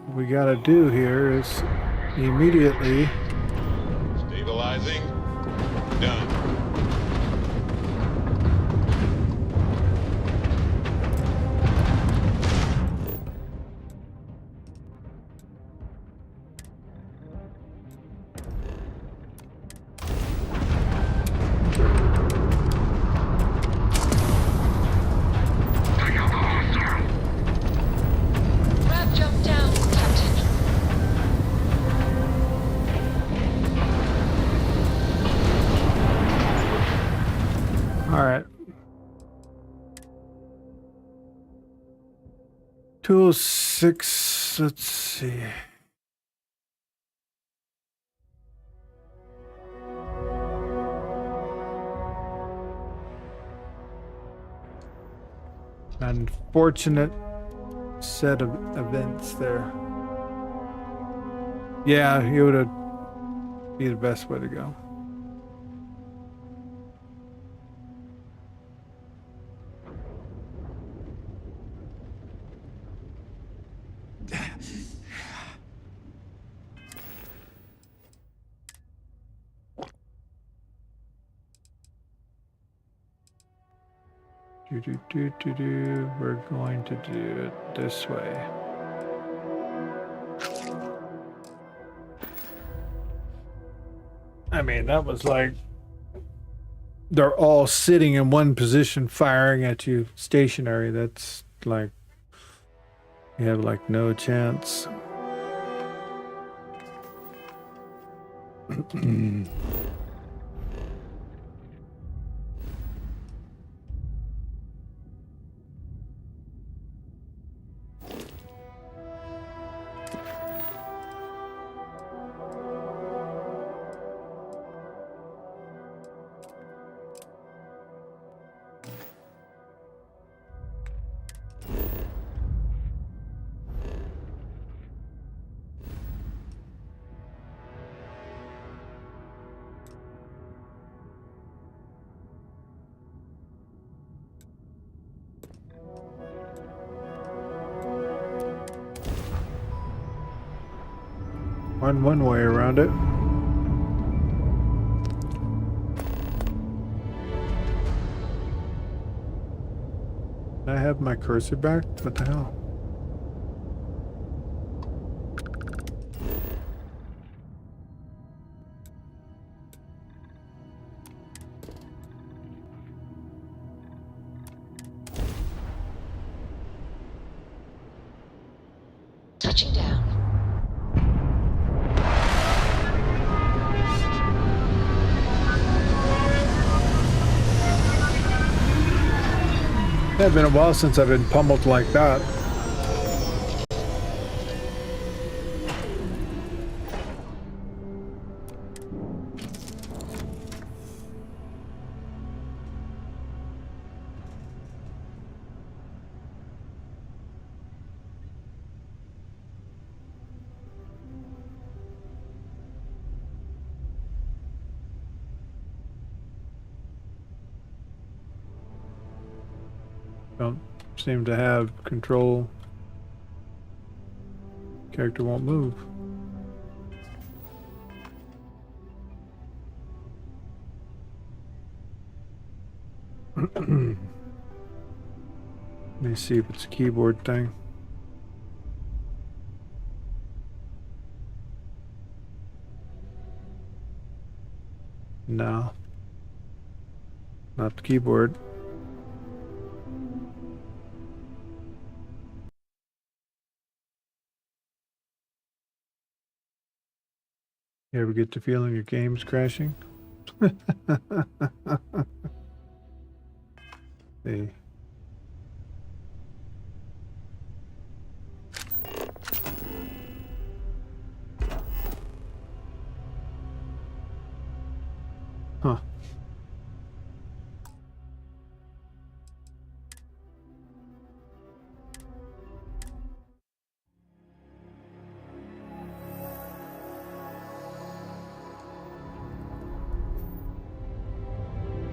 what we gotta do here is immediately Stabilizing. Done. 206, let's see. Unfortunate set of events there. Yeah, it would be the best way to go. We're going to do it this way. I mean, that was like they're all sitting in one position firing at you stationary. That's like you have like no chance. One way around it. I have my cursor back? What the hell? Touching down. It's been a while since I've been pummeled like that. Don't seem to have control. Character won't move. Let me see if it's a keyboard thing. No. Not the keyboard. You ever get the feeling your game's crashing? See. Huh.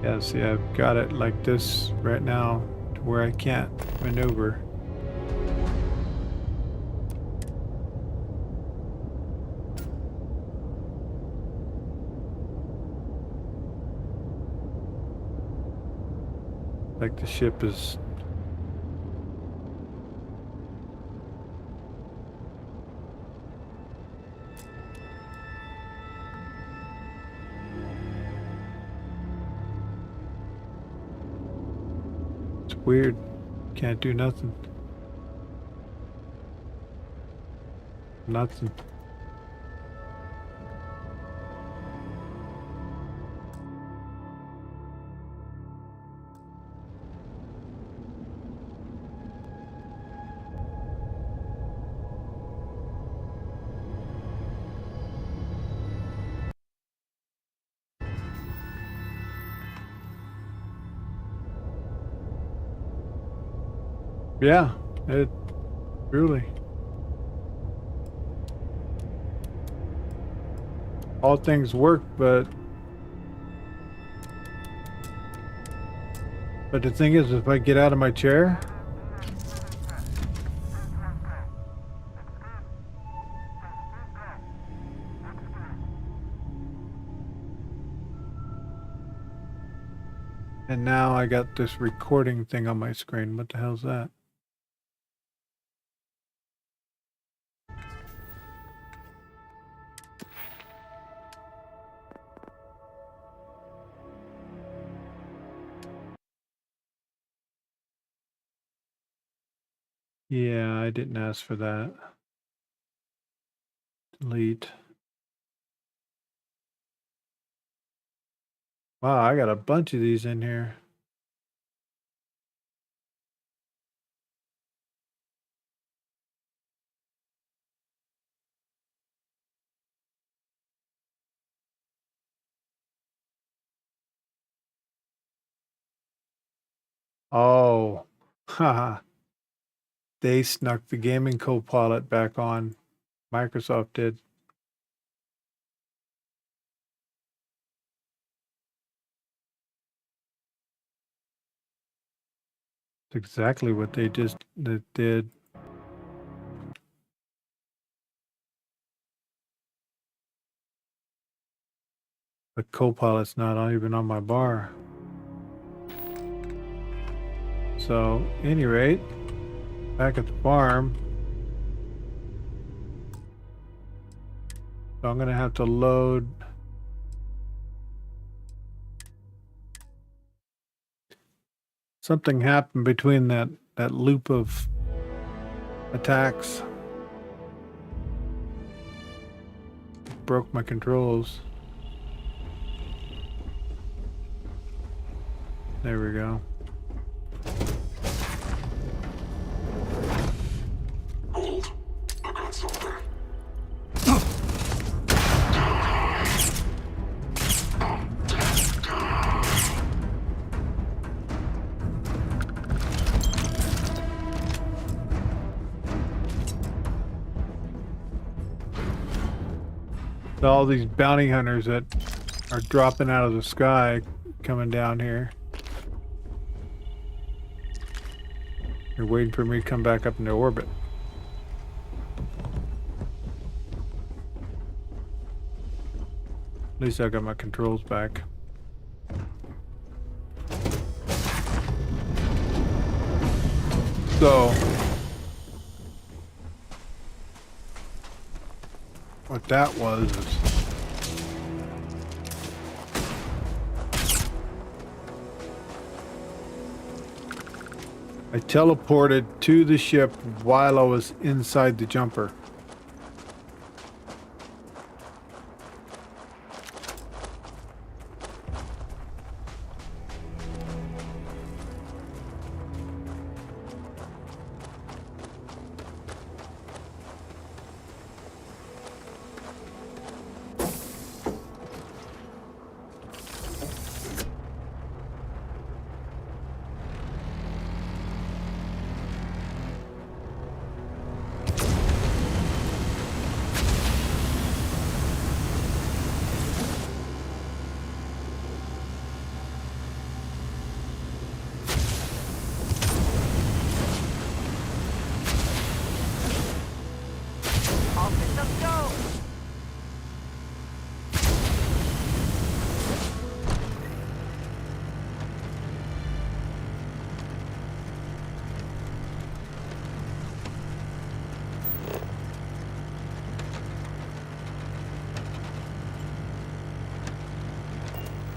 Yeah, see, I've got it like this right now to where I can't maneuver. Like the ship is weird. Can't do nothing. Nothing. Yeah, it truly. All things work, but the thing is, if I get out of my chair, and now I got this recording thing on my screen. What the hell's that? Yeah, I didn't ask for that. Delete. Wow, I got a bunch of these in here. Oh, haha. They snuck the gaming co-pilot back on. Microsoft did. It's exactly what they did. The co-pilot's not even on my bar. So, any rate, back at the farm. So I'm gonna have to load something happened between that loop of attacks. Broke my controls. There we go. Hold. I got something. All these bounty hunters that are dropping out of the sky coming down here. They're waiting for me to come back up into orbit. At least I got my controls back. So, what that was is I teleported to the ship while I was inside the jumper.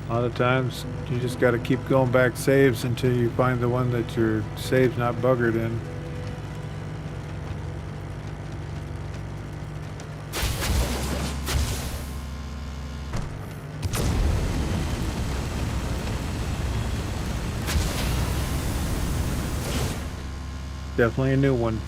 A lot of times you just got to keep going back saves until you find the one that your save's not buggered in. Definitely a new one.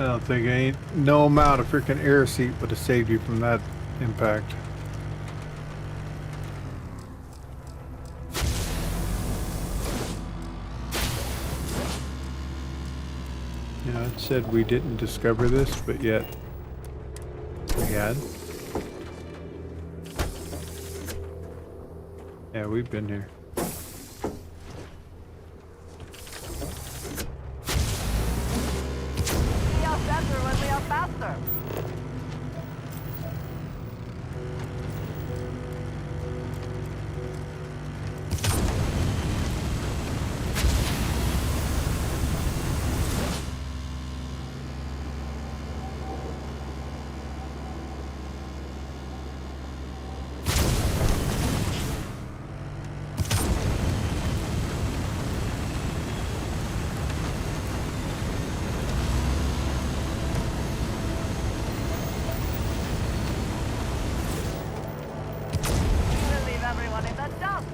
don't think no amount of freaking air seat would have saved you from that impact. Yeah, it said we didn't discover this, but yet we had. Yeah, we've been here. We are better when we are faster. We'll leave everyone in the dust.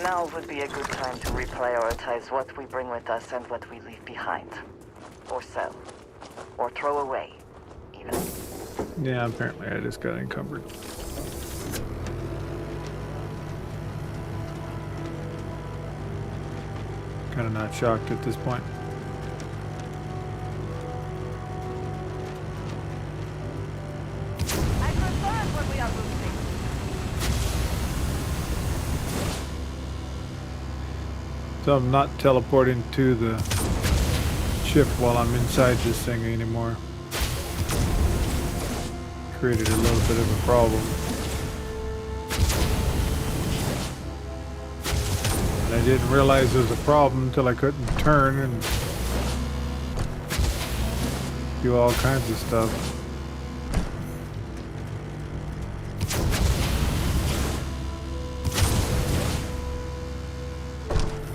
Now would be a good time to reprioritize what we bring with us and what we leave behind. Or sell. Or throw away, even. Yeah, apparently I just got encumbered. Kind of not shocked at this point. I prefer it when we are moving. So I'm not teleporting to the ship while I'm inside this thing anymore. Created a little bit of a problem. And I didn't realize there was a problem until I couldn't turn and do all kinds of stuff.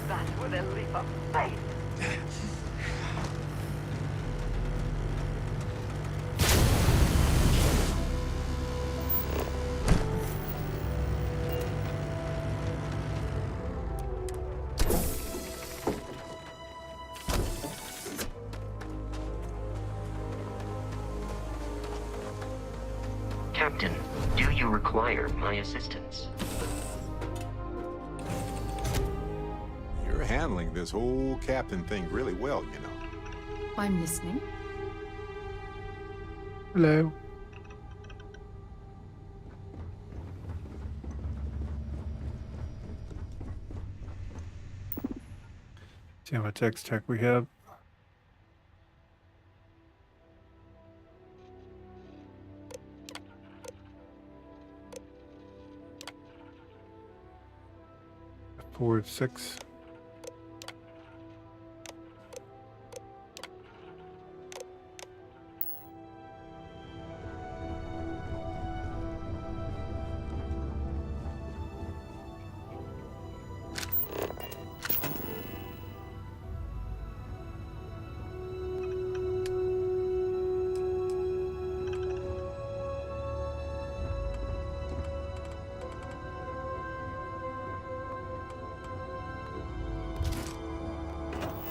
That was a leap of faith. Captain, do you require my assistance? You're handling this whole captain thing really well, you know. I'm listening. Hello. See how much X tech we have. Four, 6.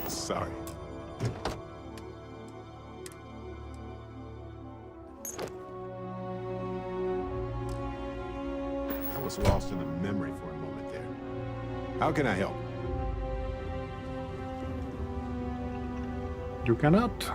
Sorry. I was lost in a memory for a moment there. How can I help? You cannot.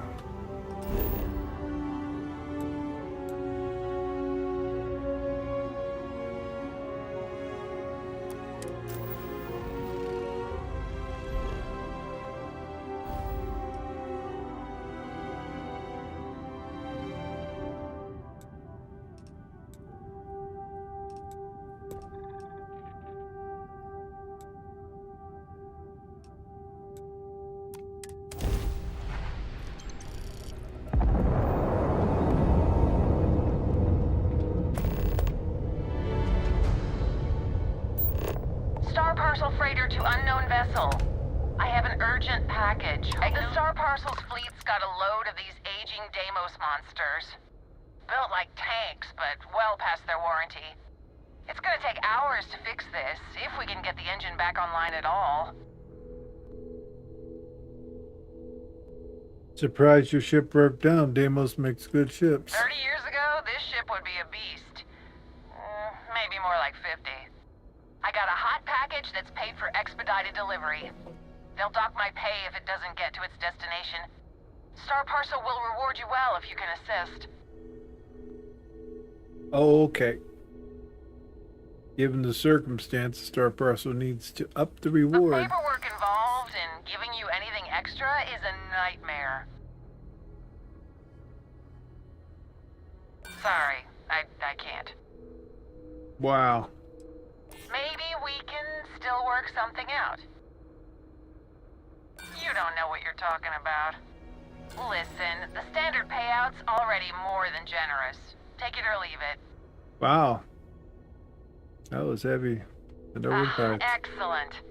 to unknown vessel. I have an urgent package. The Star Parcels fleet's got a load of these aging Deimos monsters. Built like tanks, but well past their warranty. It's gonna take hours to fix this, if we can get the engine back online at all. Surprised your ship broke down. Deimos makes good ships. 30 years ago, this ship would be a beast. Maybe more like 50. I got a hot package that's paid for expedited delivery. They'll dock my pay if it doesn't get to its destination. Star Parcel will reward you well if you can assist. Okay. Given the circumstance, Star Parcel needs to up the reward. The paperwork involved in giving you anything extra is a nightmare. Sorry, I can't. Wow. Maybe we can still work something out. You don't know what you're talking about. Listen, the standard payout's already more than generous. Take it or leave it. Wow. That was heavy. No impact. Excellent.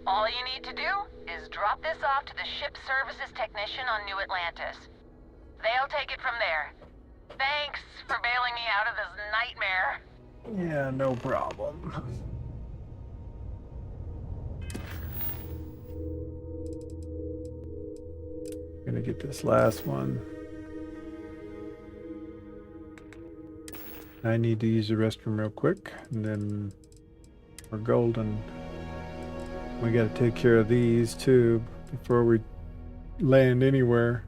All you need to do is drop this off to the ship services technician on New Atlantis. They'll take it from there. Thanks for bailing me out of this nightmare. Yeah, no problem. Gonna get this last one. I need to use the restroom real quick, and then we're golden. We gotta take care of these too before we land anywhere.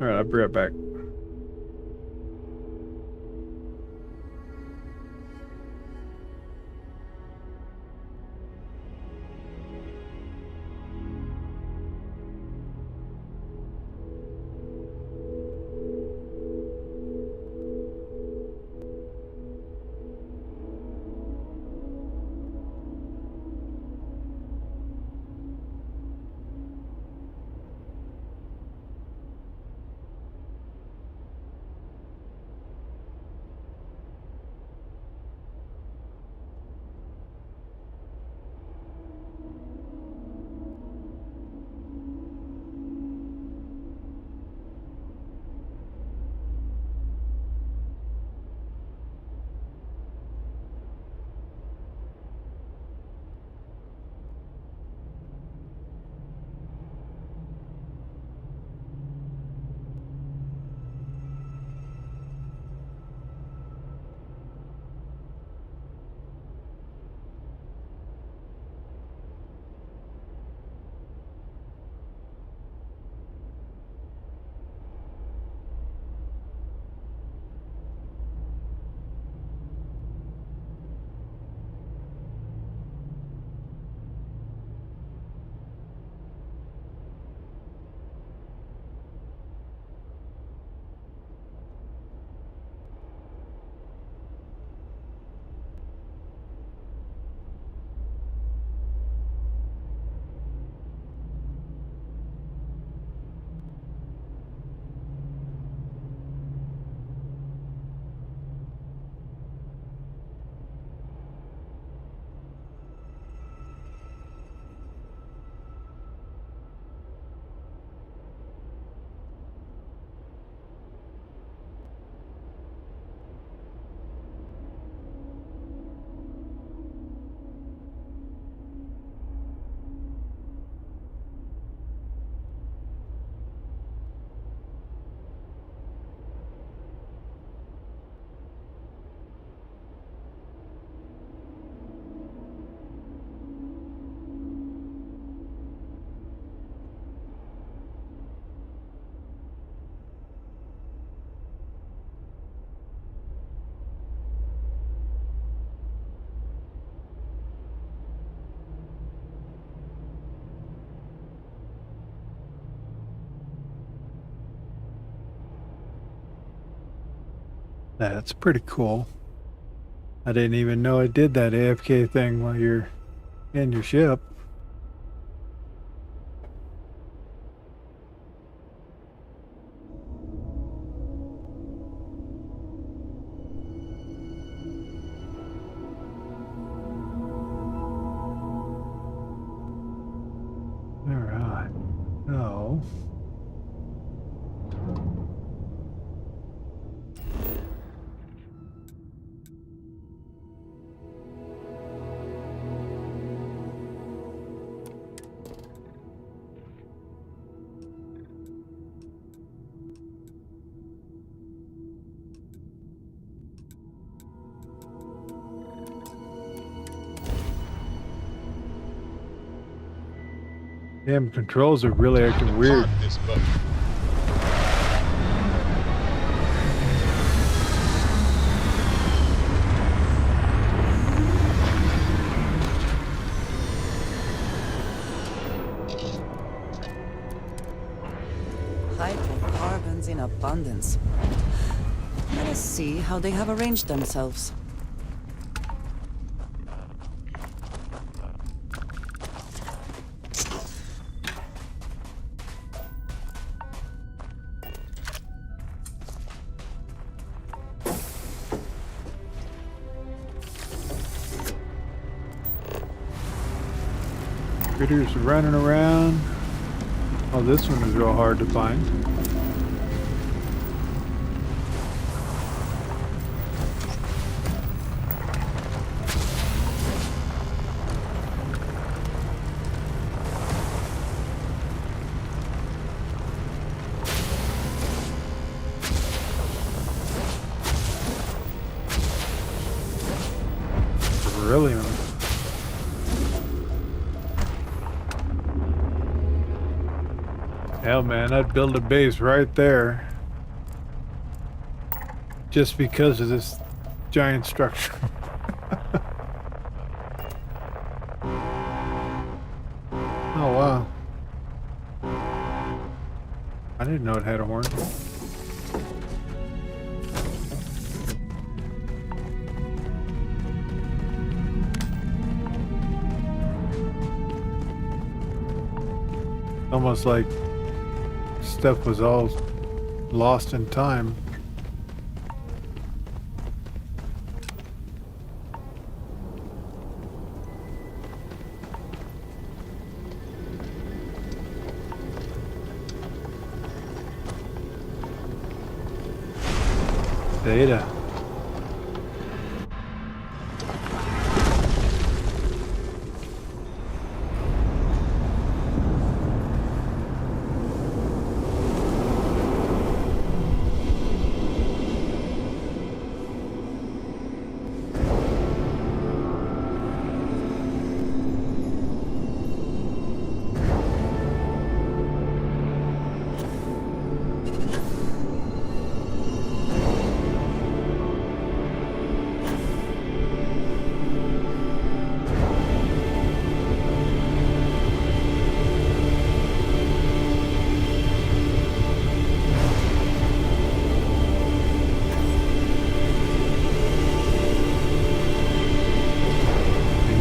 Alright, I'll be right back. That's pretty cool. I didn't even know it did that AFK thing while you're in your ship. Alright. So... Damn, controls are really acting weird. Hydrocarbons in abundance. Let us see how they have arranged themselves. Critters running around. Oh, this one is real hard to find. Brilliant. Hell, man, I'd build a base right there just because of this giant structure. Oh, wow. I didn't know it had a horn. Almost like stuff was all lost in time. Data.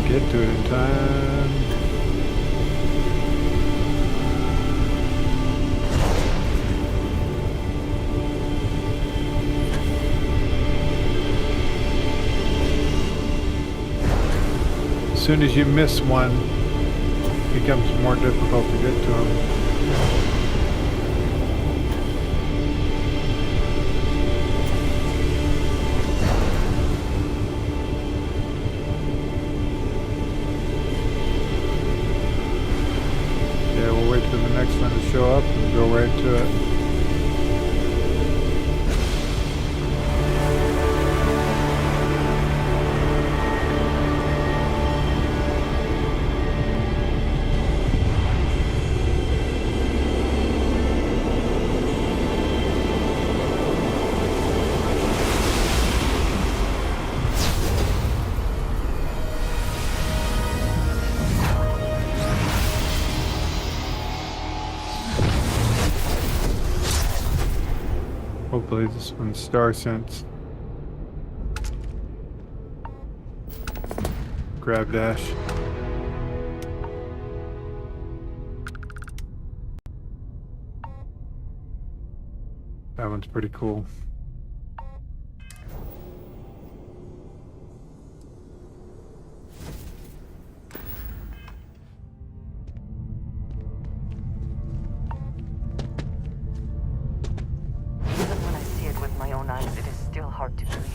Get to it in time. As soon as you miss one, it becomes more difficult to get to them. For the next one to show up and go right to it. Hopefully this one's Star Sense. grab dash. That one's pretty cool. Even when I see it with my own eyes, it is still hard to believe.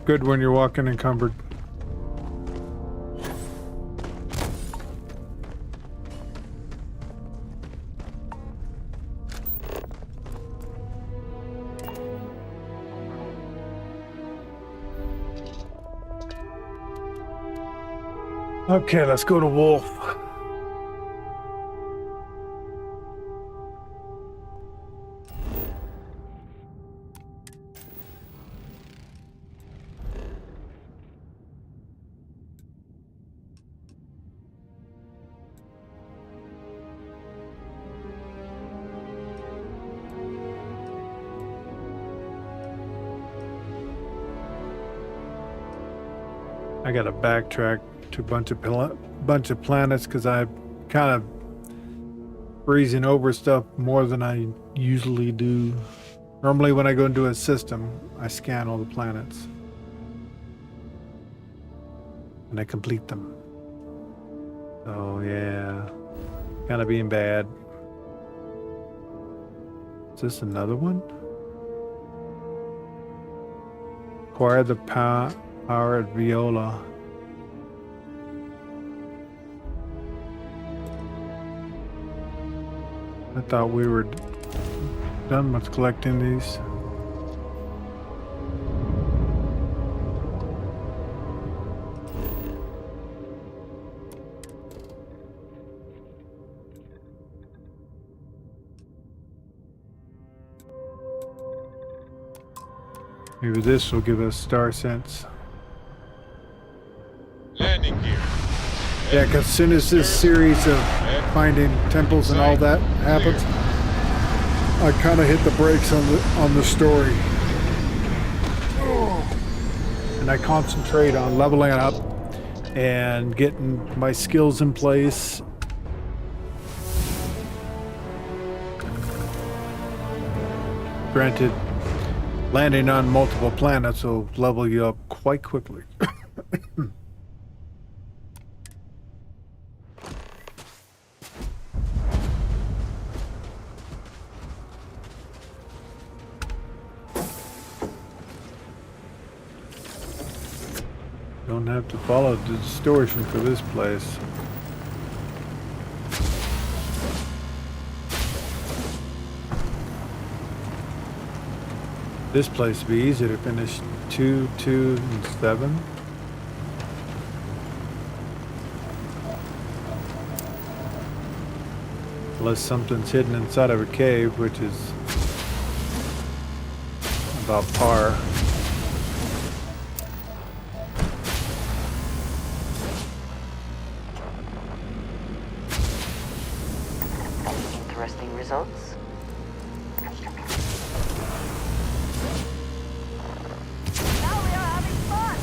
Good when you're walking encumbered. Okay, let's go to Wolf. I gotta backtrack to a bunch of planets because I'm kind of breezing over stuff more than I usually do. Normally when I go into a system, I scan all the planets and I complete them. Oh yeah, kind of being bad. Is this another one? Acquire the power at Viola. I thought we were done with collecting these. Maybe this will give us star sense. Landing gear. Yeah, because as soon as this series of finding temples and all that happens, I kind of hit the brakes on the story. And I concentrate on leveling up and getting my skills in place. Granted, landing on multiple planets will level you up quite quickly. Don't have to follow the distortion for this place. This place would be easy to finish 2, 2, and 7. Unless something's hidden inside of a cave, which is about par. Interesting results. Now we are having fun!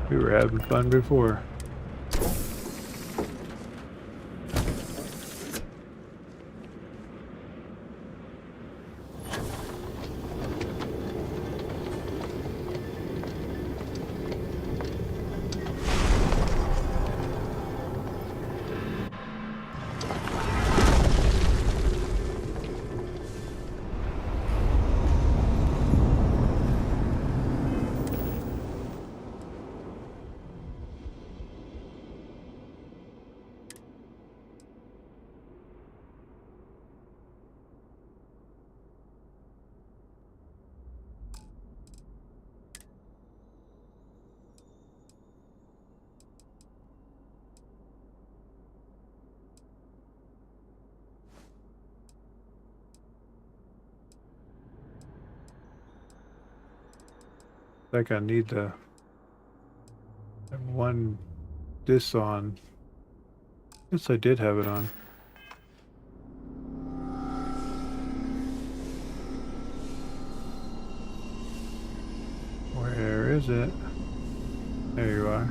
We were having fun before. I think I need to have one this on. Yes, I did have it on. Where is it? There you are.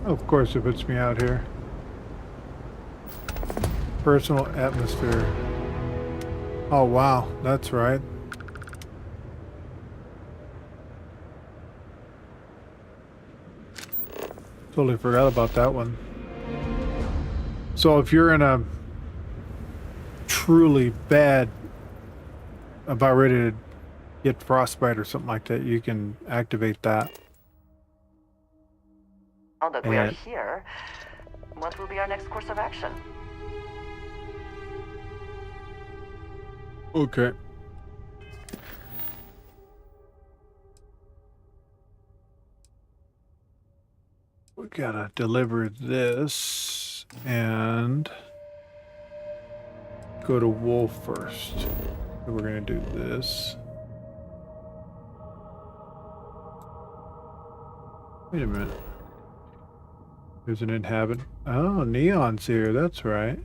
Of course it puts me out here. Personal atmosphere. Oh wow, that's right. Totally forgot about that one. So if you're in a truly bad, about ready to get frostbite or something like that, you can activate that. Now that we are here, what will be our next course of action? Okay. We gotta deliver this and go to Wolf first. So we're gonna do this. Wait a minute. There's an inhabitant. Oh, Neon's here. That's right.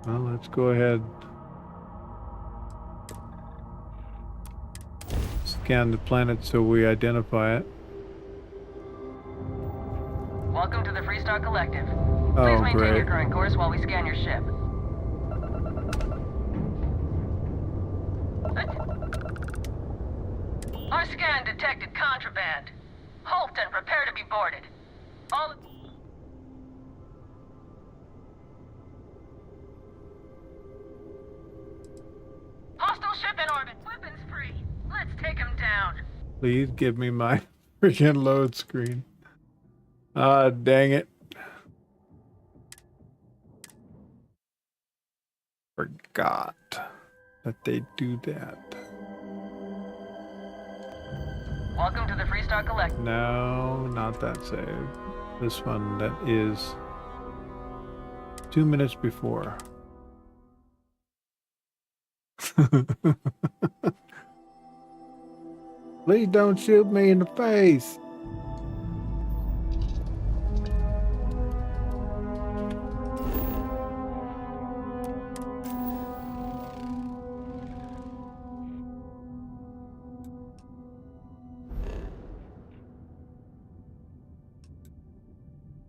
Well, let's go ahead. Scan the planet so we identify it. Welcome to the Freestar Collective. Oh, Please maintain great. your current course while we scan your ship. Our scan detected contraband. Halt and prepare to be boarded. All... Hostile ship in orbit. Weapons free. Let's take him down. Please give me my freaking load screen. Ah, dang it. Forgot that they do that. Welcome to the Freestar Collective. No, not that save. This one that is 2 minutes before. Please don't shoot me in the face.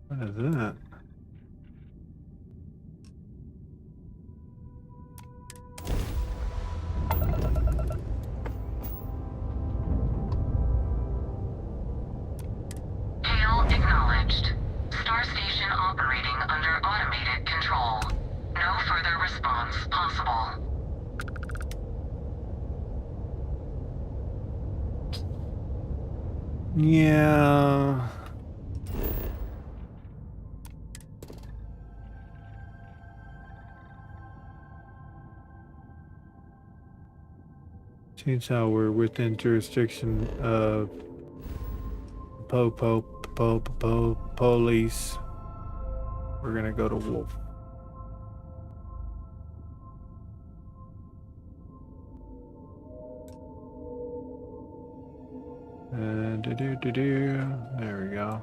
What is that? Hail acknowledged. Star station operating under automated control. No further response possible. Yeah. Change how we're within jurisdiction of police. We're gonna go to Wolf. There we go.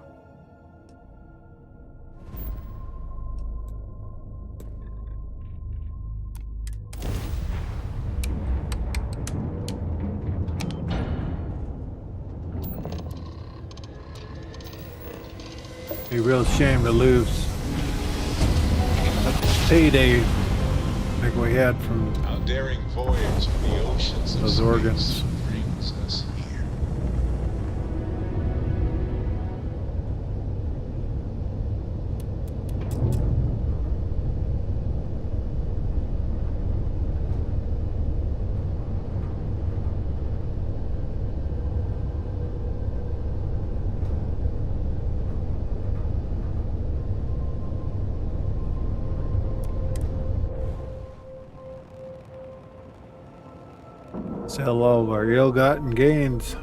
Be a real shame to lose that payday like we had from Our daring voyage in the oceans of those space organs. brings us here. Sell all of our ill-gotten gains.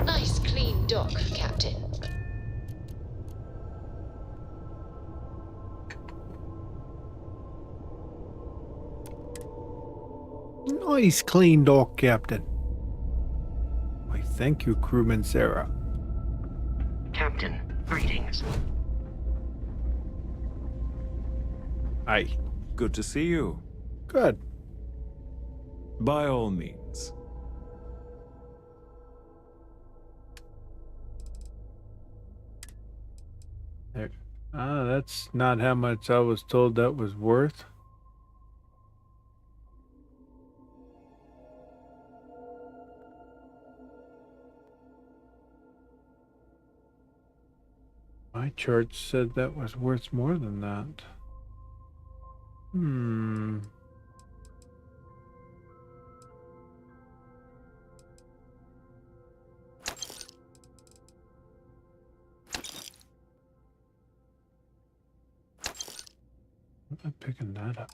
Nice clean dock, Captain. Nice clean dock, Captain. Why, thank you, crewman Sarah. Captain, greetings. Hi. Good to see you. Good. By all means. There. That's not how much I was told that was worth. My chart said that was worth more than that. I'm picking that up.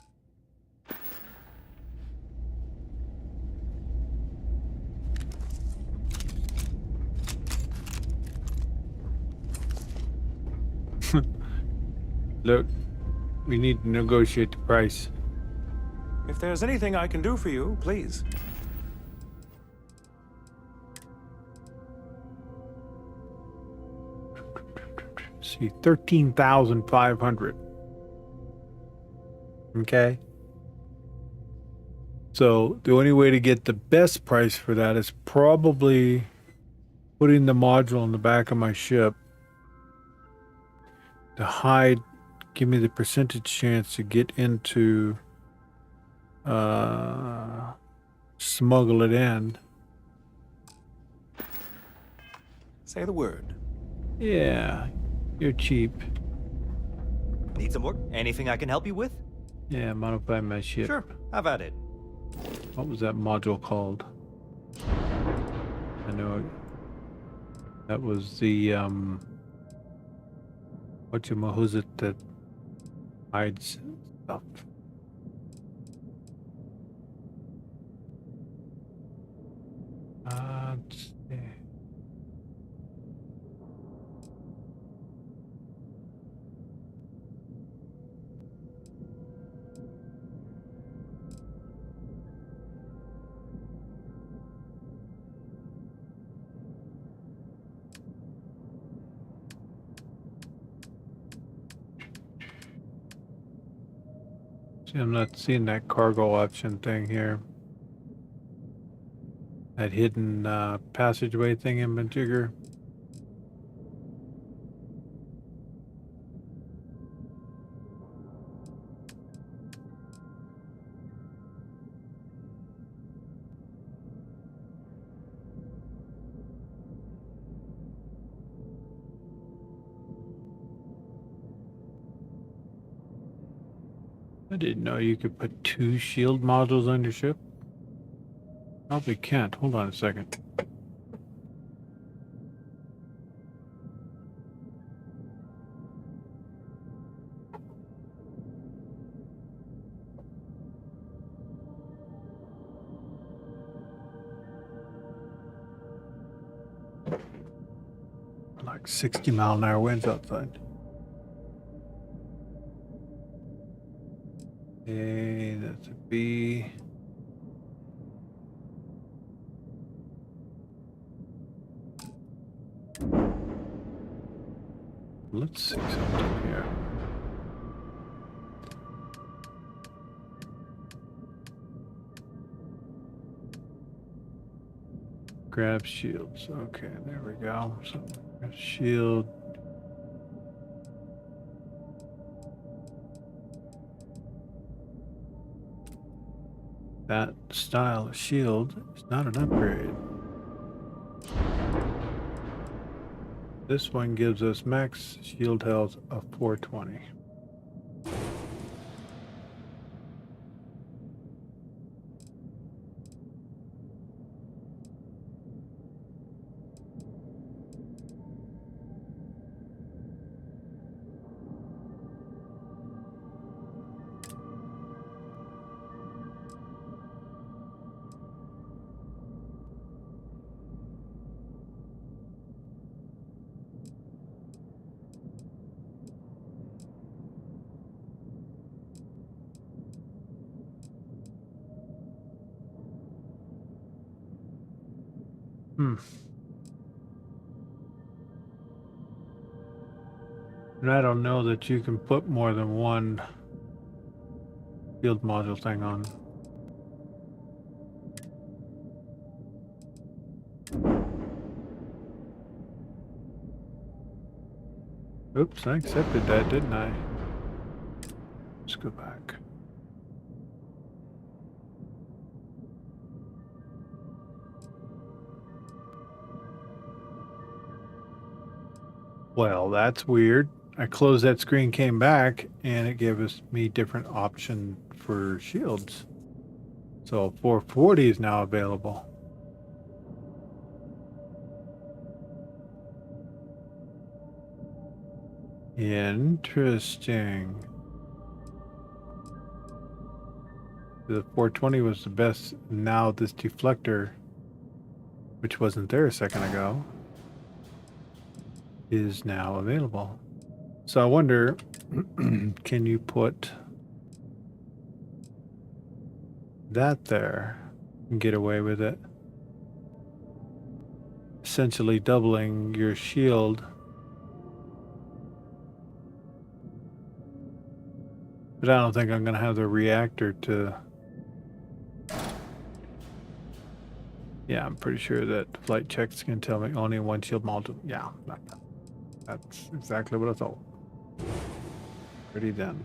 Look, we need to negotiate the price. If there's anything I can do for you, please. See, 13,500. Okay. So the only way to get the best price for that is probably putting the module in the back of my ship to hide, give me the percentage chance to get into, smuggle it in. Say the word. Yeah, you're cheap. Need some work? Anything I can help you with? Yeah, modify my ship. Sure, have at it. What was that module called? I know it, that was the who's it that hides stuff? Let's see. See, I'm not seeing that cargo option thing here. That hidden passageway thing in Majigger. I didn't know you could put 2 shield modules on your ship. Probably can't. Hold on a second. Like 60-mile-an-hour winds outside. Okay, that's a B. Let's see something here. Grab shields. Okay, there we go. So, shield. That style of shield is not an upgrade. This one gives us max shield health of 420. And I don't know that you can put more than one field module thing on. Oops, I accepted that, didn't I? Let's go back. Well, that's weird. I closed that screen, came back, and it gave me different option for shields. So 440 is now available. Interesting. The 420 was the best. Now this deflector, which wasn't there a second ago, is now available. So I wonder, can you put that there and get away with it? Essentially doubling your shield. But I don't think I'm going to have the reactor to... Yeah, I'm pretty sure that flight checks can tell me only one shield module. Yeah, that's exactly what I thought. Ready then.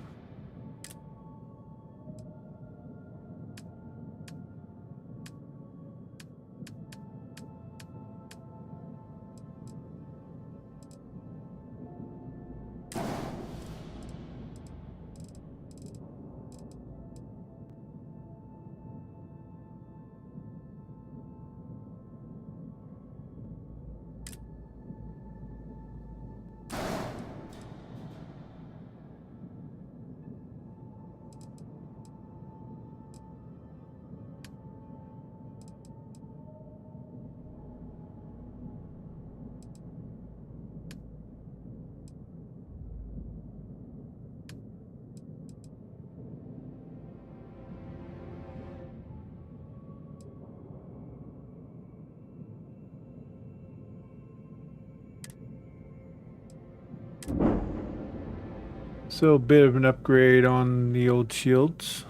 So a bit of an upgrade on the old shields.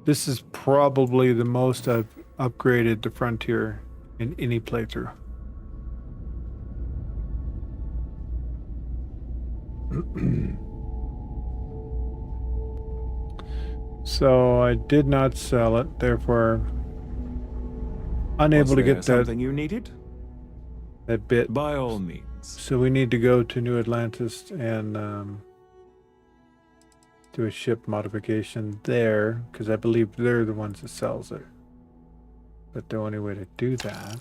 This is probably the most I've upgraded the Frontier in any playthrough. So I did not sell it, therefore unable to get that. Something you needed? That bit. By all means. So we need to go to New Atlantis and do a ship modification there, because I believe they're the ones that sells it. But the only way to do that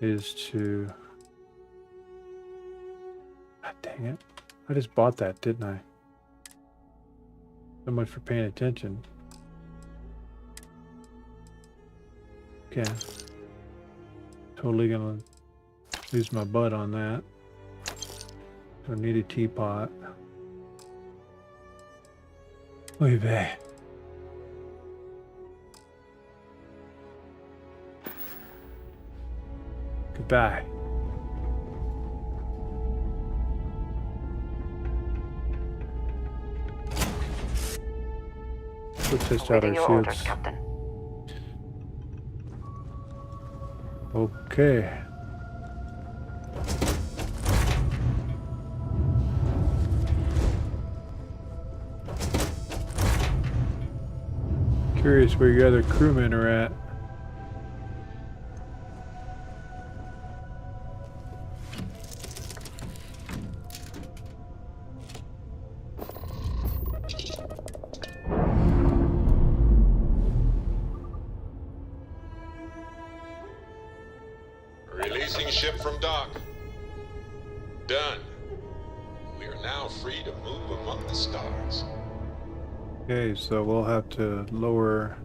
is to... God dang it. I just bought that, didn't I? So much for paying attention. Okay. Totally gonna lose my butt on that. Don't need a teapot. Oy vey. Goodbye. We'll test out Awaiting your our orders, shields. Captain. Okay. Curious where your other crewmen are at. Releasing ship from dock. Done. We are now free to move among the stars. Okay, so we'll have to lower.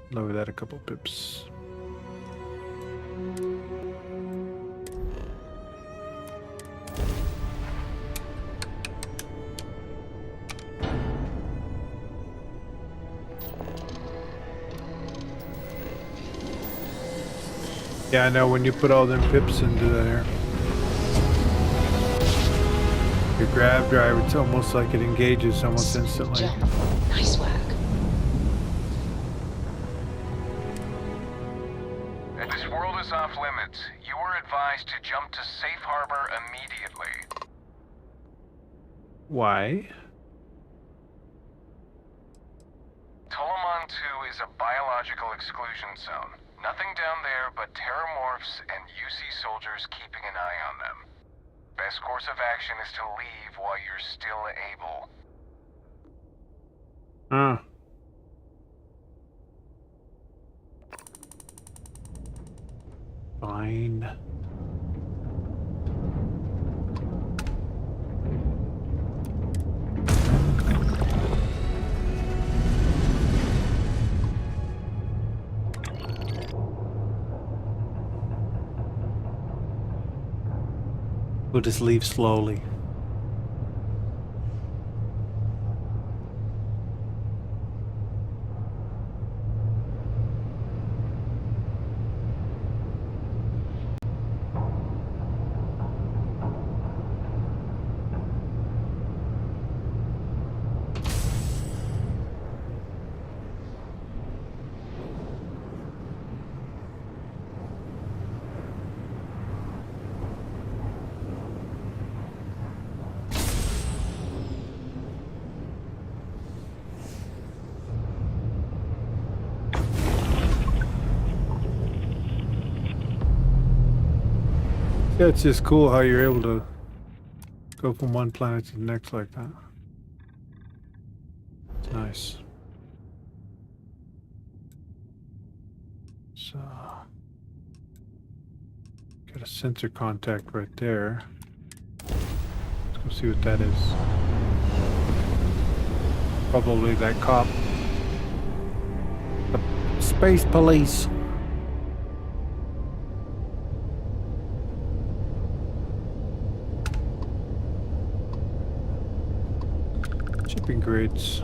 Lower that a couple pips. Yeah, I know when you put all them pips into there. Your grab drive, it's almost like it engages almost instantly. Nice work. This world is off limits. You are advised to jump to safe harbor immediately. Why? Tolomon 2 is a biological exclusion zone. Nothing down there but terramorphs and UC soldiers keeping an eye on them. Best course of action is to leave while you're still able. Fine. We'll just leave slowly. Yeah, it's just cool how you're able to go from one planet to the next like that. It's nice. So, got a sensor contact right there. Let's go see what that is. Probably that cop. The space police. Shipping grids.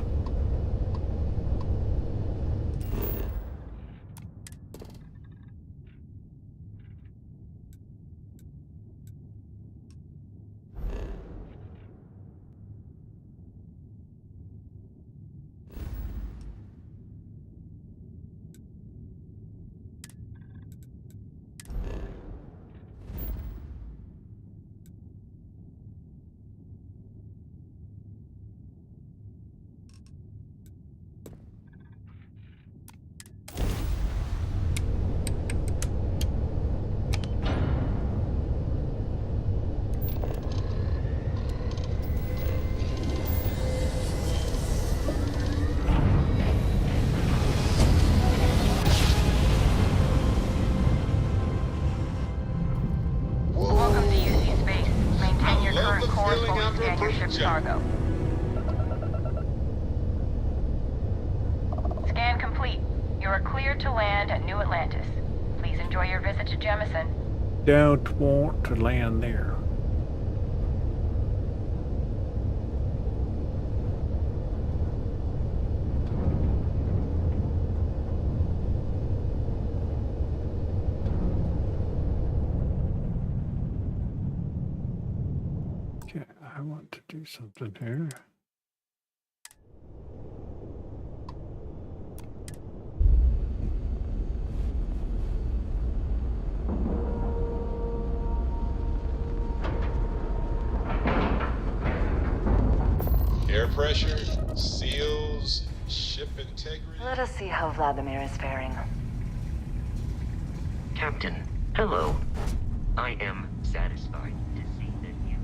scan your ship's cargo. Scan complete. You are cleared to land at New Atlantis. Please enjoy your visit to Jemison. Don't want to land there. Okay, I want to do something here. Air pressure, seals, ship integrity. Let us see how Vladimir is faring. Captain, hello. I am satisfied to see that you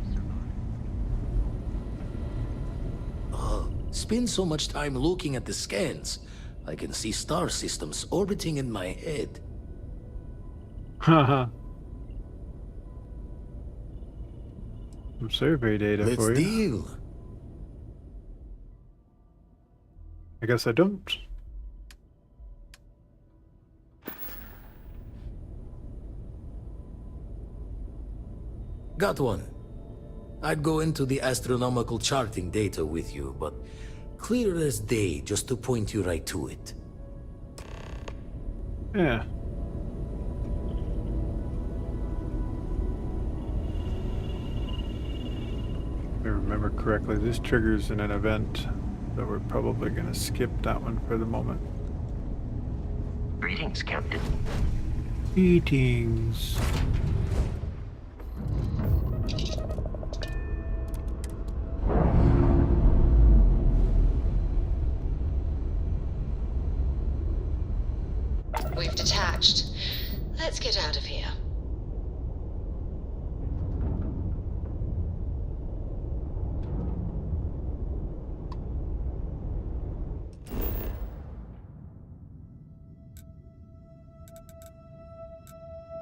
survived. Spend so much time looking at the scans. I can see star systems orbiting in my head. Haha. Some survey data Let's for you. deal. I guess I don't. Got one. I'd go into the astronomical charting data with you, but clear as day just to point you right to it. Yeah. If I remember correctly, this triggers in an event, so we're probably going to skip that one for the moment. Greetings, Captain. Greetings. We've detached. Let's get out of here.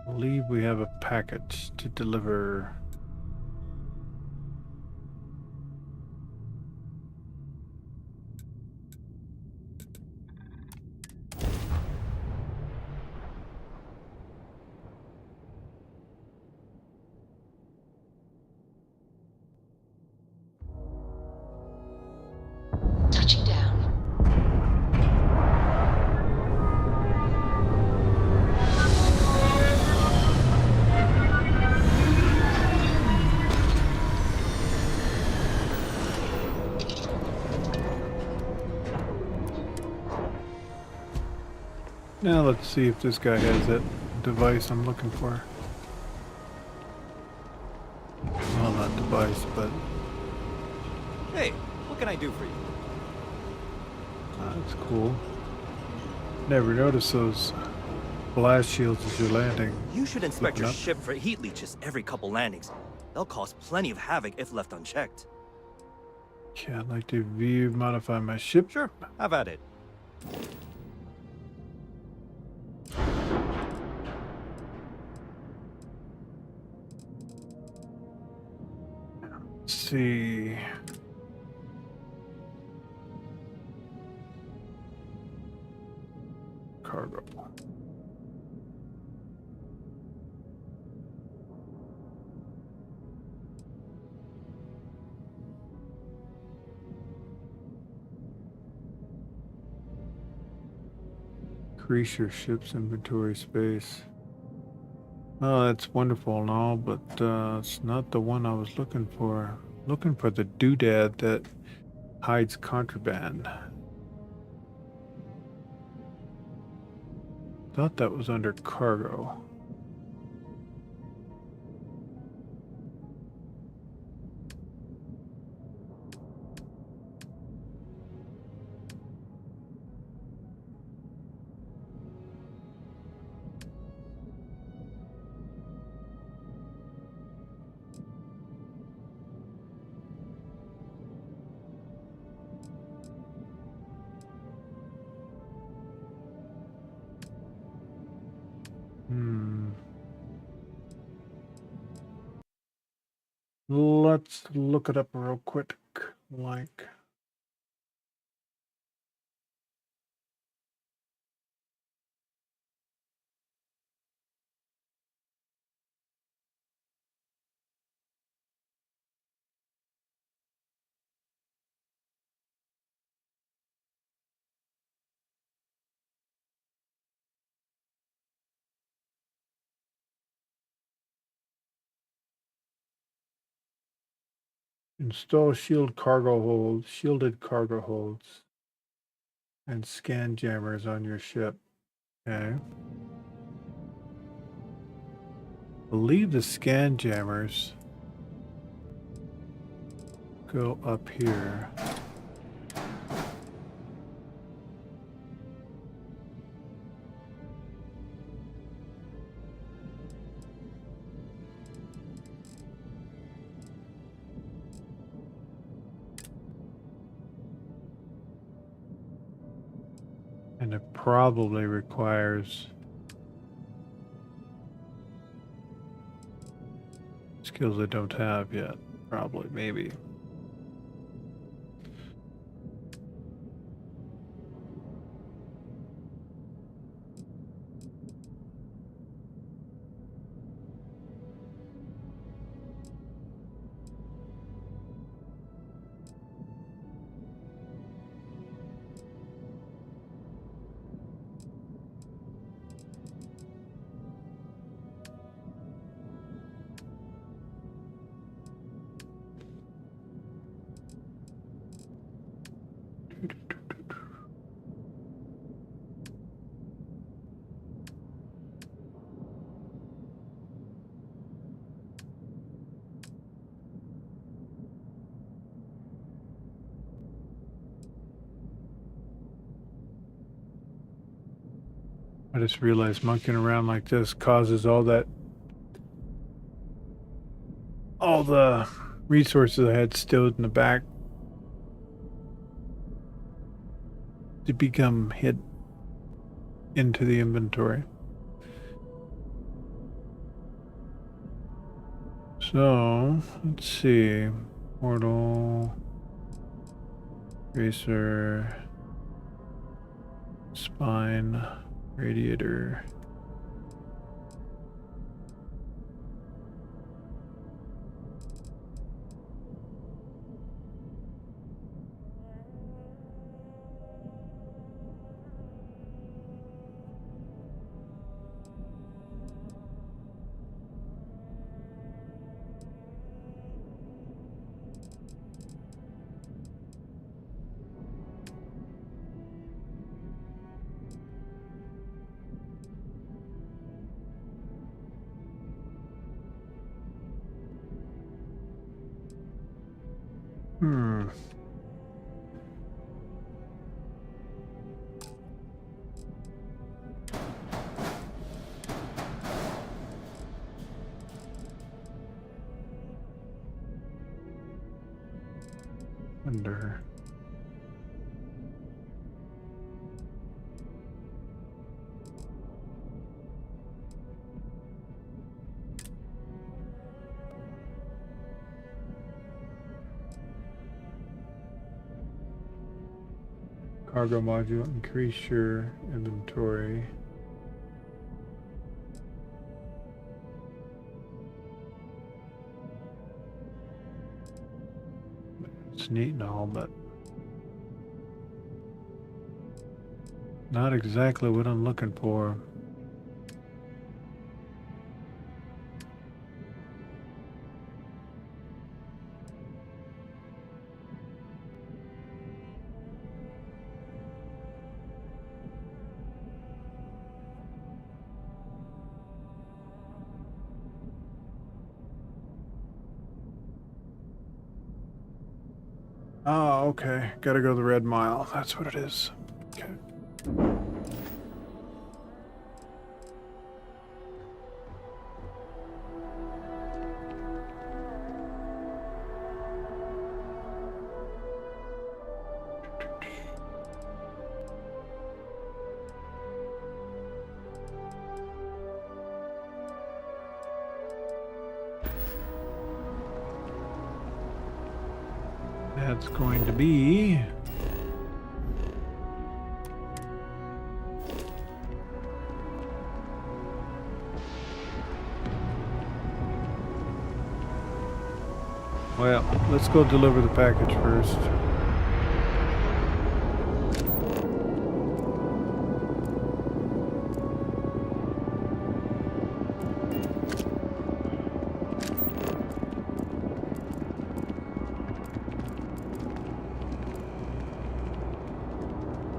I believe we have a package to deliver. Touching down. Now let's see if this guy has that device I'm looking for. Well, not device, but Hey, what can I do for you? that's cool. Never noticed those blast shields as you're landing. You should inspect Looking your up. ship for heat leeches every couple landings. They'll cause plenty of havoc if left unchecked. Okay, I'd like to view, modify my ship. Sure, have at it. Let's see. Cargo. Increase your ship's inventory space. Oh, that's wonderful and all, but it's not the one I was looking for. Looking for the doodad that hides contraband. Thought that was under cargo. Hmm. Let's look it up real quick. Like. Install shielded cargo holds, and scan jammers on your ship. Okay. Believe the scan jammers go up here. And it probably requires skills I don't have yet. Probably, maybe. I just realized monkeying around like this causes all the resources I had stowed in the back to become hit into the inventory. So, let's see. Portal, racer, spine, radiator. Under. Cargo module, increase your inventory. It's neat and all, but not exactly what I'm looking for. Oh, okay. Gotta go the Red Mile. That's what it is. Okay. That's going to be... Well, let's go deliver the package first.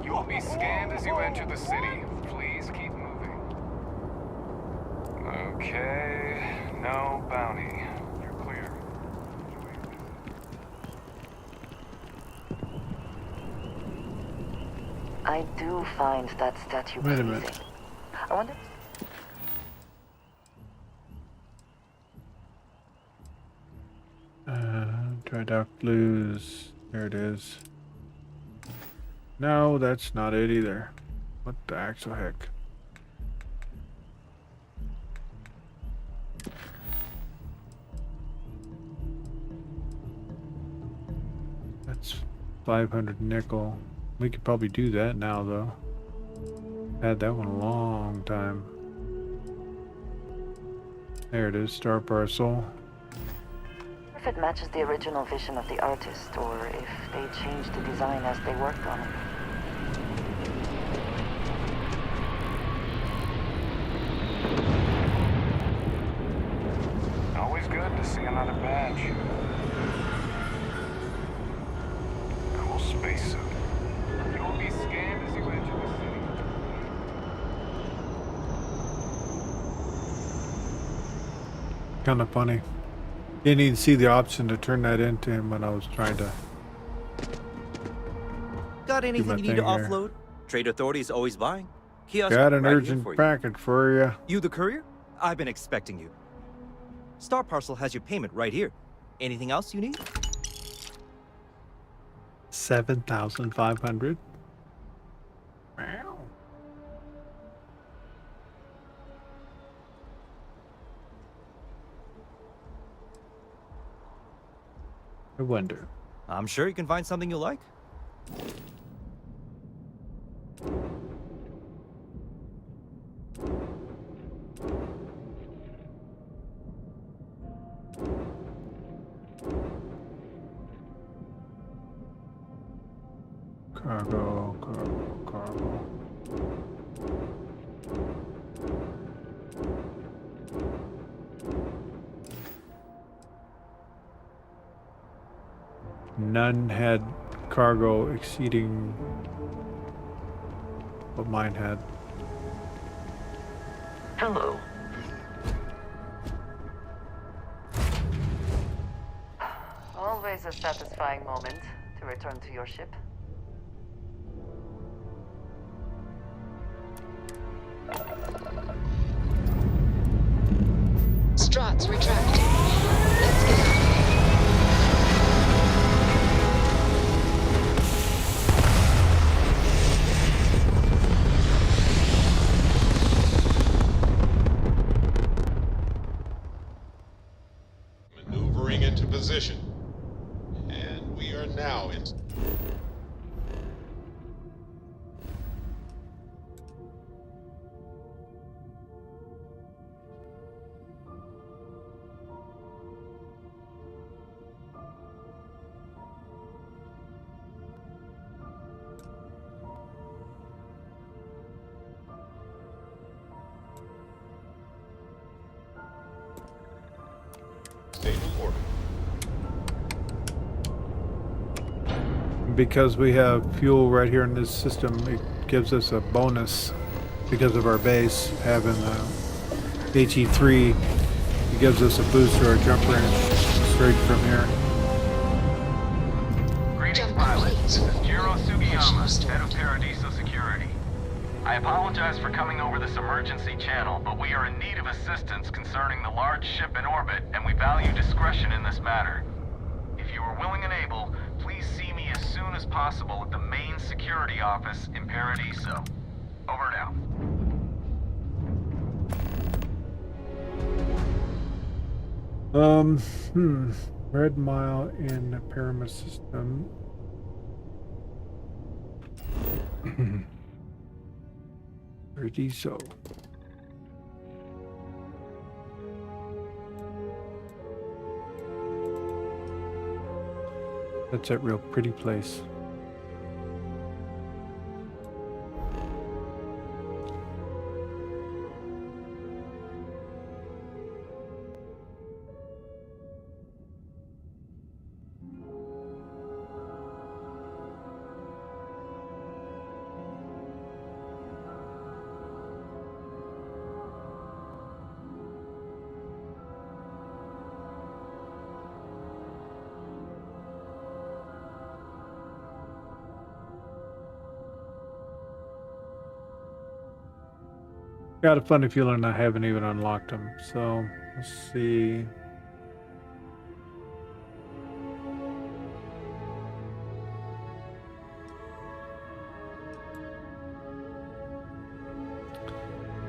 You will be scanned as you enter the city. Please keep moving. Okay, no bounty. You're clear. I do find that statue Wait a pleasing. minute. I wonder... Dry dock blues. There it is. No, that's not it either. What the actual heck? That's 500 nickel. We could probably do that now, though. Had that one a long time. There it is, star parcel. If it matches the original vision of the artist, or if they changed the design as they worked on it. Always good to see another badge. Cool spacesuit. You will be scanned as you enter the city. Kind of funny. Didn't even see the option to turn that into him when I was trying to. Got anything you need to thing here. offload? Trade Authority is always buying. Kiosk Got an right here urgent for you. packet for you. You the courier? I've been expecting you. Star Parcel has your payment right here. Anything else you need? 7,500. Wow. I wonder. I'm sure you can find something you like. Cargo, cargo, cargo. None had cargo exceeding what mine had. Hello. Always a satisfying moment to return to your ship. Struts retracting. Let's get out. Maneuvering into position. And we are now in... stable orbit. Because we have fuel right here in this system, it gives us a bonus because of our base having HE3. It gives us a boost to our jump range straight from here. Greetings, pilot. This is Jiro Sugiyama, head of Paradiso Security. I apologize for coming over this emergency channel, but we are in need of assistance concerning the large ship in orbit, and we value discretion in this matter. If you are willing and able, please see me as soon as possible at the main security office in Paradiso. Over now. Red Mile in the Pyramid System. Paradiso. That's that real pretty place. Got a funny feeling I haven't even unlocked them. So let's see.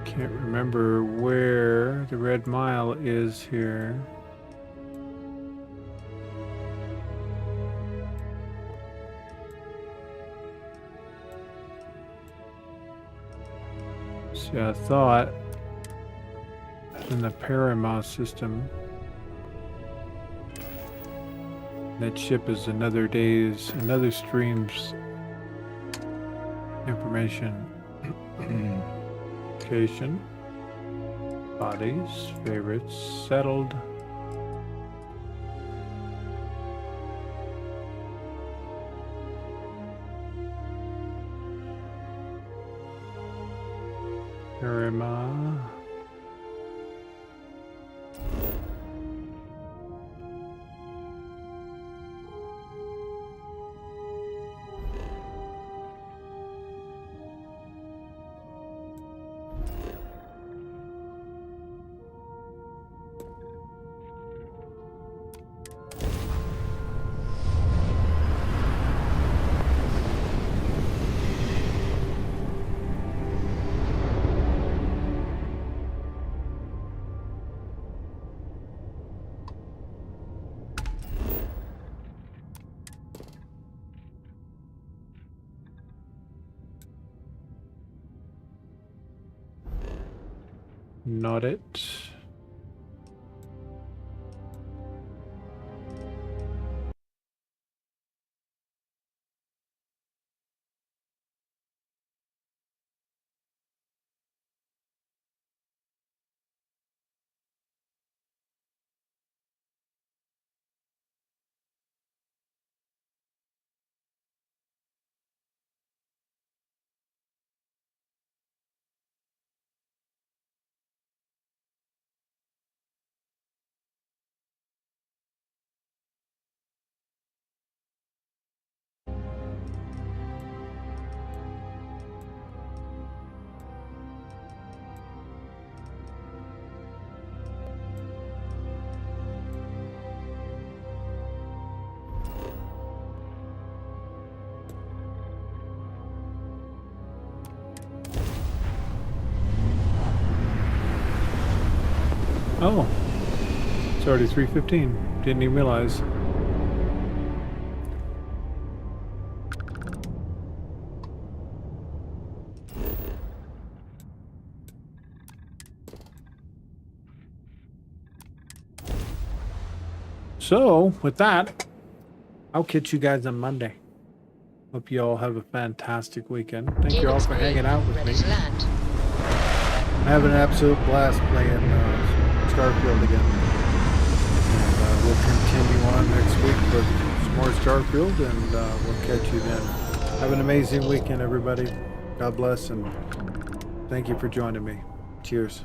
Can't remember where the Red Mile is here. See, I thought in the Paramount system that ship is another stream's information. Location, bodies, favorites, settled. Arima. Not it. Oh, it's already 3:15. Didn't even realize. So, with that, I'll catch you guys on Monday. Hope you all have a fantastic weekend. Thank you all for hanging out with me. I'm having an absolute blast playing Starfield again. And we'll continue on next week with some more Starfield, and we'll catch you then. Have an amazing weekend, everybody. God bless, and thank you for joining me. Cheers.